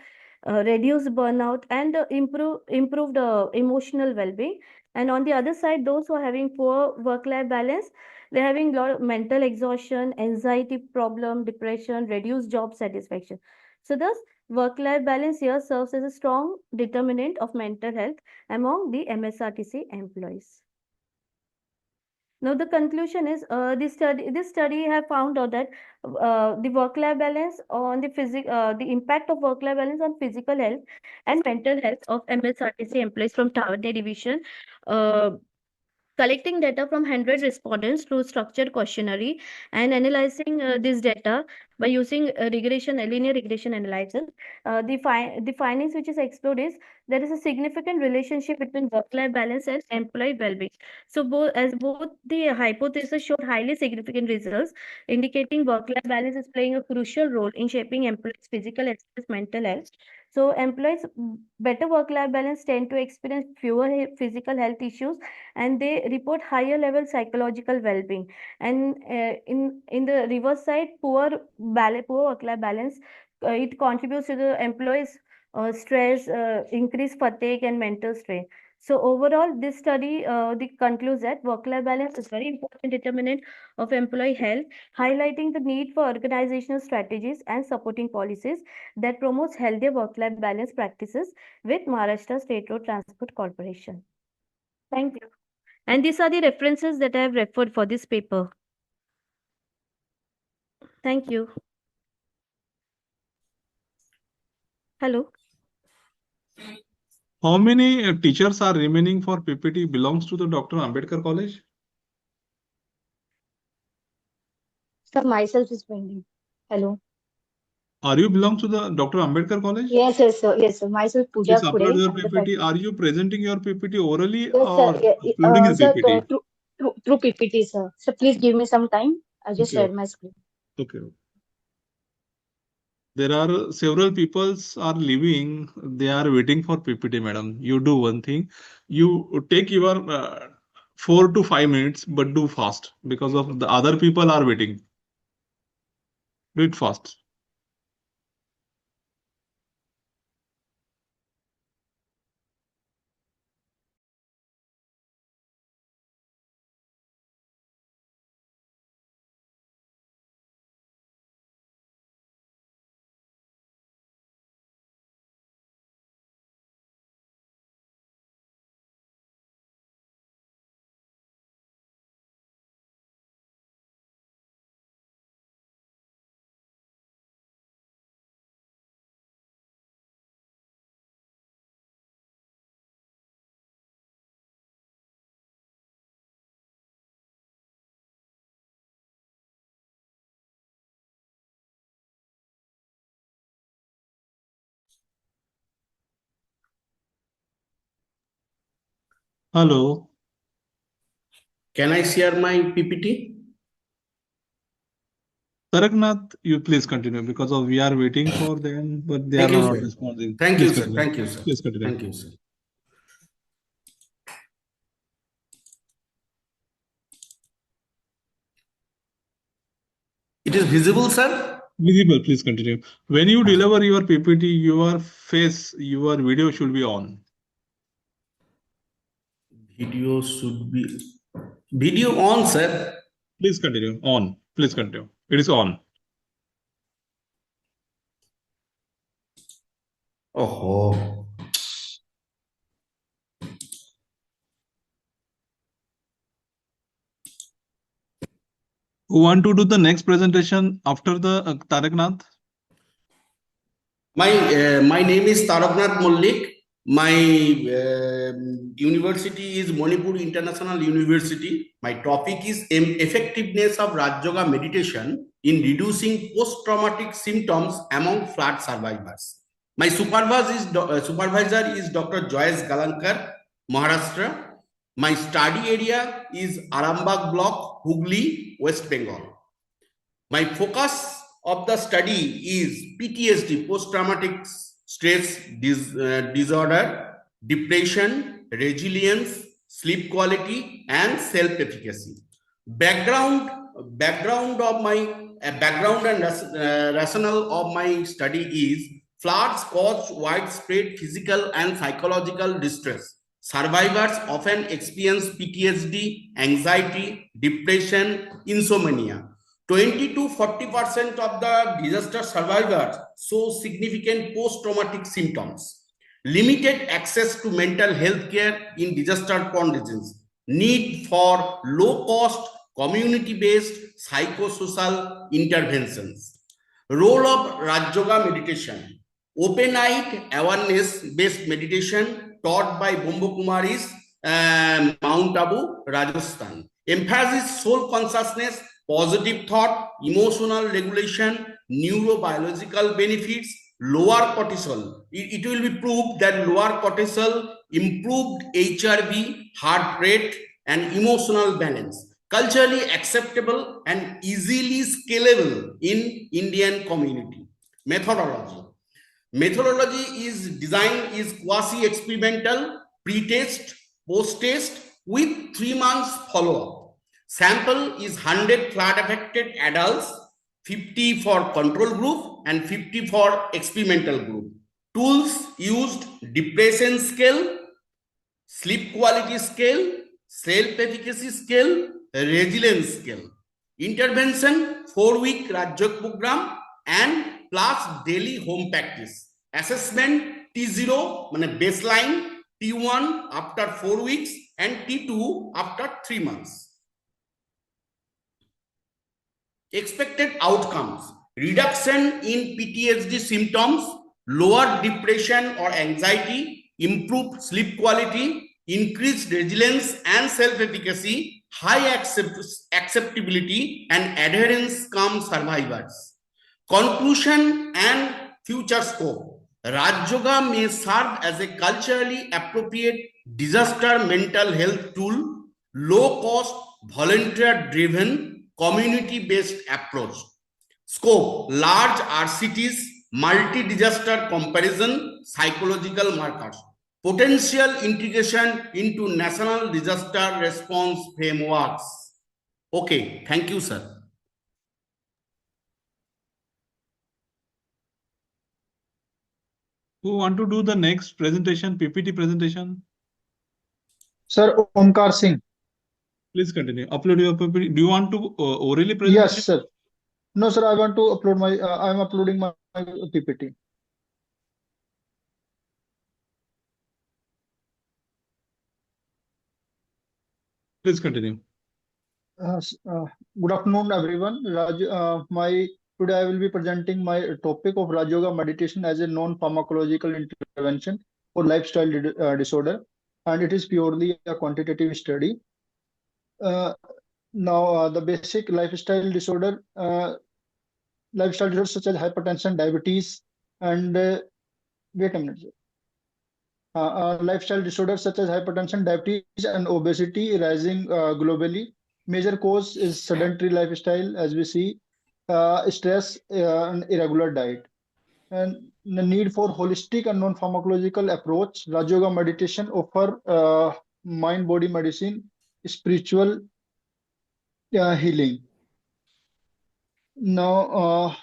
reduced burnout, and improved emotional well-being. And on the other side, those who are having poor work-life balance, they're having a lot of mental exhaustion, anxiety problem, depression, reduced job satisfaction. So thus, work-life balance here serves as a strong determinant of mental health among the MSRTC employees. Now the conclusion is this study have found out that the work-life balance on the impact of work-life balance on physical health and mental health of MSRTC employees from Tower Division. Collecting data from 100 respondents through structured questionnaire and analyzing this data by using linear regression analysis. The findings which is explored is there is a significant relationship between work-life balance and employee well-being. So both the hypothesis showed highly significant results, indicating work-life balance is playing a crucial role in shaping employees' physical as well as mental health. So employees better work-life balance tend to experience fewer physical health issues, and they report higher level psychological well-being. And in the reverse side, poor work-life balance, it contributes to the employees' stress, increased fatigue, and mental strain. So overall, this study concludes that work-life balance is very important determinant of employee health, highlighting the need for organizational strategies and supporting policies that promotes healthier work-life balance practices with Maharashtra State Road Transport Corporation. Thank you. And these are the references that I have referred for this paper. Thank you. Hello. How many teachers are remaining for PPT belongs to the Dr. Ambedkar College? Sir, myself is pending. Hello. Are you belong to the Dr. Ambedkar College? Yes, yes, sir. Yes, sir. Myself, Please Pooja upload Kure. your I'm the PPT. Are you presenting your PPT orally Yes, or sir. uploading the Sir, PPT? through PPT, sir. So please give me some time. I'll just Okay, share my screen. okay. There are several peoples are leaving. They are waiting for PPT, madam. You do one thing. You take your 4 to 5 minutes, but do fast because of the other people are waiting. Do it fast. Hello. Can I share my PPT? Taraknath, you please continue because we are waiting for them, but they Thank are you, not sir. responding. Thank Please you, sir. continue. Thank you, sir. Please continue. Thank you, sir. It is visible, sir? Visible, please continue. When you deliver your PPT, your video should be on. Video should be video on, sir. Please continue. On. Please continue. It is on. Oh. Who want to do the next presentation after the Taraknath? My name is Taraknath Mullik. My university is Manipur International University. My topic is effectiveness of Raj Yoga meditation in reducing post-traumatic symptoms among flood survivors. My supervisor is Dr. Joyce Galankar, Maharashtra. My study area is Arambagh block, Hooghly, West Bengal. My focus of the study is PTSD, post-traumatic stress disorder, depression, resilience, sleep quality, and self-efficacy. Background and rationale of my study is floods cause widespread physical and psychological distress. Survivors often experience PTSD, anxiety, depression, insomnia. 20 to 40% of the disaster survivors show significant post-traumatic symptoms. Limited access to mental health care in disaster-prone regions. Need for low-cost, community-based psychosocial interventions. Role of Raj Yoga meditation. Open-eyed awareness-based meditation taught by Bombo Kumaris, Mount Abu, Rajasthan. Emphasis soul consciousness, positive thought, emotional regulation, neurobiological benefits, lower cortisol. It will be proved that lower cortisol improved HRV, heart rate, and emotional balance. Culturally acceptable and easily scalable in Indian community. Methodology. Methodology is designed is quasi-experimental, pre-test, post-test with 3 months follow-up. Sample is 100 flood-affected adults, 50 for control group and 50 for experimental group. Tools used: depression scale, sleep quality scale, self-efficacy scale, resilience scale. Intervention: 4-week Raj Yoga program and plus daily home practice. Assessment: T0 মানে baseline, T1 after 4 weeks and T2 after 3 months. Expected outcomes: reduction in PTSD symptoms, lower depression or anxiety, improved sleep quality, increased resilience and self-efficacy, high acceptability and adherence come survivors. Conclusion and future scope. Raj Yoga may serve as a culturally appropriate disaster mental health tool, low cost, volunteer driven, community based approach. Scope: large RCTs, multi-disaster comparison, psychological markers. Potential integration into national disaster response frameworks. Okay, thank you, sir. Who want to do the next presentation, PPT presentation? Sir, Omkar Singh. Please continue. Upload your PPT. Do you want to orally present? Yes, sir. No, sir, I want to upload my, I'm uploading my PPT. Please continue. Good afternoon, everyone. Today I will be presenting my topic of Raj Yoga meditation as a non-pharmacological intervention for lifestyle disorder, and it is purely a quantitative study. Now, the basic lifestyle disorders such as hypertension, diabetes, and wait a minute, sir. lifestyle disorders such as hypertension, diabetes, and obesity rising globally. Major cause is sedentary lifestyle, as we see, stress, and irregular diet. And the need for holistic and non-pharmacological approach. Raj Yoga meditation offer mind-body medicine, spiritual healing. Now,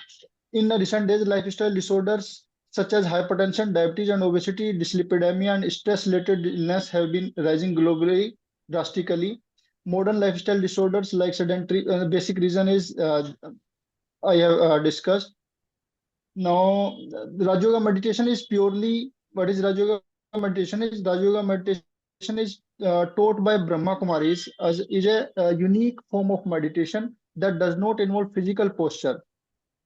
in the recent days, lifestyle disorders such as hypertension, diabetes, and obesity, dyslipidemia, and stress-related illness have been rising globally drastically. Modern lifestyle disorders like sedentary, basic reason is I have discussed. Now, Raj Yoga meditation is purely, what is Raj Yoga meditation? Raj Yoga meditation is taught by Brahma Kumaris as is a unique form of meditation that does not involve physical posture.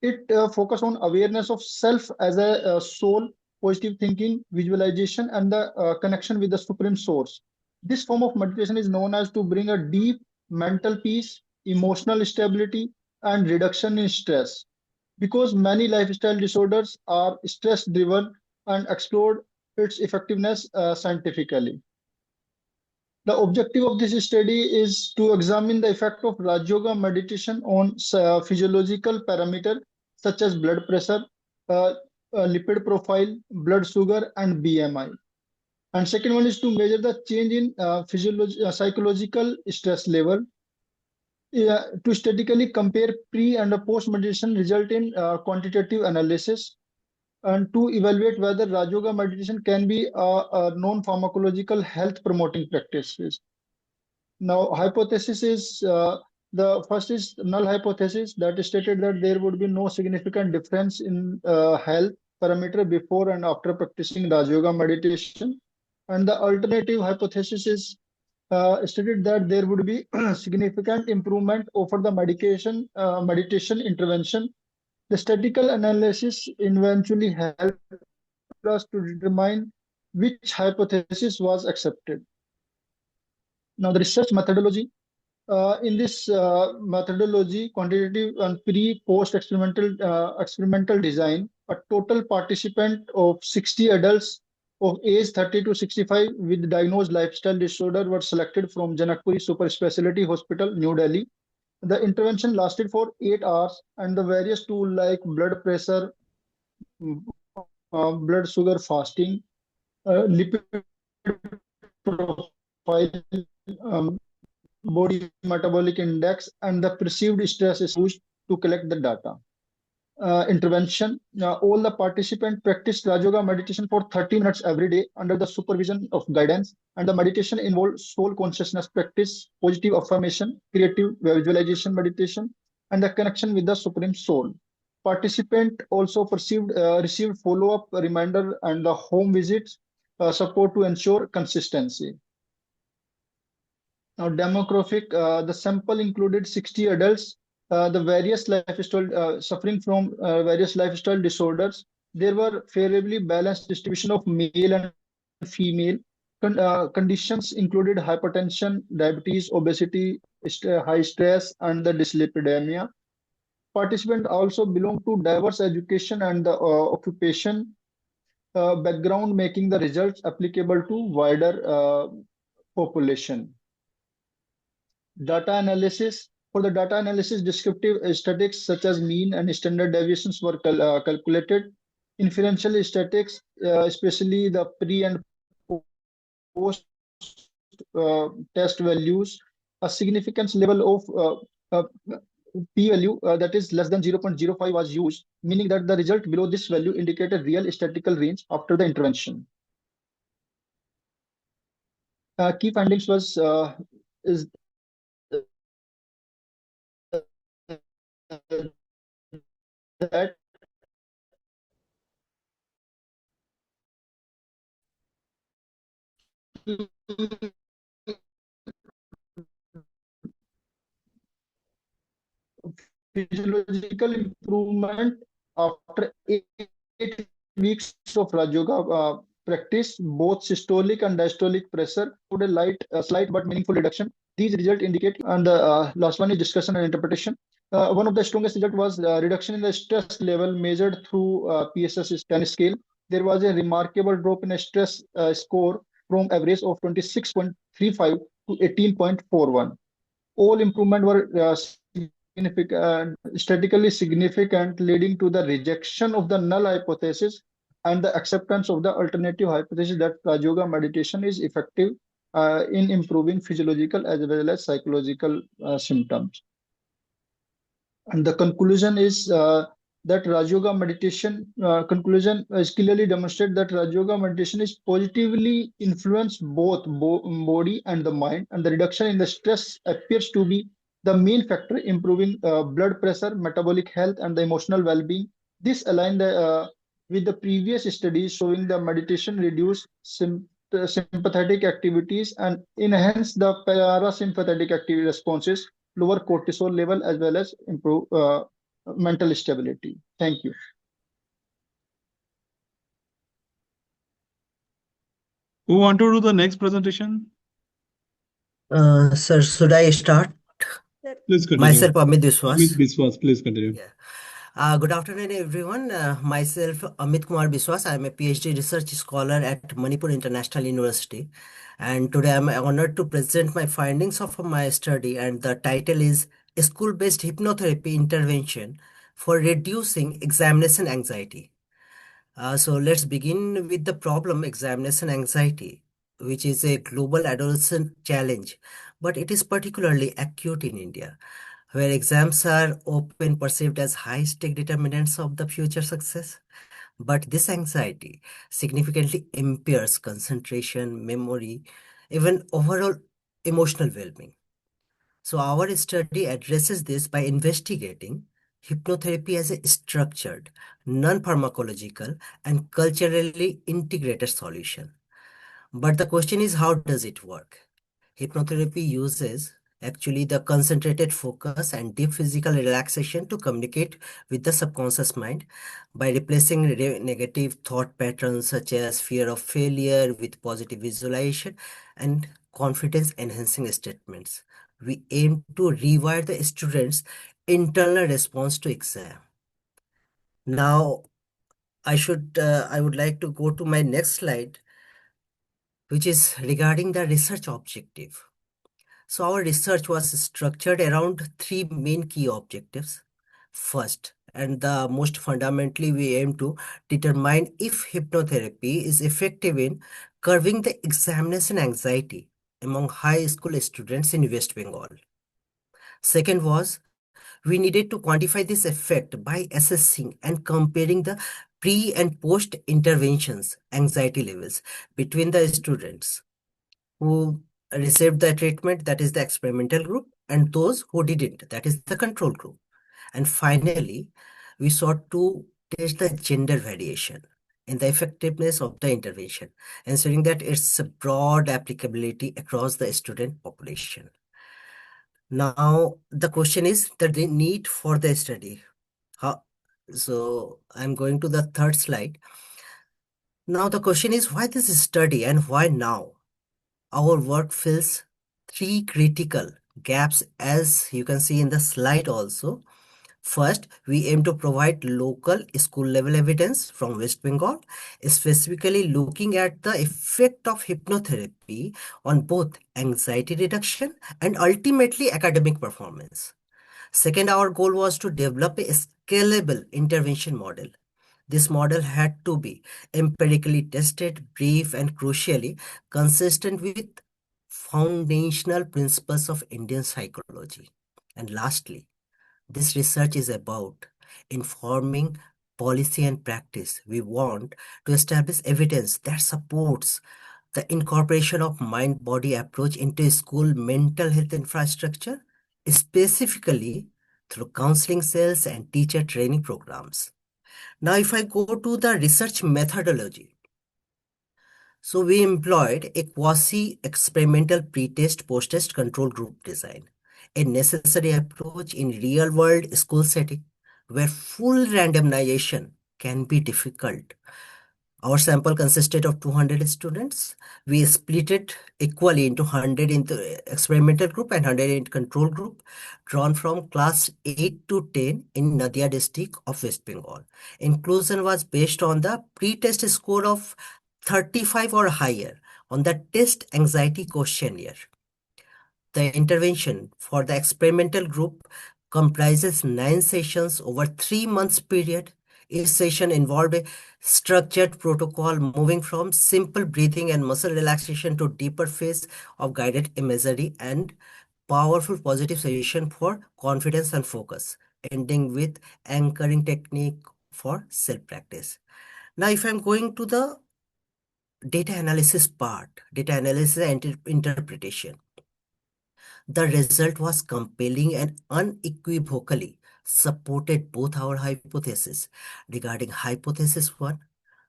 It focuses on awareness of self as a soul, positive thinking, visualization, and the connection with the supreme source. This form of meditation is known as to bring a deep mental peace, emotional stability, and reduction in stress. Because many lifestyle disorders are stress driven and explored its effectiveness scientifically. The objective of this study is to examine the effect of Raj Yoga meditation on physiological parameters such as blood pressure, lipid profile, blood sugar, and BMI. And second one is to measure the change in psychological stress level. To statistically compare pre and post meditation result in quantitative analysis, and to evaluate whether Raj Yoga meditation can be a non-pharmacological health promoting practices. Now, hypothesis is the first is null hypothesis that stated that there would be no significant difference in health parameter before and after practicing Raj Yoga meditation. And the alternative hypothesis is stated that there would be significant improvement over the meditation intervention. The statistical analysis eventually helped us to determine which hypothesis was accepted. Now, the research methodology. In this methodology, quantitative and pre-post experimental design, a total participant of 60 adults of age 30 to 65 with diagnosed lifestyle disorder were selected from Janakpuri Super Specialty Hospital, New Delhi. The intervention lasted for 8 hours, and the various tools like blood pressure, blood sugar fasting, lipid profile, body metabolic index, and the perceived stress is used to collect the data. Intervention. All the participants practiced Raj Yoga meditation for 30 minutes every day under the supervision of guidance, and the meditation involved soul consciousness practice, positive affirmation, creative visualization meditation, and the connection with the supreme soul. Participant also received follow-up reminder and the home visits support to ensure consistency. Now, demographic, the sample included 60 adults, the various lifestyle suffering from various lifestyle disorders. There were favorably balanced distribution of male and female. Conditions included hypertension, diabetes, obesity, high stress, and the dyslipidemia. Participants also belong to diverse education and the occupation background, making the results applicable to wider population. Data analysis. For the data analysis, descriptive statistics such as mean and standard deviations were calculated. Inferential statistics, especially the pre and post test values, a significance level of p-value that is less than 0.05 was used, meaning that the result below this value indicated real statistical range after the intervention. Key findings was is that physiological improvement after 8 weeks of Raj Yoga practice, both systolic and diastolic pressure showed a slight but meaningful reduction. These results indicate, and the last one is discussion and interpretation. One of the strongest results was reduction in the stress level measured through PSS 10 scale. there was a remarkable drop in a stress score from average of 26.35 to 18.41. All improvement were statistically significant, leading to the rejection of the null hypothesis and the acceptance of the alternative hypothesis that Raj-Yoga meditation is effective in improving physiological as well as psychological symptoms. And the conclusion is that Raj Yoga meditation conclusion is clearly demonstrate that Raj Yoga meditation is positively influence both body and the mind, and the reduction in the stress appears to be the main factor improving blood pressure, metabolic health, and the emotional well-being. This align with the previous studies showing the meditation reduce sympathetic activities and enhance the parasympathetic activity responses, lower cortisol level, as well as improve mental stability. Thank you. Who want to do the next presentation? Sir, should I start? Please continue. Myself, Amit Biswas. Amit Biswas, please continue. Yeah. Good afternoon, everyone. Myself, Amit Kumar Biswas. I am a PhD research scholar at Manipur International University. And today I'm honored to present my findings of my study, and the title is School-Based Hypnotherapy Intervention for Reducing Examination Anxiety. So let's begin with the problem examination anxiety, which is a global adolescent challenge, but it is particularly acute in India, where exams are often perceived as high-stake determinants of the future success. But this anxiety significantly impairs concentration, memory, even overall emotional well-being. So our study addresses this by investigating hypnotherapy as a structured, non-pharmacological, and culturally integrated solution. But the question is, how does it work? Hypnotherapy uses actually the concentrated focus and deep physical relaxation to communicate with the subconscious mind by replacing negative thought patterns such as fear of failure with positive visualization and confidence enhancing statements. We aim to rewire the students' internal response to exam. Now, I would like to go to my next slide, which is regarding the research objective. So our research was structured around three main key objectives. First, and the most fundamentally, we aim to determine if hypnotherapy is effective in curbing the examination anxiety among high school students in West Bengal. Second was, we needed to quantify this effect by assessing and comparing the pre and post interventions anxiety levels between the students who received the treatment, that is the experimental group, and those who didn't, that is the control group. And finally, we sought to test the gender variation in the effectiveness of the intervention, ensuring that it's a broad applicability across the student population. Now, the question is the need for the study. So I'm going to the third slide. Now, the question is why this study and why now? Our work fills three critical gaps, as you can see in the slide also. First, we aim to provide local school level evidence from West Bengal, specifically looking at the effect of hypnotherapy on both anxiety reduction and ultimately academic performance. Second, our goal was to develop a scalable intervention model. This model had to be empirically tested, brief, and crucially consistent with foundational principles of Indian psychology. And lastly, this research is about informing policy and practice. We want to establish evidence that supports the incorporation of mind-body approach into school mental health infrastructure, specifically through counseling cells and teacher training programs. Now, if I go to the research methodology, so we employed a quasi-experimental pre-test, post-test control group design, a necessary approach in real-world school setting where full randomization can be difficult. Our sample consisted of 200 students. We split it equally into 100 into experimental group and 100 in control group, drawn from class 8 to 10 in Nadia district of West Bengal. Inclusion was based on the pre-test score of 35 or higher on the test anxiety questionnaire. The intervention for the experimental group comprises 9 sessions over 3 months period. Each session involved a structured protocol moving from simple breathing and muscle relaxation to deeper phase of guided imagery and powerful positive suggestion for confidence and focus, ending with anchoring technique for self-practice. Now, if I'm going to the data analysis part, data analysis and interpretation, the result was compelling and unequivocally supported both our hypotheses. Regarding hypothesis 1,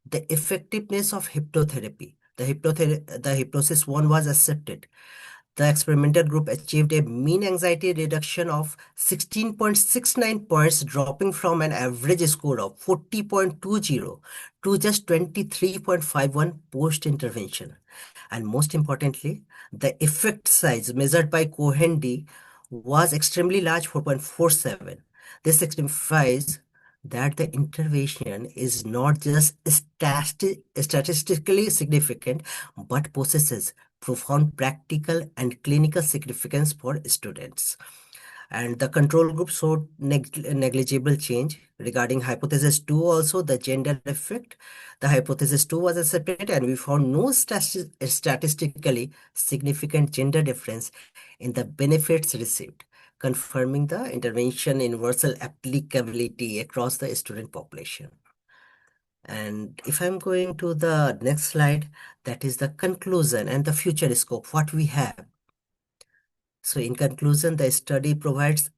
the effectiveness of hypnotherapy. The hypnosis 1 was accepted. The experimental group achieved a mean anxiety reduction of 16.69 points, dropping from an average score of 40.20 to just 23.51 post-intervention. And most importantly, the effect size measured by Cohen-D was extremely large, 4.47. This signifies that the intervention is not just statistically significant, but possesses profound practical and clinical significance for students. And the control group showed negligible change. Regarding hypothesis 2 also, the gender effect, the hypothesis 2 was accepted and we found no statistically significant gender difference in the benefits received, confirming the intervention universal applicability across the student population. And if I'm going to the next slide, that is the conclusion and the future scope, what we have. So in conclusion, the study provides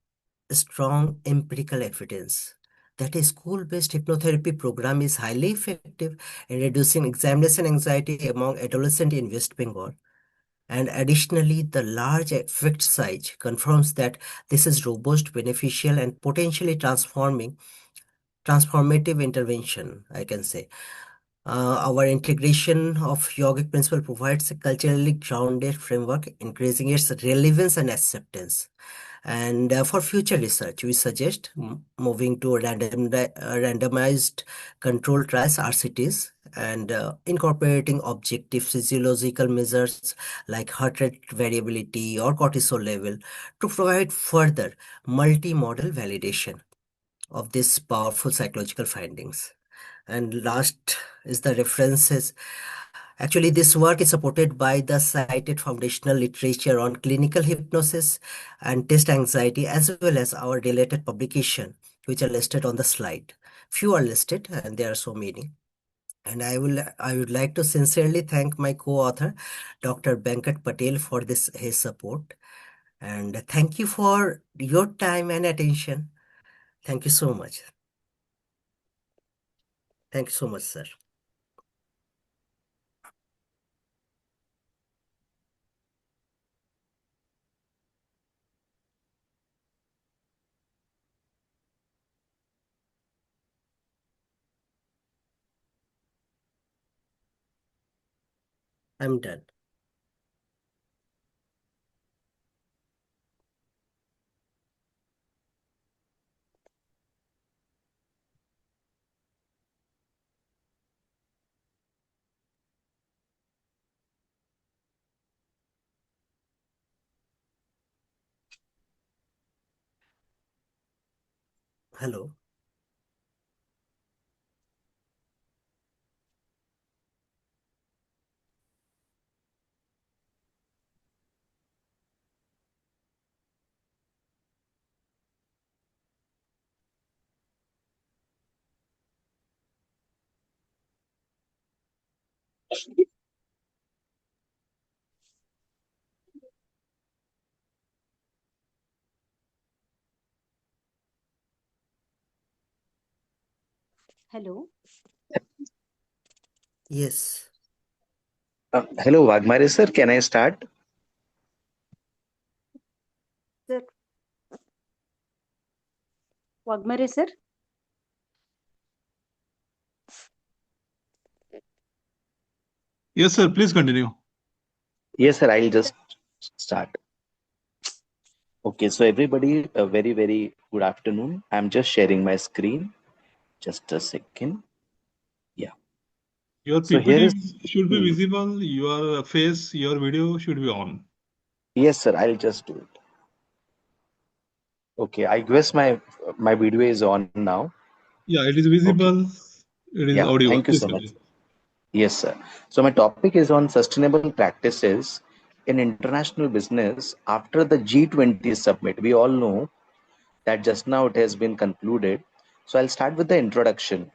strong empirical evidence that a school-based hypnotherapy program is highly effective in reducing examination anxiety among adolescents in West Bengal. And additionally, the large effect size confirms that this is robust, beneficial, and potentially transformative intervention, I can say. Our integration of yogic principle provides a culturally grounded framework, increasing its relevance and acceptance. And for future research, we suggest moving to randomized control trials, RCTs, and incorporating objective physiological measures like heart rate variability or cortisol level to provide further multi-model validation of these powerful psychological findings. And last is the references. Actually, this work is supported by the cited foundational literature on clinical hypnosis and test anxiety, as well as our related publication, which are listed on the slide. Few are listed, and there are so many. And I would like to sincerely thank my co-author, Dr. Venkat Patel, for his support. And thank you for your time and attention. Thank you so much. Thank you so much, sir. I'm done. Hello. Hello. Yes. Hello, Wagmare sir. Can I start? Sir. Wagmare sir. Yes, sir. Please continue. Yes, sir. I'll just start. Okay, so everybody, a very, very good afternoon. I'm just sharing my screen. Just a second. Yeah. Your So here is, PPT should be visible. Your face, your video should be on. yes, sir. I'll just do it. Okay, I guess my video is on now. Yeah, it is Okay. visible. It is Yeah. audible. Thank you Please so much. continue. Yes, sir. So my topic is on sustainable practices in international business after the G20 summit. We all know that just now it has been concluded. So I'll start with the introduction.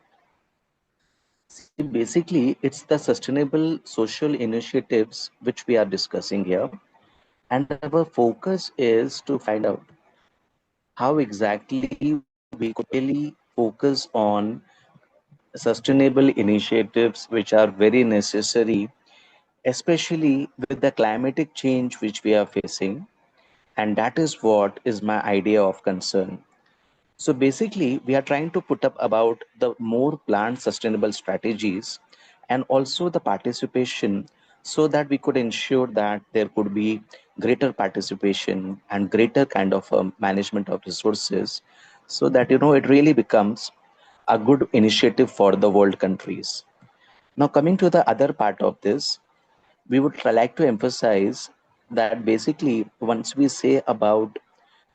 See, basically, it's the sustainable social initiatives which we are discussing here. And our focus is to find out how exactly we could really focus on sustainable initiatives which are very necessary, especially with the climatic change which we are facing. And that is what is my idea of concern. So basically, we are trying to put up about the more planned sustainable strategies and also the participation so that we could ensure that there could be greater participation and greater kind of management of resources so that, it really becomes a good initiative for the world countries. Now, coming to the other part of this, we would like to emphasize that basically, once we say about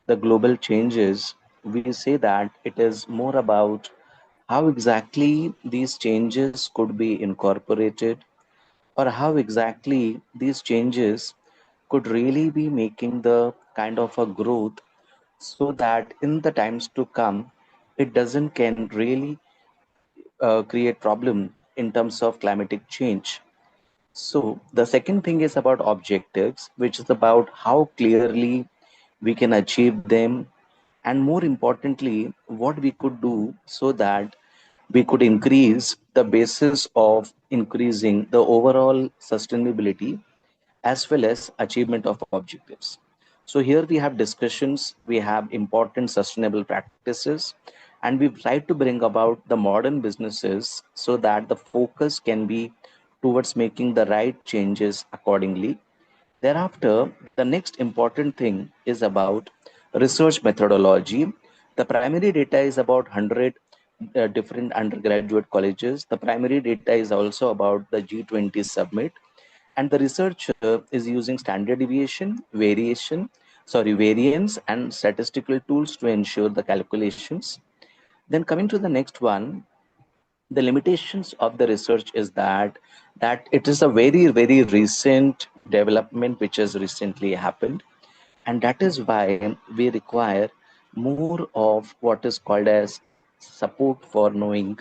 the global changes, we say that it is more about how exactly these changes could be incorporated or how exactly these changes could really be making the kind of a growth so that in the times to come, it doesn't can really create problem in terms of climatic change. So the second thing is about objectives, which is about how clearly we can achieve them, and more importantly, what we could do so that we could increase the basis of increasing the overall sustainability as well as achievement of objectives. So here we have discussions, we have important sustainable practices, and we've tried to bring about the modern businesses so that the focus can be towards making the right changes accordingly. Thereafter, the next important thing is about research methodology. The primary data is about 100 different undergraduate colleges. The primary data is also about the G20 summit. And the researcher is using standard deviation, variance, and statistical tools to ensure the calculations. Then coming to the next one, the limitations of the research is that it is a very, very recent development which has recently happened, and that is why we require more of what is called as support for knowing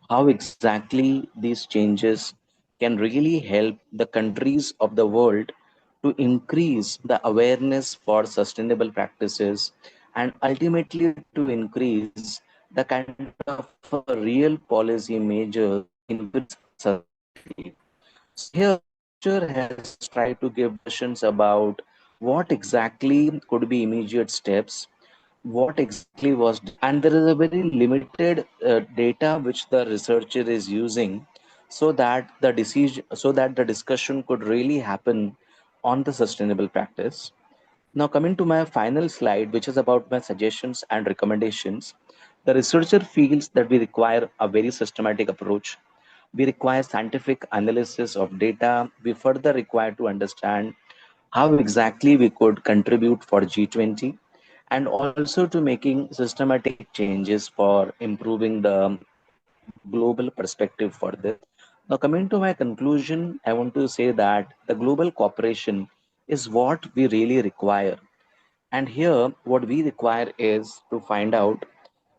how exactly these changes can really help the countries of the world to increase the awareness for sustainable practices and ultimately to increase the kind of a real policy measures in which sustainability. So here has tried to give suggestions about what exactly could be immediate steps, what exactly was, and there is a very limited data which the researcher is using so that the decision, so that the discussion could really happen on the sustainable practice. Now, coming to my final slide, which is about my suggestions and recommendations, the researcher feels that we require a very systematic approach. We require scientific analysis of data. We further require to understand how exactly we could contribute for G20 and also to making systematic changes for improving the global perspective for this. Now, coming to my conclusion, I want to say that the global cooperation is what we really require. And here, what we require is to find out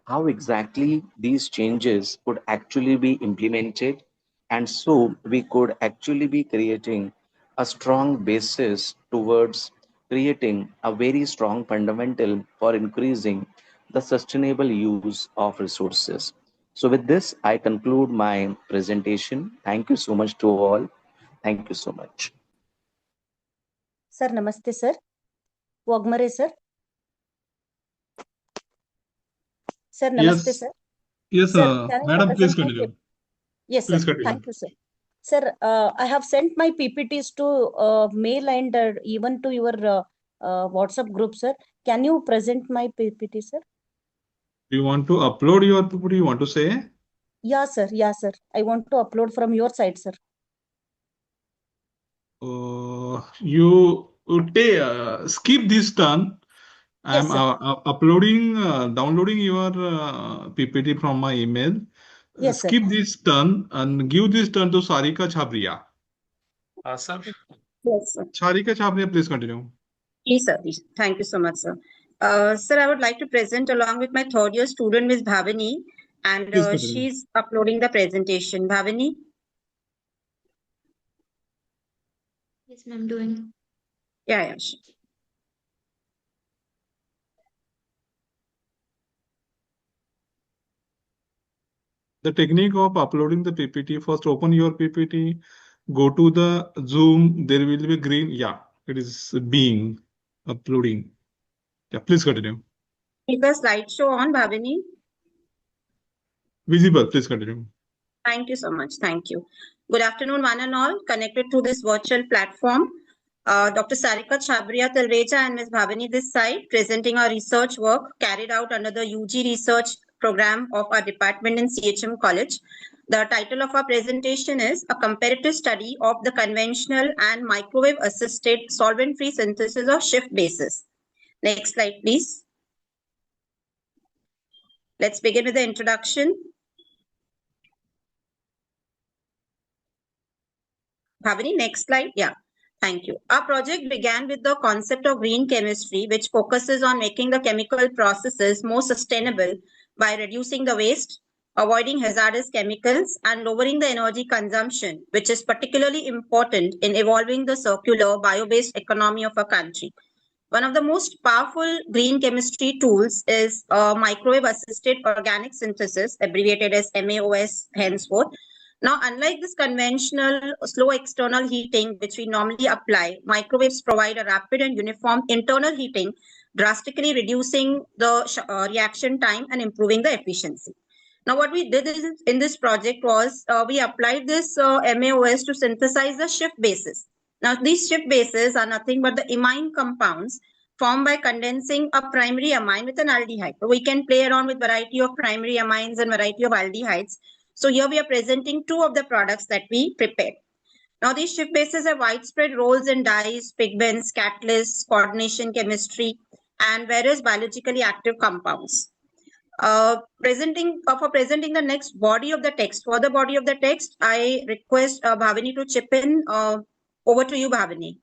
how exactly these changes could actually be implemented. And so we could actually be creating a strong basis towards creating a very strong fundamental for increasing the sustainable use of resources. So with this, I conclude my presentation. Thank you so much to all. Thank you so much. Sir, namaste, sir. Wagmare, sir. Sir, namaste, Yes. sir. Yes, Sir, can I madam, please present my continue. paper? Yes, Please sir. continue. Thank you, sir. Sir, I have sent my PPTs to mail and even to your WhatsApp group, sir. Can you present my PPT, sir? Do you want to upload your PPT? You want to say? Yeah, sir. Yeah, sir. I want to upload from your side, sir. You skip this turn. Yes, I'm sir. uploading, downloading your PPT from my email. Yes, sir. Skip this turn and give this turn to Sarika Chhabria. Sir. Yes, sir. Sarika Chhabria, please continue. Yes, sir. Thank you so much, sir. Sir, I would like to present along with my third year student, Ms. Bhavani, and Please continue. she's uploading the presentation. Bhavani? Yes, ma'am, doing. Yeah, sure. The technique of uploading the PPT, first open your PPT, go to the Zoom, there will be green. Yeah, it is being uploading. Yeah, please continue. Keep the slideshow on, Bhavani. Visible, please continue. Thank you so much. Thank you. Good afternoon, one and all, connected to this virtual platform. Dr. Sarika Chhabria Talreja and Ms. Bhavani this side, presenting our research work carried out under the UG research program of our department in CHM College. The title of our presentation is A Comparative Study of the Conventional and Microwave-Assisted Solvent-Free Synthesis of Shift Bases. Next slide, please. Let's begin with the introduction. Bhavani, next slide. Yeah, thank you. Our project began with the concept of green chemistry, which focuses on making the chemical processes more sustainable by reducing the waste, avoiding hazardous chemicals, and lowering the energy consumption, which is particularly important in evolving the circular bio-based economy of a country. One of the most powerful green chemistry tools is microwave-assisted organic synthesis, abbreviated as MAOS henceforth. Now, unlike this conventional slow external heating, which we normally apply, microwaves provide a rapid and uniform internal heating, drastically reducing the reaction time and improving the efficiency. Now, what we did in this project was we applied this MAOS to synthesize the shift bases. Now, these shift bases are nothing but the imine compounds formed by condensing a primary amine with an aldehyde. So we can play around with variety of primary amines and variety of aldehydes. So here we are presenting two of the products that we prepared. Now, these shift bases have widespread roles in dyes, pigments, catalysts, coordination chemistry, and various biologically active compounds. For presenting the next body of the text, for the body of the text, I request Bhavani to chip in. Over to you, Bhavani.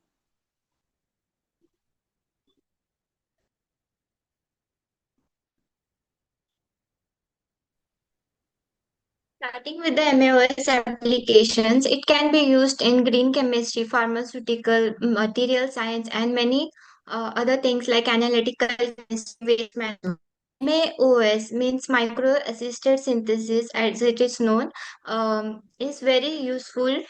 Starting with the MAOS applications, it can be used in green chemistry, pharmaceutical, material science, and many other things like analytical chemistry, waste management. MAOS means micro assisted synthesis, as it is known, is very useful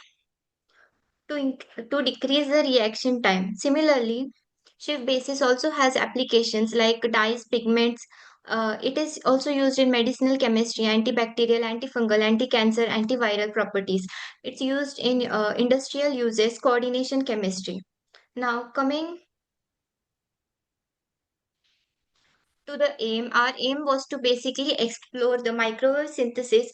to decrease the reaction time. Similarly, shift basis also has applications like dyes, pigments. It is also used in medicinal chemistry, antibacterial, antifungal, anti-cancer, antiviral properties. It's used in industrial uses, coordination chemistry. Now, coming to the aim, our aim was to basically explore the microwave synthesis,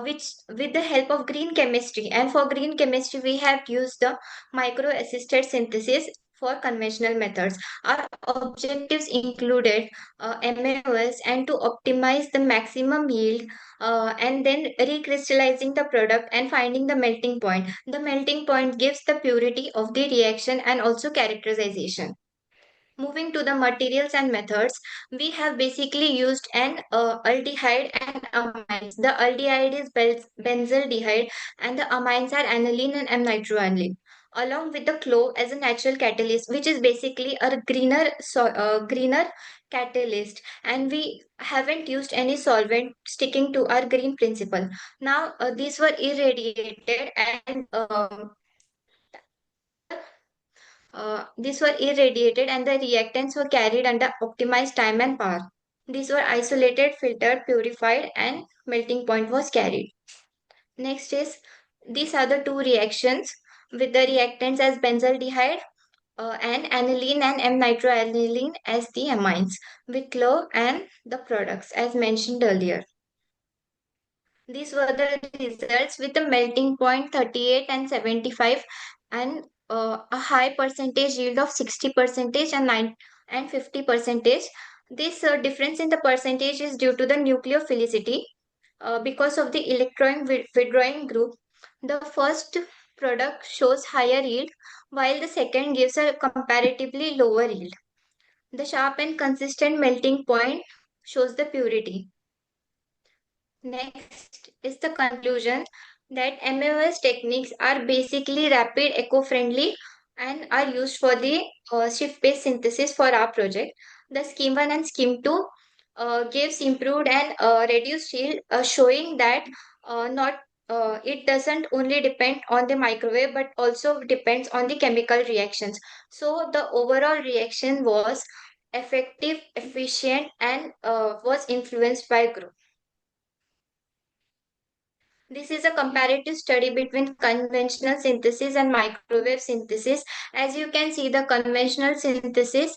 which with the help of green chemistry. And for green chemistry, we have used the micro assisted synthesis for conventional methods. Our objectives included MAOS and to optimize the maximum yield, and then recrystallizing the product and finding the melting point. The melting point gives the purity of the reaction and also characterization. Moving to the materials and methods, we have basically used an aldehyde and amines. The aldehyde is benzaldehyde and the amines are aniline and M-nitroaniline. Along with the clove as a natural catalyst, which is basically a greener catalyst, and we haven't used any solvent, sticking to our green principle. Now, these were irradiated and these were irradiated and the reactants were carried under optimized time and power. These were isolated, filtered, purified, and melting point was carried. Next is These are the two reactions with the reactants as benzaldehyde and aniline and M-nitroaniline as the amines with L and the products as mentioned earlier. These were the results with a melting point 38 and 75 and a high percentage yield of 60% and 50%. This difference in the percentage is due to the nucleophilicity. Because of the electron withdrawing group, the first product shows higher yield while the second gives a comparatively lower yield. The sharp and consistent melting point shows the purity. Next is the conclusion that MOS techniques are basically rapid, eco-friendly and are used for the shift-based synthesis for our project. The scheme 1 and scheme 2 gives improved and reduced yield, showing that it doesn't only depend on the microwave but also depends on the chemical reactions. So the overall reaction was effective, efficient and was influenced by group. This is a comparative study between conventional synthesis and microwave synthesis. As you can see, the conventional synthesis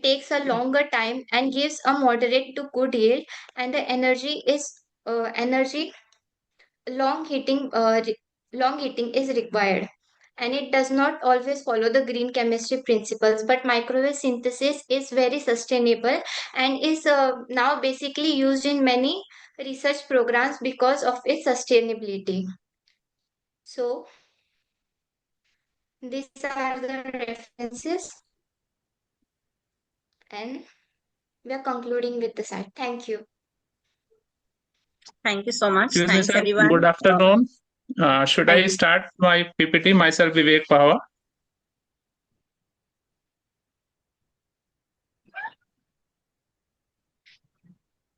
takes a longer time and gives a moderate to good yield, and the energy long heating is required, and it does not always follow the green chemistry principles. But microwave synthesis is very sustainable and is now basically used in many research programs because of its sustainability. So these are the references, and we are concluding with the site. Thank you. Thank you so much. Excuse me, Thanks, sir. everyone. Good afternoon. Should I start my PPT? Myself, Vivek Pahwa.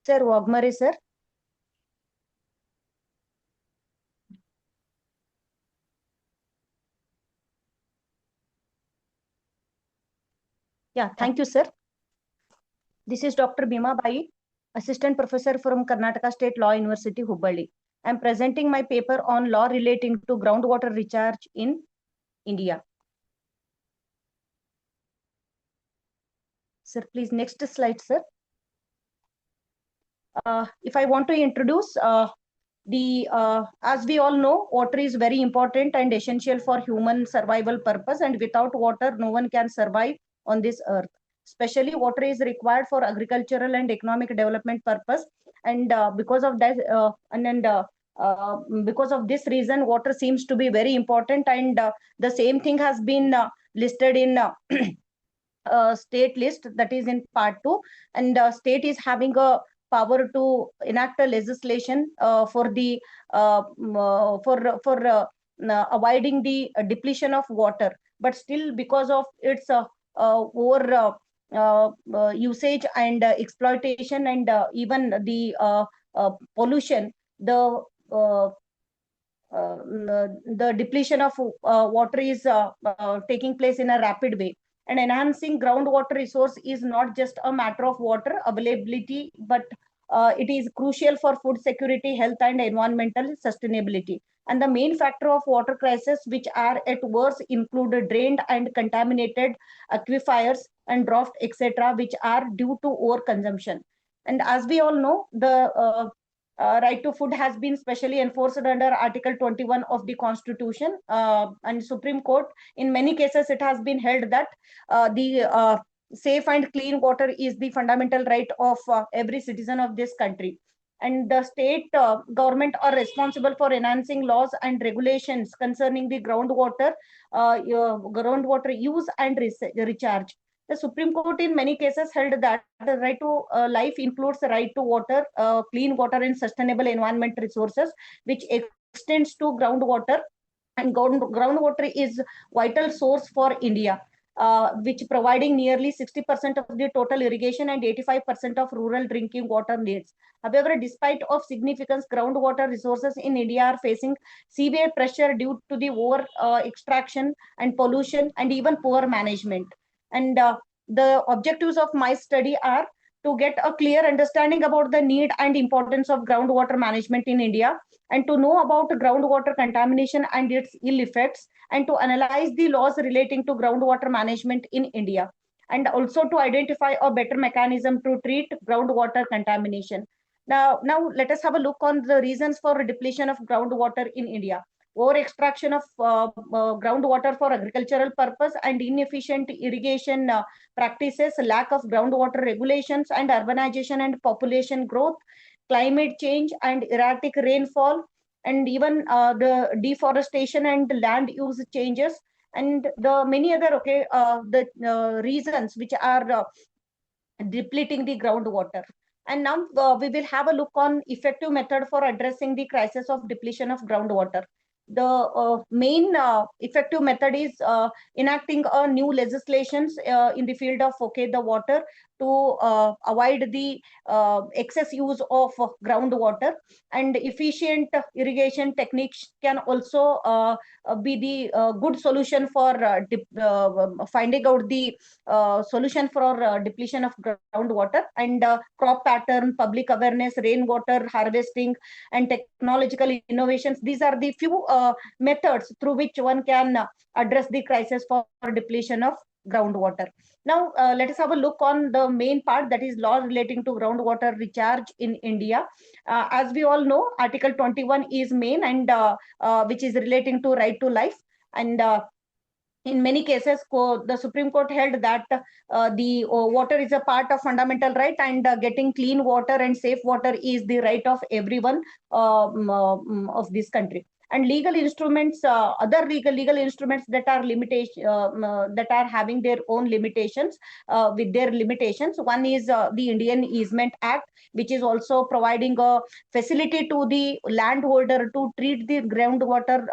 Sir, Wagmare, sir. Yeah, thank you, sir. This is Dr. Bhima Bai, Assistant Professor from Karnataka State Law University, Hubballi. I am presenting my paper on law relating to groundwater recharge in India. Sir, please, next slide, sir. If I want to introduce as we all know, water is very important and essential for human survival purpose, and without water, no one can survive on this earth. Especially water is required for agricultural and economic development purpose, and because of that, because of this reason, water seems to be very important, and the same thing has been listed in state list, that is in part 2, and state is having a power to enact a legislation for the avoiding the depletion of water, but still because of its over usage and exploitation and even the pollution, the depletion of water is taking place in a rapid way. And enhancing groundwater resource is not just a matter of water availability, but it is crucial for food security, health, and environmental sustainability. And the main factor of water crisis which are at worst include drained and contaminated aquifers and drought, etc., which are due to overconsumption. And as we all know, the right to food has been specially enforced under Article 21 of the Constitution, and Supreme Court. In many cases, it has been held that the safe and clean water is the fundamental right of every citizen of this country. And the state government are responsible for enhancing laws and regulations concerning the groundwater use and recharge. The Supreme Court in many cases held that the right to life includes the right to water, clean water and sustainable environment resources, which extends to groundwater. And groundwater is vital source for India, which providing nearly 60% of the total irrigation and 85% of rural drinking water needs. However, despite of significance, groundwater resources in India are facing severe pressure due to the over extraction and pollution and even poor management. And the objectives of my study are to get a clear understanding about the need and importance of groundwater management in India, and to know about groundwater contamination and its ill effects, and to analyze the laws relating to groundwater management in India, and also to identify a better mechanism to treat groundwater contamination. Now let us have a look on the reasons for depletion of groundwater in India. Over extraction of groundwater for agricultural purpose and inefficient irrigation practices, lack of groundwater regulations, and urbanization and population growth, climate change and erratic rainfall, and even the deforestation and land use changes, and the many other reasons which are depleting the groundwater. And now we will have a look on effective method for addressing the crisis of depletion of groundwater. The main effective method is enacting new legislations in the field of the water to avoid the excess use of groundwater, and efficient irrigation techniques can also be the good solution for finding out the solution for depletion of groundwater, and crop pattern, public awareness, rainwater harvesting, and technological innovations. These are the few methods through which one can address the crisis for depletion of groundwater. Now, let us have a look on the main part, that is law relating to groundwater recharge in India. As we all know, Article 21 is main, and which is relating to right to life. And in many cases, the Supreme Court held that the water is a part of fundamental right, and getting clean water and safe water is the right of everyone of this country. And legal instruments, other legal instruments that are that are having their own limitations, with their limitations. One is the Indian Easement Act, which is also providing a facility to the landholder to treat the groundwater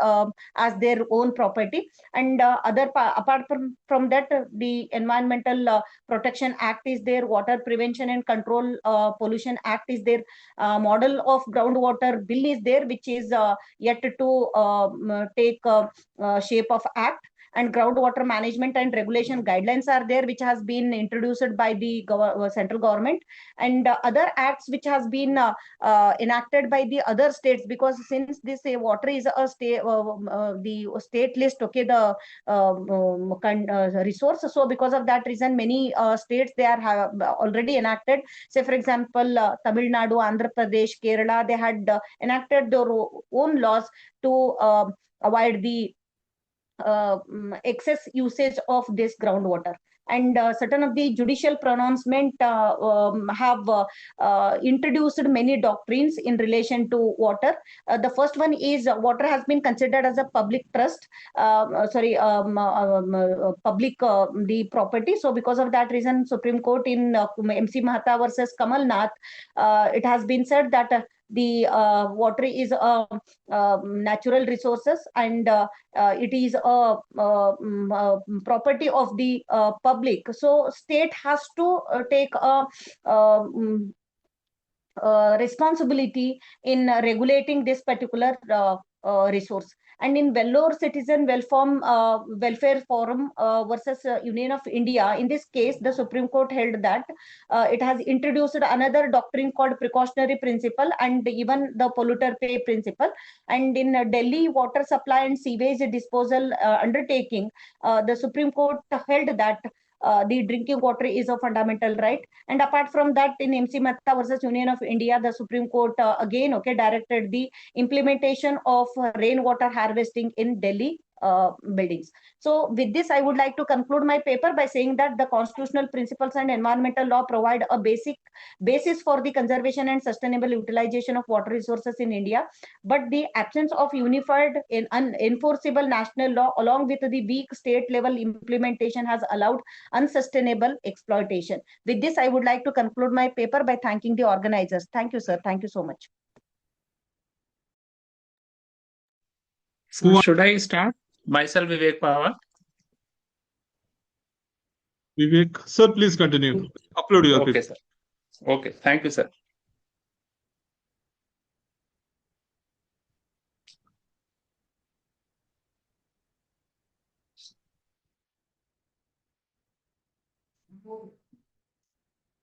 as their own property. And apart from that, the Environmental Protection Act is there, Water Prevention and Control Pollution Act is there, Model of Groundwater Bill is there, which is yet to take shape of act, and groundwater management and regulation guidelines are there, which has been introduced by the central government, and other acts which has been enacted by the other states, because since this water is a state, the state list, the resource. So because of that reason, many states, they are already enacted. Say for example, Tamil Nadu, Andhra Pradesh, Kerala, they had enacted their own laws to avoid the excess usage of this groundwater. And certain of the judicial pronouncement have introduced many doctrines in relation to water. The first one is water has been considered as a public trust, public the property. So because of that reason, Supreme Court in MC Mahata versus Kamal Nath, it has been said that the water is a natural resources, and it is a property of the public. So state has to take a responsibility in regulating this particular resource. And in Vellore Citizen Welfare Forum versus Union of India, in this case, the Supreme Court held that it has introduced another doctrine called precautionary principle, and even the polluter pay principle. And in Delhi water supply and sewage disposal undertaking, the Supreme Court held that the drinking water is a fundamental right. And apart from that, in MC Mehta versus Union of India, the Supreme Court again directed the implementation of rainwater harvesting in Delhi buildings. So with this, I would like to conclude my paper by saying that the constitutional principles and environmental law provide a basis for the conservation and sustainable utilization of water resources in India. But the absence of unified and unenforceable national law, along with the weak state level implementation, has allowed unsustainable exploitation. With this, I would like to conclude my paper by thanking the organizers. Thank you, sir. Thank you so much. So should I start? Myself, Vivek Pawar. Vivek, sir, please continue. Upload your Okay, paper. sir. Okay, thank you, sir.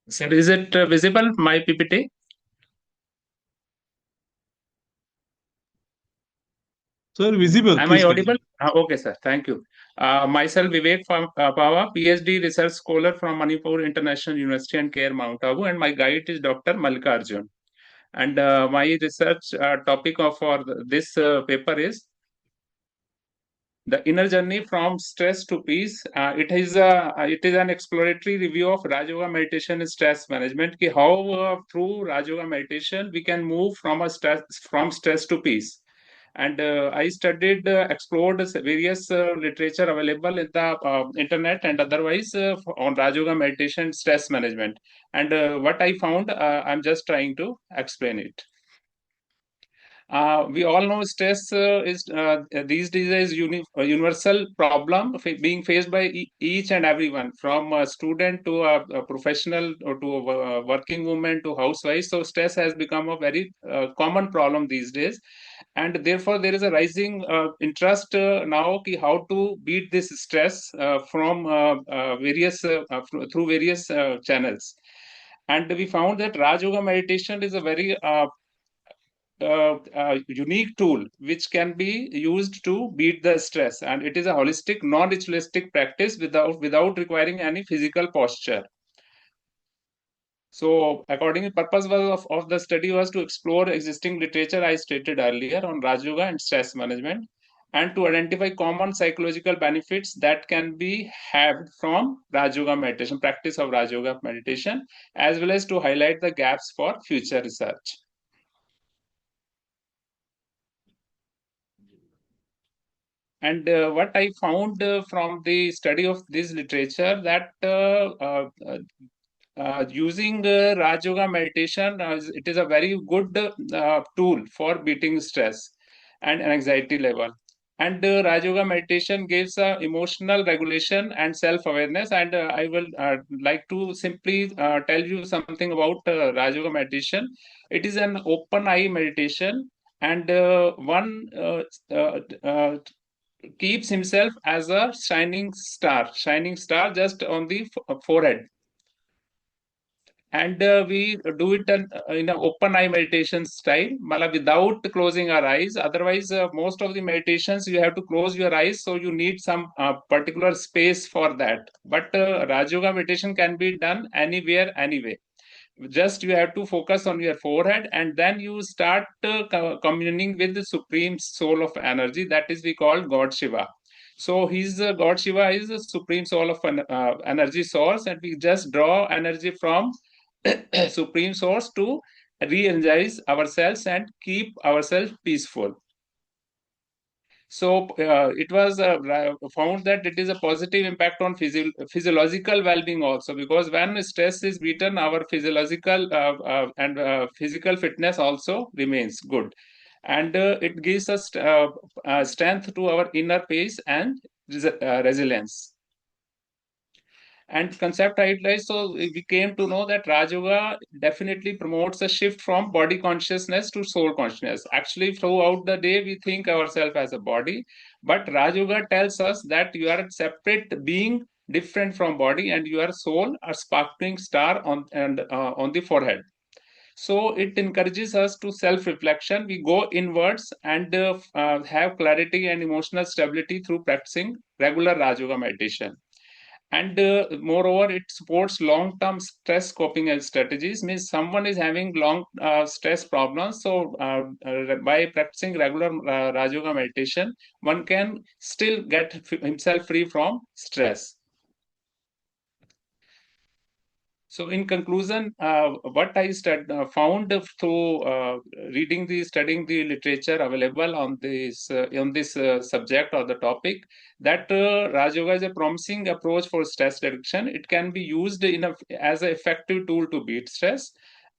Sir, is it visible, my PPT? Sir, visible. Am I audible? Okay, sir. Thank you. Myself, Vivek Pava, PhD research scholar from Manipur International University and Care, Mount Abu, and my guide is Dr. Mallikarjun. And my research topic for this paper is the inner journey from stress to peace. It is an exploratory review of Raj Yoga meditation and stress management. Ki how through Raj Yoga meditation we can move from stress to peace. And I studied, explored various literature available in the internet and otherwise on Raj Yoga meditation, stress management. And what I found, I'm just trying to explain it. We all know stress is these days is a universal problem being faced by each and everyone, from a student to a professional or to a working woman to housewife. So stress has become a very common problem these days, and therefore there is a rising interest now how to beat this stress from through various channels. And we found that Raj Yoga meditation is a very unique tool which can be used to beat the stress, and it is a holistic, non-ritualistic practice without requiring any physical posture. So accordingly, purpose of the study was to explore existing literature I stated earlier on Raj Yoga and stress management, and to identify common psychological benefits that can be had from Raj Yoga meditation, practice of Raj Yoga meditation, as well as to highlight the gaps for future research. And what I found from the study of this literature, that using Raj Yoga meditation, it is a very good tool for beating stress and anxiety level. And Raj Yoga meditation gives emotional regulation and self-awareness. And I will like to simply tell you something about Raj Yoga meditation. It is an open eye meditation, and one keeps himself as a shining star just on the forehead. And we do it in an open eye meditation style, without closing our eyes. Otherwise, most of the meditations you have to close your eyes, so you need some particular space for that. But Raj Yoga meditation can be done anywhere, anyway. Just you have to focus on your forehead, and then you start communing with the supreme soul of energy, that is we call God Shiva. So his God Shiva is the supreme soul of energy source, and we just draw energy from supreme source to re-energize ourselves and keep ourselves peaceful. So it was found that it is a positive impact on physiological well-being also, because when stress is beaten, our physiological and physical fitness also remains good, and it gives us strength to our inner peace and resilience. And concept highlights, so we came to know that Raj Yoga definitely promotes a shift from body consciousness to soul consciousness. Actually, throughout the day, we think ourselves as a body, but Raj Yoga tells us that you are a separate being, different from body, and you are soul, a sparkling star on the forehead. So it encourages us to self-reflection. We go inwards and have clarity and emotional stability through practicing regular Raj Yoga meditation. And moreover, it supports long-term stress coping strategies. Means someone is having long stress problems, so by practicing regular Raj Yoga meditation, one can still get himself free from stress. So in conclusion, what I found through studying the literature available on this subject or the topic, that Raj Yoga is a promising approach for stress reduction. It can be used as an effective tool to beat stress.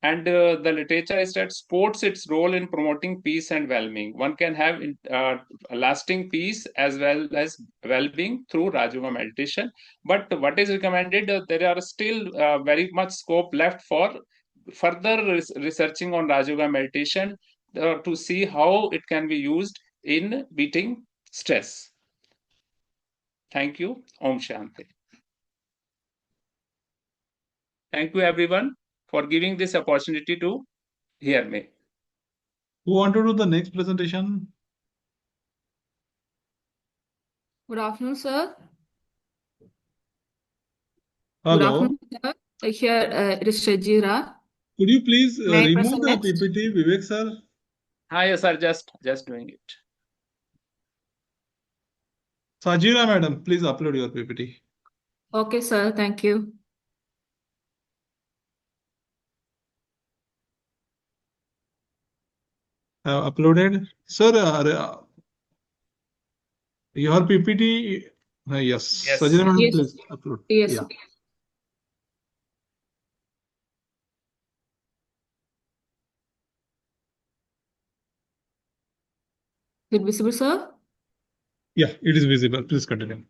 And the literature is that supports its role in promoting peace and well-being. One can have lasting peace as well as well-being through Raj Yoga meditation. But what is recommended, there are still very much scope left for further researching on Raj Yoga meditation to see how it can be used in beating stress. Thank you. Om Shanti. Thank you everyone for giving this opportunity to hear me. Who want to do the next presentation? Good afternoon, sir. Good Hello. afternoon, sir. Here it is Shajira. Could you please May I remove present the next? PPT, Vivek sir? Hi, yes, sir. Just doing it. Sajira madam, please upload your PPT. Okay, sir. Thank you. Have uploaded. Sir, your PPT, yes. Yes. Sajira madam, Yes. please upload. Yes. Yeah. Is it visible, sir? Yeah, it is visible. Please continue.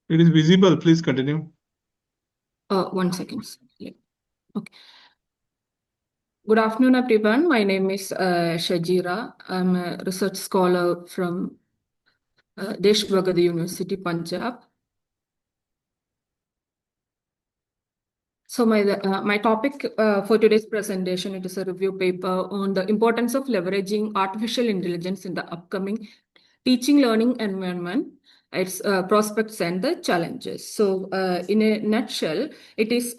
It is visible. Please continue. 1 second. Yeah. Okay. Good afternoon, everyone. My name is Shajira. I'm a research scholar from Desh Bhagat University, Punjab. So my topic for today's presentation, it is a review paper on the importance of leveraging artificial intelligence in the upcoming teaching learning environment, its prospects and the challenges. So in a nutshell, it is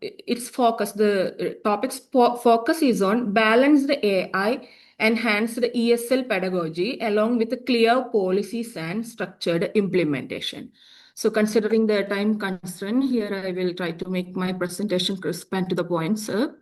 its focus. The topic's focus is on balance the AI, enhance the ESL pedagogy along with the clear policies and structured implementation. So considering the time constraint, here I will try to make my presentation crisp and to the point, sir.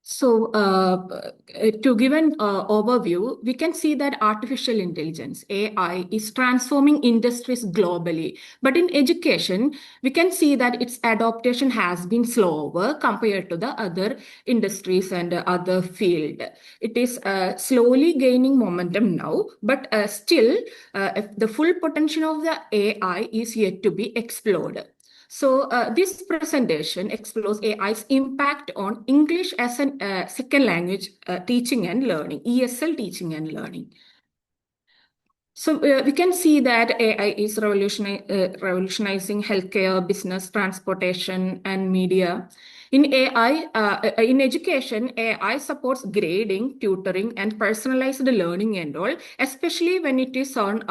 So to give an overview, we can see that artificial intelligence, AI, is transforming industries globally. But in education, we can see that its adoption has been slower compared to the other industries and other field. It is slowly gaining momentum now, but still the full potential of the AI is yet to be explored. So this presentation explores AI's impact on English as a second language teaching and learning, ESL teaching and learning. So we can see that AI is revolutionizing healthcare, business, transportation, and media. In in education, AI supports grading, tutoring, and personalized learning and all, especially when it is on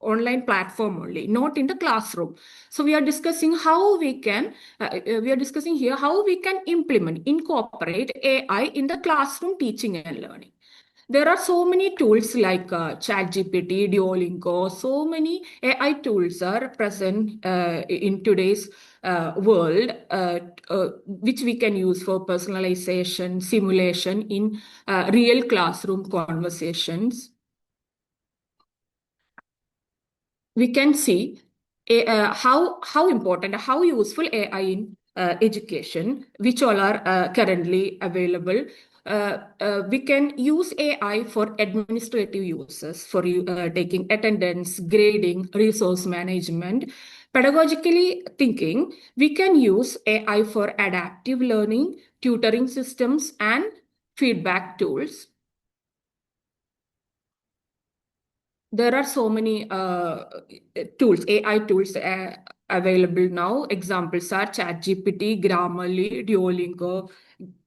online platform only, not in the classroom. So we are discussing how we can incorporate AI in the classroom teaching and learning. There are so many tools like ChatGPT, Duolingo, so many AI tools are present in today's world, which we can use for personalization, simulation in real classroom conversations. We can see how important, how useful AI in education, which all are currently available. We can use AI for administrative uses, for taking attendance, grading, resource management. Pedagogically thinking, we can use AI for adaptive learning, tutoring systems, and feedback tools. There are so many tools, AI tools available now. Examples are ChatGPT, Grammarly, Duolingo,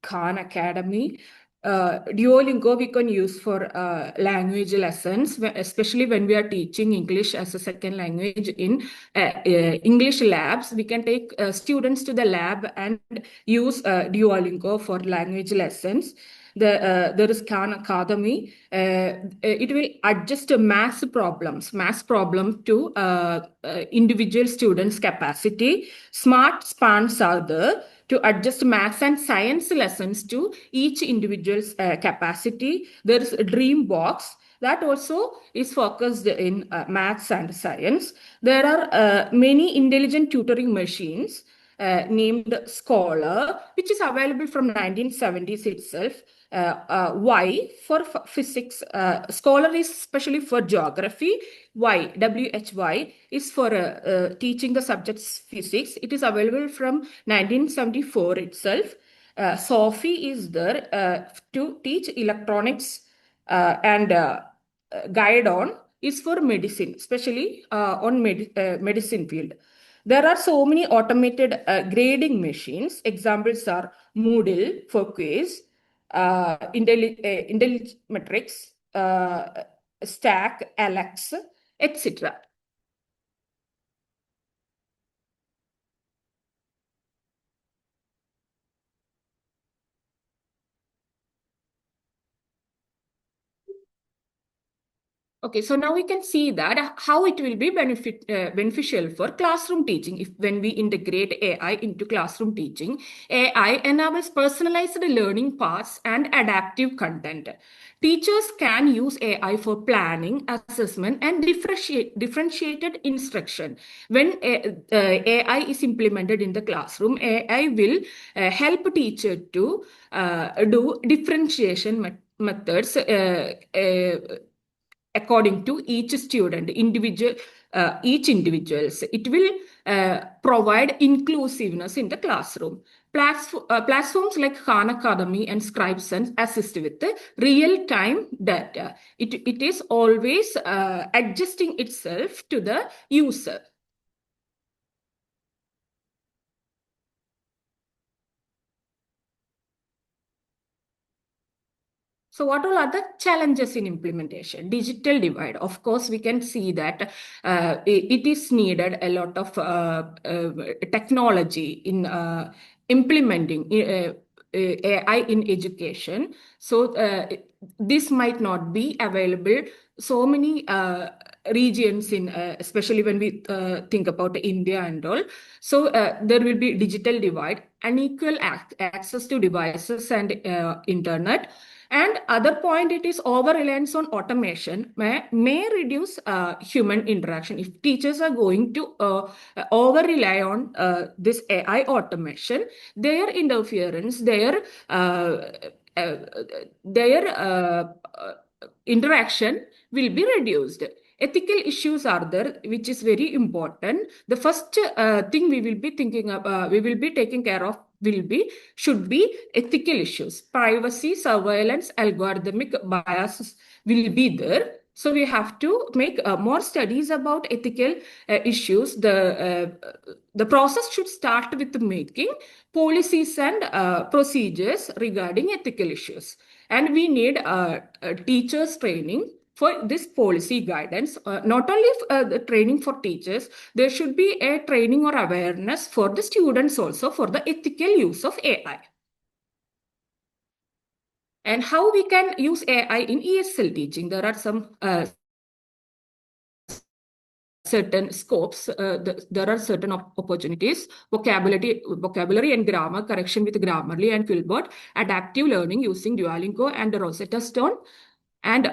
Khan Academy. Duolingo we can use for language lessons, especially when we are teaching English as a second language in English labs. We can take students to the lab and use Duolingo for language lessons. There is Khan Academy. It will adjust math problem to individual students' capacity. Smart spans are there to adjust maths and science lessons to each individual's capacity. There is a Dream Box that also is focused in maths and science. There are many intelligent tutoring machines named Scholar, which is available from 1970s itself. Y for physics. Scholar is especially for geography. Y, WHY, is for teaching the subjects physics. It is available from 1974 itself. Sophie is there to teach electronics and guide on is for medicine, especially on medicine field. There are so many automated grading machines. Examples are Moodle for quiz, Intellimetrics, Stack, Alex, etc. Okay, so now we can see that how it will be beneficial for classroom teaching. If when we integrate AI into classroom teaching, AI enables personalized learning paths and adaptive content. Teachers can use AI for planning, assessment, and differentiated instruction. When AI is implemented in the classroom, AI will help teacher to do differentiation methods according to each student, each individuals. It will provide inclusiveness in the classroom. Platforms like Khan Academy and Scribesense assist with the real-time data. It is always adjusting itself to the user. So what all are the challenges in implementation? Digital divide. Of course, we can see that it is needed a lot of technology in implementing AI in education. So this might not be available. So many regions in, especially when we think about India and all. So there will be digital divide, unequal access to devices and internet. And other point, it is over reliance on automation may reduce human interaction. If teachers are going to over rely on this AI automation, their interference, their interaction will be reduced. Ethical issues are there, which is very important. The first thing we will be thinking about, we will be taking care of should be ethical issues. Privacy, surveillance, algorithmic biases will be there. So we have to make more studies about ethical issues. The process should start with making policies and procedures regarding ethical issues. And we need teachers training for this policy guidance. Not only the training for teachers, there should be a training or awareness for the students also for the ethical use of AI. And how we can use AI in ESL teaching. There are some certain scopes, there are certain opportunities: vocabulary and grammar correction with Grammarly and Quillbot, adaptive learning using Duolingo and Rosetta Stone, and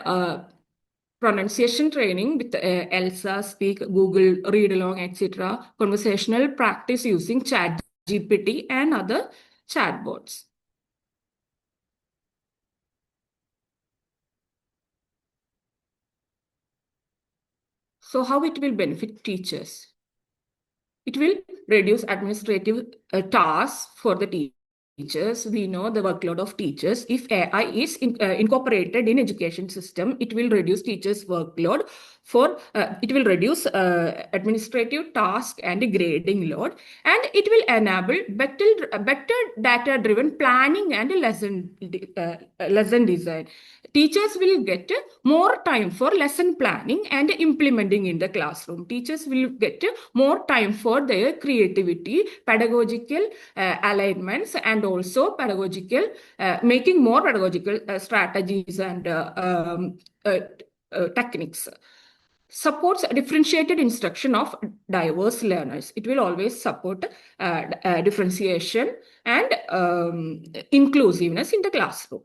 pronunciation training with Elsa, Speak, Google, Read Along, etc. Conversational practice using ChatGPT and other chatbots. So how it will benefit teachers? It will reduce administrative tasks for the teachers. We know the workload of teachers. If AI is incorporated in education system, it will reduce teachers' workload. It will reduce administrative task and grading load, and it will enable better data-driven planning and lesson design. Teachers will get more time for lesson planning and implementing in the classroom. Teachers will get more time for their creativity, pedagogical alignments, and also pedagogical, making more pedagogical strategies and techniques. Supports differentiated instruction of diverse learners. It will always support differentiation and inclusiveness in the classroom.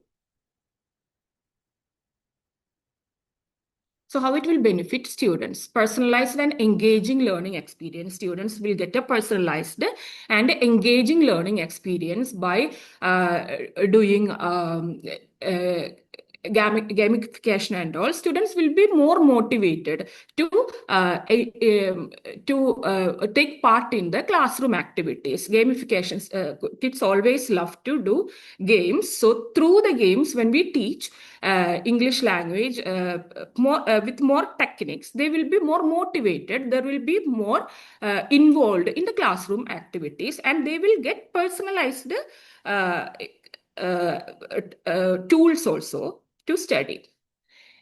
So how it will benefit students? Personalized and engaging learning experience. Students will get a personalized and engaging learning experience by doing gamification and all, students will be more motivated to take part in the classroom activities. Gamifications, kids always love to do games. So through the games, when we teach English language with more techniques, they will be more motivated. There will be more involved in the classroom activities, and they will get personalized tools also to study.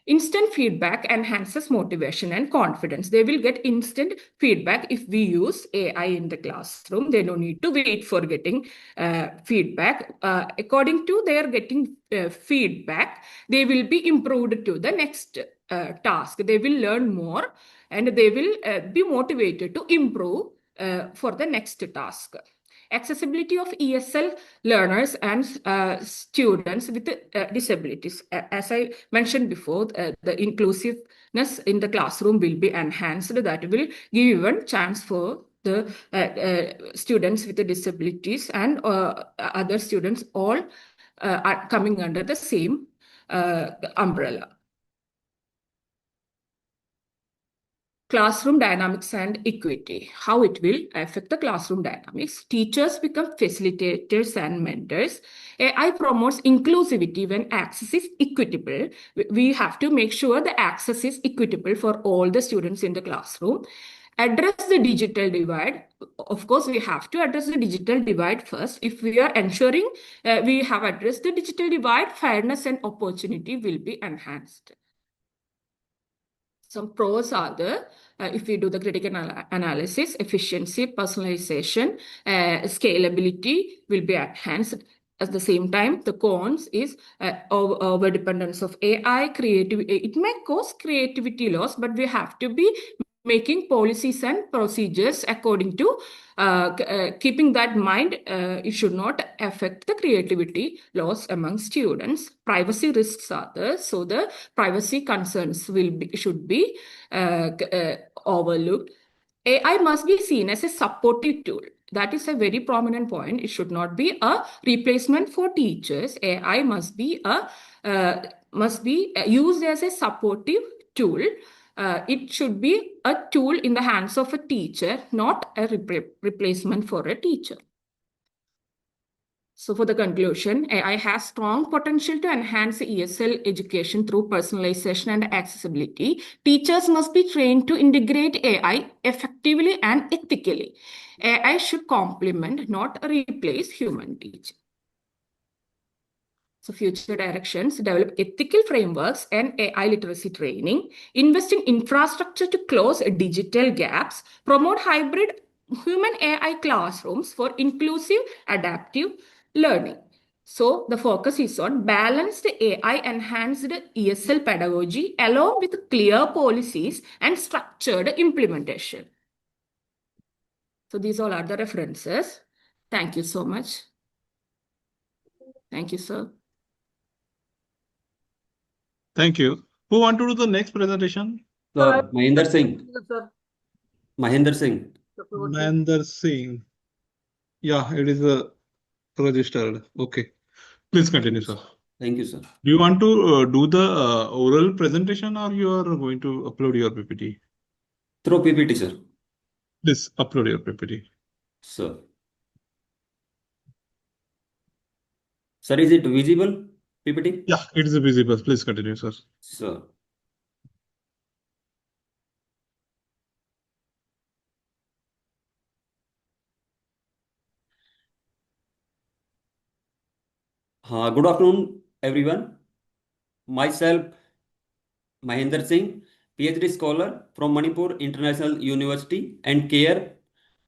Instant feedback enhances motivation and confidence. They will get instant feedback if we use AI in the classroom. They don't need to wait for getting feedback. According to their getting feedback, they will be improved to the next task. They will learn more and they will be motivated to improve for the next task. Accessibility of ESL learners and students with disabilities. As I mentioned before, the inclusiveness in the classroom will be enhanced. That will give even chance for the students with the disabilities and other students all are coming under the same umbrella. Classroom dynamics and equity, how it will affect the classroom dynamics. Teachers become facilitators and mentors. AI promotes inclusivity when access is equitable. We have to make sure the access is equitable for all the students in the classroom. Address the digital divide. Of course, we have to address the digital divide first. If we are ensuring we have addressed the digital divide, fairness and opportunity will be enhanced. Some pros are there. If we do the critical analysis, efficiency, personalization, scalability will be enhanced. At the same time, the cons is over dependence of AI, creativity. It may cause creativity loss, but we have to be making policies and procedures according to keeping that in mind. It should not affect the creativity loss among students. Privacy risks are there, so the privacy concerns should be overlooked. AI must be seen as a supportive tool. That is a very prominent point. It should not be a replacement for teachers. AI must be used as a supportive tool. It should be a tool in the hands of a teacher, not a replacement for a teacher. So for the conclusion, AI has strong potential to enhance ESL education through personalization and accessibility. Teachers must be trained to integrate AI effectively and ethically. AI should complement, not replace human teaching. So future directions, develop ethical frameworks and AI literacy training, invest in infrastructure to close digital gaps, promote hybrid human AI classrooms for inclusive adaptive learning. So the focus is on balanced AI enhanced ESL pedagogy along with clear policies and structured implementation. So these all are the references. Thank you so much. Thank you, sir. Thank you. Who want to do the next presentation? Mahinder Singh. Mahinder Singh. Mahinder Singh. Yeah, it is registered. Okay. Please continue, sir. Thank you, sir. Do you want to do the oral presentation or you are going to upload your PPT? Through PPT, sir. Please upload your PPT. Sir. Sir, is it visible, PPT? Yeah, it is visible. Please continue, sir. Sir. Good afternoon, everyone. Myself, Mahinder Singh, PhD scholar from Manipur International University and CARE,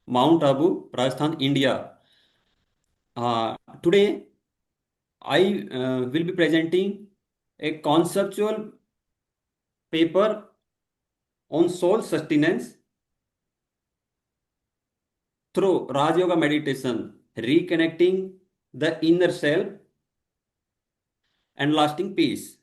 Mount Abu, Rajasthan, India. Today, I will be presenting a conceptual paper on soul sustenance through Raj Yoga meditation, reconnecting the inner self and lasting peace.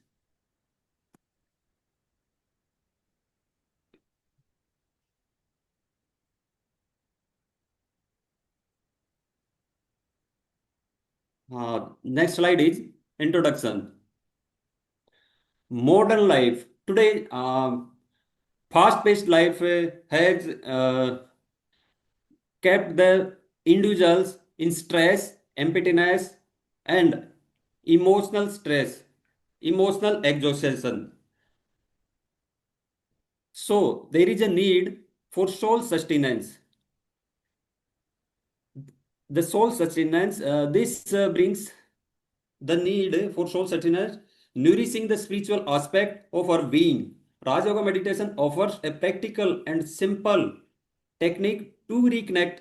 Next slide is introduction. modern life today, fast-paced life has kept the individuals in stress, emptiness, and emotional stress, emotional exhaustion. So there is a need for soul sustenance. The soul sustenance, this brings the need for soul sustenance, nourishing the spiritual aspect of our being. Raj Yoga meditation offers a practical and simple technique to reconnect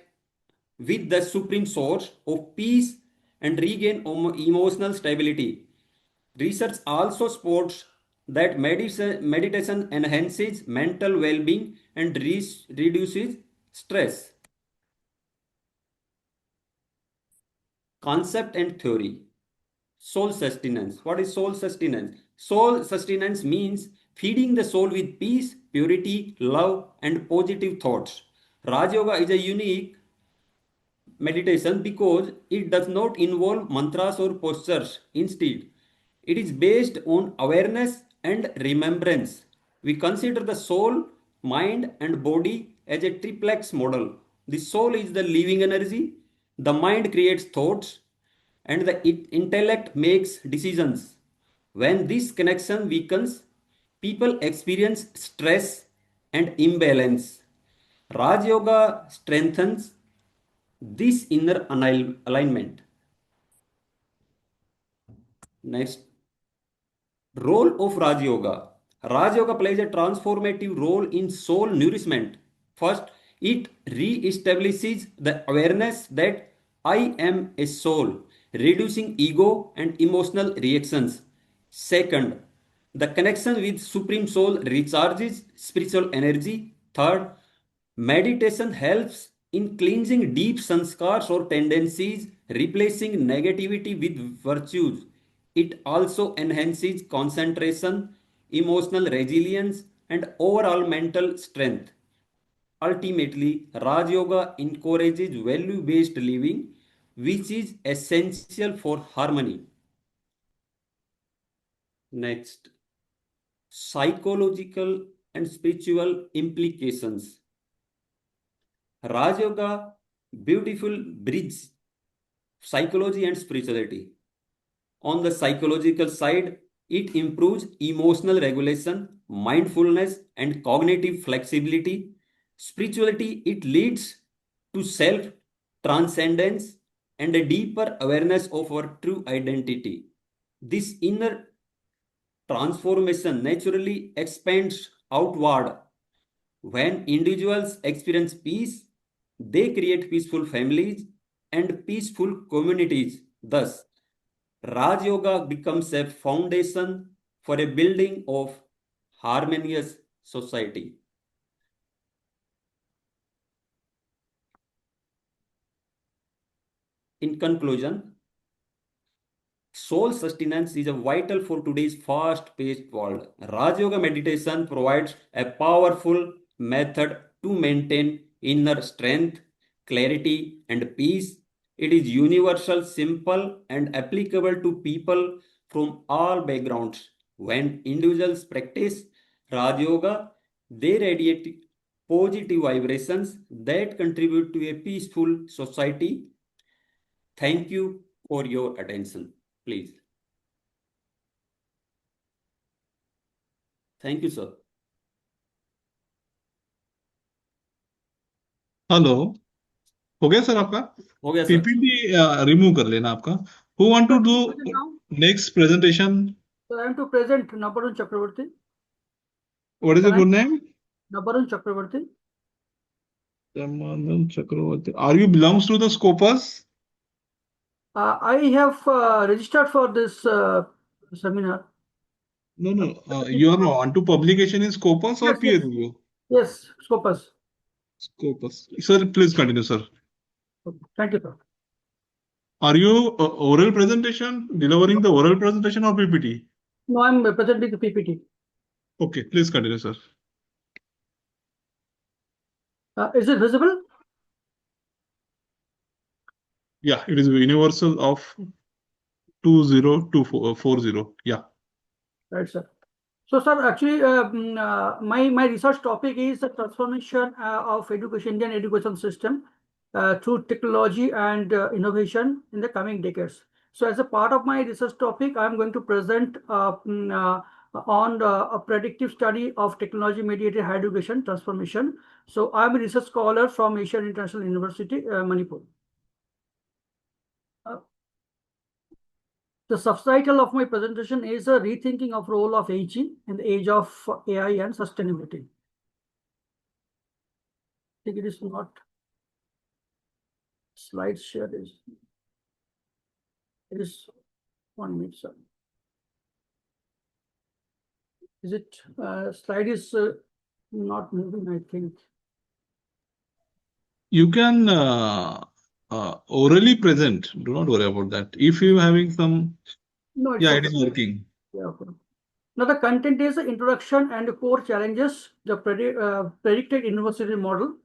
with the supreme source of peace and regain emotional stability. Research also supports that meditation enhances mental well-being and reduces stress. Concept and theory. Soul sustenance. What is soul sustenance? Soul sustenance means feeding the soul with peace, purity, love, and positive thoughts. Raj Yoga is a unique meditation because it does not involve mantras or postures. Instead, it is based on awareness and remembrance. We consider the soul, mind, and body as a triplex model. The soul is the living energy, the mind creates thoughts, and the intellect makes decisions. When this connection weakens, people experience stress and imbalance. Raj Yoga strengthens this inner alignment. Next, role of Raj Yoga. Raj Yoga plays a transformative role in soul nourishment. First, it re-establishes the awareness that I am a soul, reducing ego and emotional reactions. Second, the connection with Supreme Soul recharges spiritual energy. Third, meditation helps in cleansing deep sanskars or tendencies, replacing negativity with virtues. It also enhances concentration, emotional resilience, and overall mental strength. Ultimately, Raj Yoga encourages value based living, which is essential for harmony. Next, psychological and spiritual implications. Raj Yoga beautiful bridge psychology and spirituality. On the psychological side, it improves emotional regulation, mindfulness, and cognitive flexibility. Spirituality, it leads to self transcendence and a deeper awareness of our true identity. This inner transformation naturally expands outward. When individuals experience peace, they create peaceful families and peaceful communities. Thus, Raj Yoga becomes a foundation for a building of harmonious society. In conclusion, soul sustenance is vital for today's fast-paced world. Raj Yoga meditation provides a powerful method to maintain inner strength, clarity, and peace. It is universal, simple, and applicable to people from all backgrounds. When individuals practice Raj Yoga, they radiate positive vibrations that contribute to a peaceful society. Thank you for your attention. Please. Thank you, sir. Hello, हो गया sir आपका? हो गया sir. PPT remove कर लेना आपका. Who want to do next presentation? So I am to present Nabarun Chakravarti. What is the good name? Nabarun Chakravarti. Nabarun Chakravarti. Are you belongs to the Scopus? I have registered for this seminar. No. You are on to publication in Scopus or peer review? Yes, Scopus. Scopus. Sir, please continue, sir. Okay. Thank you, sir. Are you oral presentation, delivering the oral presentation or PPT? No, I am presenting the PPT. Okay, please continue, sir. Is it visible? Yeah, it is universal of 202440. Yeah. Right, sir. So, sir, actually, my research topic is the transformation of Indian education system through technology and innovation in the coming decades. So, as a part of my research topic, I'm going to present on a predictive study of technology-mediated higher education transformation. So, I'm a research scholar from Asian International University, Manipur. The subtitle of my presentation is a rethinking of role of AG in the age of AI and sustainability. I think it is not slide share is. It is 1 minute, sir. Is it slide is not moving, I think. You can orally present. Do not worry about that. If you having some, No, it's yeah, okay. it is working. Yeah, okay. Now the content is the introduction and the core challenges, the predicted university model,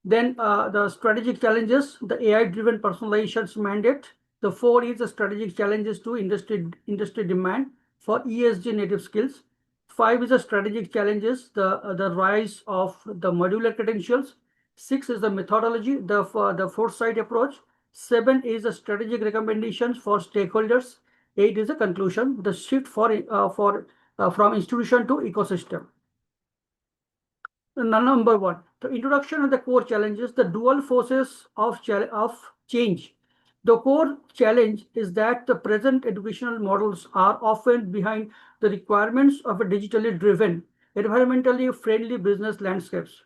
then the strategic challenges, the AI-driven personalizations mandate. The 4 is the strategic challenges to industry demand for ESG native skills. 5 is the strategic challenges, the rise of the modular credentials. 6 is the methodology, the foresight approach. 7 is the strategic recommendations for stakeholders. 8 is the conclusion, the shift from institution to ecosystem. Number 1, the introduction of the core challenges, the dual forces of change. The core challenge is that the present educational models are often behind the requirements of a digitally driven, environmentally friendly business landscapes.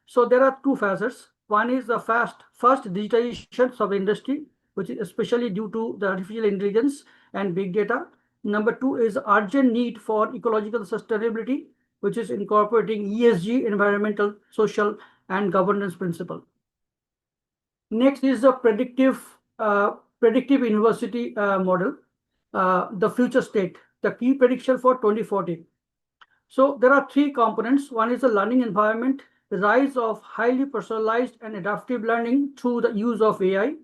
So there are 2 phases. One is the first digitization of the industry, which is especially due to the artificial intelligence and big data. Number 2 is urgent need for ecological sustainability, which is incorporating ESG, environmental, social, and governance principle. Next is the predictive university model, the future state, the key prediction for 2040. So there are 3 components. One is the learning environment, the rise of highly personalized and adaptive learning through the use of AI.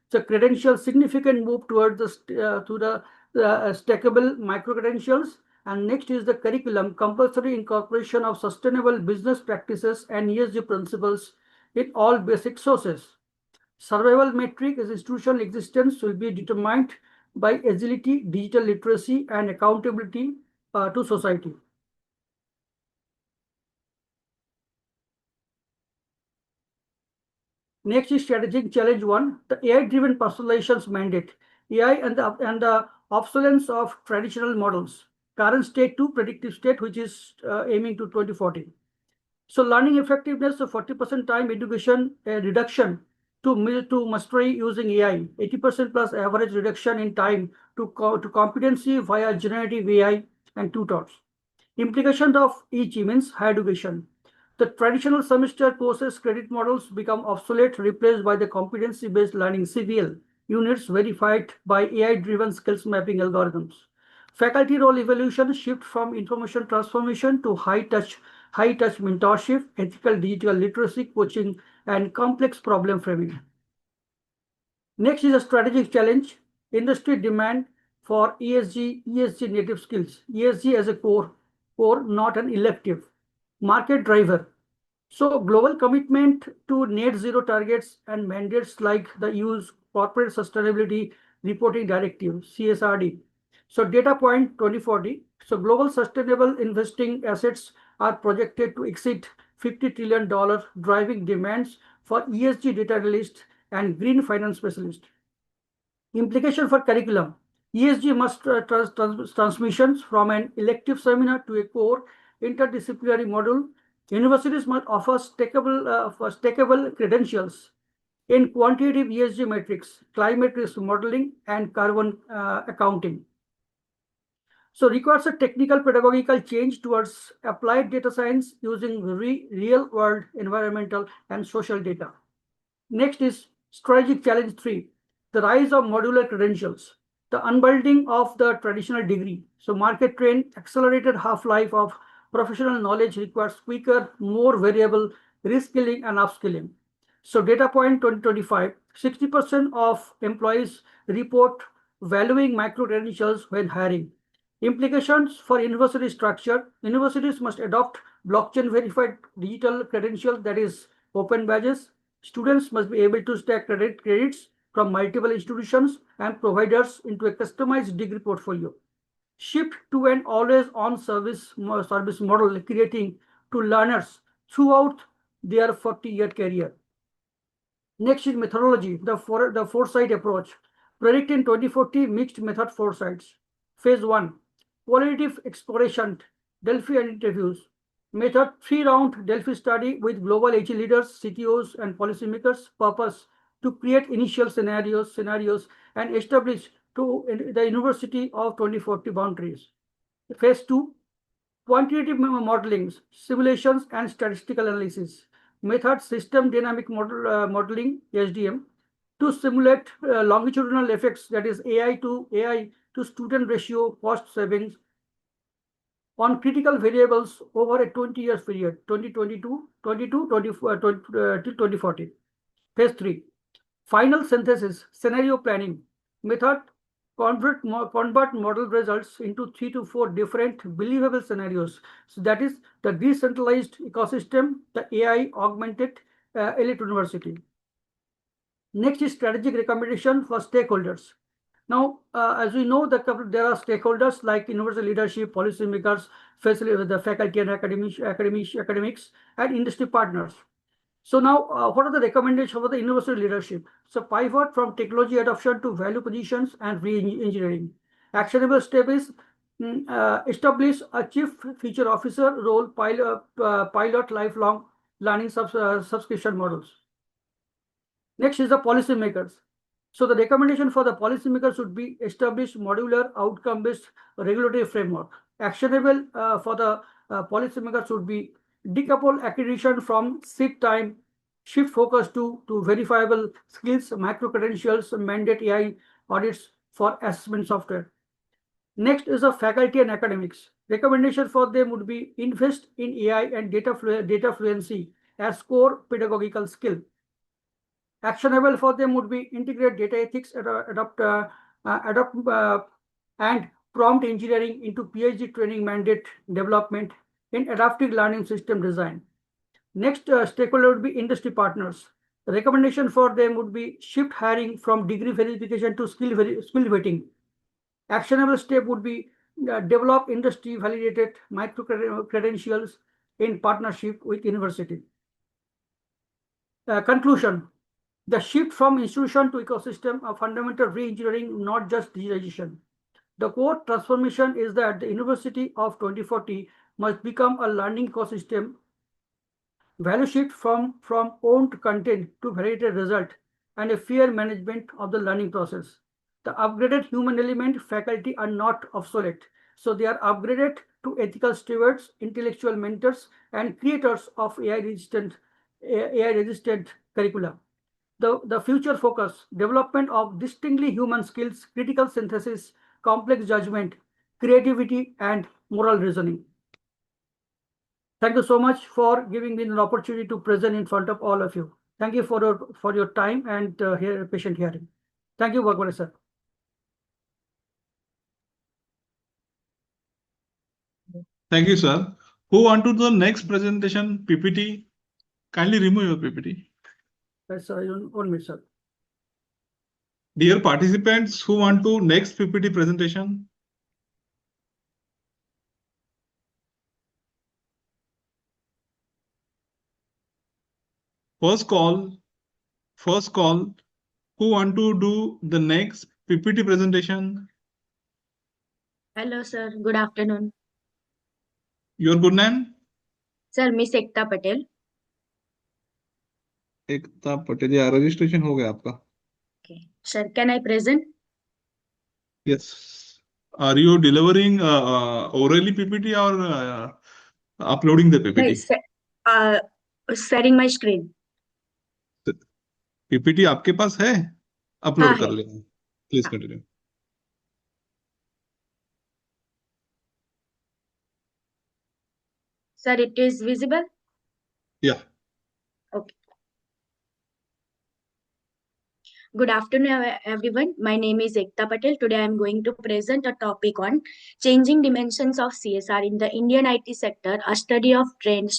It's a credential significant move towards the stackable micro-credentials. And next is the curriculum, compulsory incorporation of sustainable business practices and ESG principles in all basic sources. Survival metric is institutional existence will be determined by agility, digital literacy, and accountability to society. Next is strategic challenge 1, the AI-driven personalizations mandate. AI and the obsolescence of traditional models. Current state to predictive state, which is aiming to 2040. So learning effectiveness of 40% time education reduction to mastery using AI, 80% plus average reduction in time to competency via generative AI and tutors. Implications of each means higher education. The traditional semester courses credit models become obsolete, replaced by the competency-based learning CVL units verified by AI-driven skills mapping algorithms. Faculty role evolution shift from information transformation to high-touch mentorship, ethical digital literacy coaching, and complex problem framing. Next is a strategic challenge, industry demand for ESG native skills. ESG as a core, not an elective. Market driver. So global commitment to net zero targets and mandates like the use corporate sustainability reporting directive, CSRD. So data point 2040. So global sustainable investing assets are projected to exceed $50 trillion, driving demands for ESG data analysts and green finance specialists. Implication for curriculum. ESG must transmissions from an elective seminar to a core interdisciplinary module. Universities must offer stackable credentials in quantitative ESG metrics, climate risk modeling, and carbon accounting. So requires a technical pedagogical change towards applied data science using real world environmental and social data. Next is strategic challenge 3, the rise of modular credentials, the unbundling of the traditional degree. So market trend, accelerated half-life of professional knowledge requires quicker, more variable reskilling and upskilling. So data point 2025, 60% of employees report valuing micro credentials when hiring. Implications for university structure. Universities must adopt blockchain verified digital credentials, that is open badges. Students must be able to stack credits from multiple institutions and providers into a customized degree portfolio. Shift to an always on service model, creating to learners throughout their 40-year career. Next is methodology, the foresight approach. Predict in 2040 mixed method foresights. Phase 1, qualitative exploration, Delphi and interviews. Method 3-round Delphi study with global HE leaders, CTOs, and policymakers. Purpose to create initial scenarios and establish to the University of 2040 boundaries. Phase 2, quantitative modeling, simulations, and statistical analysis. Method system dynamic modeling, SDM, to simulate longitudinal effects, that is AI to student ratio cost savings on critical variables over a 20 years period, 2022 till 2040. Phase 3, final synthesis, scenario planning. Method convert model results into 3 to 4 different believable scenarios. So that is the decentralized ecosystem, the AI augmented elite university. Next is strategic recommendation for stakeholders. Now, as we know, there are stakeholders like university leadership, policymakers, the faculty and academics, and industry partners. So now, what are the recommendations for the university leadership? So pivot from technology adoption to value positions and re-engineering. Actionable step is establish a chief feature officer role, pilot lifelong learning subscription models. Next is the policymakers. So the recommendation for the policymakers should be establish modular outcome-based regulatory framework. Actionable for the policymakers should be decouple accreditation from seat time, shift focus to verifiable skills, micro credentials, mandate AI audits for assessment software. Next is the faculty and academics. Recommendation for them would be invest in AI and data fluency as core pedagogical skill. Actionable for them would be integrate data ethics, adopt and prompt engineering into PhD training mandate development in adaptive learning system design. Next stakeholder would be industry partners. The recommendation for them would be shift hiring from degree verification to skill vetting. Actionable step would be develop industry validated micro credentials in partnership with university. Conclusion. The shift from institution to ecosystem of fundamental re-engineering, not just digitization. The core transformation is that the University of 2040 must become a learning ecosystem, value shift from owned content to validated result, and a fair management of the learning process. The upgraded human element faculty are not obsolete, so they are upgraded to ethical stewards, intellectual mentors, and creators of AI-resistant curricula. The future focus, development of distinctly human skills, critical synthesis, complex judgment, creativity, and moral reasoning. Thank you so much for giving me an opportunity to present in front of all of you. Thank you for your time and patient hearing. Thank you, Bhagwan sir. Thank you, sir. Who want to do the next presentation, PPT? Kindly remove your PPT. Yes, sir. 1 minute, sir. Dear participants, who want to next PPT presentation? First call. Who want to do the next PPT presentation? Hello, sir. Good afternoon. Your good name? Sir, Miss Ekta Patel. एकता पटेल, या registration हो गया आपका? Okay. Sir, can I present? Yes. Are you delivering orally PPT or uploading the PPT? Sharing my screen. PPT आपके पास है? Upload कर लेना. Please continue. Sir, it is visible? Yeah. Okay. Good afternoon, everyone. My name is Ekta Patel. Today I am going to present a topic on changing dimensions of CSR in the Indian IT sector, a study of trend,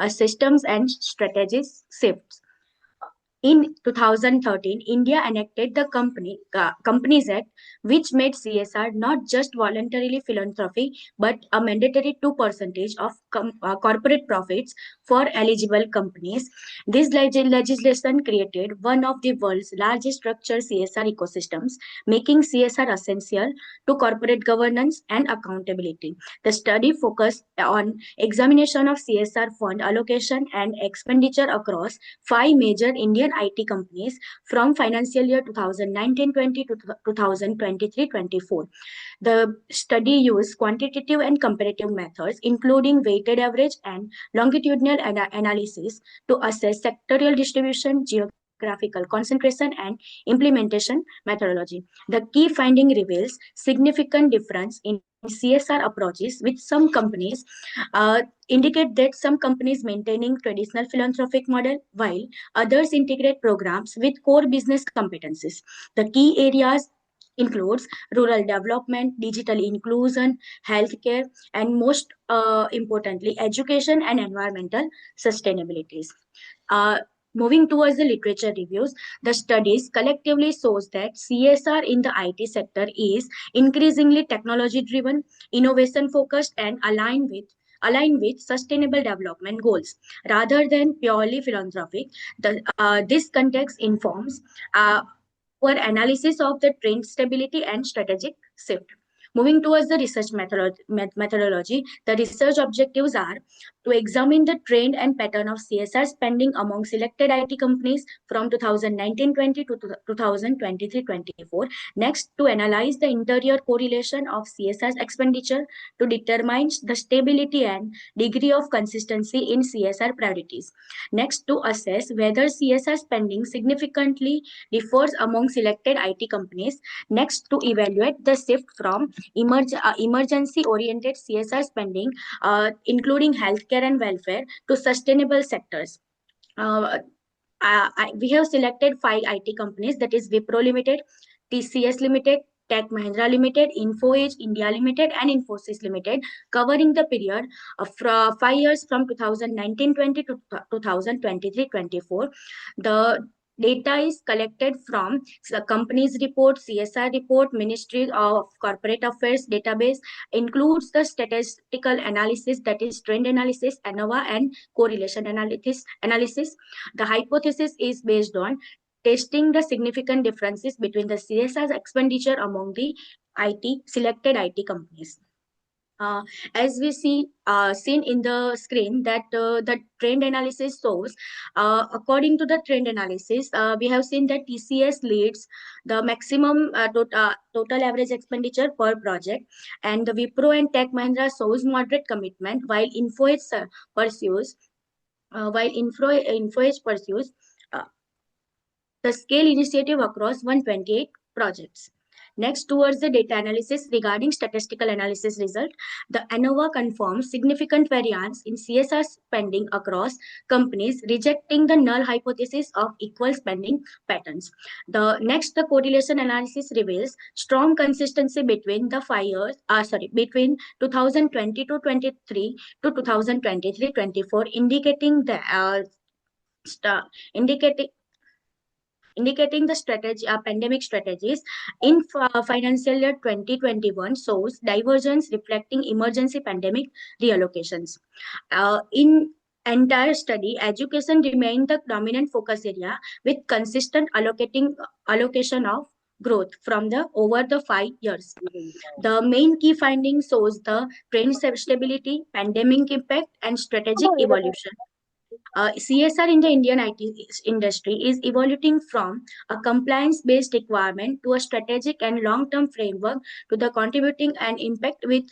systems and strategies shifts. In 2013, India enacted the Companies Act, which made CSR not just voluntarily philanthropy but a mandatory 2% of corporate profits for eligible companies. This legislation created one of the world's largest structured CSR ecosystems, making CSR essential to corporate governance and accountability. The study focused on examination of CSR fund allocation and expenditure across 5 major Indian IT companies from financial year 2019-20 to 2023-24. The study used quantitative and comparative methods, including weighted average and longitudinal analysis, to assess sectorial distribution, geographical concentration, and implementation methodology. The key finding reveals significant difference in CSR approaches, with some companies indicate that some companies maintaining traditional philanthropic model while others integrate programs with core business competencies. The key areas includes rural development, digital inclusion, healthcare, and most importantly, education and environmental sustainabilities. Moving towards the literature reviews, the studies collectively shows that CSR in the IT sector is increasingly technology driven, innovation focused, and aligned with sustainable development goals rather than purely philanthropic. This context informs our analysis of the trend stability and strategic shift. Moving towards the research methodology, the research objectives are to examine the trend and pattern of CSR spending among selected IT companies from 2019-20 to 2023-24. Next, to analyze the interior correlation of CSR expenditure to determine the stability and degree of consistency in CSR priorities. Next, to assess whether CSR spending significantly differs among selected IT companies. Next, to evaluate the shift from emergency-oriented CSR spending, including healthcare and welfare, to sustainable sectors. We have selected 5 IT companies, that is Wipro Limited, TCS Limited, Tech Mahindra Limited, Info Edge India Limited, and Infosys Limited, covering the period of 5 years from 2019-20 to 2023-24. The data is collected from the company's report, CSR report, Ministry of Corporate Affairs database, includes the statistical analysis, that is trend analysis, ANOVA, and correlation analysis. The hypothesis is based on testing the significant differences between the CSR expenditure among the selected IT companies. As we seen in the screen, that the trend analysis shows, according to the trend analysis, we have seen that TCS leads the maximum total average expenditure per project, and the Wipro and Tech Mahindra shows moderate commitment, while Info Edge pursues the scale initiative across 128 projects. Next, towards the data analysis regarding statistical analysis result, the ANOVA confirms significant variance in CSR spending across companies, rejecting the null hypothesis of equal spending patterns. The correlation analysis reveals strong consistency between the 5 years, between 2020 to 23 to 2023-24, indicating the pandemic strategies in financial year 2021 shows divergence reflecting emergency pandemic reallocations. In entire study, education remained the dominant focus area with consistent allocation of growth from over the 5 years. The main key finding shows the trend stability, pandemic impact, and strategic evolution. CSR in the Indian IT industry is evolving from a compliance-based requirement to a strategic and long-term framework to the contributing and impact with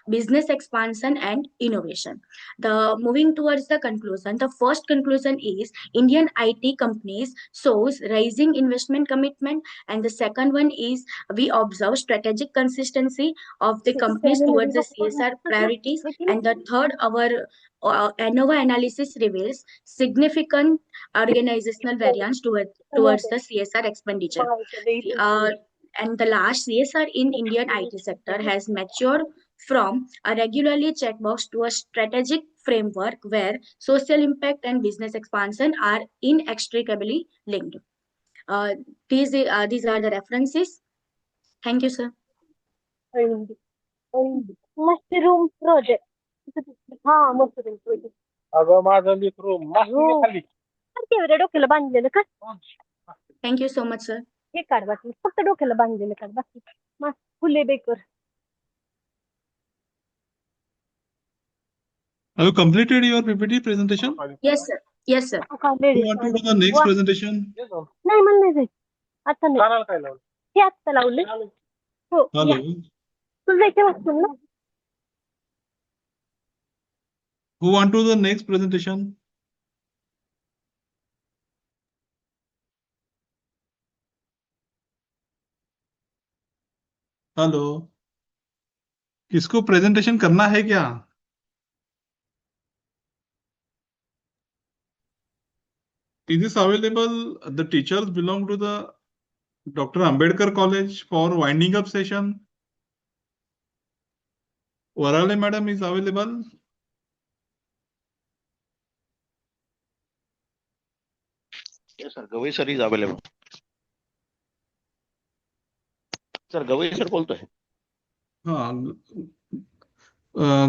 business expansion, and innovation. The moving towards the conclusion, the first conclusion is Indian IT companies shows rising investment commitment, and the second one is we observe strategic consistency of the companies towards the CSR priorities, and the third, our ANOVA analysis reveals significant organizational variance towards the CSR expenditure. And the last, CSR in Indian IT sector has matured from a regularly checkbox to a strategic framework where social impact and business expansion are inextricably linked. These are the references. Thank you, sir. Mushroom project हा mushroom project अगं माझं लेकरू mushroom खाली एवढ्या डोक्याला बांधलेलं का Thank you so much, sir. हे काढ बाकी फक्त डोक्याला बांधलेलं काढ बाकी फुले baker Have you completed your PPT presentation? Yes, sir. Yes, sir. Who want to do the next presentation? नाही मला नाही जायचं आता नाही हे आत्ता लावले हो Hello. तुला जायचं वाचून ना Who want to do the next presentation? Hello, किसको प्रेजेंटेशन करना है क्या? Is this available? The teachers belong to the Dr. Ambedkar College for winding up session. Wadala madam is available. Yes, sir. Gavai sir is available. Sir, Gavai sir बोलतो है. हाँ,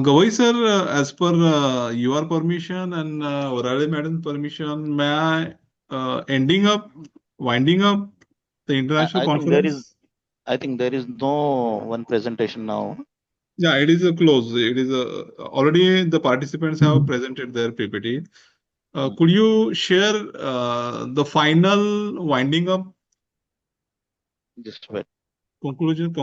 Gavai sir, as per your permission and Wadala madam's permission, may I winding up the international conference? I think there is no one presentation now. Yeah, it is a close. It is already the participants have presented their PPT. Could you share the final winding up Just wait. concluded?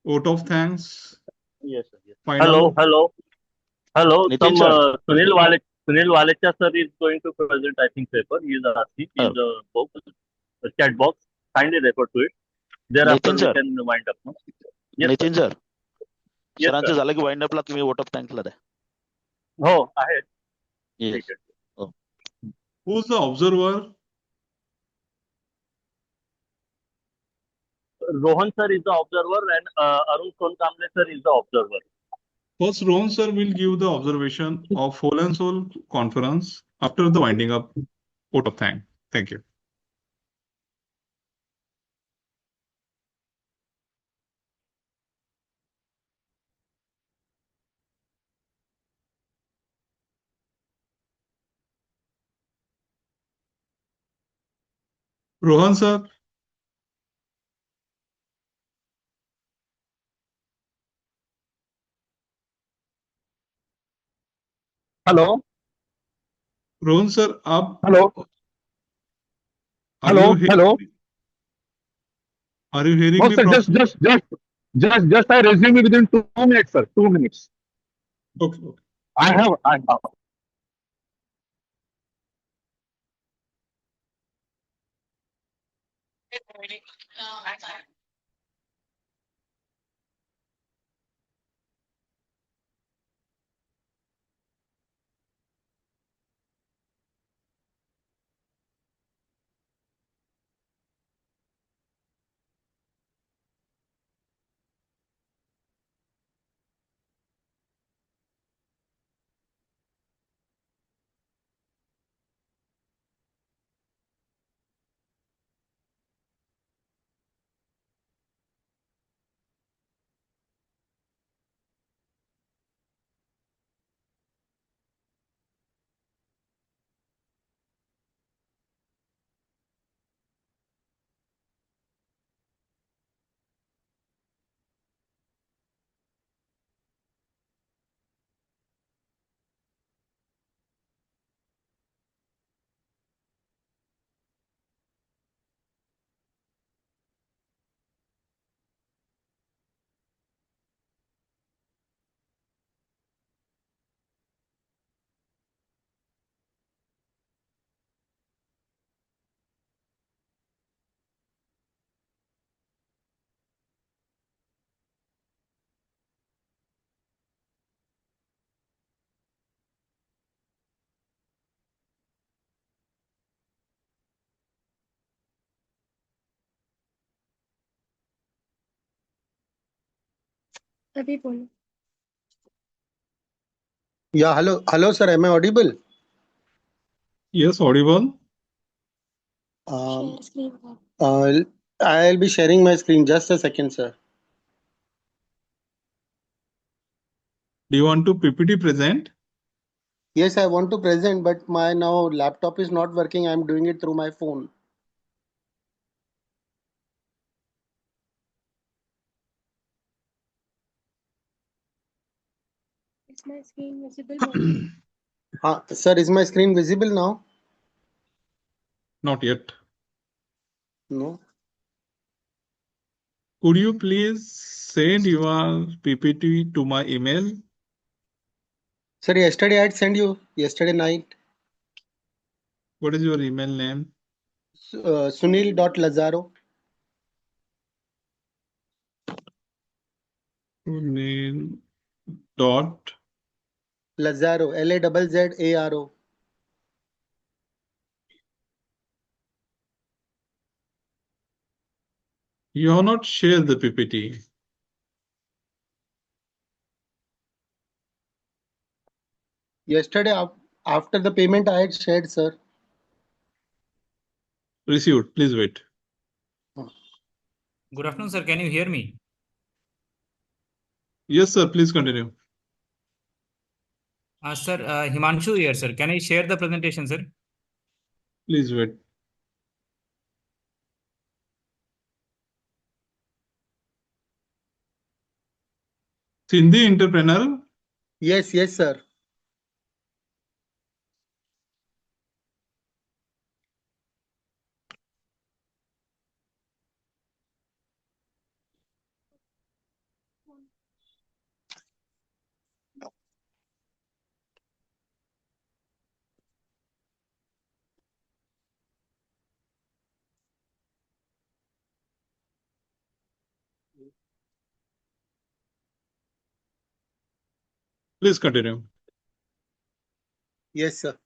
Vote of thanks. Yes, sir. Yes. Final. Hello. Nitin sir. Sunil Walecha sir is going to present, I think, paper. He is asking in the box, the chat box. Kindly refer to it. Thereafter, Nitin we sir. can wind up. No? Yes, Nitin sir Yes, सरांचं sir. झालं की wind अपला तुम्ही vote of थँक्सला द्या. हो आहे. Yes. ठीक आहे. Who's the observer? Rohan sir is the observer and Arun Sonkamble sir is the observer. First, Rohan sir will give the observation of whole and soul conference after the winding up. Vote of thanks. Thank you. Rohan sir. Hello. Rohan sir, आप Hello. Are you hearing No, me sir, properly? just I resume within 2 minutes, sir. 2 minutes. Okay. I have. अभी बोलो. Yeah, hello, sir. Am I audible? Yes, audible. Share screen. I'll be sharing my screen. Just a second, sir. Do you want to PPT present? Yes, I want to present, but my now laptop is not working. I'm doing it through my phone. Is my screen visible? Sir, is my screen visible now? Not yet. No. Could you please send your PPT to my email? Sir, yesterday I had sent you yesterday night. What is your email name? Sunil.lazaro. Sunil dot Lazaro. LAZZARO. You have not shared the PPT. Yesterday after the payment I had shared, sir. Received. Please wait. Good afternoon, sir. Can you hear me? Yes, sir. Please continue. Sir, Himanshu here, sir. Can I share the presentation, sir? Please wait. Sindhi entrepreneur. Yes, sir. Please continue. Yes, sir.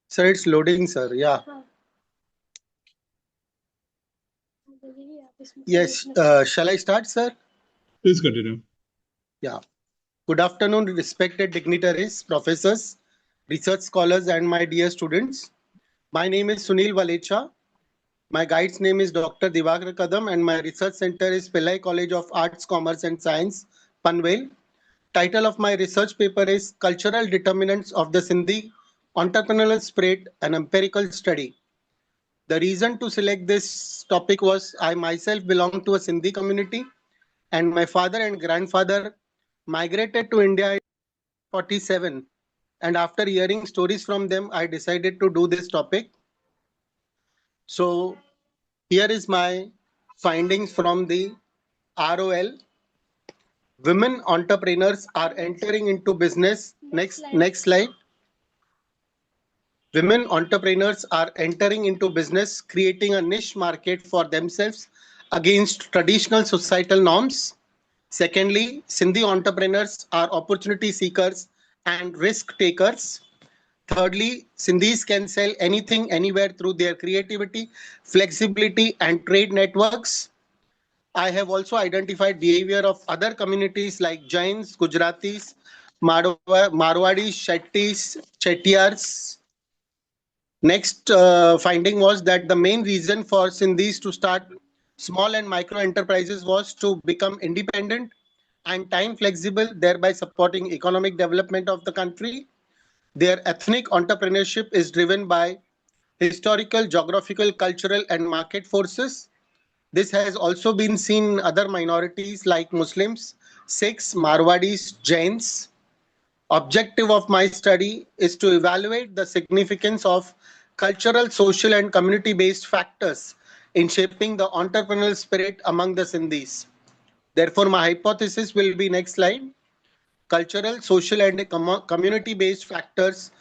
Sir, it's loading, sir. Yeah. Yes. Shall I start, sir? Please continue. Yeah. Good afternoon, respected dignitaries, professors, research scholars, and my dear students. My name is Sunil Valecha. My guide's name is Dr. Divakar Kadam, and my research center is Pillai College of Arts, Commerce, and Science, Panvel. Title of my research paper is Cultural Determinants of the Sindhi Entrepreneurial Spirit, an Empirical Study. The reason to select this topic was I myself belong to a Sindhi community, and my father and grandfather migrated to India in 1947. And after hearing stories from them, I decided to do this topic. So here is my findings from the ROL. Women entrepreneurs are entering into business. Next slide. Women entrepreneurs are entering into business, creating a niche market for themselves against traditional societal norms. Secondly, Sindhi entrepreneurs are opportunity seekers and risk takers. Thirdly, Sindhis can sell anything, anywhere through their creativity, flexibility, and trade networks. I have also identified behavior of other communities like Jains, Gujaratis, Marwadis, Shettis, Chettiars. Next finding was that the main reason for Sindhis to start small and micro enterprises was to become independent and time flexible, thereby supporting economic development of the country. Their ethnic entrepreneurship is driven by historical, geographical, cultural, and market forces. This has also been seen in other minorities like Muslims, Sikhs, Marwadis, Jains. Objective of my study is to evaluate the significance of cultural, social, and community-based factors in shaping the entrepreneurial spirit among the Sindhis. Therefore, my hypothesis will be next slide. Cultural, social, and community-based factors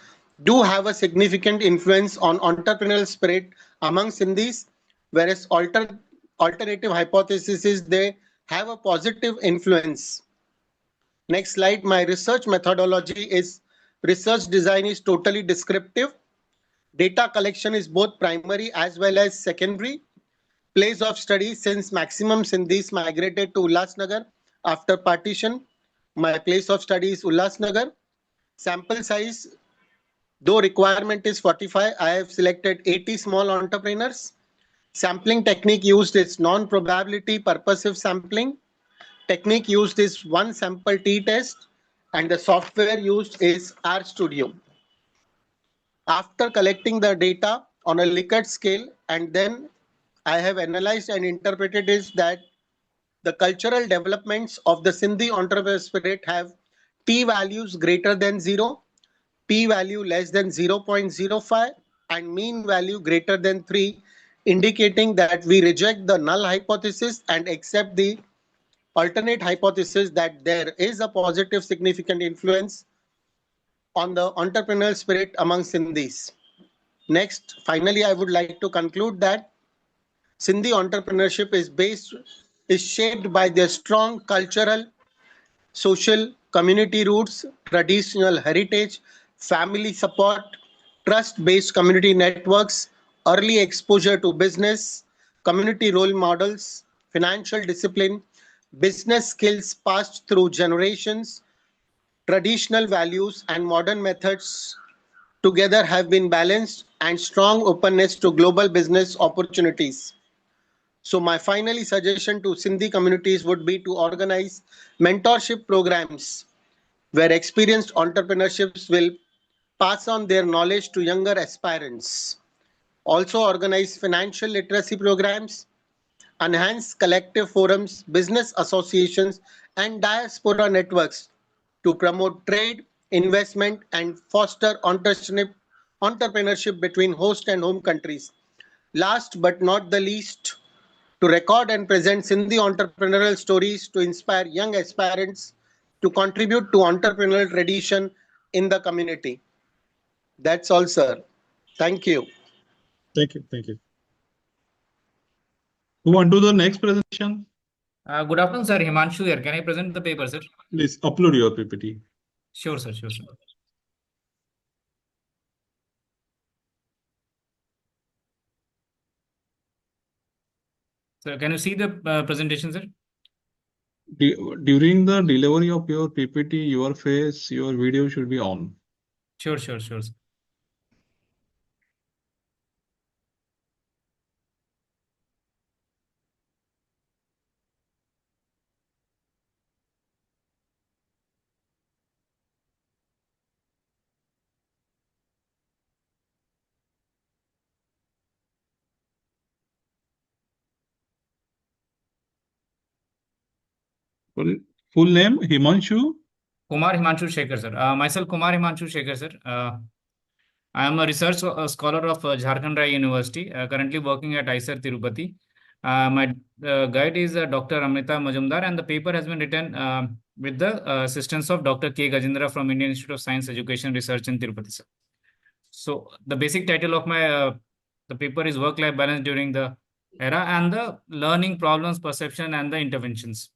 do have a significant influence on entrepreneurial spirit among Sindhis, whereas alternative hypothesis is they have a positive influence. Next slide. My research methodology is research design is totally descriptive. Data collection is both primary as well as secondary. Place of study, since maximum Sindhis migrated to Ulhasnagar after partition. My place of study is Ulhasnagar. Sample size, though requirement is 45, I have selected 80 small entrepreneurs. Sampling technique used is non-probability purposive sampling. Technique used is one sample t-test, and the software used is RStudio. After collecting the data on a Likert scale, and then I have analyzed and interpreted is that the cultural developments of the Sindhi entrepreneur spirit have p-values greater than 0, p-value less than 0.05, and mean value greater than 3, indicating that we reject the null hypothesis and accept the alternate hypothesis that there is a positive significant influence on the entrepreneurial spirit among Sindhis. Next, finally, I would like to conclude that Sindhi entrepreneurship is shaped by their strong cultural, social, community roots, traditional heritage, family support, trust-based community networks, early exposure to business, community role models, financial discipline, business skills passed through generations, traditional values and modern methods together have been balanced, and strong openness to global business opportunities. So my finally suggestion to Sindhi communities would be to organize mentorship programs where experienced entrepreneurships will pass on their knowledge to younger aspirants. Also organize financial literacy programs, enhance collective forums, business associations, and diaspora networks to promote trade, investment, and foster entrepreneurship between host and home countries. Last but not the least, to record and present Sindhi entrepreneurial stories to inspire young aspirants to contribute to entrepreneurial tradition in the community. That's all, sir. Thank you. Thank you. Thank you. Who want to do the next presentation? Good afternoon, sir. Himanshu here. Can I present the paper, sir? Please upload your PPT. Sure, sir. Sure, sir. So can you see the presentation, sir? During the delivery of your PPT, your face, your video should be on. Sure, sure, sure, sir. Full name, Himanshu? Kumar Himanshu Shekhar, sir. Myself, Kumar Himanshu Shekhar, sir. I am a research scholar of Jharkhand Rai University, currently working at ISER Tirupati. My guide is Dr. Amrita Majumdar, and the paper has been written with the assistance of Dr. K. Gajendra from Indian Institute of Science, Education, Research in Tirupati, sir. So the basic title of my the paper is Work-Life Balance During the Era and the Learning Problems, Perception, and the Interventions.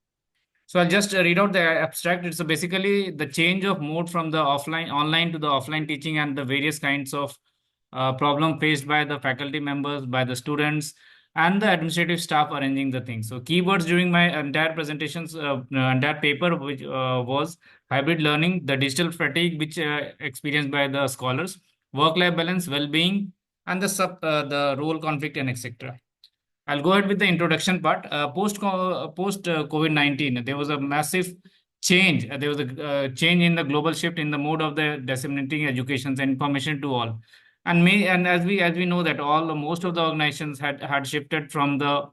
So I'll just read out the abstract. It's basically the change of mode from the online to the offline teaching and the various kinds of problem faced by the faculty members, by the students, and the administrative staff arranging the things. So keywords during my entire presentations, entire paper, which was hybrid learning, the digital fatigue, which experienced by the scholars, work-life balance, well-being, and the role conflict, and etc. I'll go ahead with the introduction part. Post COVID-19, there was a massive change. There was a change in the global shift in the mode of the disseminating education and information to all. And as we know that most of the organizations had shifted from the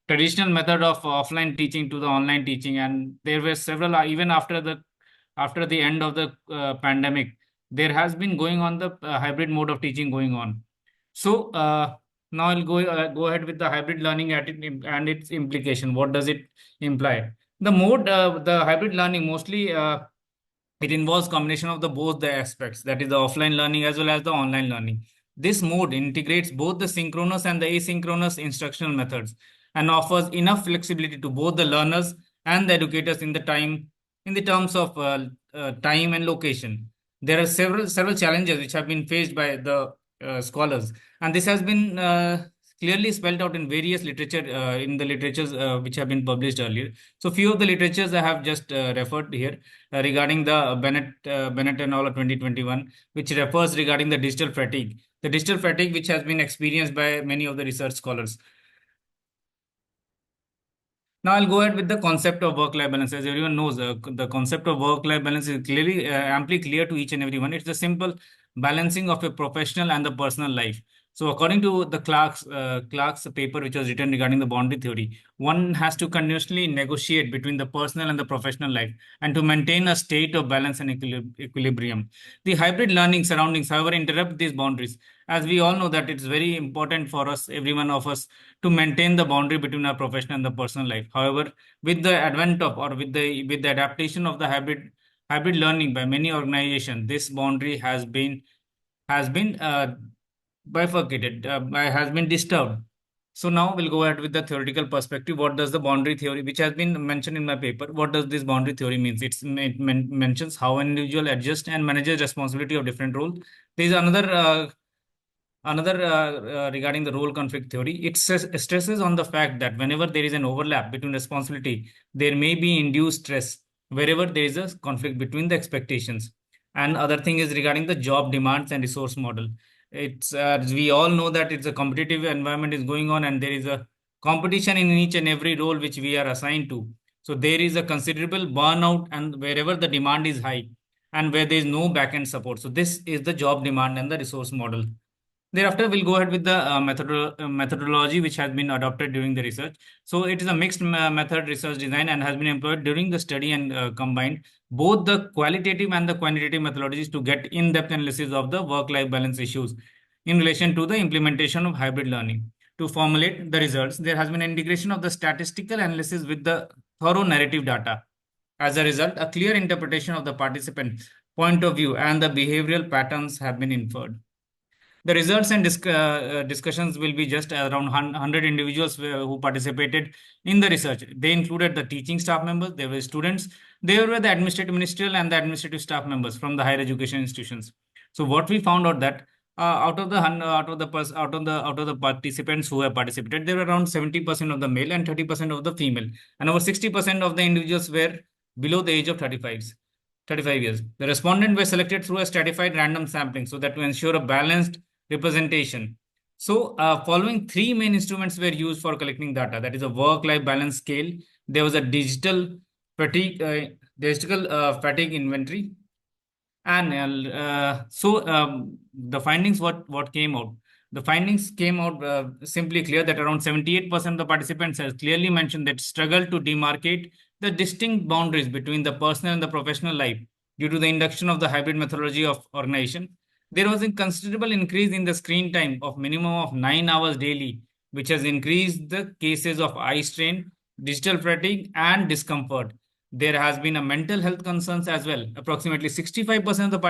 traditional method of offline teaching to the online teaching, and there were several even after the end of the pandemic, there has been going on the hybrid mode of teaching going on. So now I'll go ahead with the hybrid learning and its implication. What does it imply? The hybrid learning mostly it involves combination of both the aspects, that is the offline learning as well as the online learning. This mode integrates both the synchronous and the asynchronous instructional methods and offers enough flexibility to both the learners and the educators in the terms of time and location. There are several challenges which have been faced by the scholars, and this has been clearly spelled out in various literature in the literatures which have been published earlier. So few of the literatures I have just referred here regarding the Bennett and all of 2021, which refers regarding the digital fatigue. The digital fatigue which has been experienced by many of the research scholars. Now I'll go ahead with the concept of work-life balance. As everyone knows, the concept of work-life balance is clearly, amply clear to each and everyone. It's the simple balancing of a professional and the personal life. So according to the Clark's paper, which was written regarding the boundary theory, one has to continuously negotiate between the personal and the professional life and to maintain a state of balance and equilibrium. The hybrid learning surroundings, however, interrupt these boundaries. As we all know that it's very important for us, every one of us, to maintain the boundary between our professional and the personal life. However, with the advent of or with the adaptation of the hybrid learning by many organizations, this boundary has been bifurcated, has been disturbed. So now we'll go ahead with the theoretical perspective. What does the boundary theory, which has been mentioned in my paper, what does this boundary theory means? It mentions how an individual adjusts and manages responsibility of different roles. There is another regarding the role conflict theory. It stresses on the fact that whenever there is an overlap between responsibility, there may be induced stress wherever there is a conflict between the expectations. And other thing is regarding the job demands and resource model. It's we all know that it's a competitive environment is going on, and there is a competition in each and every role which we are assigned to. So there is a considerable burnout, and wherever the demand is high and where there is no back-end support. So this is the job demand and the resource model. Thereafter, we'll go ahead with the methodology which has been adopted during the research. So it is a mixed method research design and has been employed during the study and combined both the qualitative and the quantitative methodologies to get in-depth analysis of the work-life balance issues in relation to the implementation of hybrid learning. To formulate the results, there has been an integration of the statistical analysis with the thorough narrative data. As a result, a clear interpretation of the participant point of view and the behavioral patterns have been inferred. The results and discussions will be just around 100 individuals who participated in the research. They included the teaching staff members, there were students, there were the administrative ministerial and the administrative staff members from the higher education institutions. So what we found out that out of the participants who have participated, there were around 70% of the male and 30% of the female, and over 60% of the individuals were below the age of 35 years. The respondents were selected through a stratified random sampling so that to ensure a balanced representation. So following three main instruments were used for collecting data. That is a work-life balance scale. There was a digital fatigue inventory. And the findings, what came out? The findings came out simply clear that around 78% of the participants has clearly mentioned that struggle to demarcate the distinct boundaries between the personal and the professional life due to the induction of the hybrid methodology of organization. There was a considerable increase in the screen time of minimum of 9 hours daily, which has increased the cases of eye strain, digital fatigue, and discomfort. There has been a mental health concerns as well. Approximately 65% of the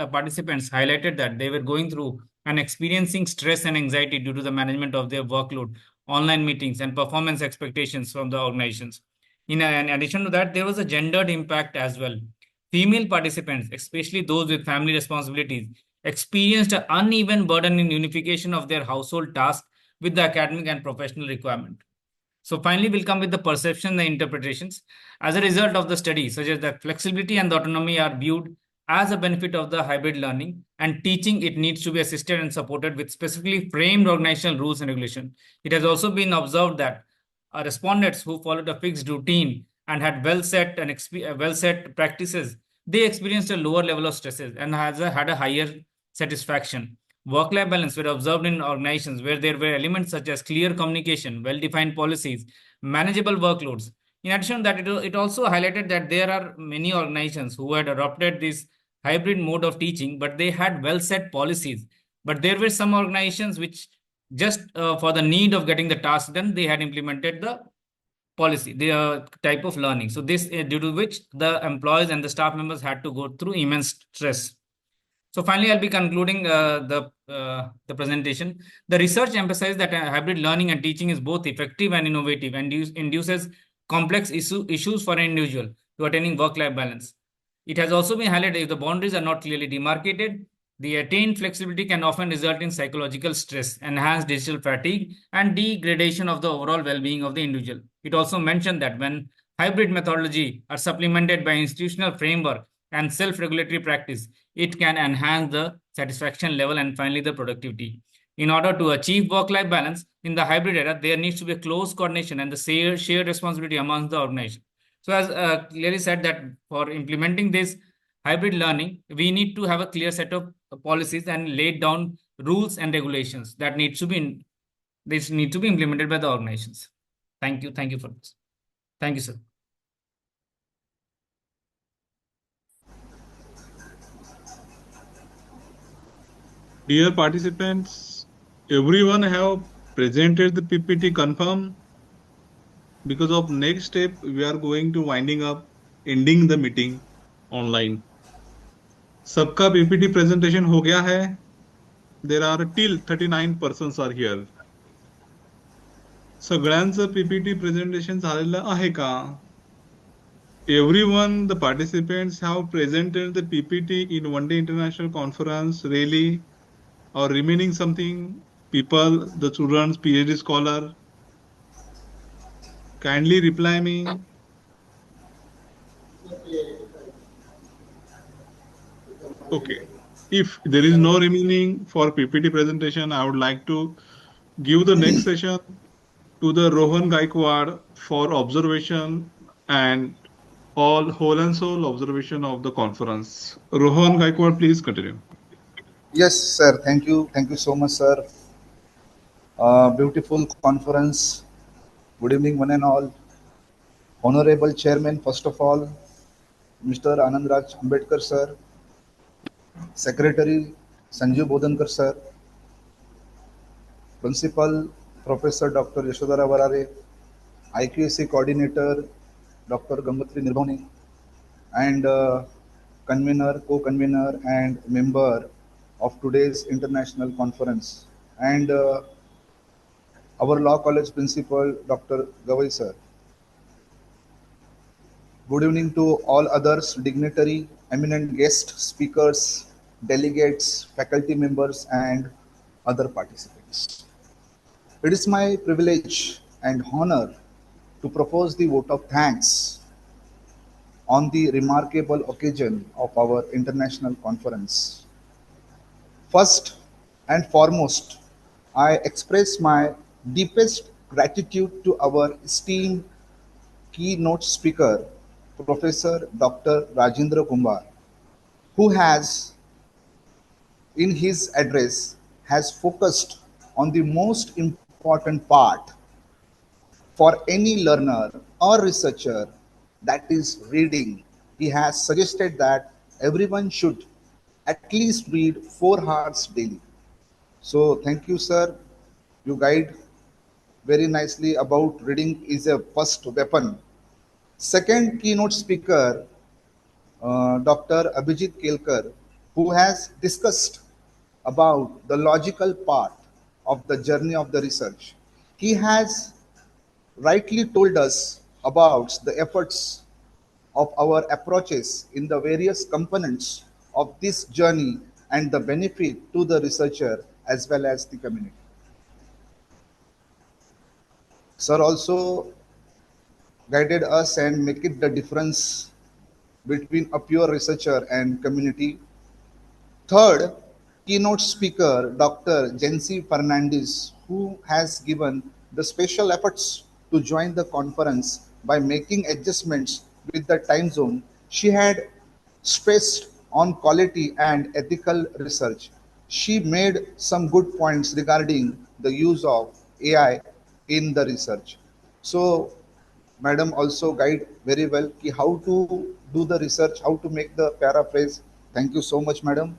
participants highlighted that they were going through and experiencing stress and anxiety due to the management of their workload, online meetings, and performance expectations from the organizations. In addition to that, there was a gendered impact as well. Female participants, especially those with family responsibilities, experienced an uneven burden in unification of their household tasks with the academic and professional requirement. So finally, we'll come with the perception and the interpretations. As a result of the study, suggest that flexibility and autonomy are viewed as a benefit of the hybrid learning, and teaching it needs to be assisted and supported with specifically framed organizational rules and regulation. It has also been observed that respondents who followed a fixed routine and had well set practices, they experienced a lower level of stresses and had a higher satisfaction. Work-life balance were observed in organizations where there were elements such as clear communication, well-defined policies, manageable workloads. In addition to that, it also highlighted that there are many organizations who had adopted this hybrid mode of teaching, but they had well-set policies. But there were some organizations which just for the need of getting the task done, they had implemented the policy, the type of learning. So this due to which the employees and the staff members had to go through immense stress. So finally, I'll be concluding the presentation. The research emphasizes that hybrid learning and teaching is both effective and innovative and induces complex issues for an individual to attaining work-life balance. It has also been highlighted if the boundaries are not clearly demarcated, The attained flexibility can often result in psychological stress, enhanced digital fatigue, and degradation of the overall well-being of the individual. It also mentioned that when hybrid methodology are supplemented by institutional framework and self-regulatory practice, it can enhance the satisfaction level and finally the productivity. In order to achieve work-life balance in the hybrid era, there needs to be a close coordination and the shared responsibility amongst the organization. So as clearly said that for implementing this hybrid learning, we need to have a clear set of policies and laid down rules and regulations that need to be implemented by the organizations. Thank you. Thank you for this. Thank you, sir. Dear participants, everyone have presented the PPT confirm. Because of next step, we are going to ending the meeting online. सबका PPT presentation हो गया है. There are till 39 persons are here. सगळ्यांचं PPT presentation झालेलं आहे का? Everyone, the participants have presented the PPT in one day international conference, really, or remaining something, people, the students, PhD scholar, kindly reply me. Okay. If there is no remaining for PPT presentation, I would like to give the next session to the Rohan Gaikwad for observation and all whole and soul observation of the conference. Rohan Gaikwad, please continue. Yes, sir. Thank you. Thank you so much, sir. Beautiful conference. Good evening, one and all. Honorable Chairman, first of all, Mr. Anandraj Ambedkar, sir. Secretary Sanjeev Bodankar, sir. Principal Professor Dr. Yashodhara Varare. IQAC Coordinator Dr. Gangatri Nirbhoni. And convener, co-convener and member of today's international conference. And our law college principal, Dr. Gavai, sir. Good evening to all others, dignitary, eminent guest speakers, delegates, faculty members, and other participants. It is my privilege and honor to propose the vote of thanks on the remarkable occasion of our international conference. First and foremost, I express my deepest gratitude to our esteemed keynote speaker, Professor Dr. Rajendra Kumar, who has, in his address, has focused on the most important part for any learner or researcher, that is reading. He has suggested that everyone should at least read 4 hours daily. So thank you, sir. You guide very nicely about reading is a first weapon. Second keynote speaker, Dr. Abhijit Kelkar, who has discussed about the logical part of the journey of the research. He has rightly told us about the efforts of our approaches in the various components of this journey and the benefit to the researcher as well as the community. Sir also guided us and make it the difference between a pure researcher and community. Third, keynote speaker, Dr. Jency Fernandez, who has given the special efforts to join the conference by making adjustments with the time zone. She had stressed on quality and ethical research. She made some good points regarding the use of AI in the research. So, Madam also guide very well ki how to do the research, how to make the paraphrase. Thank you so much, Madam.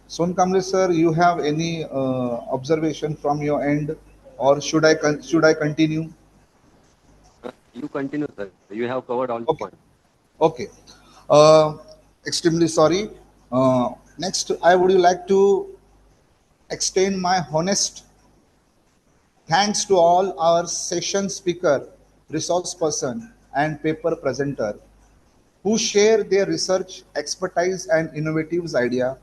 Son Kamle sir, you have any observation from your end, or should I continue? You continue, sir. You have covered all the points. Okay. Extremely sorry. Next, I would like to extend my honest thanks to all our session speaker resource person, and paper presenter who share their research expertise and innovative idea.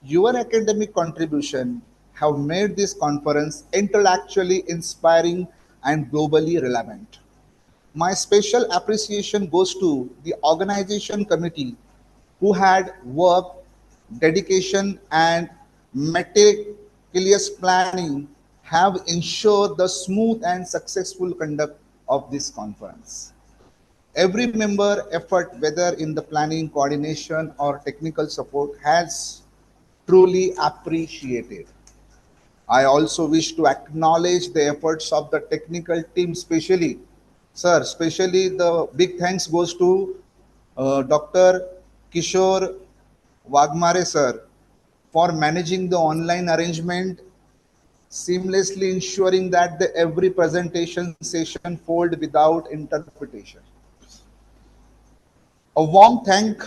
Your academic contribution have made this conference intellectually inspiring and globally relevant. My special appreciation goes to the organization committee who had work, dedication, and meticulous planning have ensured the smooth and successful conduct of this conference. Every member effort, whether in the planning, coordination, or technical support, has truly appreciated. I also wish to acknowledge the efforts of the technical team, especially the big thanks goes to Dr. Kishore Wagmare sir for managing the online arrangement, seamlessly ensuring that every presentation session fold without interpretation. A warm thank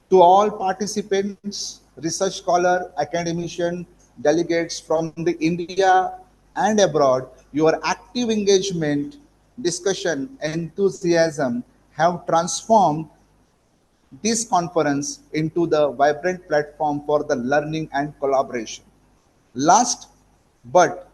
to all participants, research scholar, academician, delegates from the India and abroad. Your active engagement, discussion, enthusiasm have transformed this conference into the vibrant platform for the learning and collaboration. Last but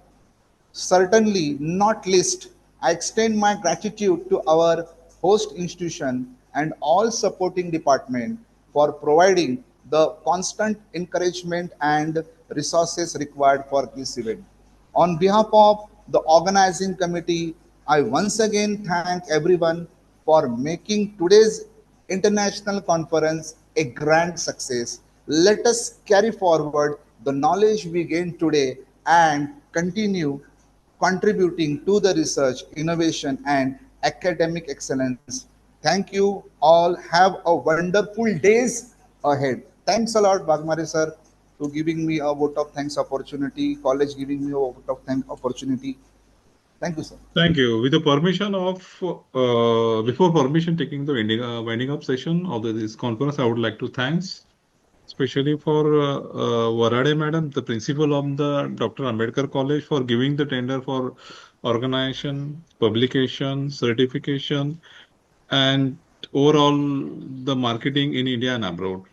certainly not least, I extend my gratitude to our host institution and all supporting department for providing the constant encouragement and resources required for this event. On behalf of the organizing committee, I once again thank everyone for making today's international conference a grand success. Let us carry forward the knowledge we gained today and continue contributing to the research, innovation, and academic excellence. Thank you all. Have a wonderful days ahead. Thanks a lot, Bagmare sir, to giving me a vote of thanks opportunity, college giving me a vote of thanks opportunity. Thank you, sir. Thank you. With the permission of, before permission taking the winding up session of this conference, I would like to thanks especially for Varade Madam, the principal of the Dr. Ambedkar College, for giving the tender for organization, publication, certification, and overall the marketing in India and abroad.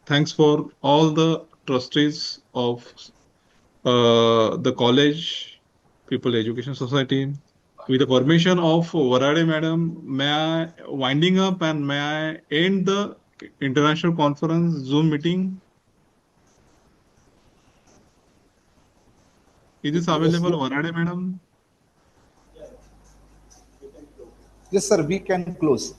Thanks for all the trustees of the college, People Education Society. With the permission of Varade Madam, may I winding up and may I end the international conference Zoom meeting? Is this available, Varade Madam? Yes, sir, we can close.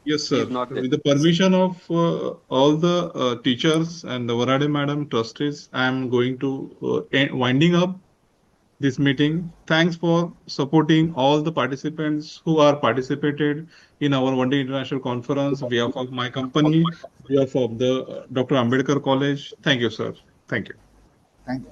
Yes, sir. With the permission of all the teachers and the Varade Madam trustees, I am going to winding up this meeting. Thanks for supporting all the participants who are participated in our one-day international conference on behalf of my company, on behalf of the Dr. Ambedkar College. Thank you, sir. Thank you. Thank you.